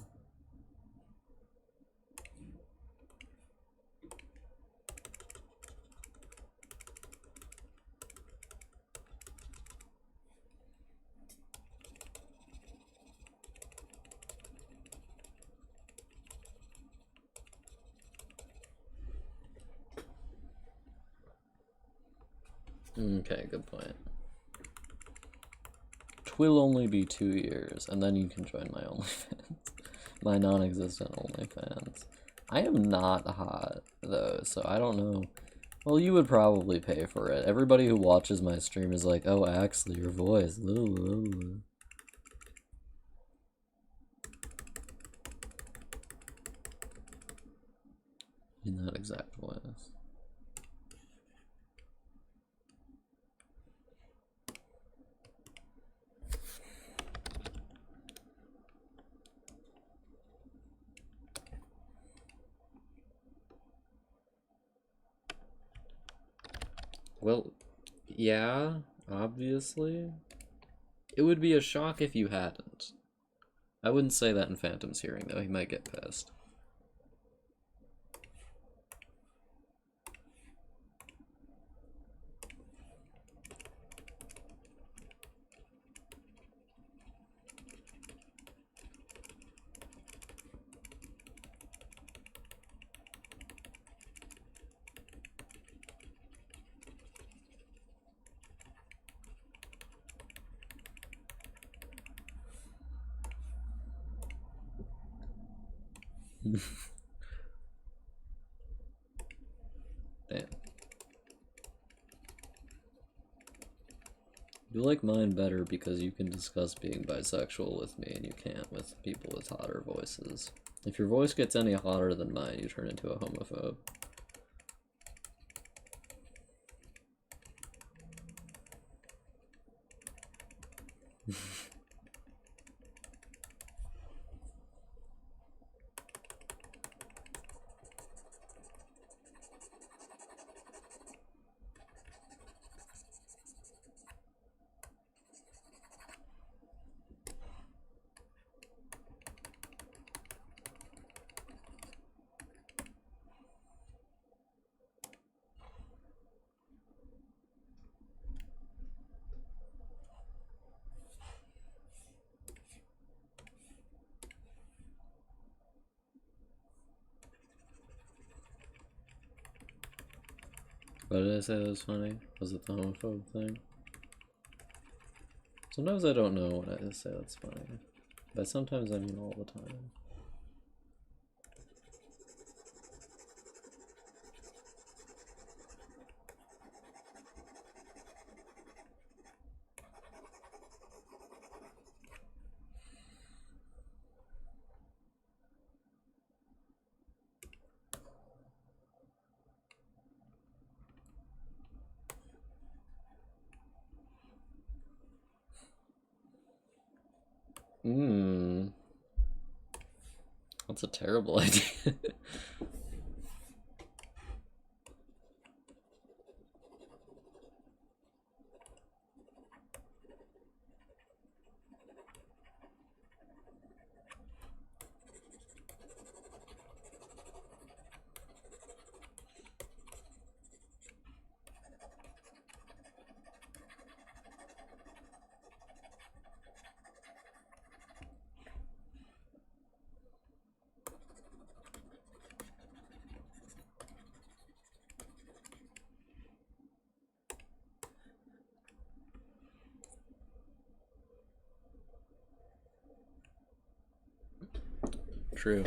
Okay, good point. Twill only be 2 years, and then you can join my OnlyFans. My non-existent OnlyFans. I am not hot, though, so I don't know. Well, you would probably pay for it. Everybody who watches my stream is like, oh, Axley, your voice. In that exact voice. Well, yeah, obviously. It would be a shock if you hadn't. I wouldn't say that in Phantom's hearing, though. He might get pissed. Damn. You like mine better because you can discuss being bisexual with me and you can't with people with hotter voices. If your voice gets any hotter than mine, you turn into a homophobe. What did I say that was funny? Was it the homophobe thing? Sometimes I don't know when I say that's funny. But sometimes I mean all the time. That's a terrible idea. true.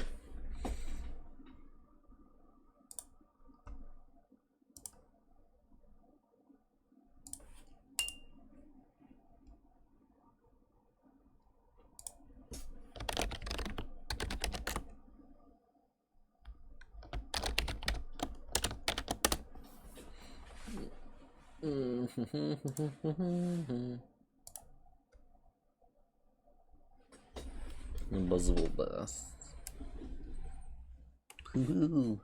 Invisible bath. Woohoo.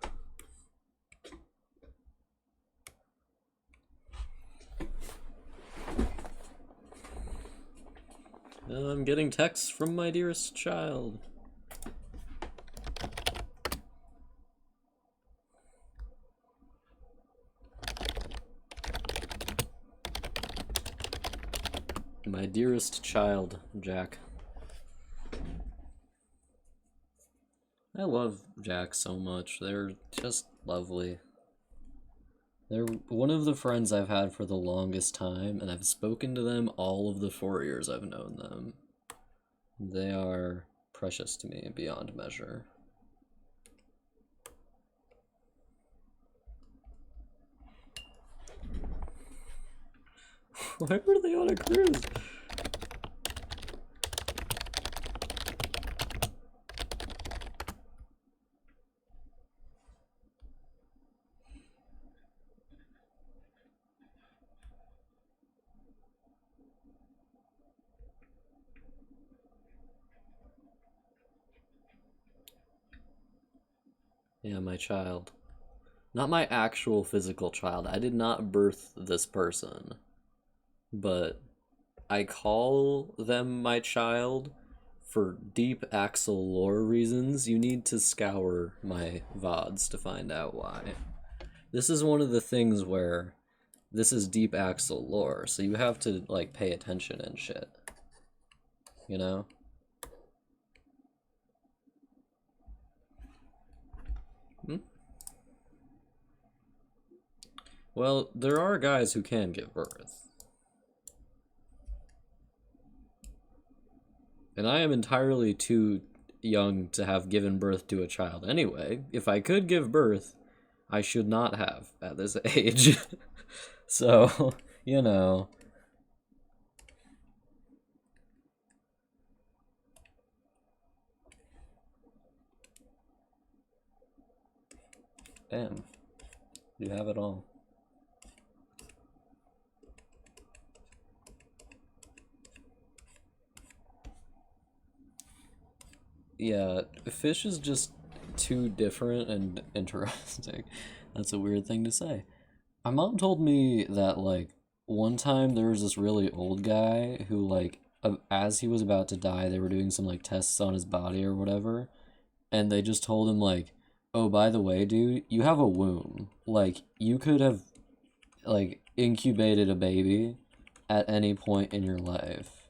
I'm getting texts from my dearest child. My dearest child, Jack. I love Jack so much. They're just lovely. They're one of the friends I've had for the longest time, and I've spoken to them all of the 4 years I've known them. They are precious to me beyond measure. Why were they on a cruise? Yeah, my child. Not my actual physical child. I did not birth this person. But I call them my child for deep Axel lore reasons. You need to scour my VODs to find out why. This is one of the things where this is deep Axel lore, so you have to, like, pay attention and shit. You know? Well, there are guys who can give birth. And I am entirely too young to have given birth to a child anyway. If I could give birth, I should not have at this age. So, you know. Damn. You have it all. Yeah, fish is just too different and interesting. That's a weird thing to say. My mom told me that, like, one time there was this really old guy who, like, as he was about to die, they were doing some, like, tests on his body or whatever, and they just told him, like, oh, by the way, dude, you have a womb. Like, you could have, like, incubated a baby at any point in your life.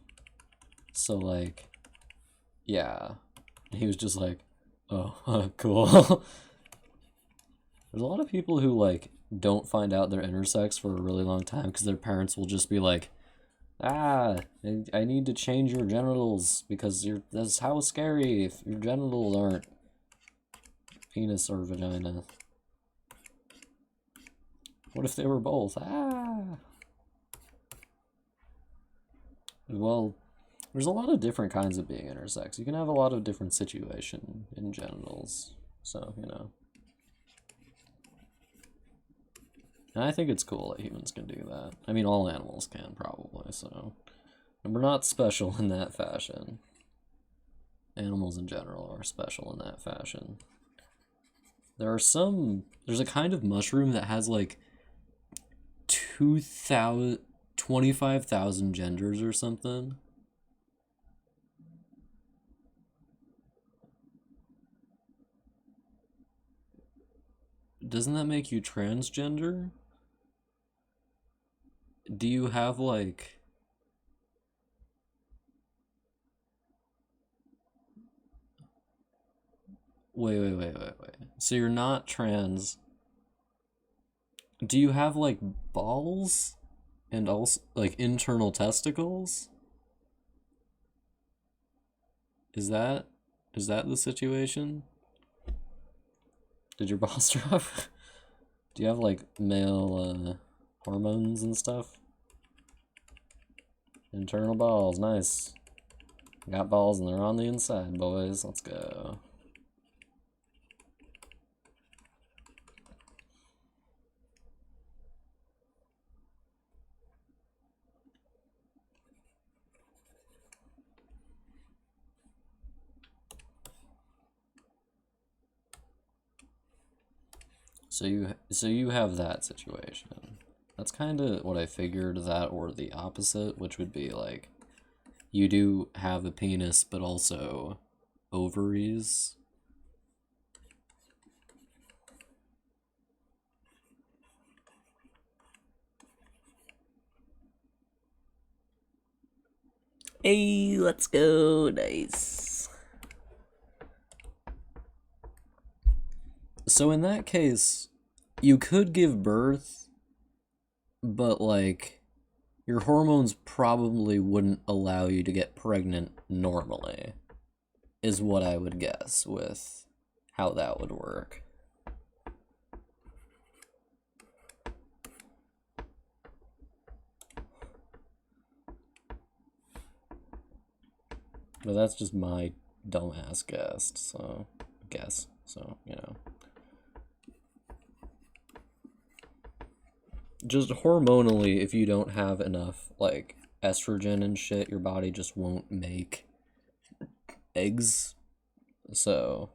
So, like, yeah. He was just like, oh, cool. There's a lot of people who, like, don't find out they're intersex for a really long time because their parents will just be like, I need to change your genitals because that's how scary if your genitals aren't penis or vagina. What if they were both? Well, there's a lot of different kinds of being intersex. You can have a lot of different situation in genitals. So, you know. And I think it's cool that humans can do that. I mean, all animals can, probably, so. And we're not special in that fashion. Animals in general are special in that fashion. There's a kind of mushroom that has, like, 25,000 genders or something. Doesn't that make you transgender? Do you have, like... Wait. So you're not trans. Do you have, like, balls? And also, like, internal testicles? Is that Is that the situation? Did your balls drop? Do you have like male hormones and stuff? Internal balls, nice. Got balls and they're on the inside, boys. Let's go. So you have that situation. That's kind of what I figured, that or the opposite, which would be like you do have a penis but also ovaries. Hey, let's go. Nice. So in that case, you could give birth, but like your hormones probably wouldn't allow you to get pregnant normally, is what I would guess with how that would work. But that's just my dumbass guess, so, you know. Just hormonally, if you don't have enough, like, estrogen and shit, your body just won't make eggs, so,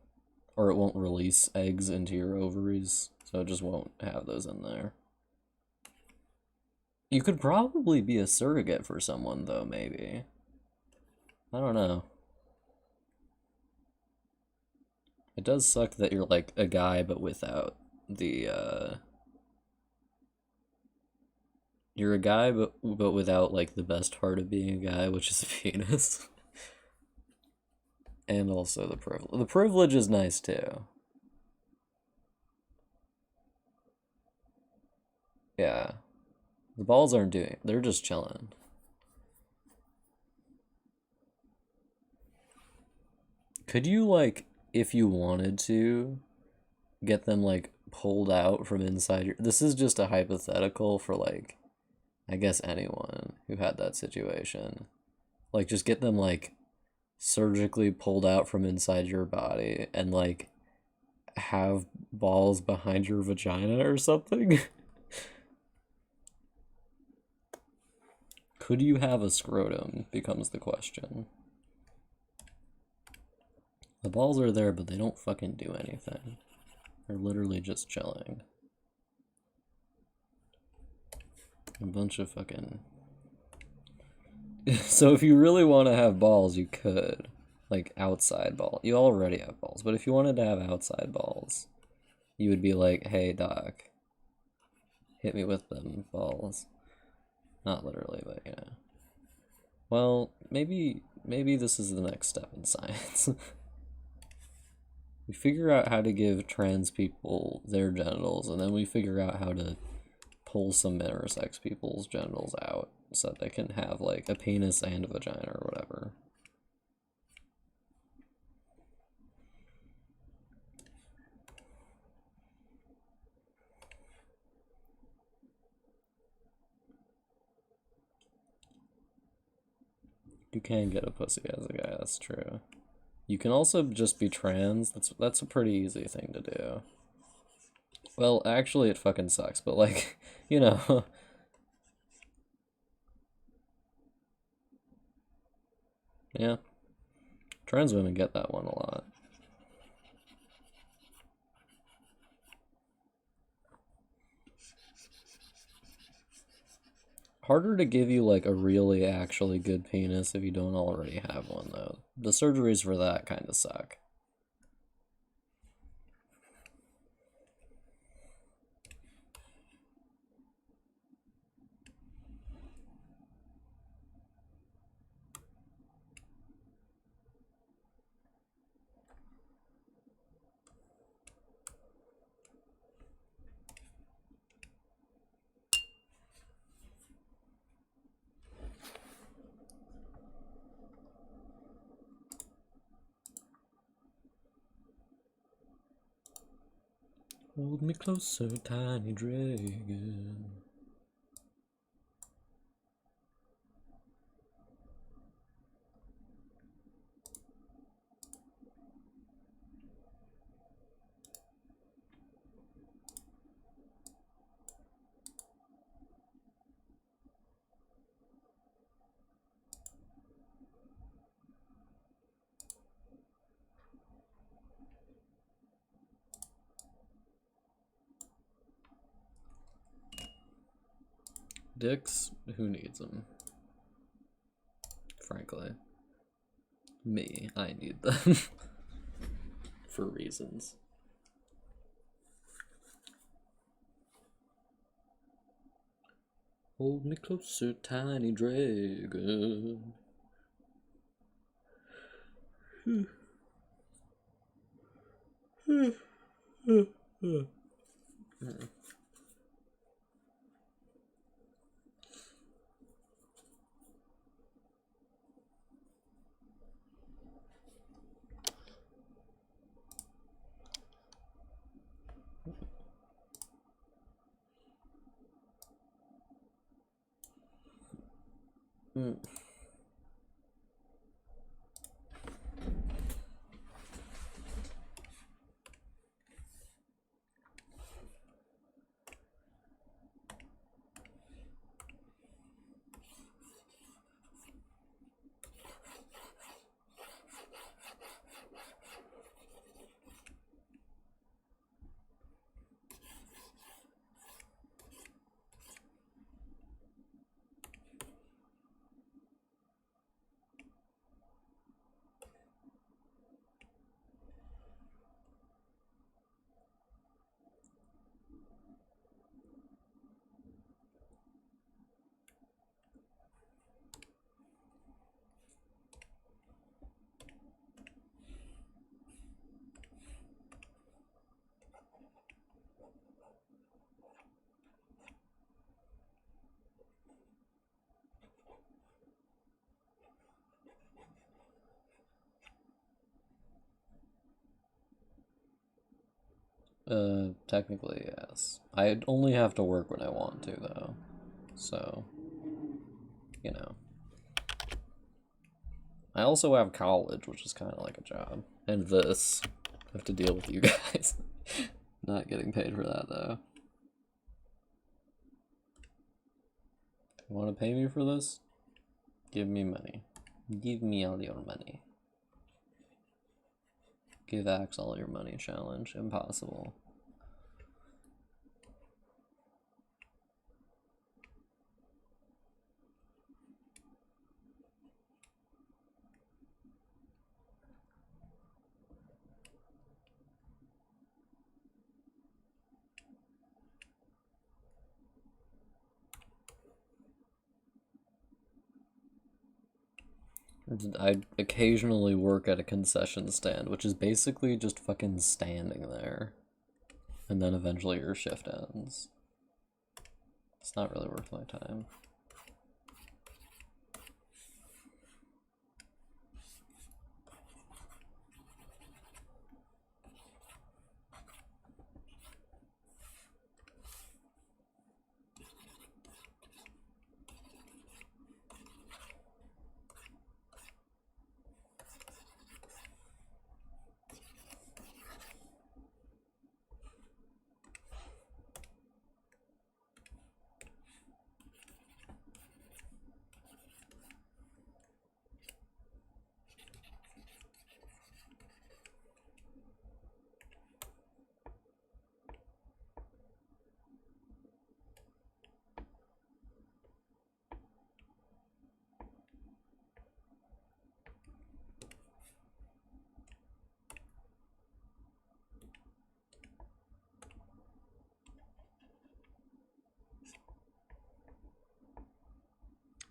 or it won't release eggs into your ovaries, so it just won't have those in there. You could probably be a surrogate for someone, though, maybe. I don't know. It does suck that you're, like, a guy, but without the, You're a guy, but without, like, the best part of being a guy, which is a penis. And also the privilege. The privilege is nice, too. Yeah. The balls aren't doing it. They're just chilling. Could you, like, if you wanted to, get them, like, pulled out from inside your... This is just a hypothetical for, like, I guess anyone who had that situation. Like, just get them, like, surgically pulled out from inside your body and, like, have balls behind your vagina or something? Could you have a scrotum, becomes the question. The balls are there, but they don't fucking do anything. They're literally just chilling. A bunch of fucking... So if you really want to have balls, you could. Like, outside ball. You already have balls, but if you wanted to have outside balls, you would be like, hey, doc, hit me with them balls. Not literally, but, you know. Well, maybe this is the next step in science. We figure out how to give trans people their genitals, and then we figure out how to pull some intersex people's genitals out so that they can have, like, a penis and a vagina or whatever. You can get a pussy as a guy, that's true. You can also just be trans. That's a pretty easy thing to do. Well, actually, it fucking sucks, but, like, you know. Yeah. Trans women get that one a lot. Harder to give you, like, a really actually good penis if you don't already have one, though. The surgeries for that kind of suck. Hold me closer, tiny dragon. Dicks, who needs them? Frankly. Me, I need them. For reasons. Hold me closer, tiny dragon. Technically, yes. I only have to work when I want to, though. So, you know. I also have college, which is kind of like a job. And this. I have to deal with you guys. Not getting paid for that, though. You want to pay me for this? Give me money. Give me all your money. Give Axe all your money challenge. Impossible. I occasionally work at a concession stand, which is basically just fucking standing there. And then eventually your shift ends. It's not really worth my time.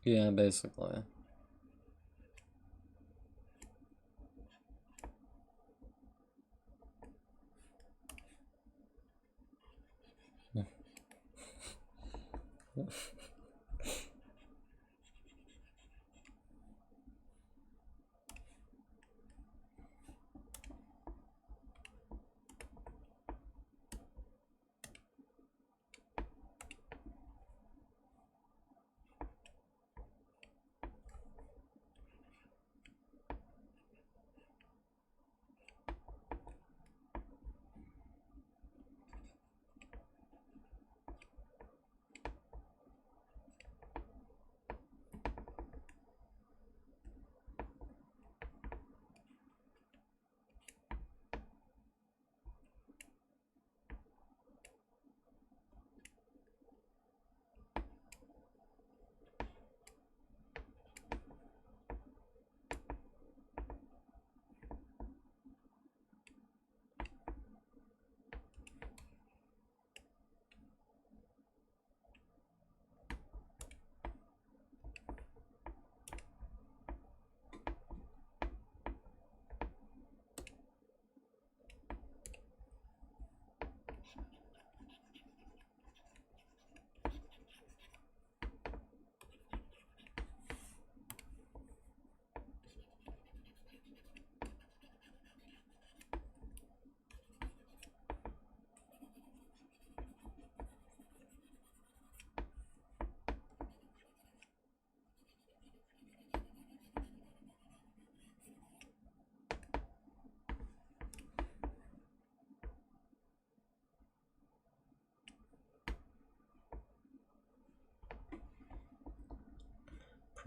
Yeah, basically.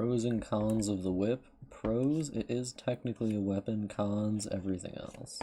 Pros and cons of the whip. Pros, it is technically a weapon. Cons, everything else.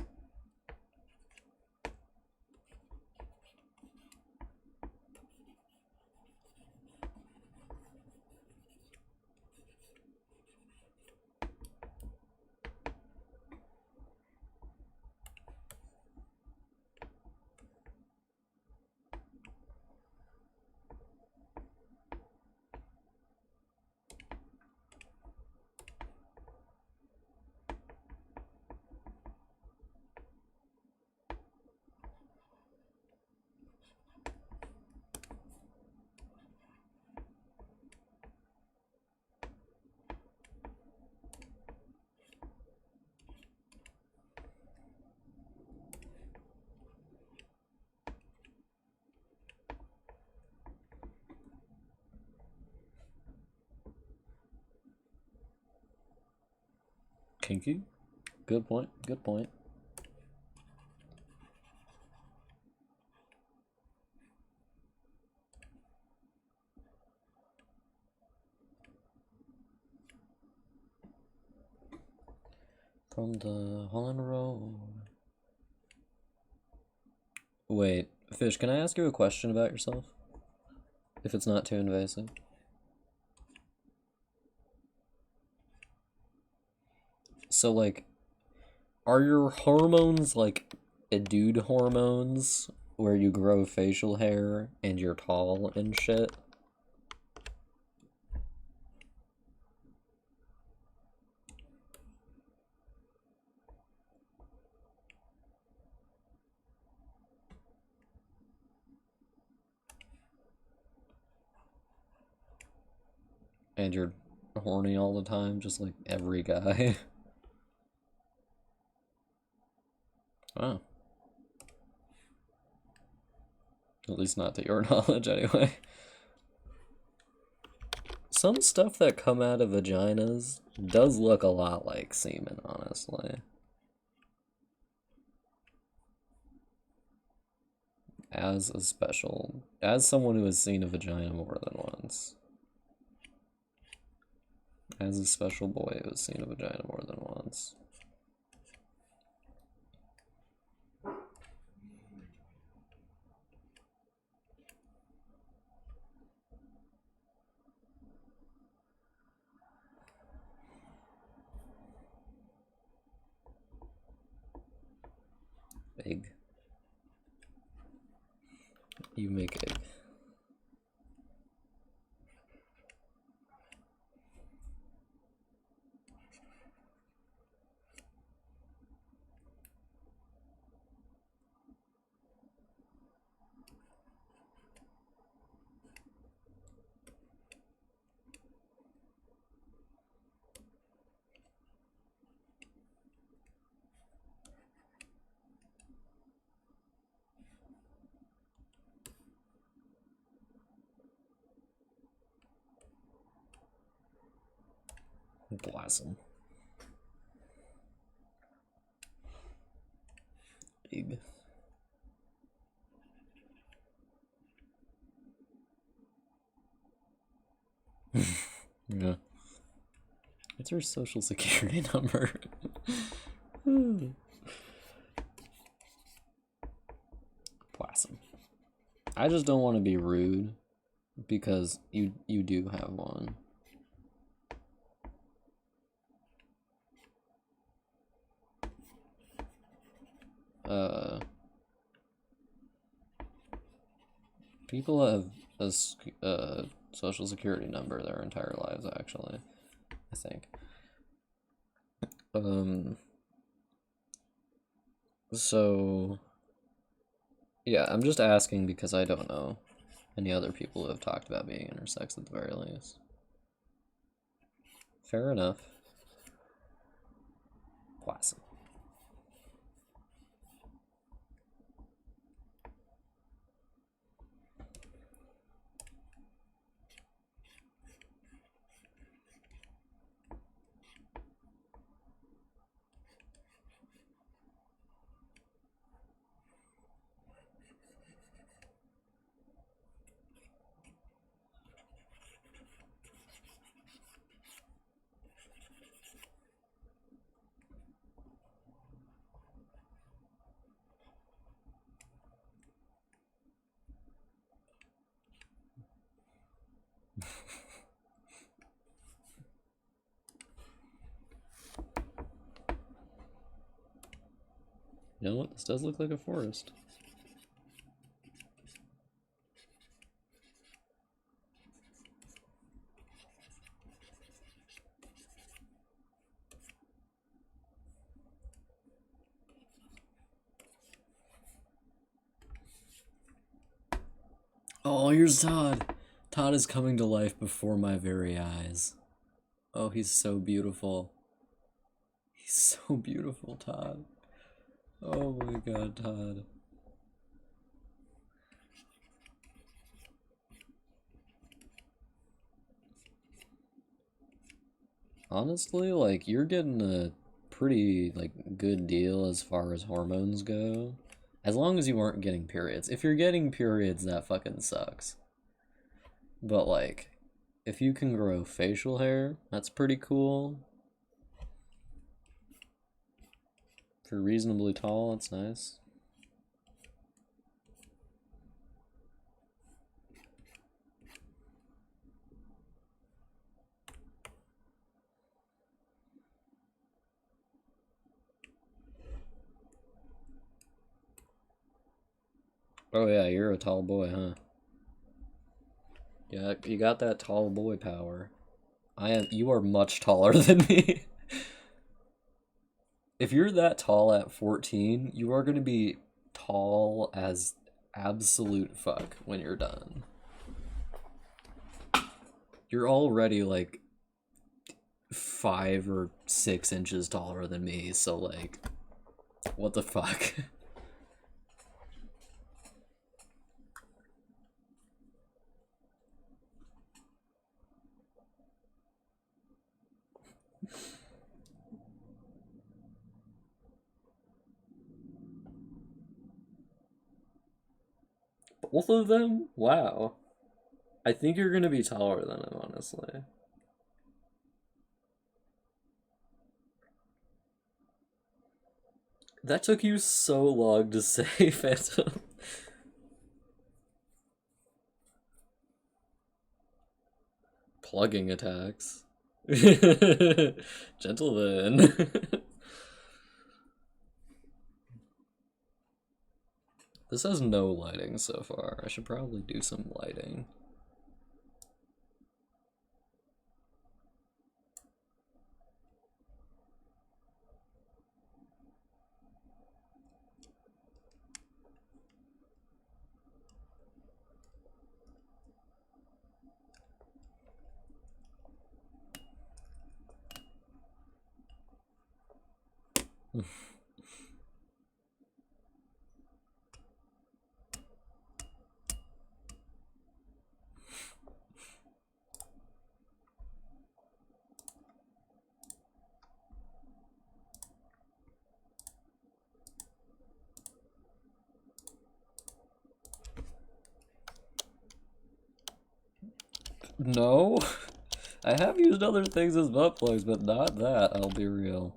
Kinky? Good point, good point. From the Holland Road. Wait, Fish, can I ask you a question about yourself? If it's not too invasive. So, like, are your hormones like dude hormones where you grow facial hair and you're tall and shit? And you're horny all the time, just like every guy? Wow. At least not to your knowledge, anyway. Some stuff that come out of vaginas does look a lot like semen, honestly. As someone who has seen a vagina more than once. As a special boy who has seen a vagina more than once. Egg. You make egg. Blossom. Egg. Yeah. What's your social security number? Blossom. I just don't want to be rude because you do have one. People have a social security number their entire lives, actually, I think. So, yeah, I'm just asking because I don't know any other people who have talked about being intersex at the very least. Fair enough. Placid. You know what? This does look like a forest. Oh, here's Todd. Todd is coming to life before my very eyes. Oh, he's so beautiful. He's so beautiful, Todd. Oh my god, Todd. Honestly, like, you're getting a pretty, like, good deal as far as hormones go. As long as you aren't getting periods. If you're getting periods, that fucking sucks. But, like, if you can grow facial hair, that's pretty cool. For reasonably tall, that's nice. Oh yeah, you're a tall boy, huh? Yeah, you got that tall boy power. You are much taller than me. If you're that tall at 14, you are gonna be tall as absolute fuck when you're done. You're already like 5 or 6 inches taller than me, so like, what the fuck? Both of them? Wow. I think you're gonna be taller than him, honestly. That took you so long to say, Phantom. Plugging attacks. Gentlemen. This has no lighting so far. I should probably do some lighting. No, I have used other things as butt plugs, but not that, I'll be real.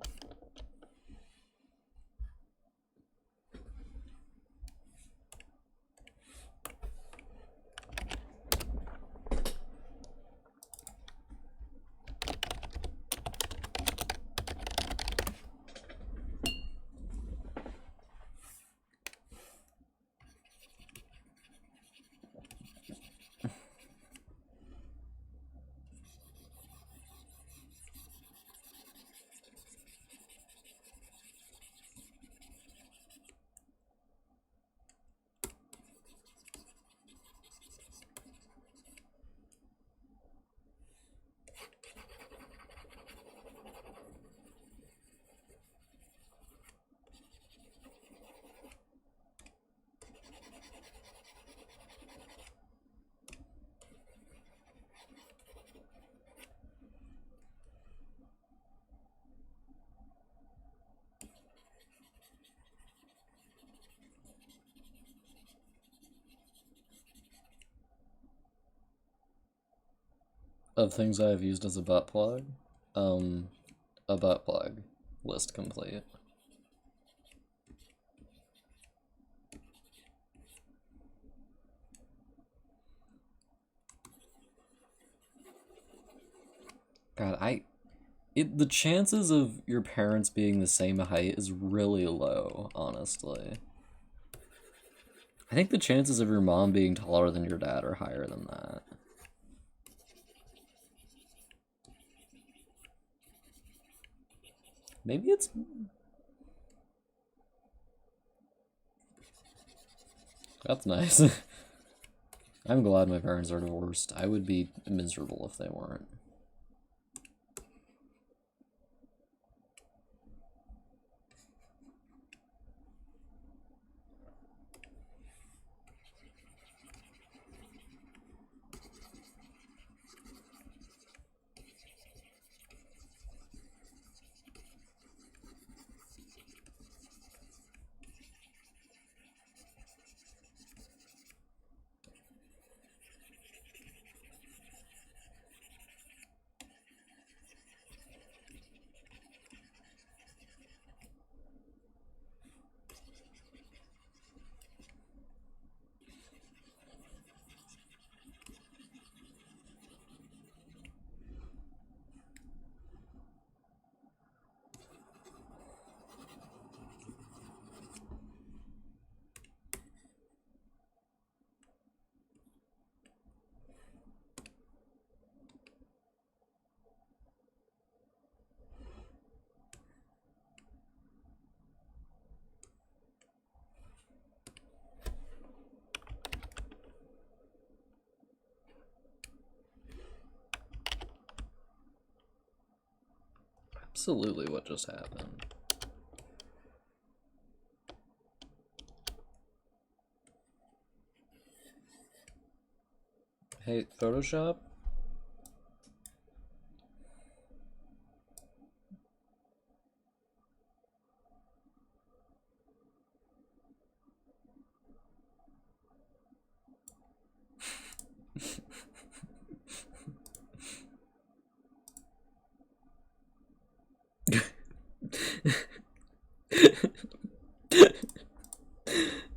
Of things I have used as a butt plug, um, a butt plug. List complete. God, The chances of your parents being the same height is really low, honestly. I think the chances of your mom being taller than your dad are higher than that. Maybe it's... That's nice. I'm glad my parents are divorced. I would be miserable if they weren't. Absolutely what just happened. Hey, Photoshop?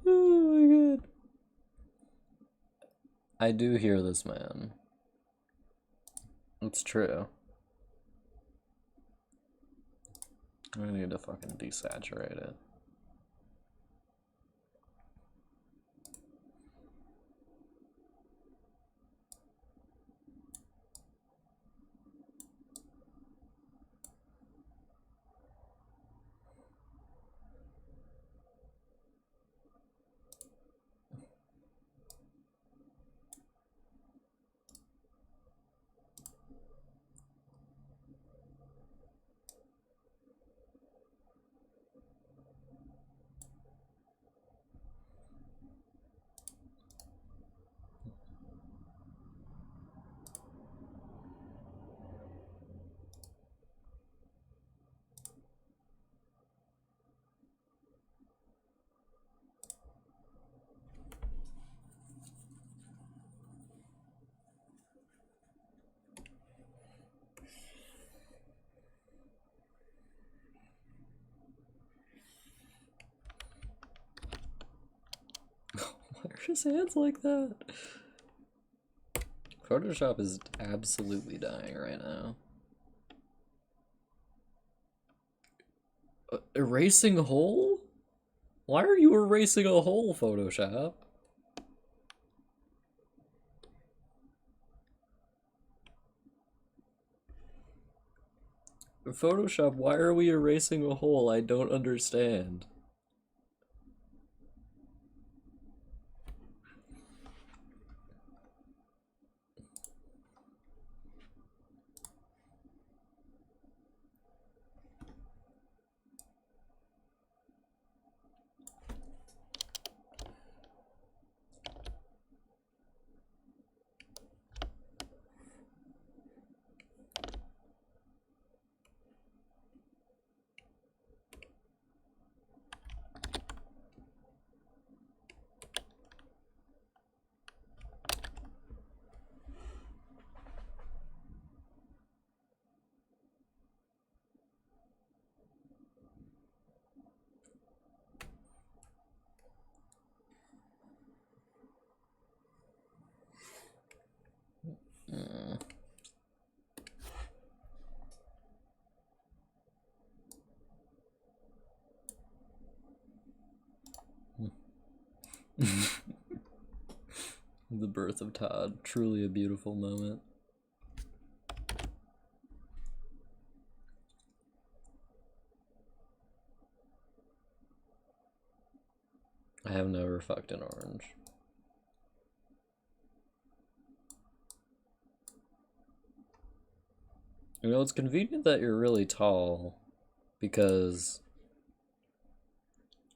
Oh my god. I do hear this, man. It's true. I need to fucking desaturate it. Why are his hands like that? Photoshop is absolutely dying right now. Erasing a hole? Why are you erasing a hole, Photoshop? Photoshop, why are we erasing a hole? I don't understand. The birth of Todd, truly a beautiful moment. I have never fucked an orange. You know, it's convenient that you're really tall, because,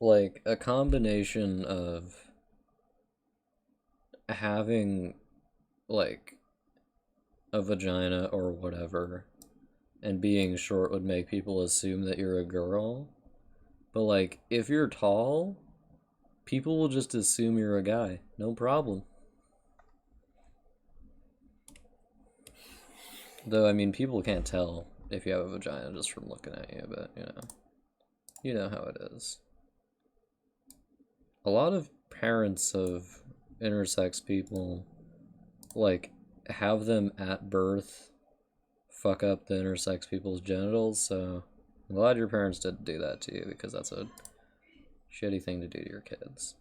like, a combination of having, like, a vagina or whatever, and being short would make people assume that you're a girl. But, like, if you're tall, people will just assume you're a guy. No problem. Though, I mean, people can't tell if you have a vagina just from looking at you, but, you know how it is. A lot of parents of intersex people, like, have them at birth fuck up the intersex people's genitals, so I'm glad your parents didn't do that to you, because that's a shitty thing to do to your kids.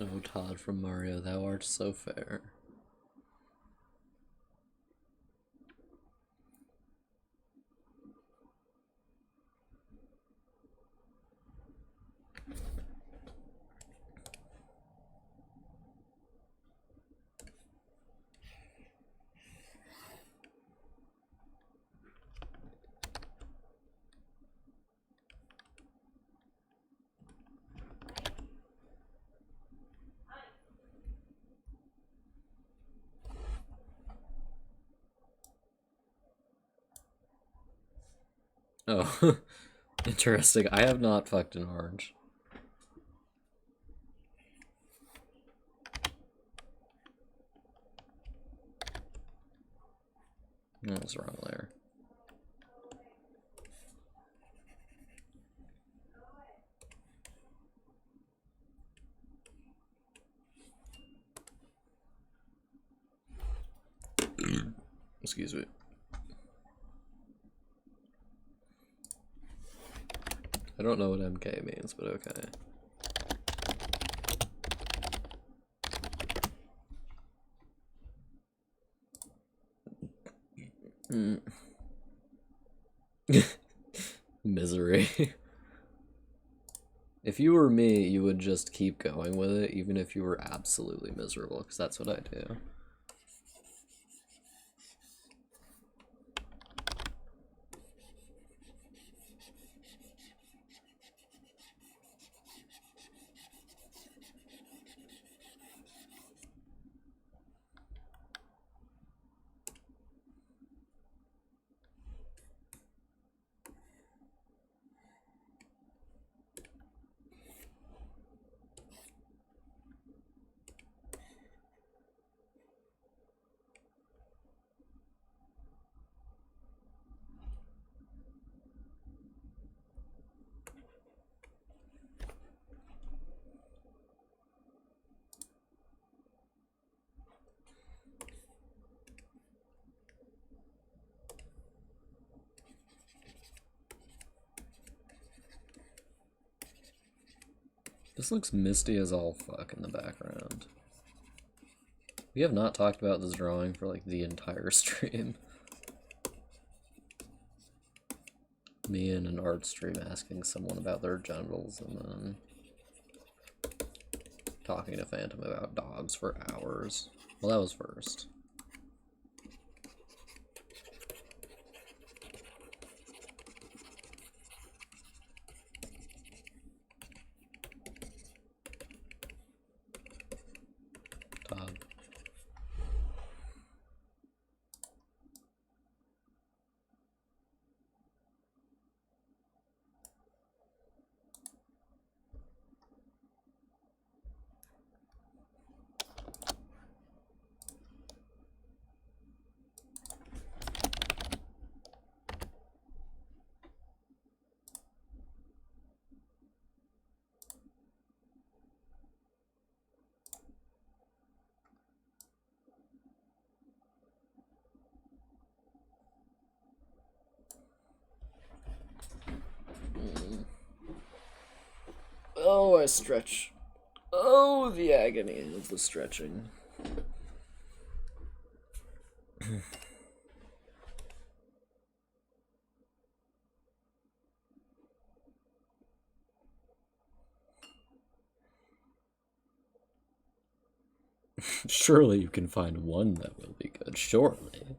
Oh, Todd from Mario, thou art so fair. Oh, interesting. I have not fucked an orange. No, it's the wrong layer. Excuse me. I don't know what MK means, but okay. Misery. If you were me, you would just keep going with it, even if you were absolutely miserable, because that's what I do. This looks misty as all fuck in the background. We have not talked about this drawing for like the entire stream. Me in an art stream asking someone about their genitals and then talking to Phantom about dogs for hours. Well, that was first. Oh, I stretch. Oh, the agony of the stretching. Surely you can find one that will be good. Surely.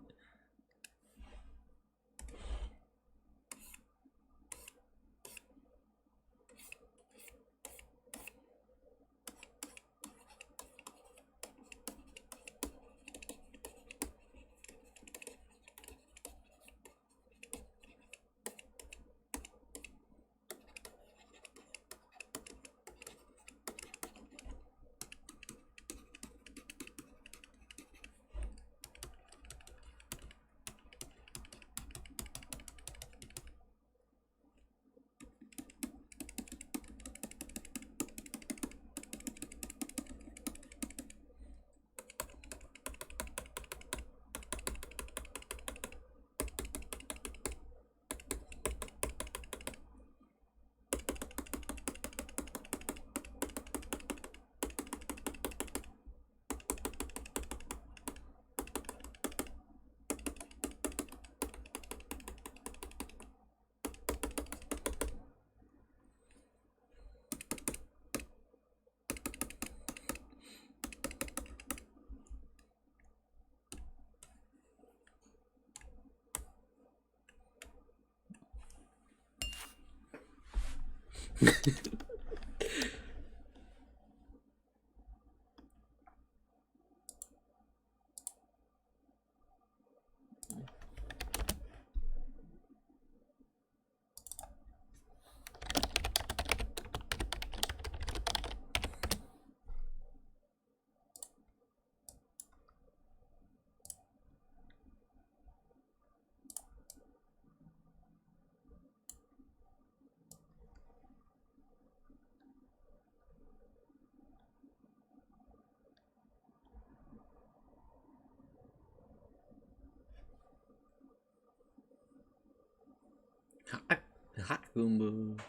Hakumba.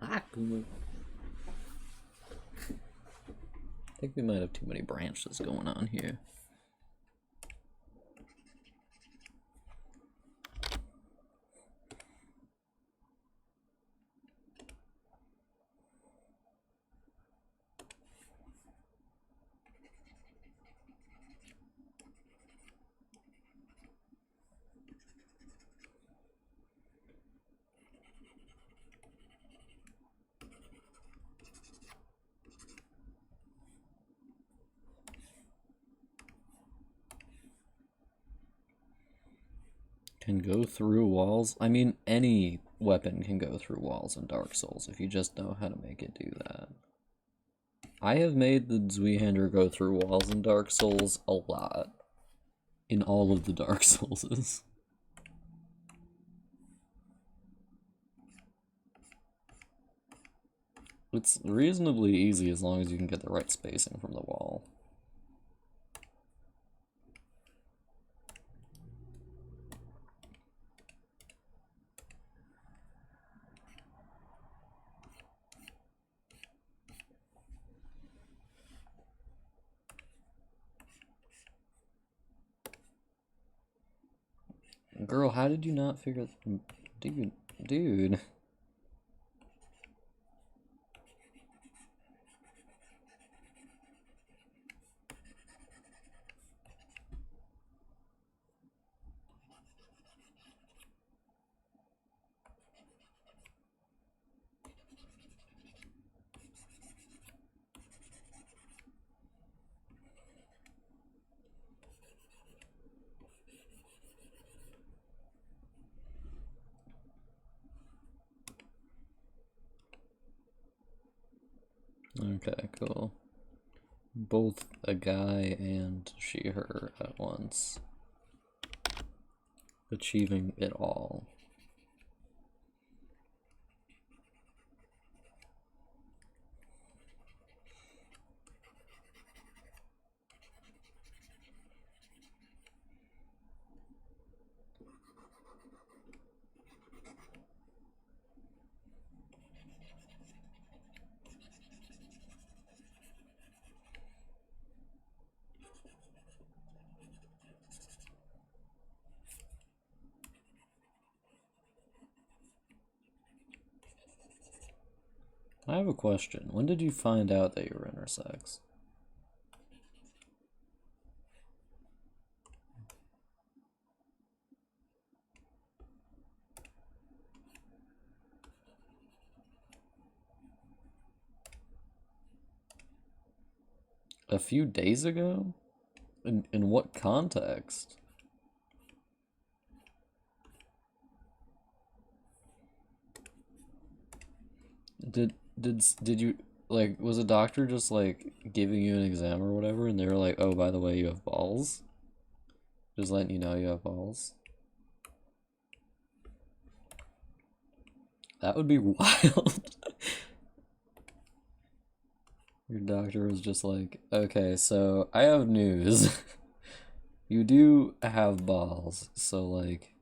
Hakumba. I think we might have too many branches going on here. Can go through walls? I mean, any weapon can go through walls in Dark Souls if you just know how to make it do that. I have made the Zweihander go through walls in Dark Souls a lot. In all of the Dark Soulses. It's reasonably easy as long as you can get the right spacing from the wall. Girl, how did you not figure... Dude. Okay, cool. Both a guy and she, her at once. Achieving it all. I have a question. When did you find out that you were intersex? A few days ago? In what context? Did you like was a doctor just like giving you an exam or whatever and they were like, "Oh, by the way, you have balls?" Just letting you know you have balls? That would be wild. Your doctor was just like, "Okay, so I have news. You do have balls, so like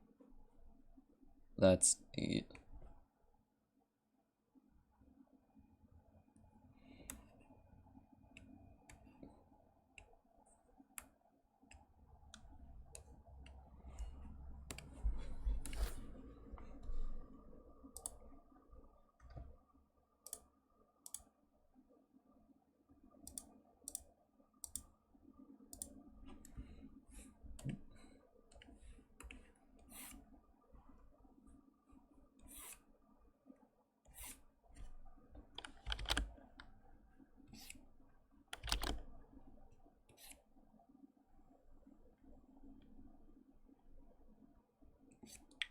that's neat."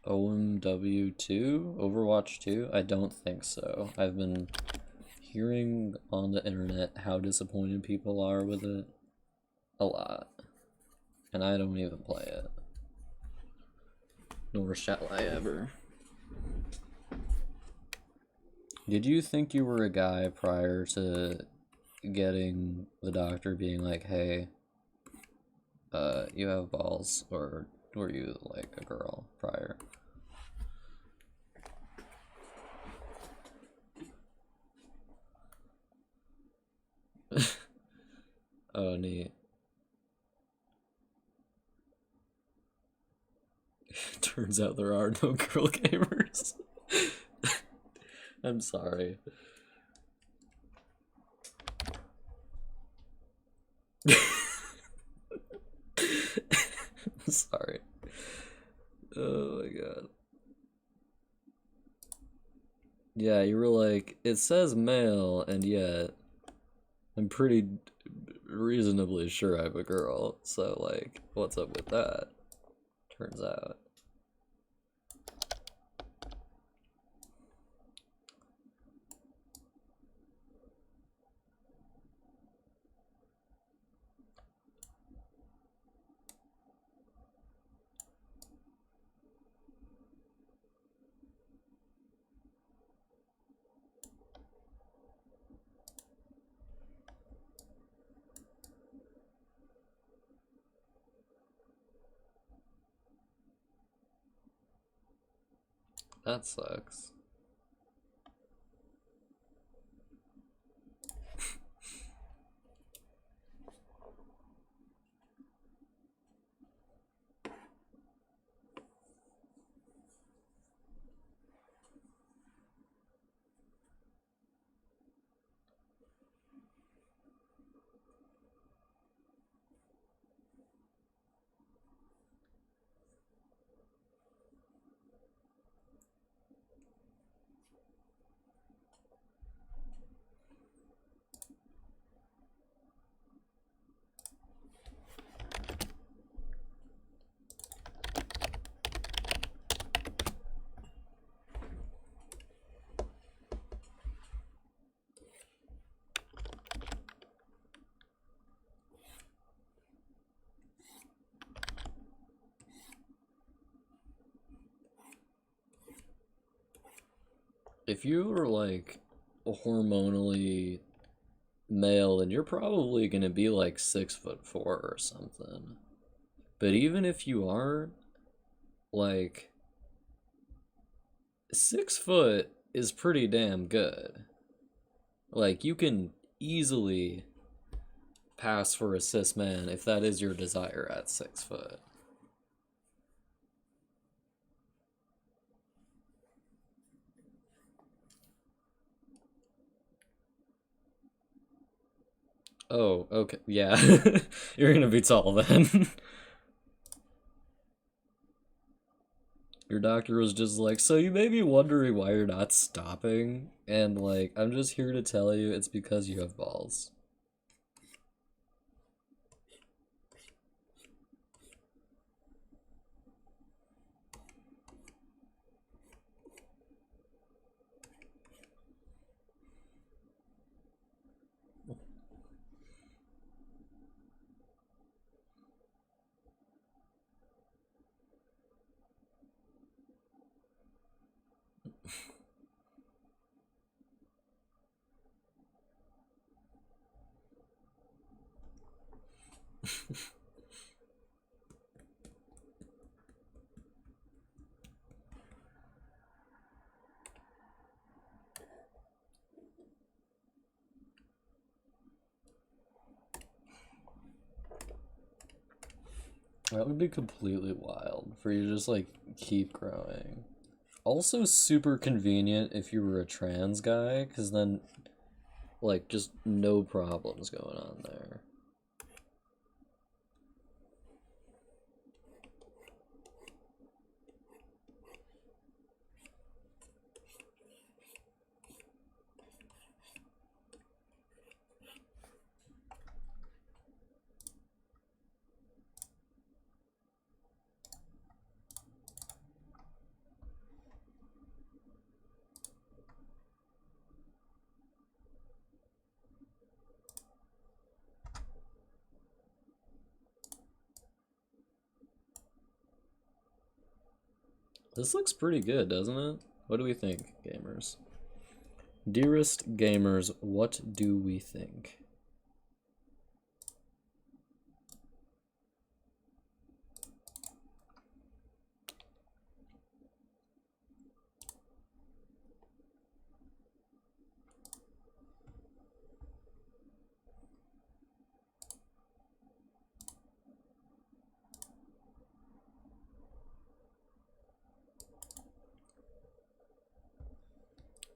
OMW2? Overwatch 2? I don't think so. I've been hearing on the internet how disappointed people are with it a lot. And I don't even play it. Nor shall I ever. Did you think you were a guy prior to getting the doctor being like, "Hey, you have balls," or were you like a girl prior? Oh, neat. Turns out there are no girl gamers. I'm sorry. Sorry. Oh my god. Yeah, you were like, it says male, and yet I'm pretty reasonably sure I'm a girl. So, like, what's up with that? Turns out. That sucks. If you were like hormonally male, then you're probably gonna be like 6'4" or something. But even if you aren't, like 6 foot is pretty damn good. Like you can easily pass for a cis man if that is your desire at 6 foot. Oh, okay. Yeah. You're gonna be tall then. Your doctor was just like, so you may be wondering why you're not stopping, and like, I'm just here to tell you it's because you have balls. That would be completely wild for you to just like keep growing. Also super convenient if you were a trans guy, because then like just no problems going on there. This looks pretty good, doesn't it? What do we think, gamers? Dearest gamers, what do we think?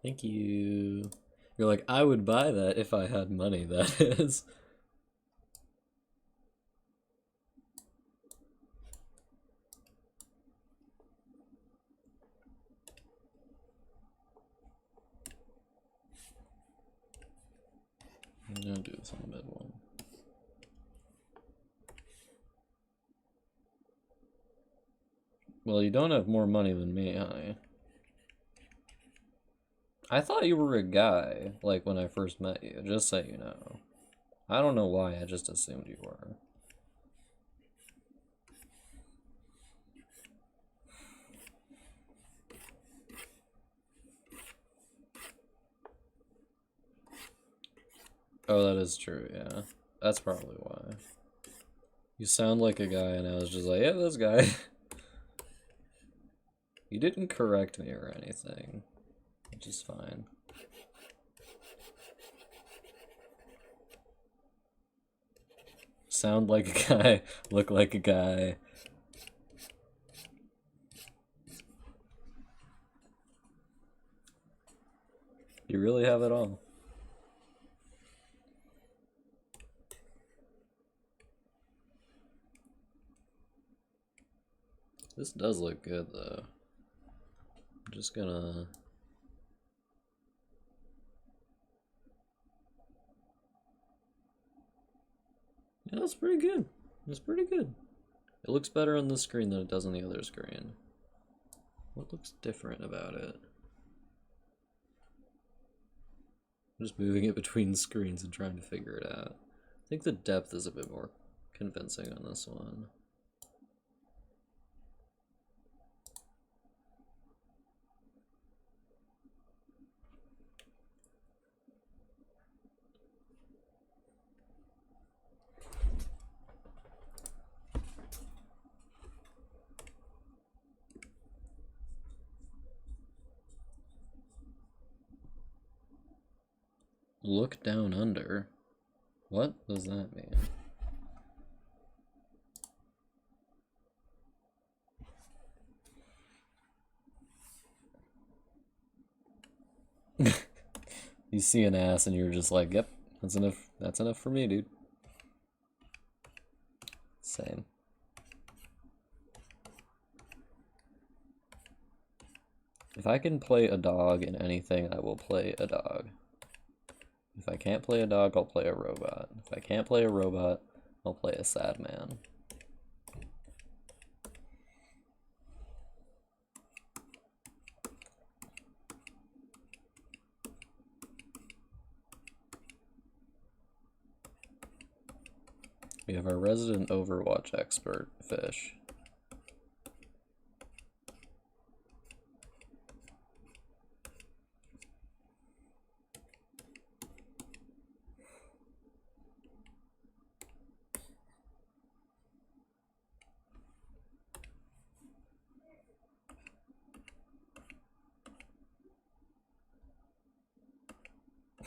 Thank you. You're like, I would buy that if I had money, that is. I'm gonna do this on the mid one. Well, you don't have more money than me, honey. I thought you were a guy, like when I first met you, just so you know. I don't know why, I just assumed you were. Oh, that is true, yeah. That's probably why. You sound like a guy, and I was just like, yeah, this guy. You didn't correct me or anything, which is fine. Sound like a guy, look like a guy. You really have it all. This does look good, though. I'm just gonna... Yeah, that's pretty good. It's pretty good. It looks better on this screen than it does on the other screen. What looks different about it? I'm just moving it between screens and trying to figure it out. I think the depth is a bit more convincing on this one. Look down under. What does that mean? You see an ass and you're just like, yep, That's enough. That's enough for me, dude. Same. If I can play a dog in anything, I will play a dog. If I can't play a dog, I'll play a robot. If I can't play a robot, I'll play a sad man. We have our resident Overwatch expert, Fish.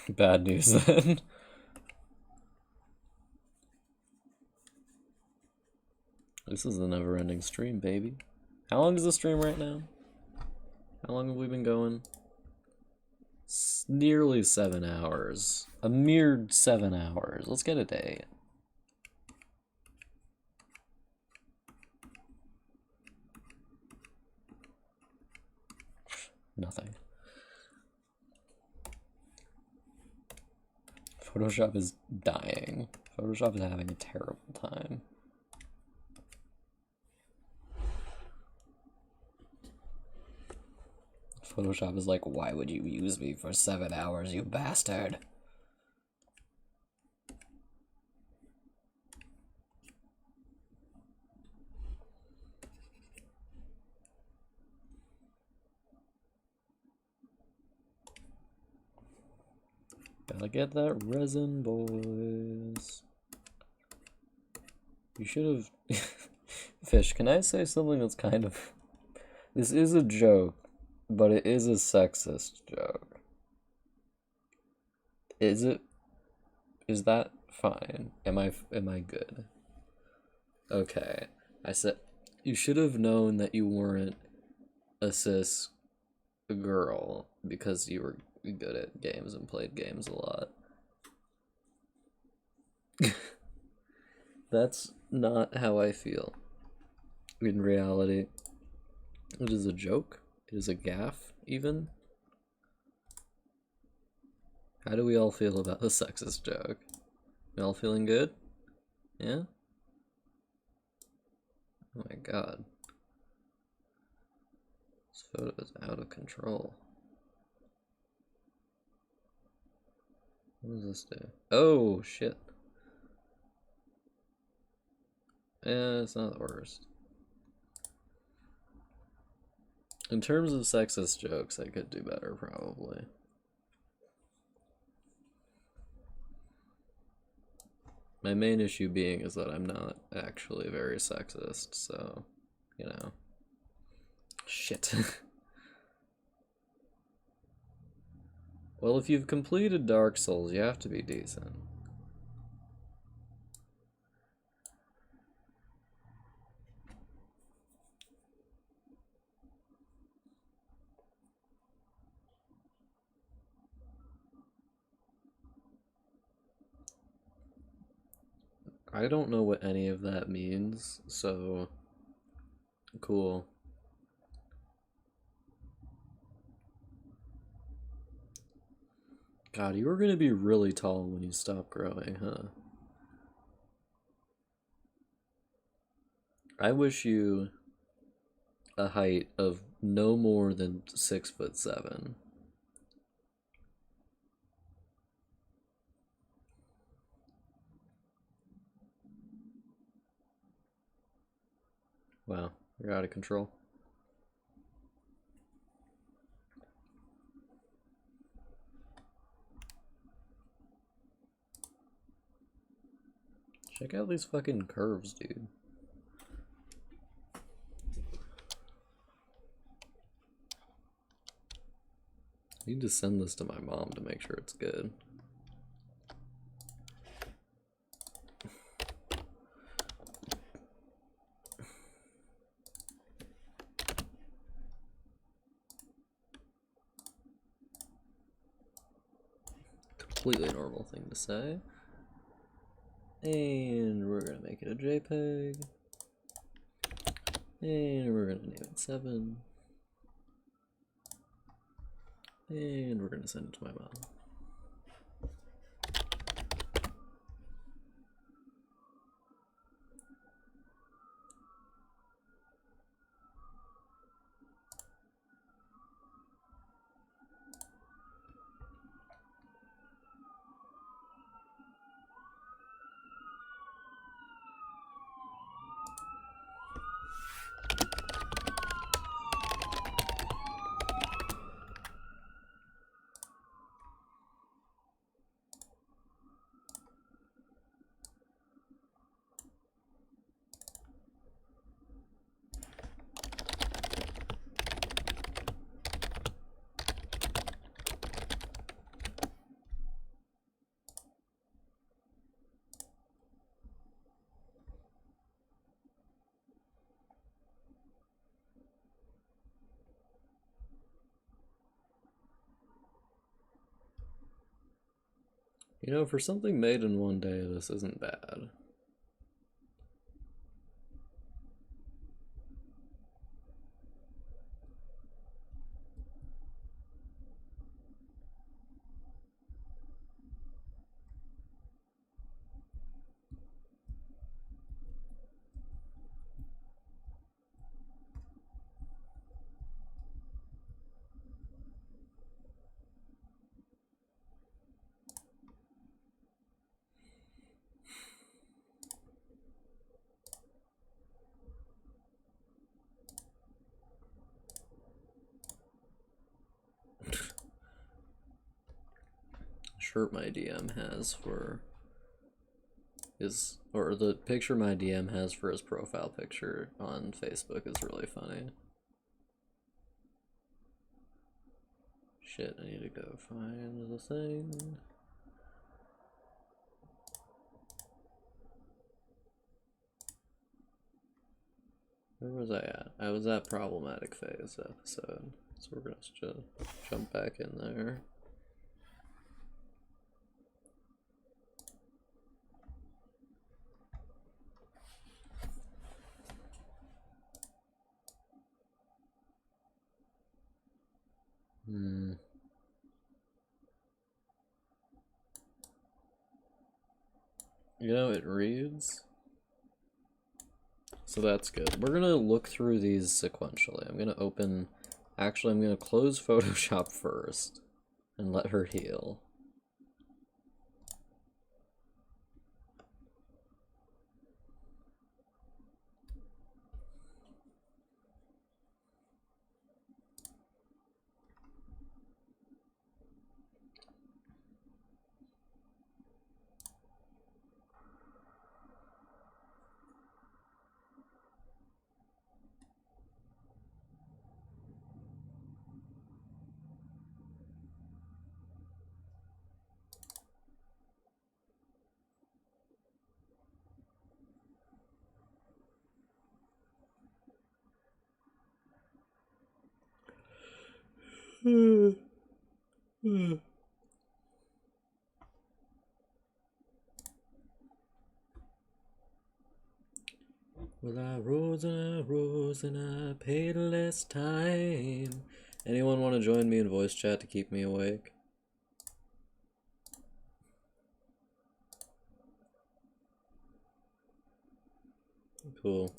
Bad news then. This is a never-ending stream, baby. How long is the stream right now? How long have we been going? Nearly 7 hours. A mere 7 hours. Let's get a day. Nothing. Photoshop is dying. Photoshop is having a terrible time. Photoshop is like, why would you use me for 7 hours, you bastard? Gotta get that resin, boys. You should have... Fish, can I say something that's kind of... This is a joke, but it is a sexist joke. Is it... Is that fine? Am I good? Okay. I said... You should have known that you weren't a cis girl because you were good at games and played games a lot. That's not how I feel. In reality, it is a joke. It is a gaffe, even. How do we all feel about the sexist joke? We all feeling good? Yeah? Oh my god. This photo is out of control. What does this do? Oh, shit. It's not the worst. In terms of sexist jokes, I could do better, probably. My main issue being is that I'm not actually very sexist, so, you know. Shit. Well, if you've completed Dark Souls, you have to be decent. I don't know what any of that means, so cool. God, you were gonna be really tall when you stopped growing, huh? I wish you a height of no more than 6'7". Wow, you're out of control. Check out these fucking curves, dude. I need to send this to my mom to make sure it's good. completely normal thing to say. And we're gonna make it a JPEG. And we're gonna name it 7. And we're gonna send it to my mom. You know, for something made in one day, this isn't bad. Shirt my DM has for his, or the picture my DM has for his profile picture on Facebook is really funny. Shit, I need to go find the thing. Where was I at? I was at problematic phase episode, so we're gonna just jump back in there. You know, it reads. So that's good. We're gonna look through these sequentially. I'm gonna open, actually I'm gonna close Photoshop first and let her heal. Well, I rose and I paid less time. Anyone want to join me in voice chat to keep me awake? Cool.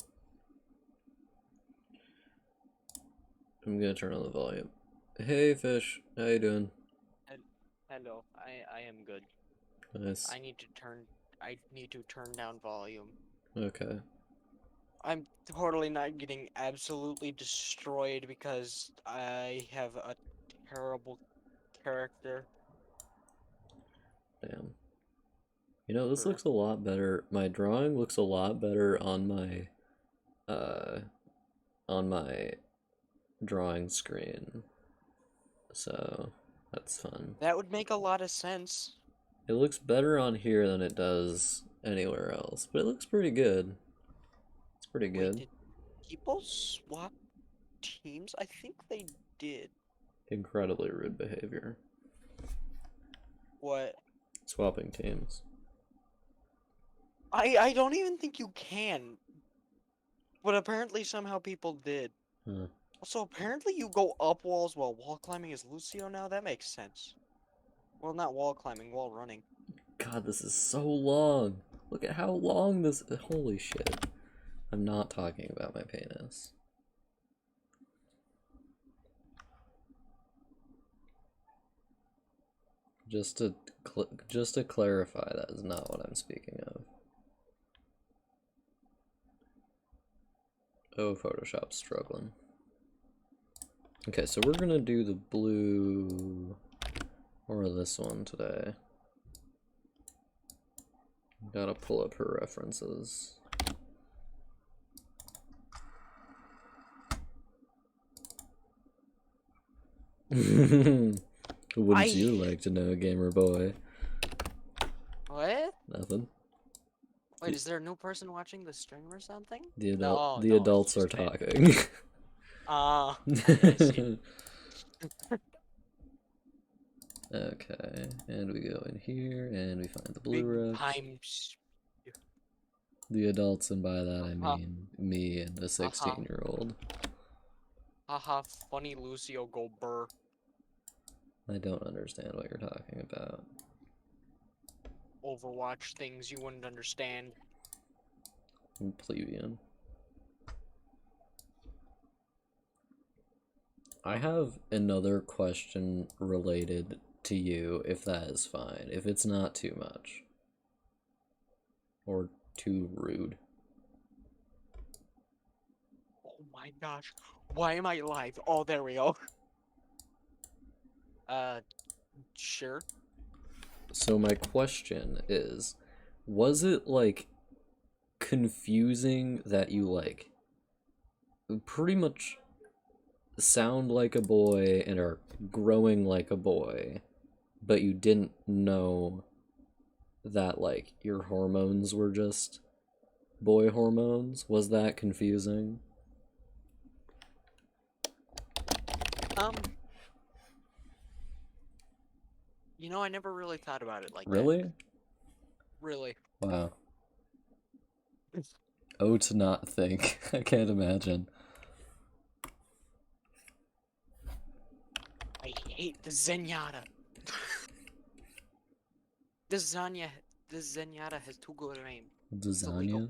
I'm gonna turn on the volume. Hey, Fish. How you doing? Hello, I am good. Nice. I need to turn down volume. Okay. I'm totally not getting absolutely destroyed because I have a terrible character. Damn. You know, this For looks a lot better. My drawing looks a lot better on my drawing screen. So, that's fun. that would make a lot of sense. It looks better on here than it does anywhere else, but it looks pretty good. It's pretty Wait, good. did people swap teams? I think they did. Incredibly rude behavior. What? Swapping teams. I don't even think you can. But apparently somehow people did. Huh. Also, apparently you go up walls while wall climbing as Lucio now? That makes sense. Well, not wall climbing, wall running. God, this is so long. Look at how long this. Holy shit. I'm not talking about my penis. Just to clarify, that is not what I'm speaking of. Oh, Photoshop's struggling. Okay, so we're gonna do the blue or this one today. Gotta pull up her references. Wouldn't you like to know, gamer boy? What? Nothing. Wait, is there a new person watching the stream or something? The No, the no, it's adults are just me. talking. Ah, I see. Okay, and we go in here and we find the blue Big rocks. times. The adults, and by that I Uh-huh. mean me and a 16-year-old. Haha, funny Lucio go burr. I don't understand what you're talking about. Overwatch things you wouldn't understand. I'm plebeian. I have another question related to you, if that is fine. If it's not too much. Or too rude. Oh my gosh. Why am I live? Oh, there we go. Sure. So my question is, was it like confusing that you like pretty much sound like a boy and are growing like a boy, but you didn't know that like your hormones were just boy hormones? Was that confusing? You know, I never really thought about it like Really? that. Really. Wow. Oh, to not think. I can't imagine. I hate the Zenyatta. This Zenyatta has too good of aim. Lasagna?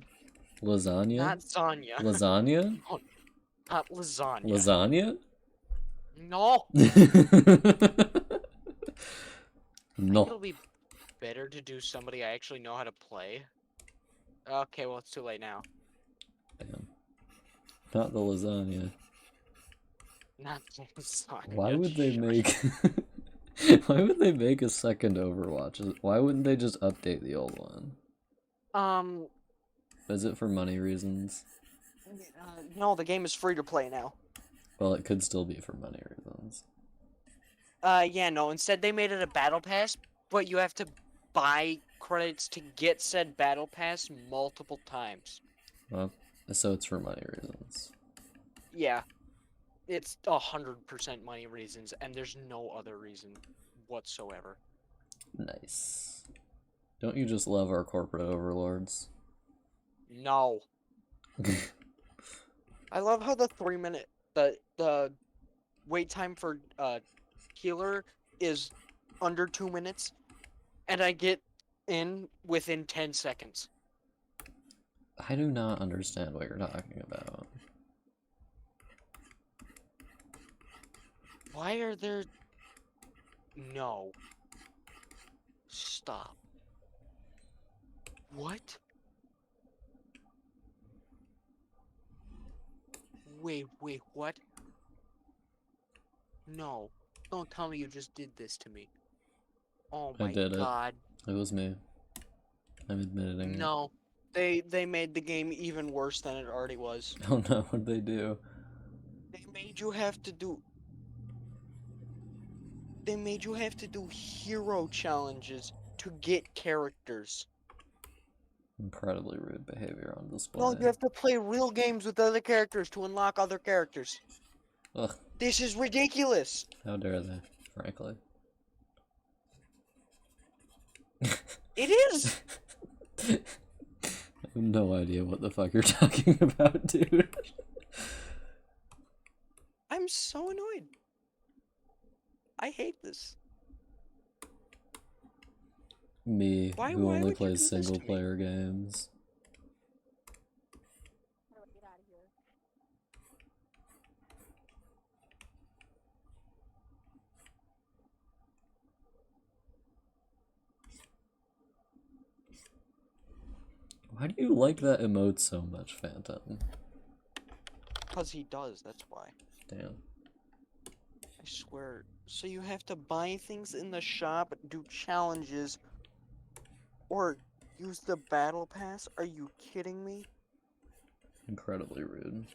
Lasagna? Not Zanya. Lasagna? No, not lasagna. Lasagna? No. I think No. it'll be better to do somebody I actually know how to play. Okay, well, it's too late now. Damn. Not the lasagna. Not lasagna. Why would they shush. make why would they make a second Overwatch? Why wouldn't they just update the old one? Is it for money reasons? No, the game is free to play now. Well, it could still be for money reasons. Yeah, no, instead they made it a battle pass, but you have to buy credits to get said battle pass multiple times. Well, so it's for money reasons. Yeah. It's 100% money reasons, and there's no other reason whatsoever. Nice. Don't you just love our corporate overlords? No. I love how the 3-minute the wait time for healer is under 2 minutes, and I get in within 10 seconds. I do not understand what you're talking about. Why are there... No. Stop. What? Wait, what? No. Don't tell me you just did this to me. Oh I my did it. god. It was me. I'm admitting it. No. They made the game even worse than it already was. Oh no, what'd they do? They made you have to do... They made you have to do hero challenges to get characters. Incredibly rude behavior on display. No, you have to play real games with other characters to unlock other characters. Ugh, This is ridiculous. how dare they, frankly. It is! I have no idea what the fuck you're talking about, dude. I'm so annoyed. I hate this. Me, Why who only would you plays do this to me? single player games. Why do you like that emote so much, Phantom? Because he does, that's why. Damn. I swear. So you have to buy things in the shop, do challenges, or use the battle pass? Are you kidding me? Incredibly rude.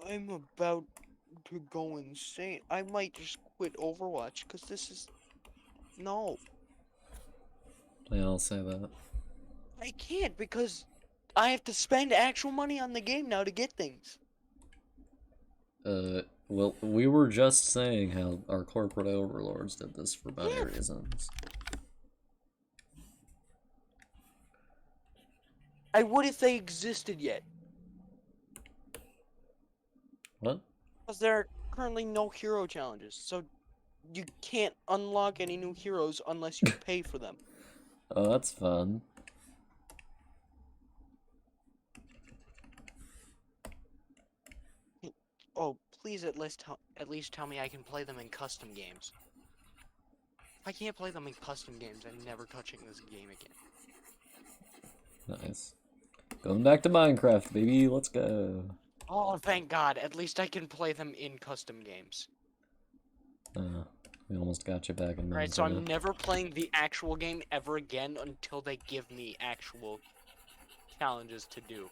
I'm about to go insane. I might just quit Overwatch, because this is... No. They all say that. I can't, because I have to spend actual money on the game now to get things. Well, we were just saying how our corporate overlords did this for money Yeah. reasons. I would if they existed yet. What? Because there are currently no hero challenges, so you can't unlock any new heroes unless you pay for them. Oh, that's fun. Oh, please at least tell me I can play them in custom games. If I can't play them in custom games, I'm never touching this game again. Nice. Going back to Minecraft, baby. Let's go. Oh, thank God. At least I can play them in custom games. We almost got you back in Minecraft. Right, so I'm never playing the actual game ever again until they give me actual challenges to do.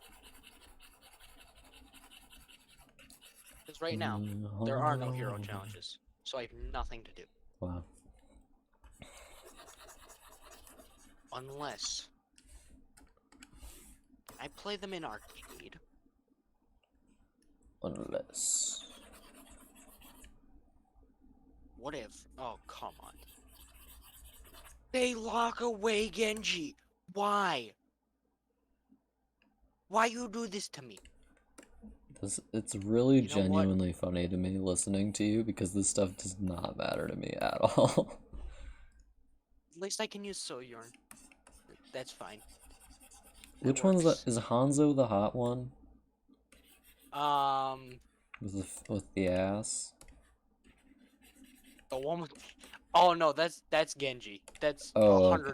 Because right now, there are no hero challenges, so I have nothing to do. Wow. Unless I play them in arcade. Unless. What if? Oh, come on. They lock away Genji. Why? Why you do this to me? It's really You know what? genuinely funny to me listening to you because this stuff does not matter to me at all. At least I can use Sojourn. That's fine. Which one's that? works. Is Hanzo the hot one? With the ass? The one with... Oh no, that's Genji. That's Oh, okay.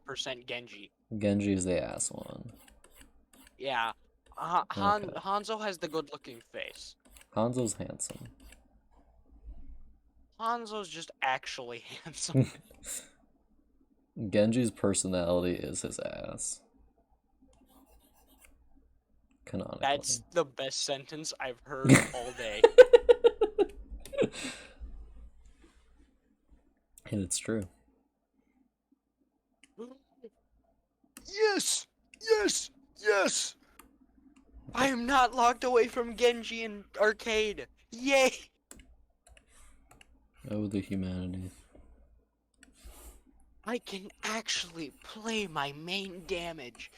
150% Genji. Genji is the ass one. Yeah. Okay. Hanzo has the good-looking face. Hanzo's handsome. Hanzo's just actually handsome. Genji's personality is his ass. Canonically. That's the best sentence I've heard all day. And it's true. Yes! Yes! Yes! I am not locked away from Genji in arcade. Yay! Oh, the humanity. I can actually play my main damage.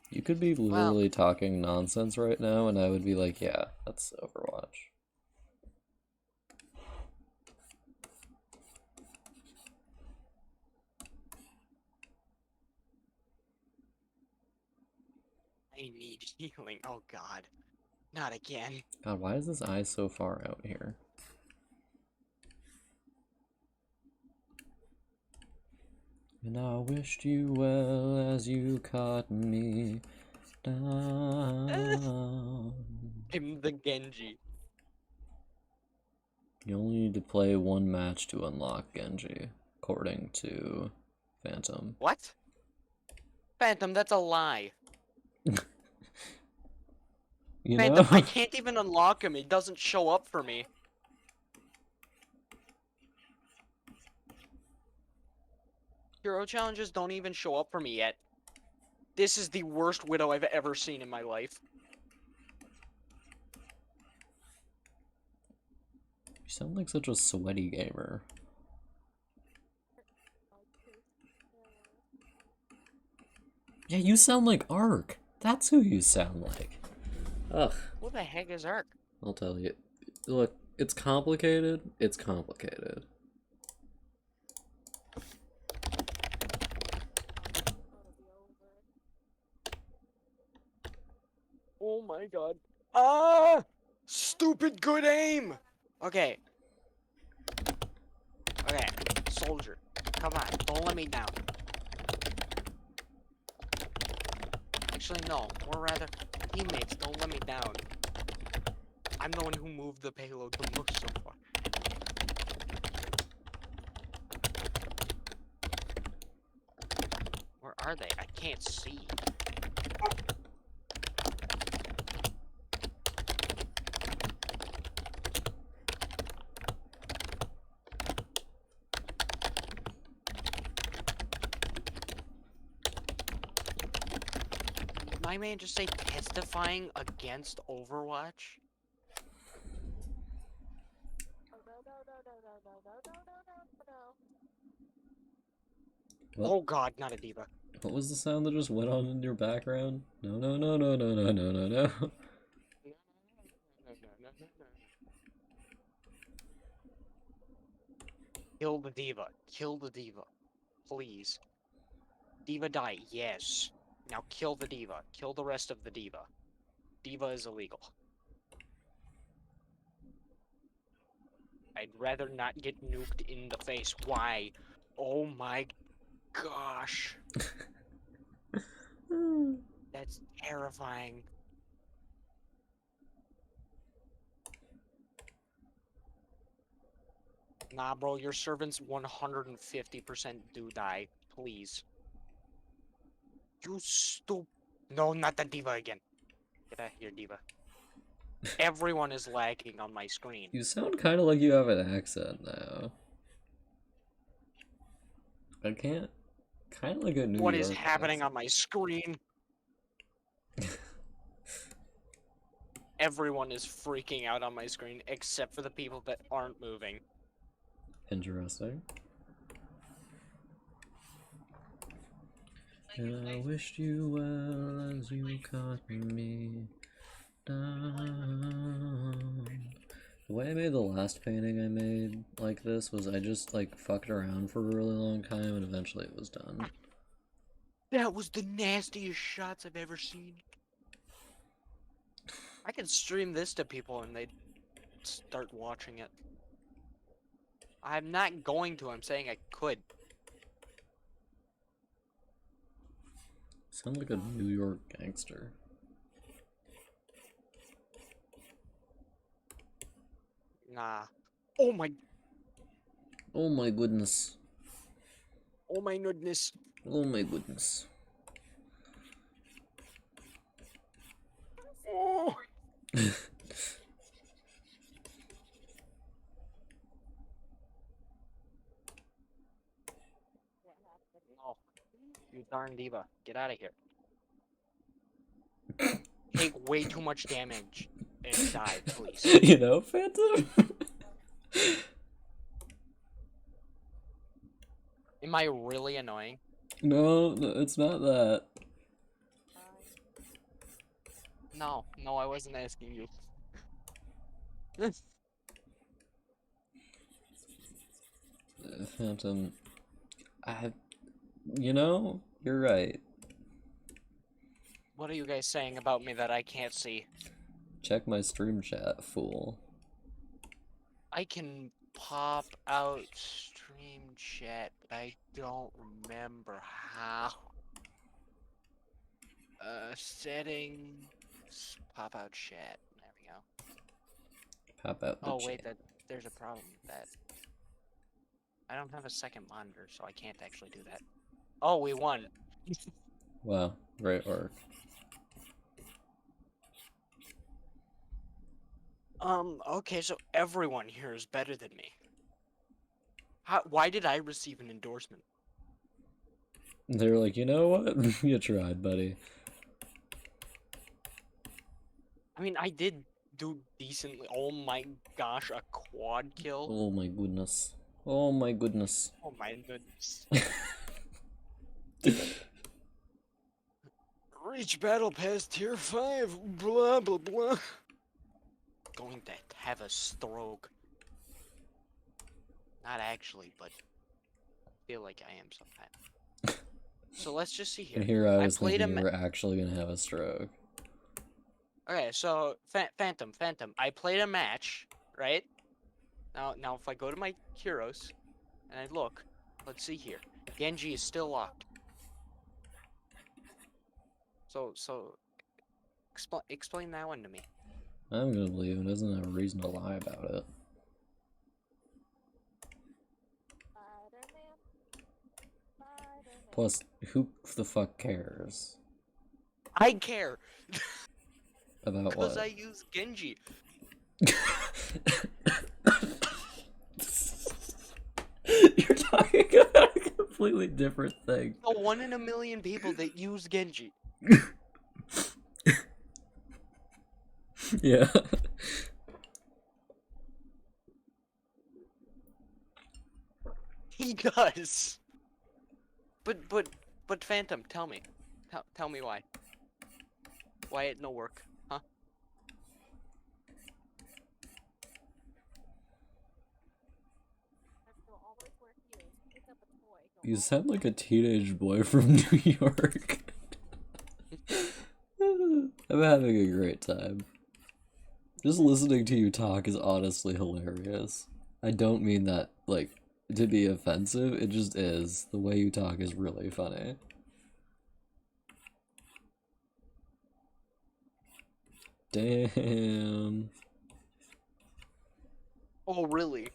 You could be literally talking nonsense right now, and I would be like, yeah, that's Overwatch. I need healing. Oh god. Not again. God, why is this eye so far out here? And I wished you well as you caught me down. I'm the Genji. You only need to play one match to unlock Genji, according to Phantom. What? Phantom, that's a lie. You Phantom, know? I can't even unlock him. It doesn't show up for me. Hero challenges don't even show up for me yet. This is the worst Widow I've ever seen in my life. You sound like such a sweaty gamer. Yeah, you sound like Ark. That's who you sound like. Ugh. Who the heck is Ark? I'll tell you. Look, it's complicated. It's complicated. Oh my god. Ah! Stupid good aim! Okay. Okay, soldier. Come on, don't let me down. Actually, no. Or rather, teammates, don't let me down. I'm the one who moved the payload the most so far. Where are they? I can't see. Did my man just say testifying against Overwatch? What? Oh god, not a diva. What was the sound that just went on in your background? No, no, no, no, no, no, no, no, no. Kill the diva. Kill the diva. Please. Diva die. Yes. Now kill the diva. Kill the rest of the diva. Diva is illegal. I'd rather not get nuked in the face. Why? Oh my gosh. That's terrifying. Nah, bro, your servants 150% do die. Please. You stupid. No, not the diva again. Get out of here, diva. Everyone is lagging on my screen. You sound kind of like you have an accent now. I can't. Kind of like a New What York is happening accent. on my screen? Everyone is freaking out on my screen except for the people that aren't moving. Interesting. And I wished you well as you caught me down. The way I made the last painting I made like this was I just like fucked around for a really long time and eventually it was done. That was the nastiest shots I've ever seen. I could stream this to people and they'd start watching it. I'm not going to, I'm saying I could. Sound like a New York gangster. Nah. Oh my, Oh my goodness. oh my goodness. Oh my goodness. Oh. No. You darn diva. Get out of here. Take way too much damage and die, please. You know, Phantom? Am I really annoying? No, it's not that. No, no, I wasn't asking you. Phantom, you know, you're right. What are you guys saying about me that I can't see? Check my stream chat, fool. I can pop out stream chat, but I don't remember how. Settings, pop out chat. There we go. Pop out the Oh chat. wait, there's a problem with that. I don't have a second monitor, so I can't actually do that. Oh, we won. Wow, great work. Okay, so everyone here is better than me. Why did I receive an endorsement? They're like, you know what? You tried, buddy. I mean, I did do decently. Oh my gosh, a quad kill. Oh my goodness. Oh my goodness. Oh my goodness. Reach battle pass tier 5. Blah blah blah. Going to have a stroke. Not actually, but feel like I am sometimes. So let's just see here. And here I was played thinking a you were actually gonna have a stroke. Okay, so Phantom. I played a match, right? Now if I go to my heroes and I look, let's see here. Genji is still locked. So explain that one to me. I'm gonna believe him. Doesn't have a reason to lie about it. Plus, who the fuck cares I care about because what? I use Genji. You're talking about a completely different thing. The 1 in a million people that use Genji. Yeah. He does. But Phantom, tell me. Tell me why. Why it no work, huh? You sound like a teenage boy from New York. I'm having a great time. Just listening to you talk is honestly hilarious. I don't mean that, like, to be offensive, it just is. The way you talk is really funny. Damn. Oh really?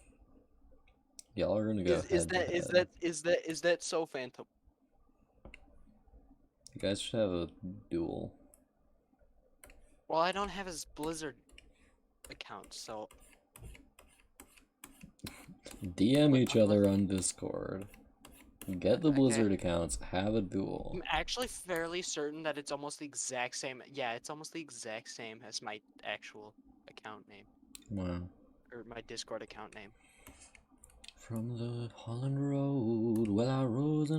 Y'all are gonna go Is head to head. that so, Phantom? You guys should have a duel. Well, I don't have his Blizzard account, so DM each other on Discord. Get the Okay. Blizzard accounts, have a duel. I'm actually fairly certain that it's almost the exact same. Yeah, it's almost the exact same as my actual account name Wow. or my Discord account name. From the Holland Road, well I rose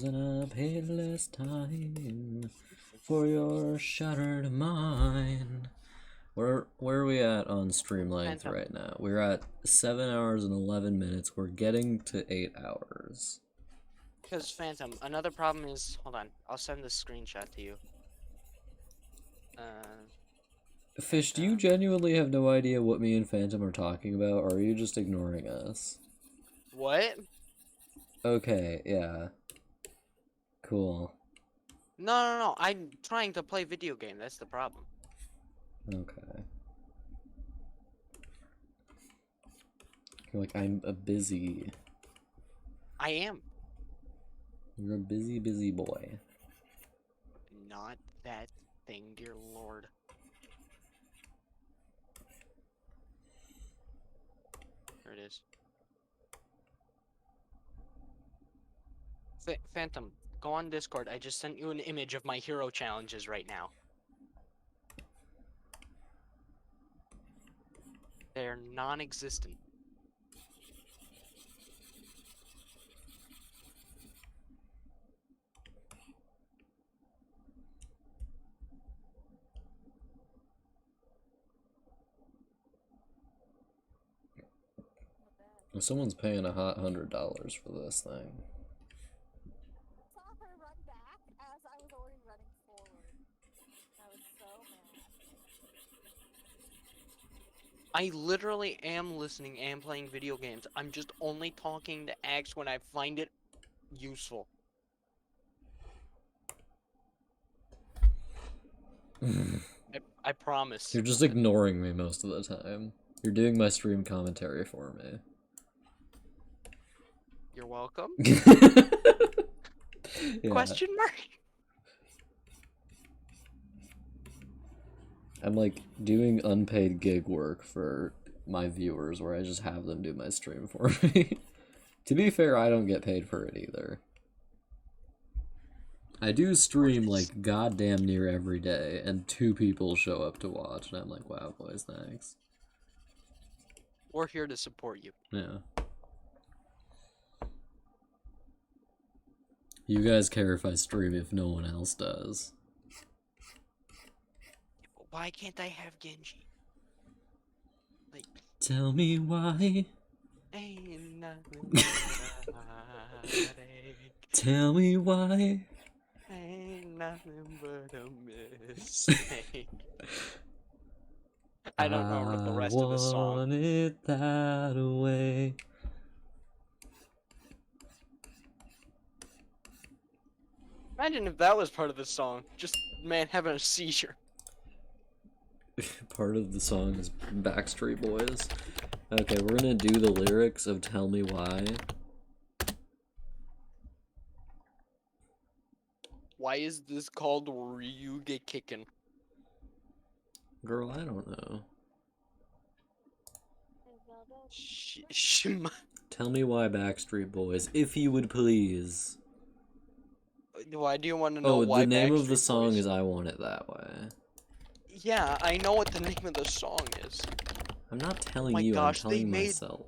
and I paid less time for your shattered mind. Where are we at on stream length Phantom. right now? We're at 7 hours and 11 minutes. We're getting to 8 hours. Because Phantom, another problem is, hold on, I'll send this screenshot to you. Fish, do you genuinely have no idea what me and Phantom are talking about, or are you just ignoring us? What? Okay, yeah. Cool. No, I'm trying to play video game, that's the problem. Okay. You're like, I'm a busy. I am. You're a busy boy. Not that thing, dear lord. There it is. Phantom, go on Discord. I just sent you an image of my hero challenges right now. They're non-existent. Someone's paying a hot $100 for this thing. Saw her run back as I was already running forward. I was so mad. I literally am listening and playing video games. I'm just only talking to Axe when I find it useful. I promise. You're just ignoring me most of the time. You're doing my stream commentary for me. You're welcome. Yeah. Question mark? I'm like doing unpaid gig work for my viewers where I just have them do my stream for me. To be fair, I don't get paid for it either. I do stream like goddamn near every day, and 2 people show up to watch, and I'm like, wow, boys, thanks. We're here to support you. Yeah. You guys care if I stream if no one else does. Why can't I have Genji? Like, Tell me why. ain't nothing but a headache. Tell me why. Ain't nothing but a mistake. I don't know the rest of the I song. want it that way. Imagine if that was part of the song. Just man having a seizure. Part of the song is Backstreet Boys. Okay, we're gonna do the lyrics of Tell Me Why. Why is this called Ryuga Kicken? Girl, I don't know. Tell me why, Backstreet Boys, if you would please. Why do you want to know Oh, why the name of the Backstreet song Boys? is I Want It That Way. Yeah, I know what the name of the song is. I'm not telling My you, gosh, I'm they telling made- myself.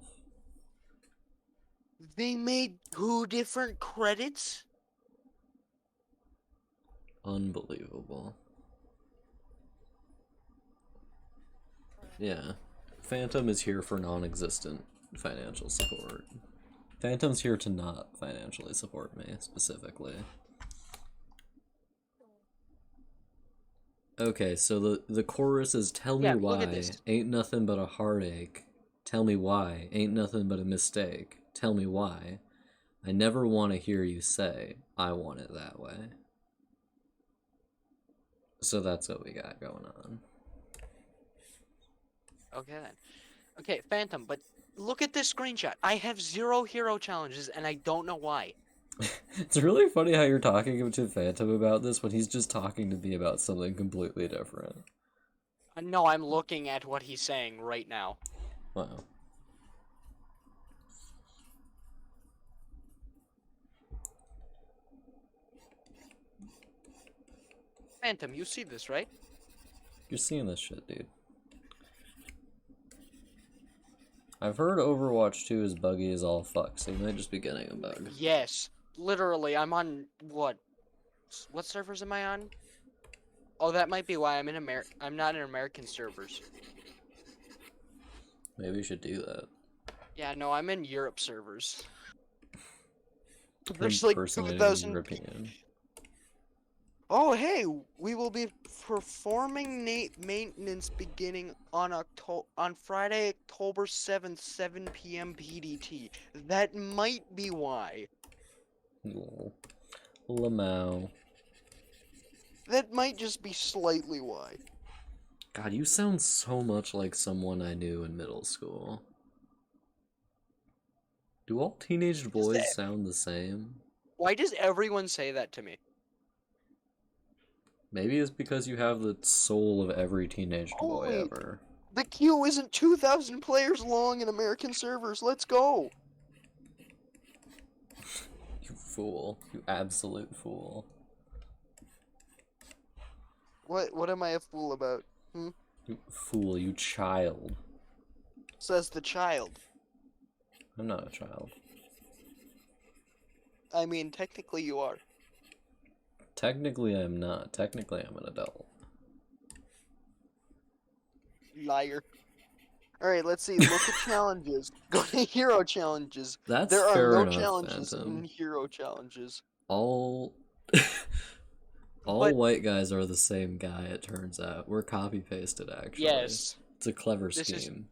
They made 2 different credits? Unbelievable. Yeah. Phantom is here for non-existent financial support. Phantom's here to not financially support me, specifically. Okay, so the chorus is Tell me Yeah, look at why, this. ain't nothing but a heartache. Tell me why, ain't nothing but a mistake. Tell me why. I never want to hear you say, I want it that way. So that's what we got going on. Okay then. Okay, Phantom, but look at this screenshot. I have 0 hero challenges and I don't know why. It's really funny how you're talking to Phantom about this when he's just talking to me about something completely different. No, I'm looking at what he's saying right now. Wow. Phantom, you see this, right? You're seeing this shit, dude. I've heard Overwatch 2 is buggy as all fuck, so you might just be getting a bug. Yes. Literally, I'm on what servers am I on? Oh, that might be why I'm not in American servers. Maybe you should do that. Yeah, no, I'm in Europe servers. I'm There's like personally 2,000 European. Oh, hey, we will be performing maintenance beginning on Friday, October 7th, 7 p.m. PDT. That might be why. Lol. Lamau. That might just be slightly why. God, you sound so much like someone I knew in middle school. Do all teenage boys sound the same? Why does everyone say that to me? Maybe it's because you have the soul of every teenage boy Holy- ever. The queue isn't 2,000 players long in American servers. Let's go. You fool. You absolute fool. What am I a fool about? You fool, you child. Says the child. I'm not a child. I mean, technically you are. Technically, I'm not. Technically, I'm an adult. Liar. Alright, let's see. Look at challenges. Go to hero challenges. That's There are fair no enough, challenges Phantom. in hero challenges. All But- white guys are the same guy, it turns out. We're copy pasted, actually. Yes, It's a clever This is- scheme.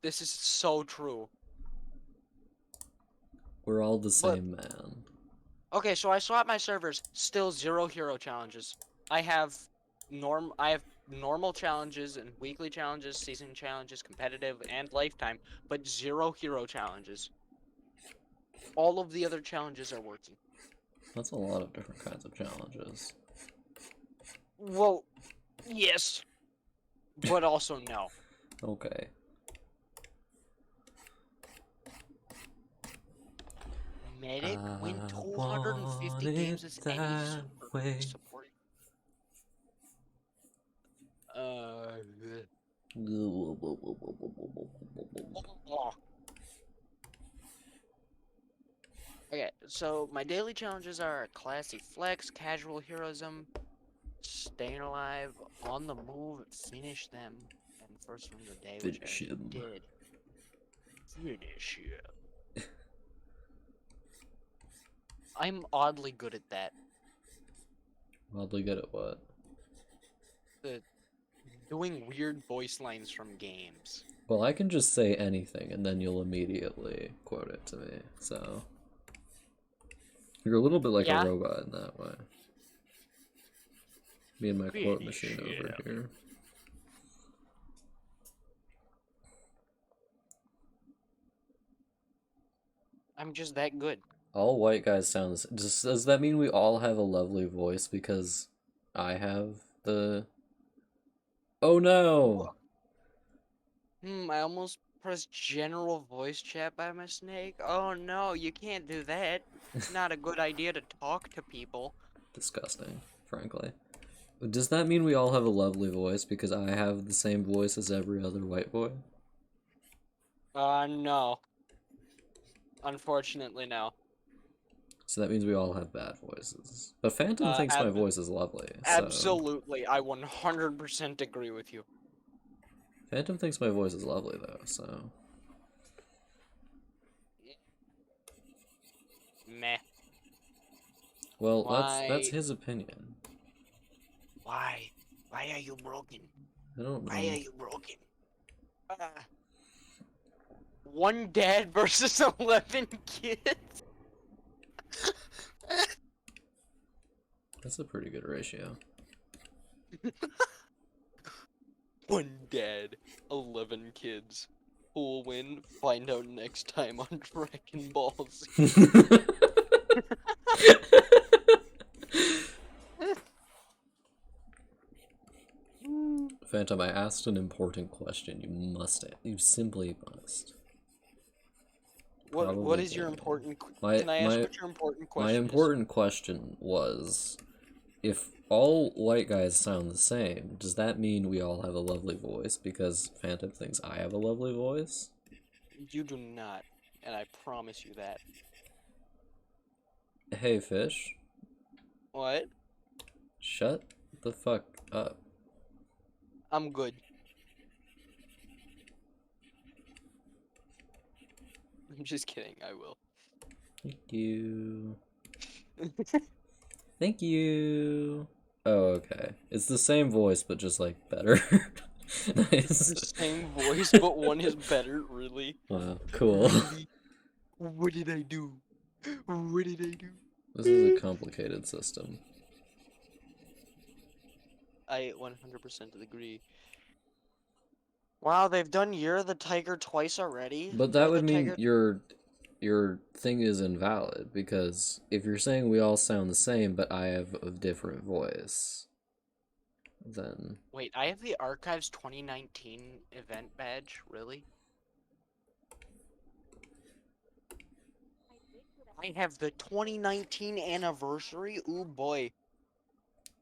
this is so true. We're all the same man. Okay, so I swapped my servers. Still 0 hero challenges. I have normal challenges and weekly challenges, season challenges, competitive, and lifetime, but 0 hero challenges. All of the other challenges are working. That's a lot of different kinds of challenges. Well, yes, but also no. Okay. Medic win I 250 games as any want it super. way. support. Okay, so my daily challenges are classy flex, casual heroism, staying alive, on the move, finish them, and first one of the day, which Finish I him. did. Finish him. I'm oddly good at that. Oddly good at what? Doing weird voice lines from games. Well, I can just say anything and then you'll immediately quote it to me, so. You're a little bit like Yeah? a robot in that way. Me and my quote Finish machine over him. here. I'm just that good. All white guys sound does that mean we all have a lovely voice because I have the... Oh no! I almost pressed general voice chat by mistake. Oh no, you can't do that. It's not a good idea to talk to people. Disgusting, frankly. Does that mean we all have a lovely voice because I have the same voice as every other white boy? No. Unfortunately, no. So that means we all have bad voices. But Phantom thinks my voice is lovely, so... Absolutely, I 100% agree with you. Phantom thinks my voice is lovely, though, so... Meh. Well, that's Why? his opinion. Why? Why are you broken? I don't know. Why are you broken? One dad versus 11 kids? That's a pretty good ratio. One dad, 11 kids. Who will win? Find out next time on Dragon Ball Z. Phantom, I asked an important question. You simply must. What Probably is your can. important My- Can I ask my- what your important My question important question was, if all white guys sound the same, does that mean we all have a lovely voice because Phantom thinks I have a lovely voice? is? You do not, and I promise you that. Hey, fish. What? Shut the fuck up. I'm good. I'm just kidding, I will. Thank you. Thank you. Oh, okay. It's the same voice, but just like better. It's Nice. the same voice, but one is better, really. Wow, cool. Really? What did I do? What did I do? This is a complicated system. I 100% agree. Wow, they've done Year of the Tiger twice already. But Year that of would the mean Tiger... your thing is invalid because if you're saying we all sound the same but I have a different voice, then Wait, I have the Archives 2019 event badge, really? I have the 2019 anniversary? Ooh boy.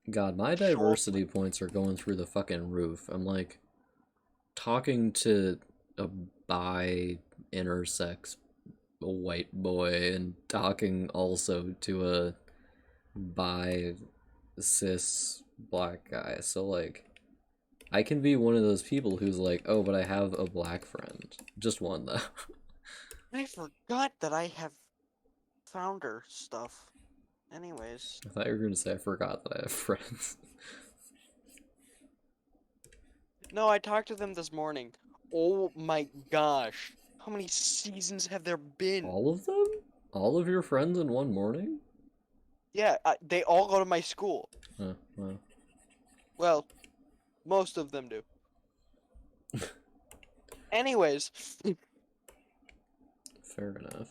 God, my diversity points are going through the fucking roof. I'm like talking to a bi intersex white boy and talking also to a bi cis black guy. So like I can be one of those people who's like, oh, but I have a black friend. Just one though. I forgot that I have founder stuff. Anyways. I thought you were gonna say I forgot that I have friends. No, I talked to them this morning. Oh my gosh. How many seasons have there been? All of them? All of your friends in one morning? Yeah, they all go to my school. Huh, wow. Well, most of them do. Anyways, Fair enough.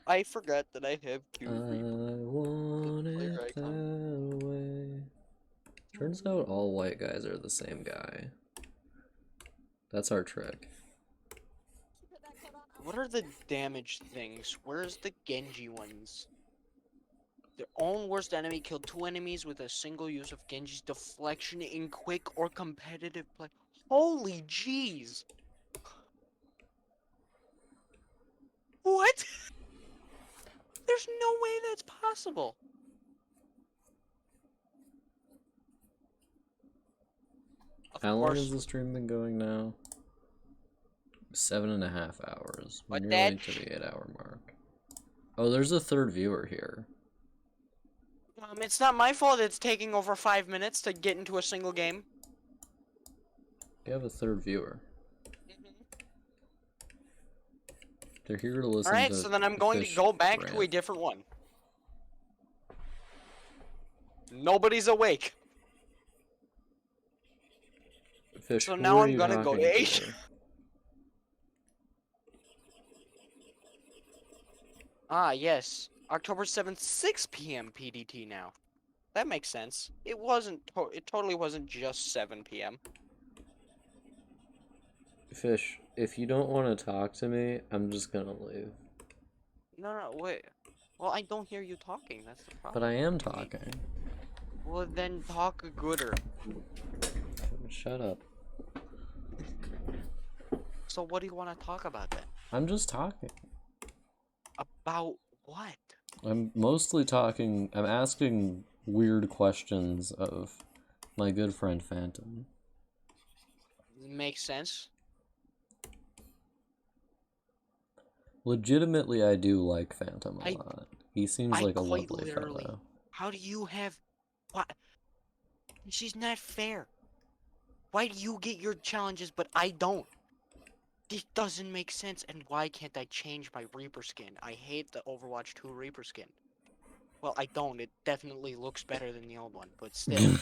I forgot that I have I Q want player it icon. that way. Turns out all white guys are the same guy. That's our trick. Put that coat on. What are the damage things? Where's the Genji ones? Their own worst enemy killed 2 enemies with a single use of Genji's deflection in quick or competitive play. Holy jeez! What? There's no way that's possible. Of How long course, has the stream been going now? 7.5 hours. We're But nearly that- to the 8-hour mark. Oh, there's a third viewer here. it's not my fault it's taking over 5 minutes to get into a single game. You have a third viewer. They're here to listen Alright, to so then I'm going to Fish go back to a rant. different one. Nobody's awake. Fish, So who now are I'm you gonna go talking to Asia. Ah, yes. October 7th, 6 p.m. PDT now. That makes sense. It totally wasn't just 7 p.m. Fish, if you don't want to talk to me, I'm just gonna leave. No, wait. Well, I don't hear you talking. That's the problem. But I am talking. Well, then talk gooder. Shut up. So what do you want to talk about then? I'm just talking. About what? I'm mostly talking. I'm asking weird questions of my good friend Phantom. Makes sense. Legitimately, I do like Phantom a I- lot. He seems I like a quite lovely literally- fellow. How do you have... What? She's not fair. Why do you get your challenges, but I don't? This doesn't make sense, and why can't I change my Reaper skin? I hate the Overwatch 2 Reaper skin. Well, I don't. It definitely looks better than the old one, but still.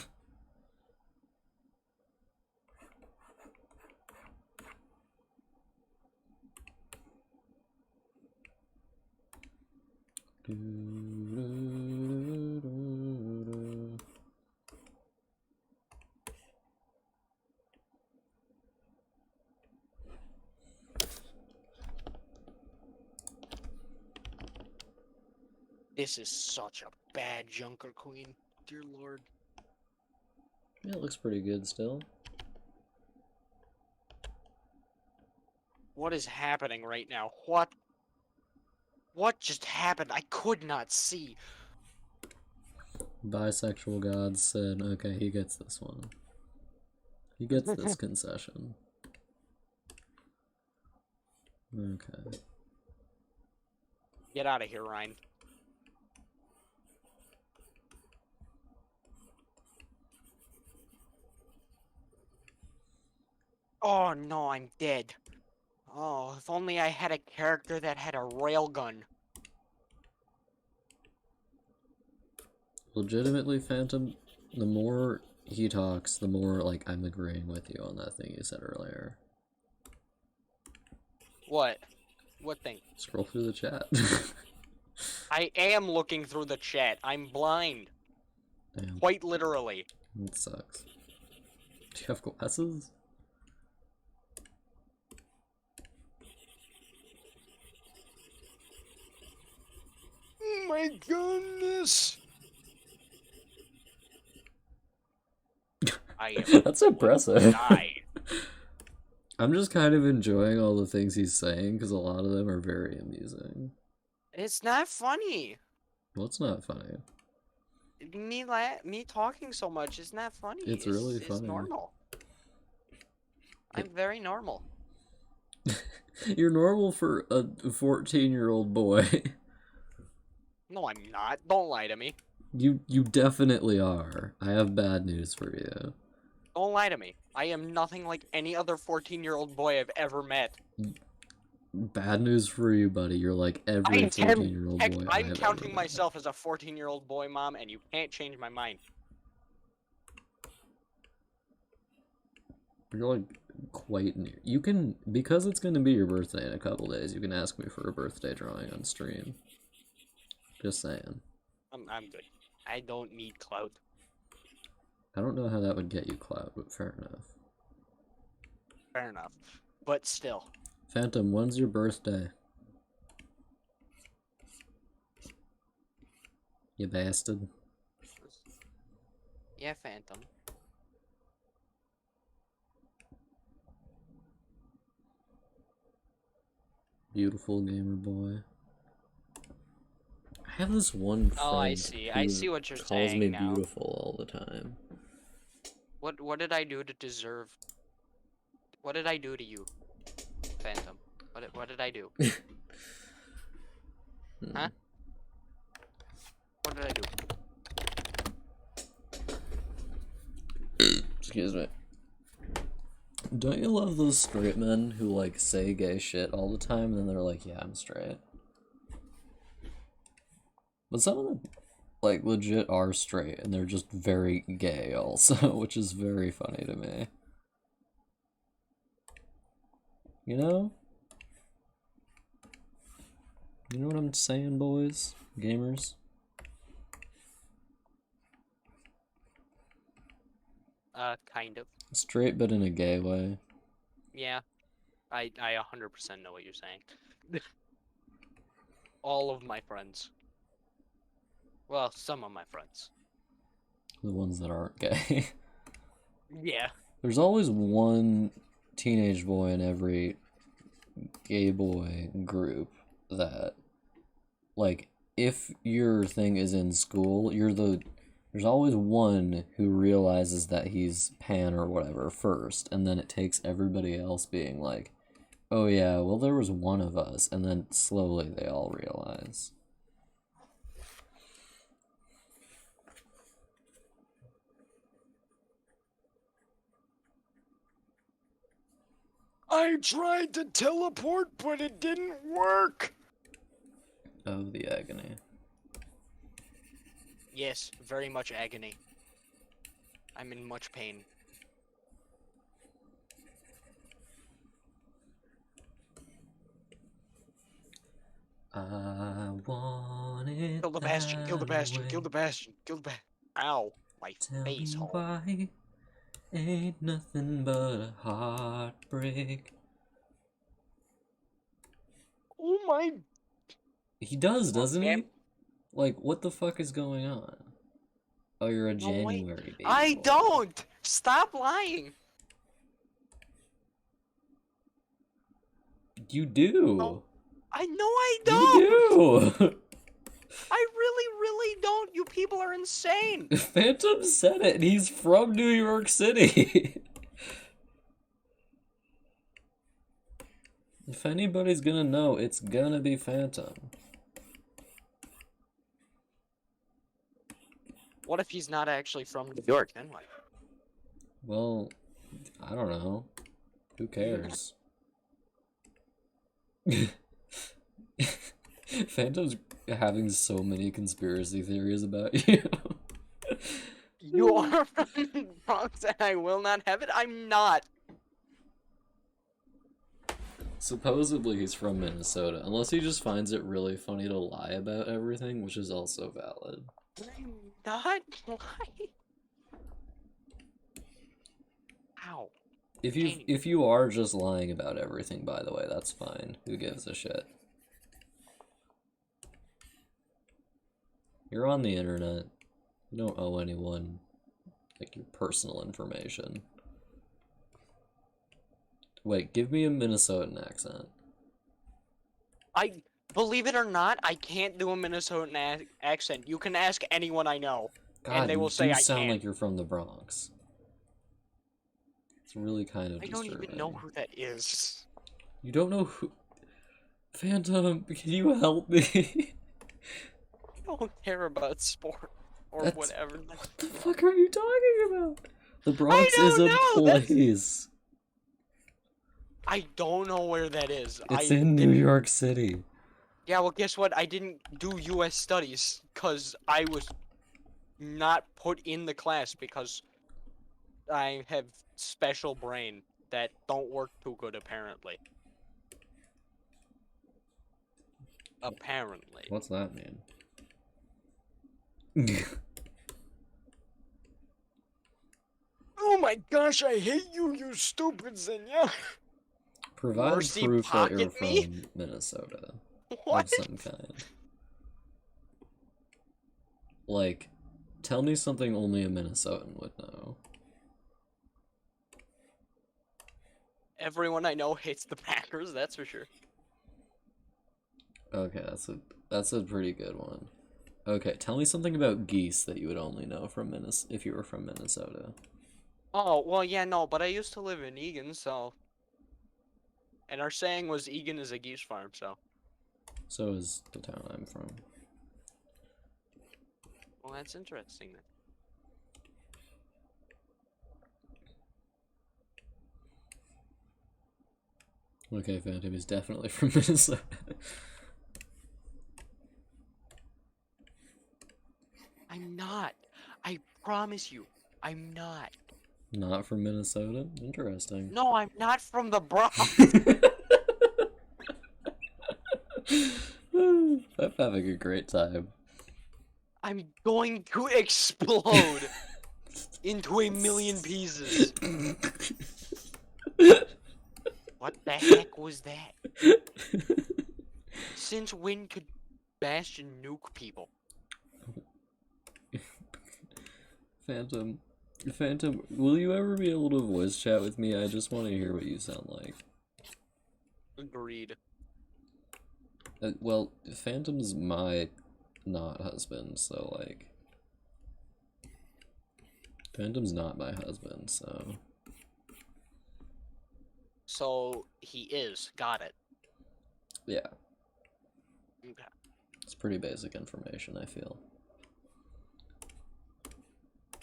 This is such a bad Junker Queen. Dear Lord. Yeah, it looks pretty good still. What is happening right now? What? What just happened? I could not see. Bisexual gods said, okay, he gets this one. He gets this concession. Okay. Get out of here, Ryan. Oh no, I'm dead. Oh, if only I had a character that had a railgun. Legitimately, Phantom, the more he talks, the more, like, I'm agreeing with you on that thing you said earlier. What? What thing? Scroll through the chat. I am looking through the chat. I'm blind. Damn, Quite literally. that sucks. Do you have glasses? Oh my goodness! I am That's impressive. die. I'm just kind of enjoying all the things he's saying because a lot of them are very amusing. It's not funny. Well, it's not funny. Me talking so much is not funny. It's really It's funny. normal. I'm very normal. You're normal for a 14-year-old boy. No, I'm not. Don't lie to me. You definitely are. I have bad news for you. Don't lie to me. I am nothing like any other 14-year-old boy I've ever met. Bad news for you, buddy. You're like every 14-year-old Heck, boy I'm I've counting ever met. myself as a 14-year-old boy, Mom, and you can't change my mind. You're like quite near. You can, because it's gonna be your birthday in a couple days, you can ask me for a birthday drawing on stream. Just saying. I'm good. I don't need clout. I don't know how that would get you clout, but fair enough. Fair enough. But still. Phantom, when's your birthday? You bastard. Yeah, Phantom. Beautiful gamer boy. I have this one friend Oh, I see. I who see what you're calls saying me now. beautiful all the time. What did I do to deserve? What did I do to you, Phantom? What did I do? Huh? What did I do? Excuse me. Don't you love those straight men who like say gay shit all the time and then they're like, yeah, I'm straight? But some of them like legit are straight and they're just very gay also, which is very funny to me. You know? You know what I'm saying, boys? Gamers? Kind of. Straight but in a gay way. Yeah. I 100% know what you're saying. All of my friends. Well, some of my friends. The ones that aren't gay. Yeah. There's always one teenage boy in every gay boy group that, like, if your thing is in school, there's always one who realizes that he's pan or whatever first, and then it takes everybody else being like, oh yeah, well there was one of us, and then slowly they all realize. I tried to teleport, but it didn't work. Oh, the agony. Yes, very much agony. I'm in much pain. I want it Kill the Bastion, kill the that Bastion, way. kill the Bastion, kill the Bastion. Ow, my Tell face me hole. why ain't nothing but a heartbreak. Oh my... He does, doesn't he? damn. Like, what the fuck is going on? Oh, you're a No, wait. January baby. I boy. don't! Stop lying! You do. No, I know I You don't! do. I really, really don't! You people are insane! Phantom said it, and he's from New York City. If anybody's gonna know, it's gonna be Phantom. What if he's not actually from New York, then what? Well, I don't know. Who cares? Phantom's having so many conspiracy theories about you. You are from the Bronx and I will not have it? I'm not! Supposedly he's from Minnesota, unless he just finds it really funny to lie about everything, which is also valid. I'm not? Why? Ow. If you are just lying about everything, by the way, that's fine. Who gives a shit? You're on the internet. You don't owe anyone like your personal information. Wait, give me a Minnesotan accent. I believe it or not, I can't do a Minnesotan accent. You can ask anyone I know. God, they you will say do I sound can't. like you're from the Bronx. It's really kind of I don't disturbing. even know who that is. You don't know who... Phantom, can you help me? I don't care about sport or That's- whatever. What the fuck are you talking about? The Bronx is don't a know, that's- place. I don't know where that is. It's I in New didn't- York City. Yeah, well, guess what? I didn't do U.S. studies because I was not put in the class because I have special brain that don't work too good, apparently. Apparently. What's that mean? Oh my gosh, I hate you, you stupid Xenia! Provide Mercy proof that you're pocket me? from Minnesota What? of some kind. like, tell me something only a Minnesotan would know. Everyone I know hates the Packers, that's for sure. Okay, that's a pretty good one. Okay, tell me something about geese that you would only know from if you were from Minnesota. Oh, well, yeah, no, but I used to live in Egan, so. And our saying was Egan is a geese farm, so. So is the town I'm from. Well, that's interesting then. Okay, Phantom is definitely from Minnesota. I'm not. I promise you, I'm not. Not from Minnesota? Interesting. No, I'm not from the Bronx. I'm having a great time. I'm going to explode into a million pieces. What the heck was that? Since when could Bastion nuke people? Phantom, will you ever be able to voice chat with me? I just want to hear what you sound like. Agreed. Well, Phantom's my not husband, so like... Phantom's not my husband, so... So, he is. Got it. Yeah, Okay. it's pretty basic information, I feel.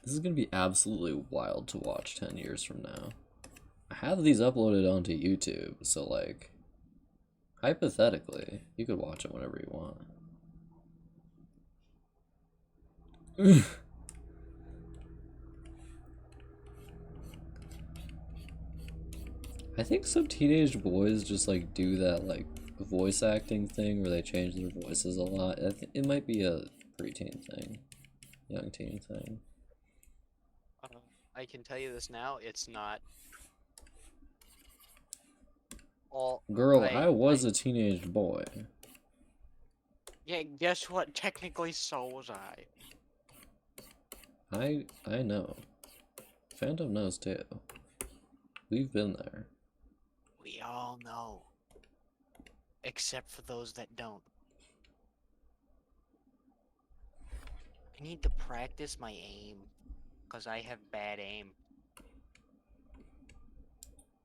This is gonna be absolutely wild to watch 10 years from now. I have these uploaded onto YouTube, so like... Hypothetically, you could watch it whenever you want. I think some teenage boys just like do that like voice acting thing where they change their voices a lot. It might be a preteen thing, young teen thing. I can tell you this now, it's not. All Girl, I was a teenage boy. Yeah, guess what? Technically, so was I. I know. Phantom knows too. We've been there. We all know. Except for those that don't. I need to practice my aim. Because I have bad aim.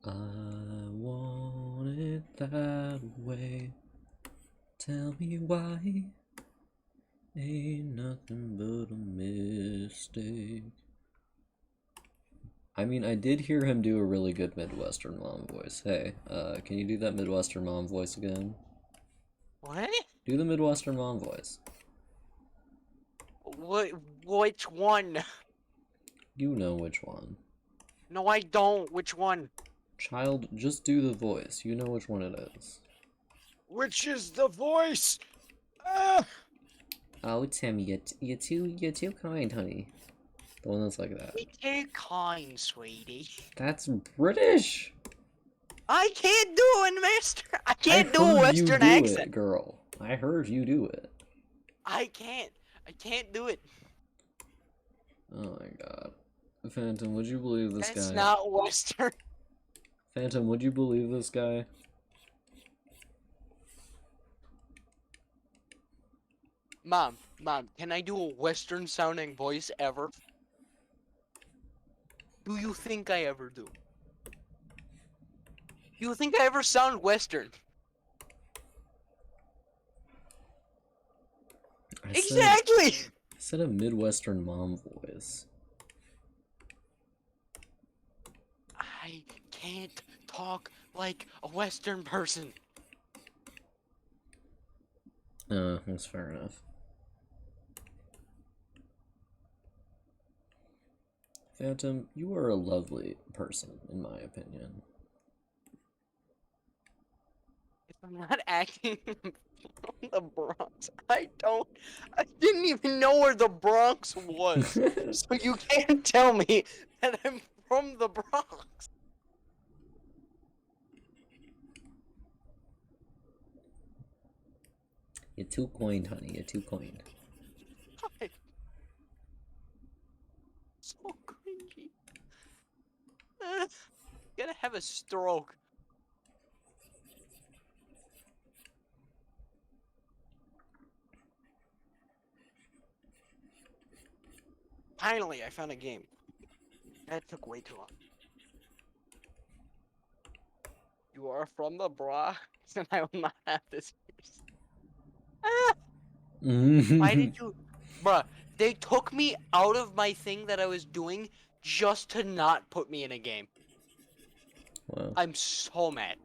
I want it that way. Tell me why. Ain't nothing but a mistake. I mean, I did hear him do a really good Midwestern mom voice. Hey, can you do that Midwestern mom voice again? What? Do the Midwestern mom voice. Which one? You know which one. No, I don't. Which one? Child, just do the voice. You know which one it is. Which is the voice? Ah! Oh, Tim, you're too kind, honey. The one that's like that. Be too kind, sweetie. That's British! I can't do it, mister. I can't do a I heard you Western do accent. it, girl. I heard you do it. I can't. I can't do it. Oh my god. Phantom, would you believe this That's guy? not Western. Phantom, would you believe this guy? Mom, can I do a Western sounding voice ever? Do you think I ever do? Do you think I ever sound Western? Exactly! I said a Midwestern mom voice. I can't talk like a Western person. That's fair enough. Phantom, you are a lovely person, in my opinion. If I'm not acting from the Bronx, I didn't even know where the Bronx was. So you can't tell me that I'm from the Bronx. You're too kind, honey. You're too kind. stroke. Finally, I found a game. That took way too long. You are from the Bronx, and I will not have this. Ah, why did you, bruh? They took me out of my thing that I was doing just to not put me in a game. Wow, I'm so mad.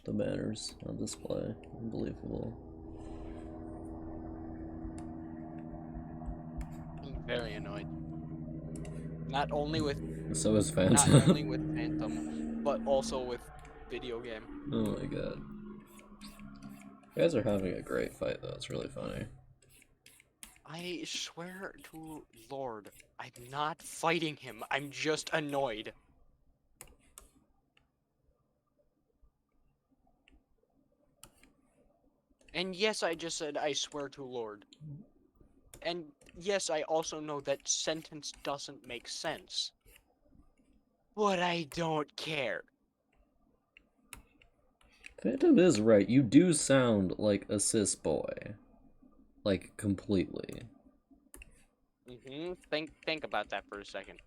the banners on display. Unbelievable. I'm very annoyed. Not only with So is not Phantom. only with Phantom, but also with video game. Oh my god. You guys are having a great fight though, it's really funny. I swear to Lord, I'm not fighting him. I'm just annoyed. And yes, I just said I swear to Lord. And yes, I also know that sentence doesn't make sense. But I don't care. Phantom is right, you do sound like a cis boy. Like, completely. Think about that for a second.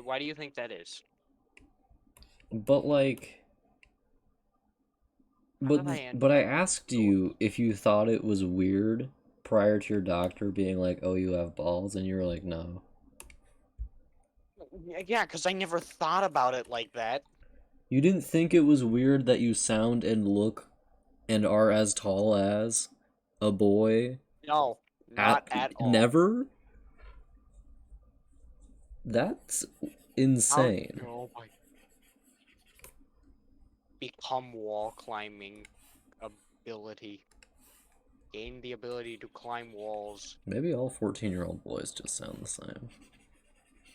Why do you think that is? But like... How did I end But I up asked going you if you thought it was weird prior to your doctor being like, oh, you have balls, and you were like, no. Yeah, because I never thought about it like that. You didn't think it was weird that you sound and look and are as tall as a boy? No, not at all. Never? That's insane. Oh my. Become wall climbing ability. Gain the ability to climb walls. Maybe all 14-year-old boys just sound the same.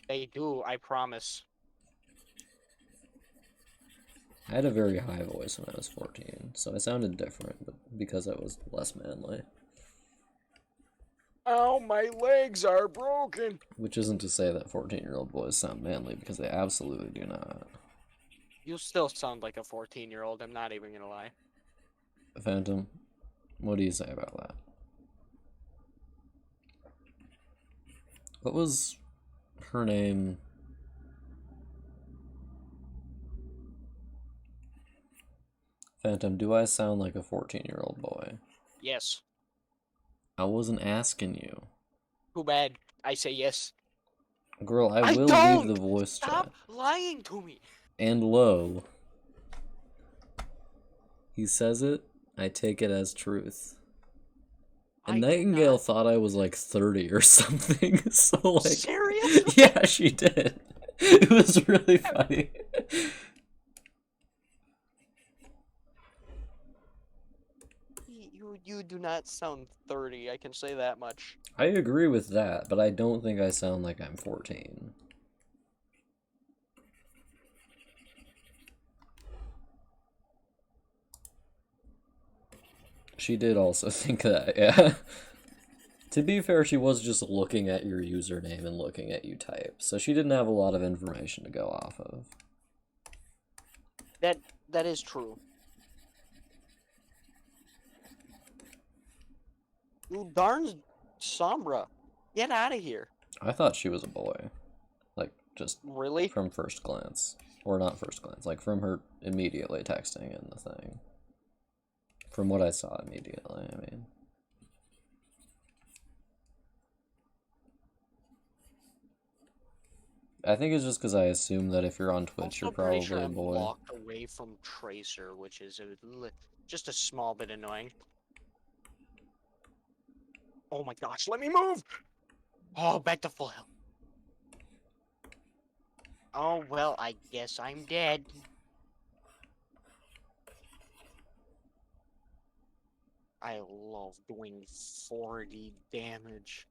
They do, I promise. I had a very high voice when I was 14, so I sounded different, but because I was less manly. Oh, my legs are broken. Which isn't to say that 14-year-old boys sound manly, because they absolutely do not. You still sound like a 14-year-old, I'm not even gonna lie. Phantom, what do you say about that? What was her name? Phantom, do I sound like a 14-year-old boy? Yes. I wasn't asking you. Too bad. I say yes. Girl, I I will don't! leave the voice Stop chat. lying to me. And low. He says it, I take it as truth. And I do Nightingale not. thought I was like 30 or something, so like... Seriously? Yeah, she did. It was really funny. You do not sound 30, I can say that much. I agree with that, but I don't think I sound like I'm 14. She did also think that, yeah. To be fair, she was just looking at your username and looking at you type, so she didn't have a lot of information to go off of. That is true. You darn Sombra. Get out of here. I thought she was a boy. Like, just Really? from first glance. Or not first glance, like from her immediately texting in the thing. From what I saw immediately, I mean. I think it's just because I assume that if you're on Twitch, you're Also pretty probably sure a I'm boy. locked away from Tracer, which is just a small bit annoying. Oh my gosh, let me move! Oh, back to full health. Oh, well, I guess I'm dead. I love doing 40 damage.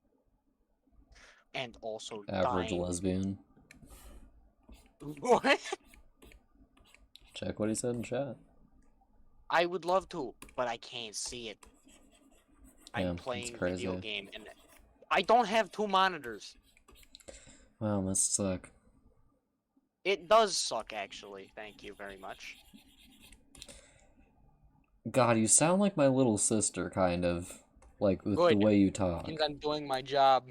And also Average dying. lesbian. What? Check what he said in chat. I would love to, but I can't see it. Yeah, I'm that's playing crazy. video game, and I don't have two monitors. Wow, must suck. It does suck, actually. Thank you very much. God, you sound like my little sister, kind of. Like, with the Good. way you talk. Means I'm doing my job.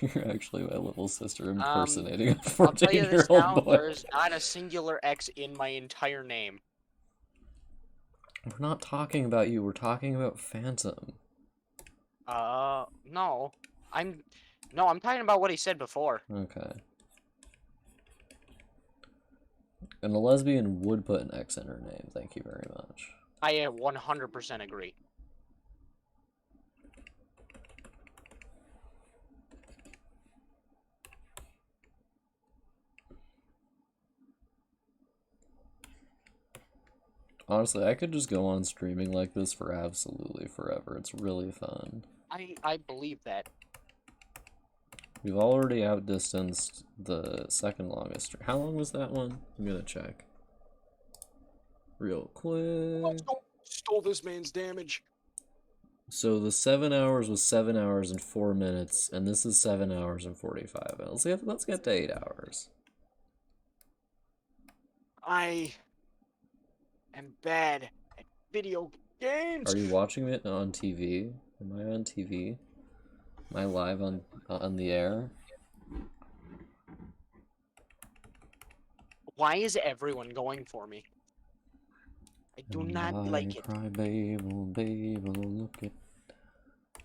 You're actually my little sister Um, impersonating a I'll tell you this 14-year-old now, boy. there's not a singular X in my entire name. We're not talking about you, we're talking about Phantom. No. I'm talking about what he said before. Okay. And a lesbian would put an X in her name, thank you very much. I 100% agree. Honestly, I could just go on streaming like this for absolutely forever. It's really fun. I believe that. We've already outdistanced the second longest stream. How long was that one? I'm gonna check. Real quick. Stole this man's damage. So the 7 hours was 7 hours and 4 minutes, and this is 7 hours and 45 minutes. Let's get to 8 hours. I am bad at video games. Are you watching it on TV? Am I on TV? Am I live on the air? Why is everyone going for me? I do not like it. Cry, Babel, Babel, look at.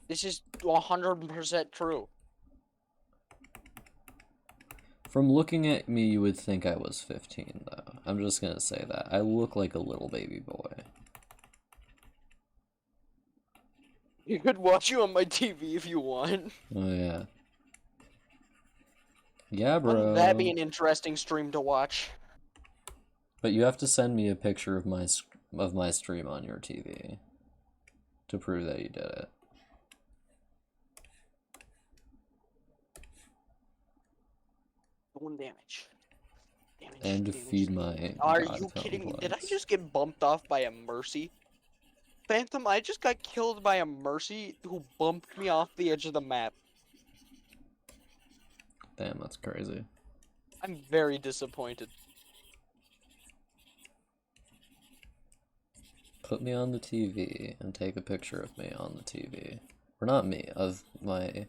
This is 100% true. From looking at me, you would think I was 15, though. I'm just gonna say that. I look like a little baby boy. You could watch you on my TV if you want. Oh, yeah. Yeah, bro. Wouldn't that be an interesting stream to watch? But you have to send me a picture of my stream on your TV to prove that you did it. Doing damage. And to feed my Are God you kidding me? Did I complex. just get bumped off by a Mercy? Phantom, I just got killed by a Mercy who bumped me off the edge of the map. Damn, that's crazy. I'm very disappointed. Put me on the TV and take a picture of me on the TV. Or not me, of my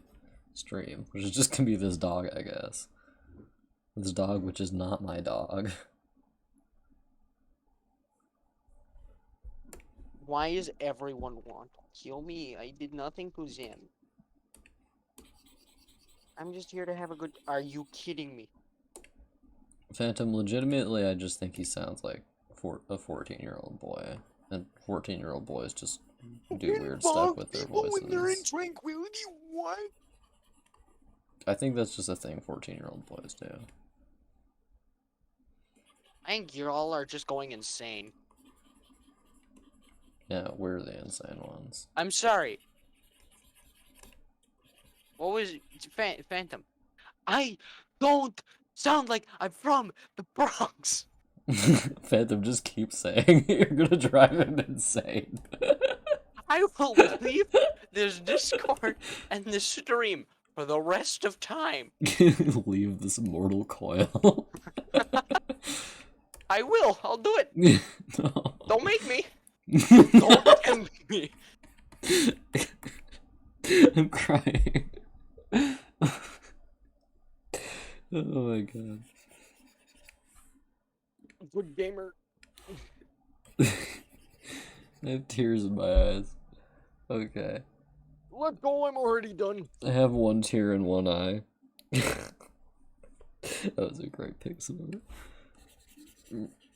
stream, which is just gonna be this dog, I guess. This dog, which is not my dog. Why is everyone want to kill me? I did nothing to them. I'm just here to have a good... Are you kidding me? Phantom, legitimately, I just think he sounds like a 14-year-old boy. And 14-year-old boys just do weird stuff with their voices. When they're in tranquility, what? I think that's just a thing 14-year-old boys do. I think you all are just going insane. Yeah, we're the insane ones. I'm sorry. What was Phantom? I don't sound like I'm from the Bronx. Phantom, just keep saying you're gonna drive him insane. I will leave this Discord and this stream for the rest of time. Leave this mortal coil. I will. I'll do it. No. Don't make me. Don't tempt me. I'm crying. Oh my god. Good gamer. I have tears in my eyes. Okay. Let go. I'm already done. I have one tear in one eye. That was a great Pixel.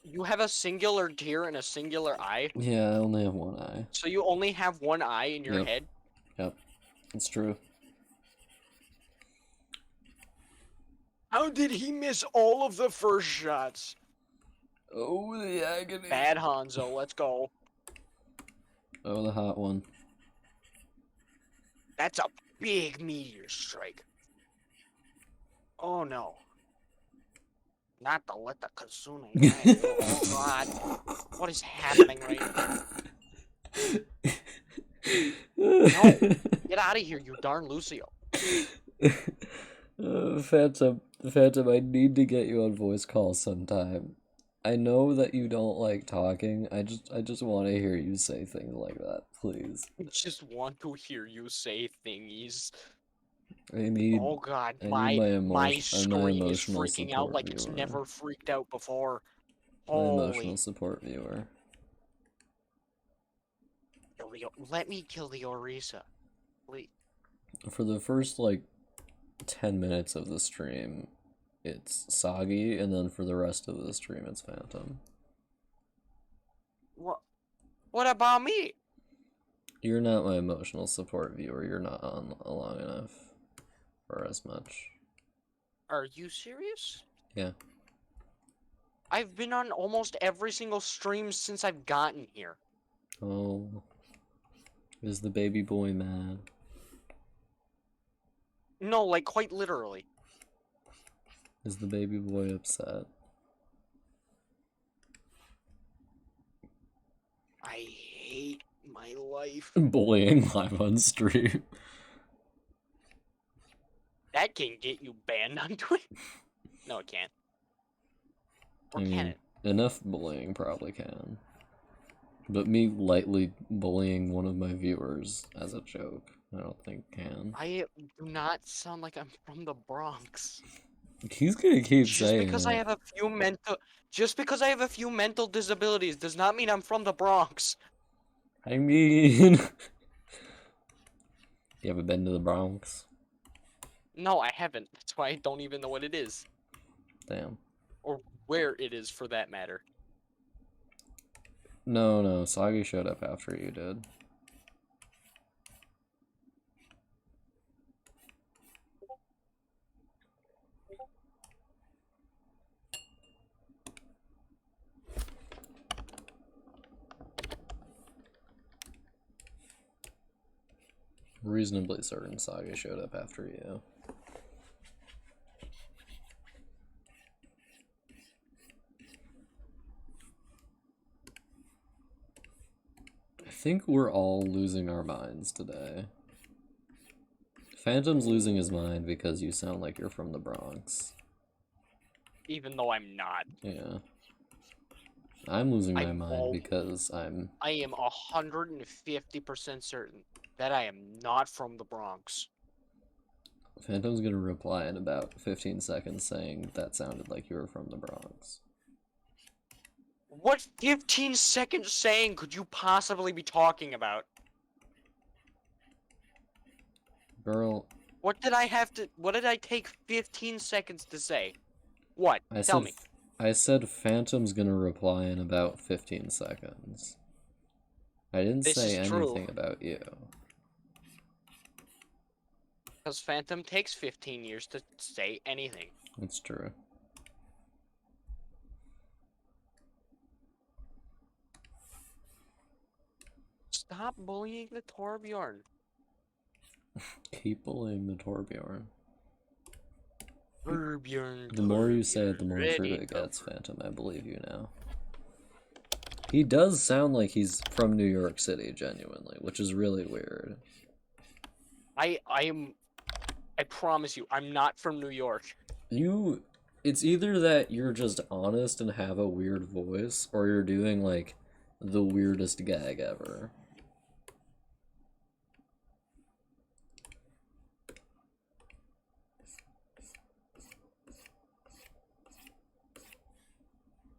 You have a singular tear and a singular eye. Yeah, I only have one eye. So you only have one eye in your Yep. head? Yep. It's true. How did he miss all of the first shots? Oh, the agony. Bad Hanzo, let's go. Oh, the hot one. That's a big meteor strike. Oh no. Not to let the Kazune die. Oh god. What is happening right now? No. Get out of here, you darn Lucio. Phantom, Phantom, I need to get you on voice call sometime. I know that you don't like talking. I just want to hear you say things like that, please. I just want to hear you say thingies. I need Oh god, I need my my screen is emotional freaking out support like it's viewer. never freaked out before. My emotional Holy. support viewer. Let me kill the Orisa. Please. For the first like 10 minutes of the stream, it's Soggy, and then for the rest of the stream, it's Phantom. What about me? You're not my emotional support viewer. You're not on long enough or as much. Are you serious? Yeah. I've been on almost every single stream since I've gotten here. Oh. Is the baby boy mad? No, like quite literally. Is the baby boy upset? I hate my life. Bullying live on stream. That can get you banned on Twitch. No, it can't. Or I can mean, it? enough bullying probably can. But me lightly bullying one of my viewers as a joke, I don't think can. I do not sound like I'm from the Bronx. He's gonna keep Just saying because it. I have a few mental disabilities does not mean I'm from the Bronx. I mean... You ever been to the Bronx? No, I haven't. That's why I don't even know what it is. Damn. Or where it is, for that matter. No, Sagi showed up after you did. Reasonably certain Sagi showed up after you. I think we're all losing our minds today. Phantom's losing his mind because you sound like you're from the Bronx. Even though I'm not. Yeah. I'm losing my I'm mind because I'm... I am 150% certain that I am not from the Bronx. Phantom's gonna reply in about 15 seconds saying that sounded like you were from the Bronx. What 15-second saying could you possibly be talking about? Girl, What did I take 15 seconds to say? What? Tell me. I said Phantom's gonna reply in about 15 seconds. I didn't This say is true. anything about you. Because Phantom takes 15 years to say anything. It's true. Stop bullying the Torbjorn. Keep bullying the Torbjorn. Torbjorn. The more you say it, the more true it gets, Phantom. I believe you now. He does sound like he's from New York City, genuinely, which is really weird. I promise you, I'm not from New York. It's either that you're just honest and have a weird voice, or you're doing, like, the weirdest gag ever.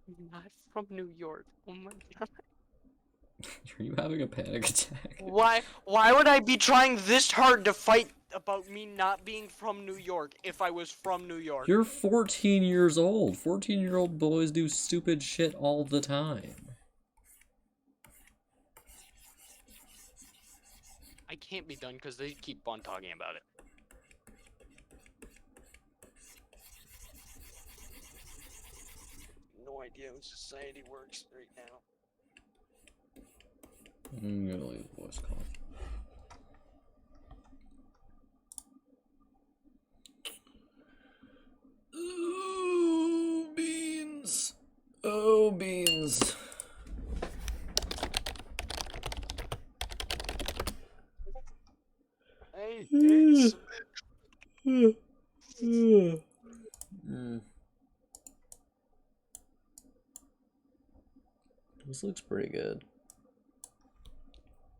I'm not from New York. Oh my god. Are you having a panic attack? Why would I be trying this hard to fight about me not being from New York if I was from New York? You're 14 years old. 14-year-old boys do stupid shit all the time. I can't be done because they keep on talking about it. No idea how society works right now. I'm gonna leave voice call. Oh, beans. Oh, beans. I hate This looks pretty good.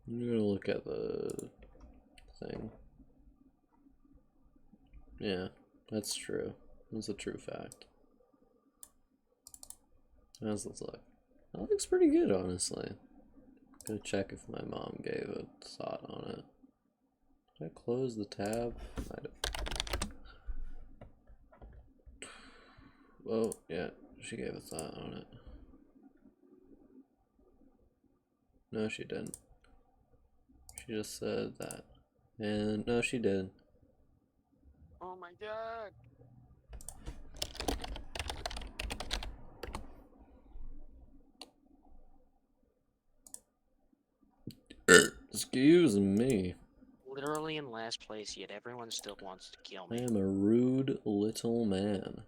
I'm gonna look at the thing. Yeah, that's true. That's a true fact. How's this look? That looks pretty good, honestly. Gonna check if my mom gave a thought on it. Did I close the tab? Might have. Oh, yeah, she gave a thought on it. No, she didn't. She just said that. And no, she did. Oh my god. Excuse me. Literally in last place, yet everyone still wants to kill I me. am a rude little man.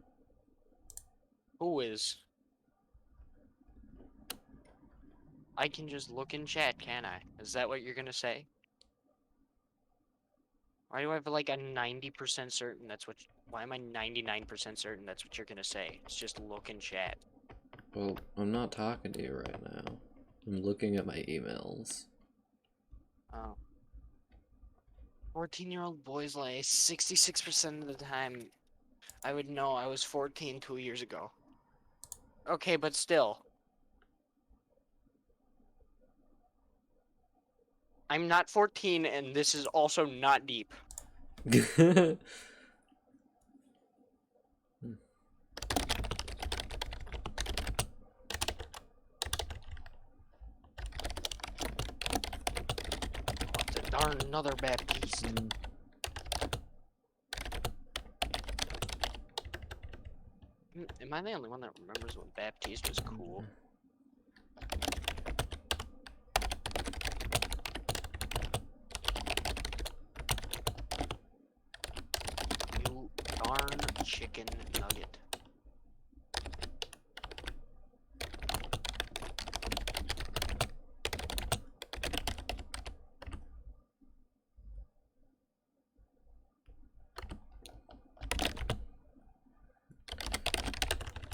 Who is? I can just look in chat, can I? Is that what you're gonna say? Why do I have like a 90% certain that's what... Why am I 99% certain that's what you're gonna say? It's just look in chat. Well, I'm not talking to you right now. I'm looking at my emails. Oh. 14-year-old boys lie 66% of the time. I would know I was 14 2 years ago. Okay, but still. I'm not 14, and this is also not deep. Darn, another Baptiste. Am I the only one that remembers when Baptiste was cool? You darn chicken nugget.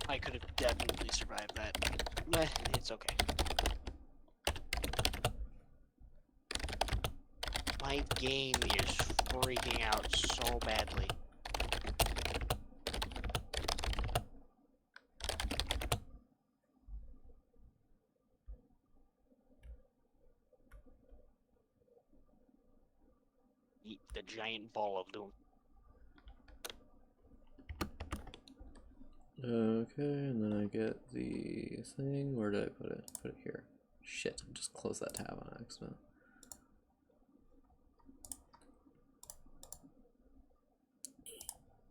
I could have definitely survived that. Meh, it's okay. My game is freaking out so badly. Eat the giant ball of doom. Okay, and then I get the thing. Where did I put it? Put it here. Shit, I just closed that tab on accident.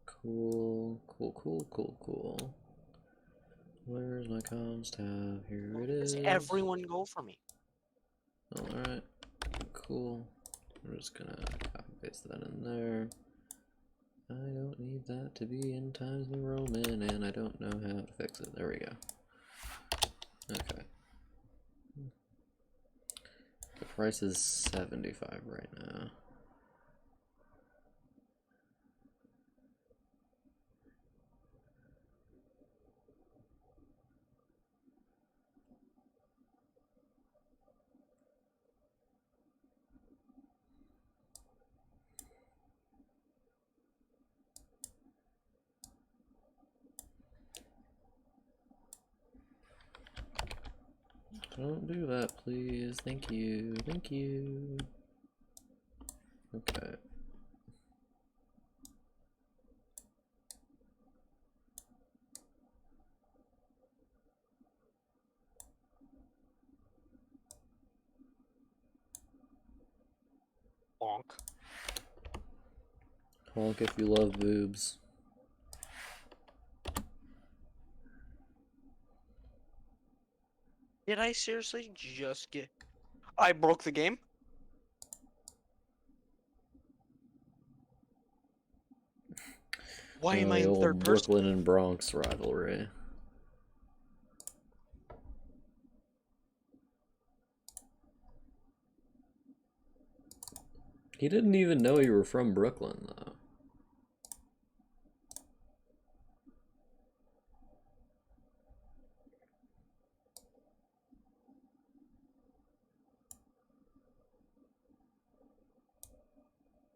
Cool, cool, cool, cool, cool. Where's my comms tab? Here it Does is. everyone go for me? Alright, cool. I'm just gonna copy paste that in there. I don't need that to be in Times New Roman, and I don't know how to fix it. There we go. Okay. The price is $75 right now. Don't do that, please. Thank you. Thank you. Okay. Bonk. Honk if you love boobs. Did I seriously just get... I broke the game? Why am I The in old third person? Brooklyn and Bronx rivalry. He didn't even know you were from Brooklyn, though.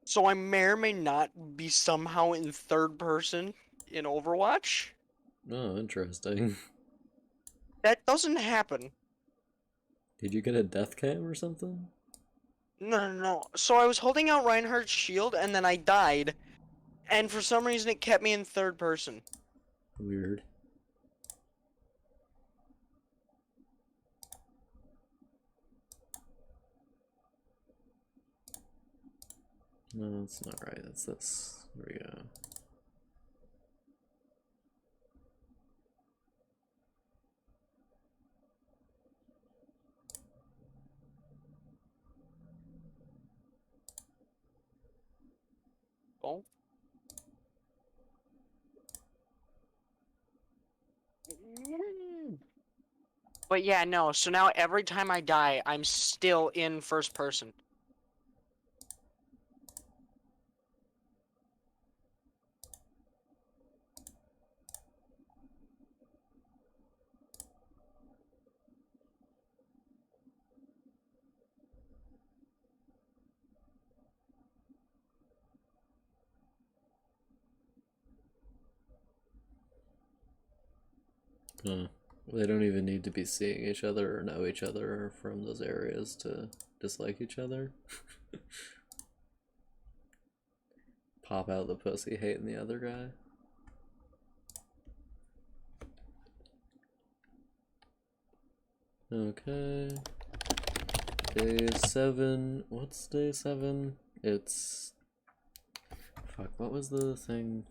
So I may or may not be somehow in third person in Overwatch. Oh, interesting. That doesn't happen. Did you get a death cam or something? No. So I was holding out Reinhardt's shield and then I died. And for some reason it kept me in third person. Weird. No, that's not right. That's this. There we go. Oh. But yeah, no. So now every time I die, I'm still in first person. Huh. They don't even need to be seeing each other or know each other from those areas to dislike each other. Pop out the pussy hating the other guy. Okay. Day 7. What's day 7? It's... Fuck, what was the thing?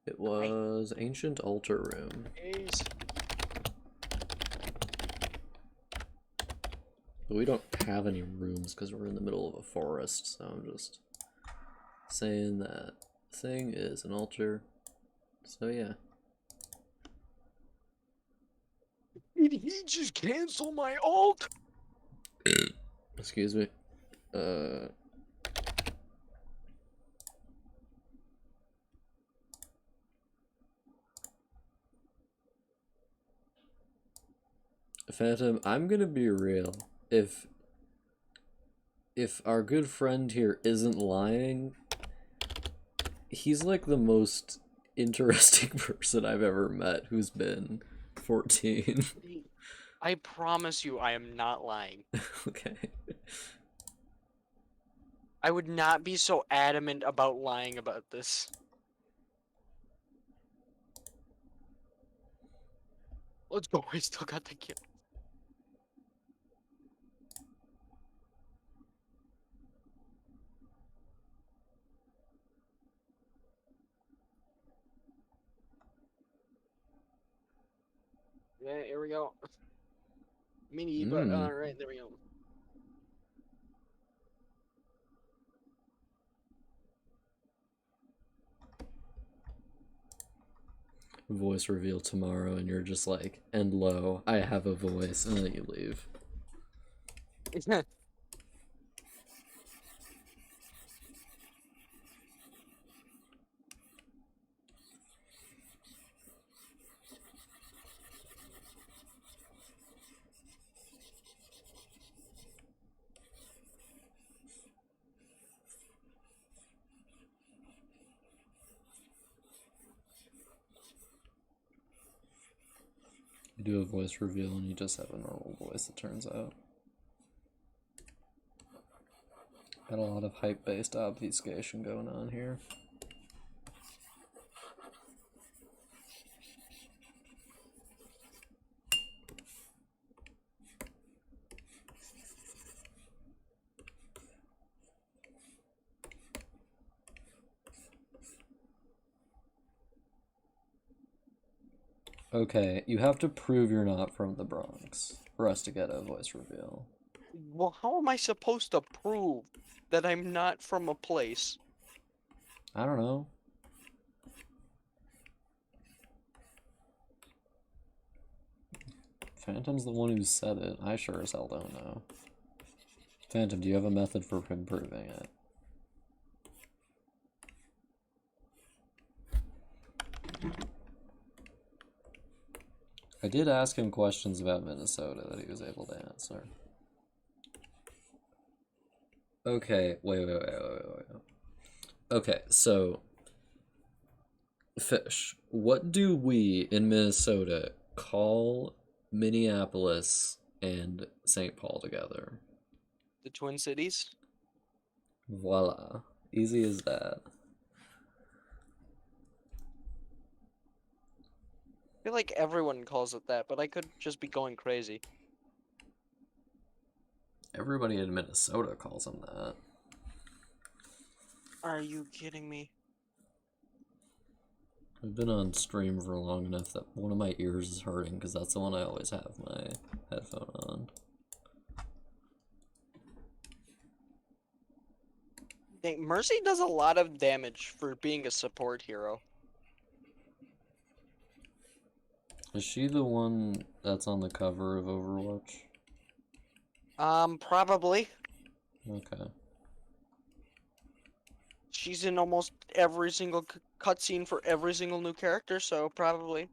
It was Ancient Altar Room. Jeez. But we don't have any rooms because we're in the middle of a forest, so I'm just saying that thing is an altar. So yeah. Did he just cancel my ult? Excuse me. Phantom, I'm gonna be real. If our good friend here isn't lying, he's like the most interesting person I've ever met who's been 14. I promise you, I am not lying. Okay. I would not be so adamant about lying about this. Let's go. I still got the kill. Yeah, here we go. Mini, but alright, there we go. Voice reveal tomorrow, and you're just like, and lo, I have a voice, and then you leave. You do a voice reveal, and you just have a normal voice, it turns out. Got a lot of hype-based obfuscation going on here. Okay, you have to prove you're not from the Bronx for us to get a voice reveal. Well, how am I supposed to prove that I'm not from a place? I don't know. Phantom's the one who said it. I sure as hell don't know. Phantom, do you have a method for him proving it? I did ask him questions about Minnesota that he was able to answer. Okay, wait. Okay, so Fish, what do we in Minnesota call Minneapolis and St. Paul together? The Twin Cities. Voila. Easy as that. I feel like everyone calls it that, but I could just be going crazy. Everybody in Minnesota calls them that. Are you kidding me? I've been on stream for long enough that one of my ears is hurting because that's the one I always have my headphone on. Dang, Mercy does a lot of damage for being a support hero. Is she the one that's on the cover of Overwatch? Probably. Okay. She's in almost every single cutscene for every single new character, so probably.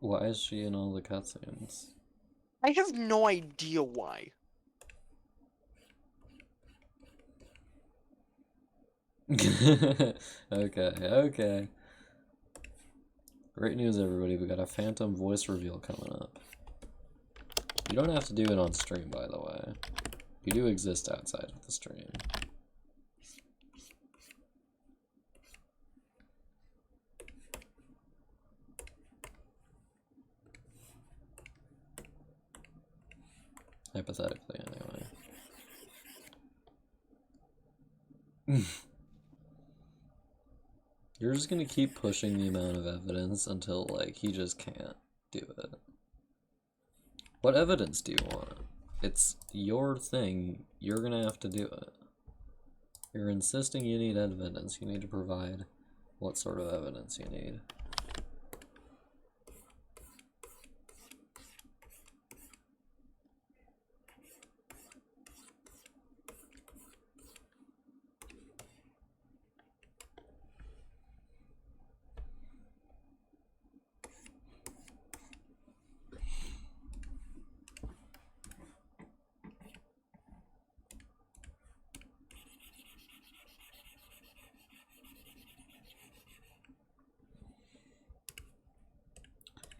Why is she in all the cutscenes? I have no idea why. Okay. Great news, everybody. We got a phantom voice reveal coming up. You don't have to do it on stream, by the way. You do exist outside of the stream. Hypothetically, anyway. You're just gonna keep pushing the amount of evidence until, like, he just can't do it. What evidence do you want? It's your thing. You're gonna have to do it. You're insisting you need evidence. You need to provide what sort of evidence you need.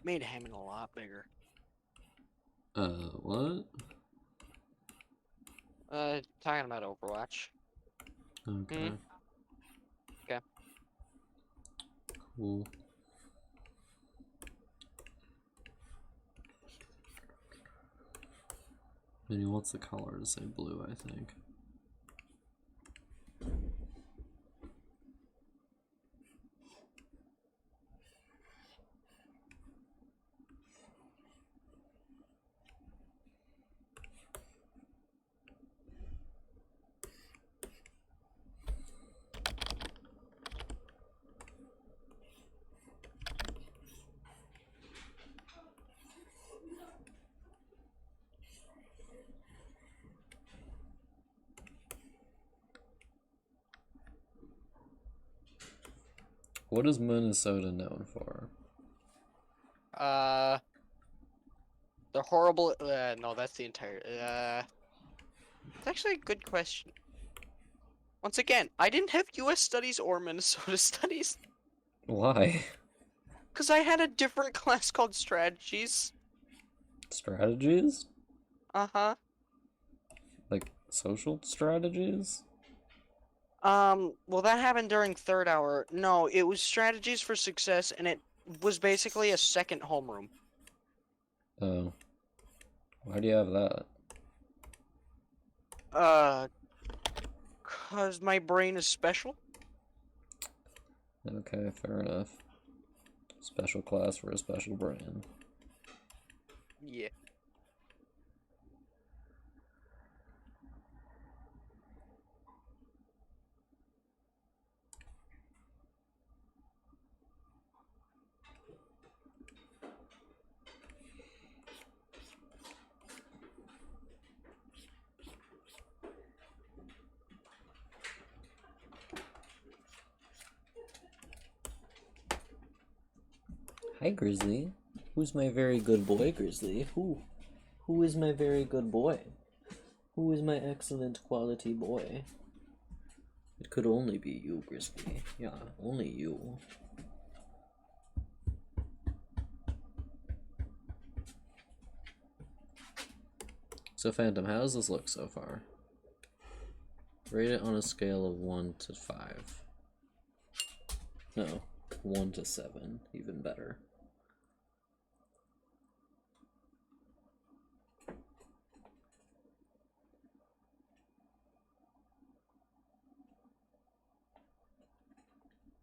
Made Hammond a lot bigger. What? Talking about Overwatch. Okay. Okay. Cool. Maybe what's the color to say blue, I think. What is Minnesota known for? The horrible. No, that's the entire. It's actually a good question. Once again, I didn't have U.S. studies or Minnesota studies Why? because I had a different class called strategies. Strategies? Uh-huh. Like social strategies? Well, that happened during third hour. No, it was strategies for success, and it was basically a second homeroom. Oh. Why do you have that? Cause my brain is special. Okay, fair enough. Special class for a special brain. Yeah. Hi, Grizzly. Who's my very good boy, Grizzly? Who is my very good boy? Who is my excellent quality boy? It could only be you, Crispy. Yeah, only you. So, Phantom, how does this look so far? Rate it on a scale of 1 to 5. No, 1 to 7, even better.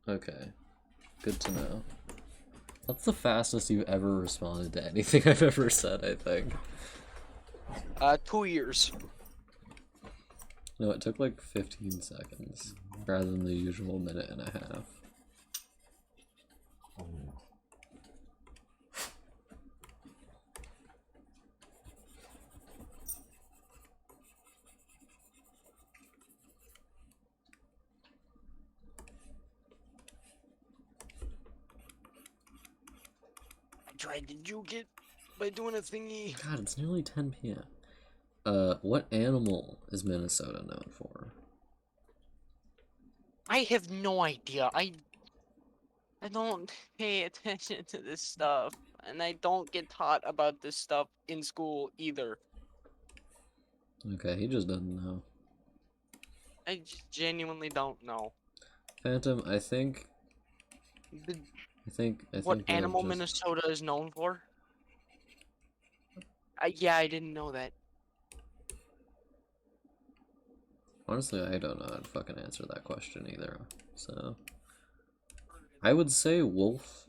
Okay, good to know. That's the fastest you've ever responded to anything I've ever said, I think. 2 years. No, it took like 15 seconds, rather than the usual minute and a half. I tried to juke it by doing a thingy. God, it's nearly 10 p.m. What animal is Minnesota known for? I have no idea. I don't pay attention to this stuff, and I don't get taught about this stuff in school either. Okay, he just doesn't know. I just genuinely don't know. Phantom, I think What you have animal just... Minnesota is known for? Yeah, I didn't know that. Honestly, I don't know how to fucking answer that question either. So, I would say wolf.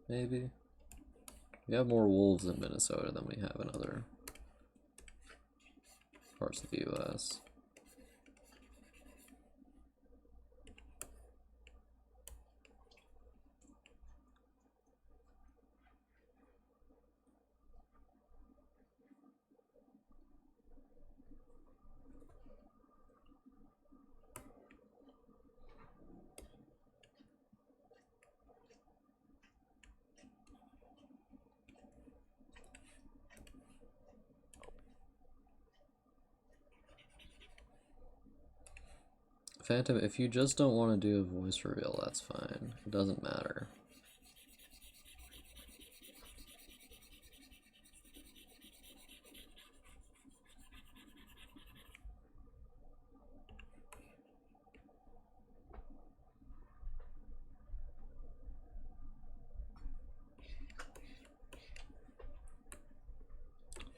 Maybe. We have more wolves in Minnesota than we have in other parts of the U.S. Phantom, if you just don't want to do a voice reveal, that's fine. It doesn't matter.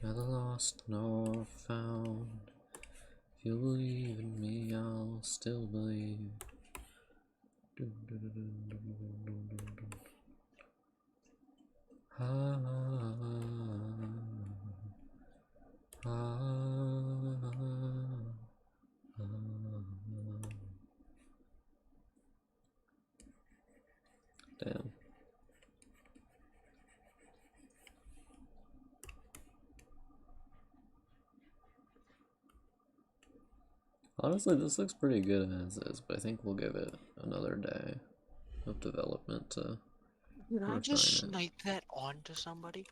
Neither lost nor found. If you believe in me, I'll still believe. Dun, dun, dun, dun, dun, dun, dun, dun, dun. Ah, ah, ah, ah. Damn. Honestly, this looks pretty good as is, but I think we'll give it another day of development to Did I just refine it. snipe that onto somebody?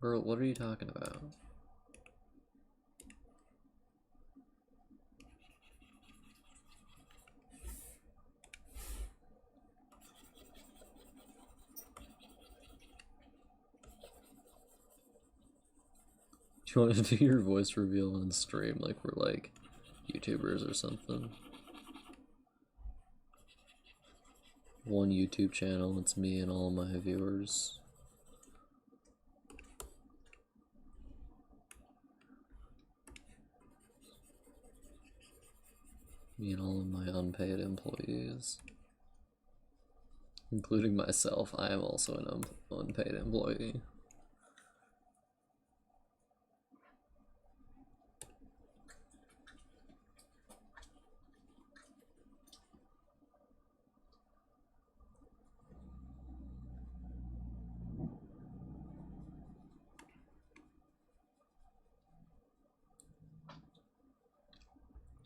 Girl, what are you talking about? Do you want to do your voice reveal on stream like we're like YouTubers or something? One YouTube channel, it's me and all my viewers. Me and all of my unpaid employees. Including myself, I am also an unpaid employee.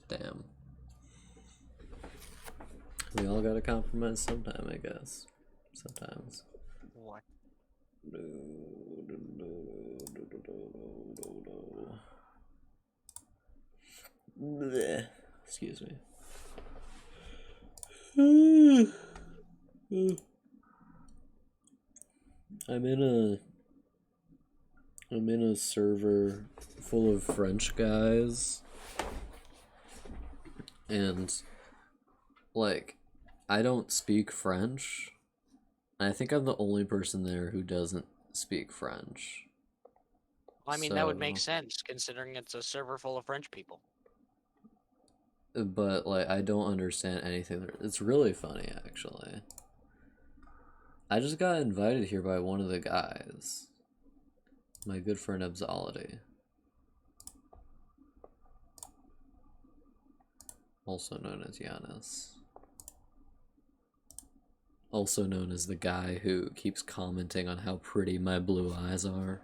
Damn. We all gotta compromise sometime, I guess. Sometimes. What? No, no, no, no, no, no, no, no. Bleh. Excuse me. I'm in a server full of French guys, and like I don't speak French. I think I'm the only person there who doesn't speak French. I mean, that would make So, sense considering it's a server full of French people. but like I don't understand anything. It's really funny actually. I just got invited here by one of the guys. My good friend Absolity. Also known as Giannis. Also known as the guy who keeps commenting on how pretty my blue eyes are.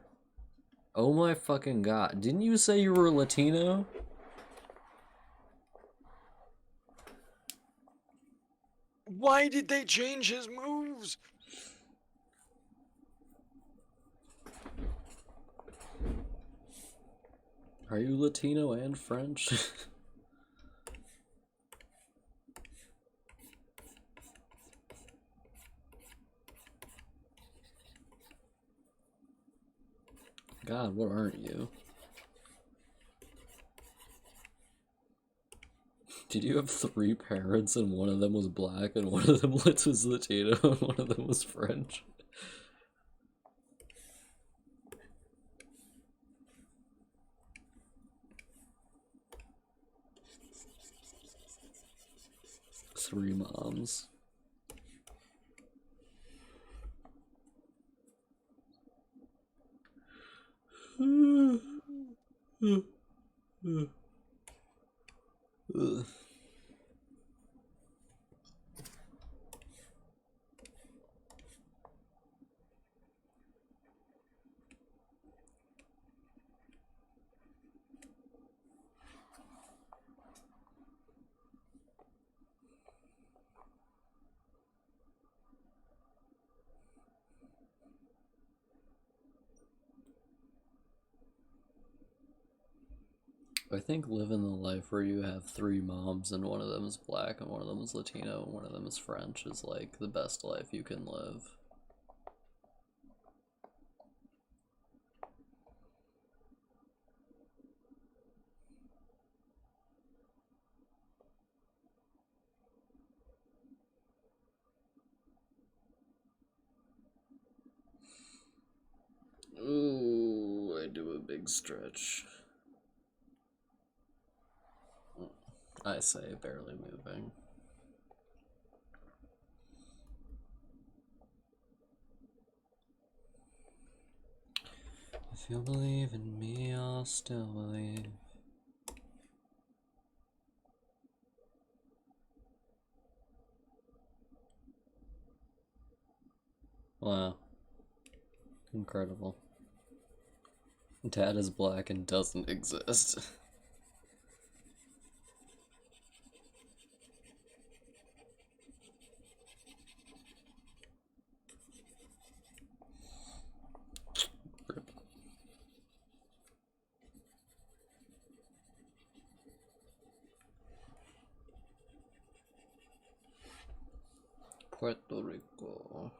Oh my fucking god. Didn't you say you were Latino? Why did they change his moves? Are you Latino and French? God, what aren't you? Did you have 3 parents and one of them was black and one of them was Latino and one of them was French? Three moms. Ugh. I think living the life where you have 3 moms and one of them is black and one of them is Latino and one of them is French is like the best life you can live. Ooh, I do a big stretch. I say barely moving. If you believe in me, I'll still believe. Wow. Incredible. Dad is black and doesn't exist. Rip. Puerto Rico.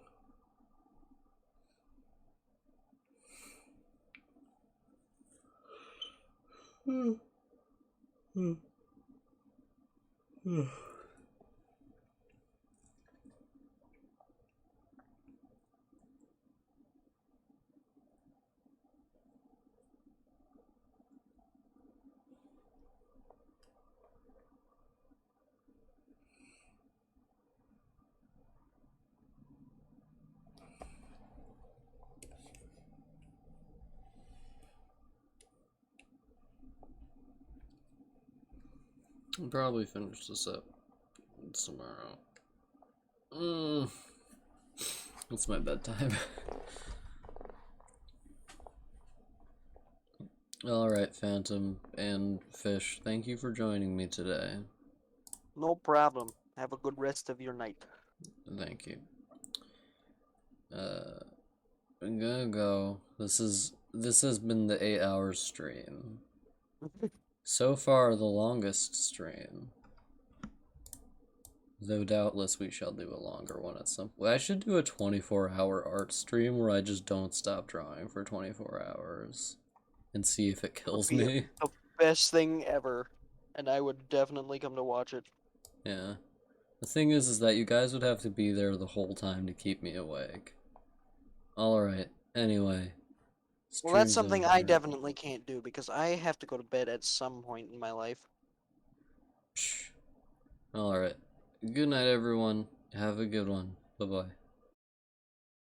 I'll probably finish this up tomorrow. It's my bedtime. Alright, Phantom and Fish, thank you for joining me today. No problem. Have a good rest of your night. Thank you. I'm gonna go. This has been the 8-hour stream. So far, the longest stream. Though doubtless we shall do a longer one at some point. I should do a 24-hour art stream where I just don't stop drawing for 24 hours. And see if it kills be me. the best thing ever, and I would definitely come to watch it. Yeah. The thing is that you guys would have to be there the whole time to keep me awake. Alright, anyway. Well, that's Stream's something I over. definitely can't do because I have to go to bed at some point in my life. Alright. Good night, everyone. Have a good one. Bye-bye.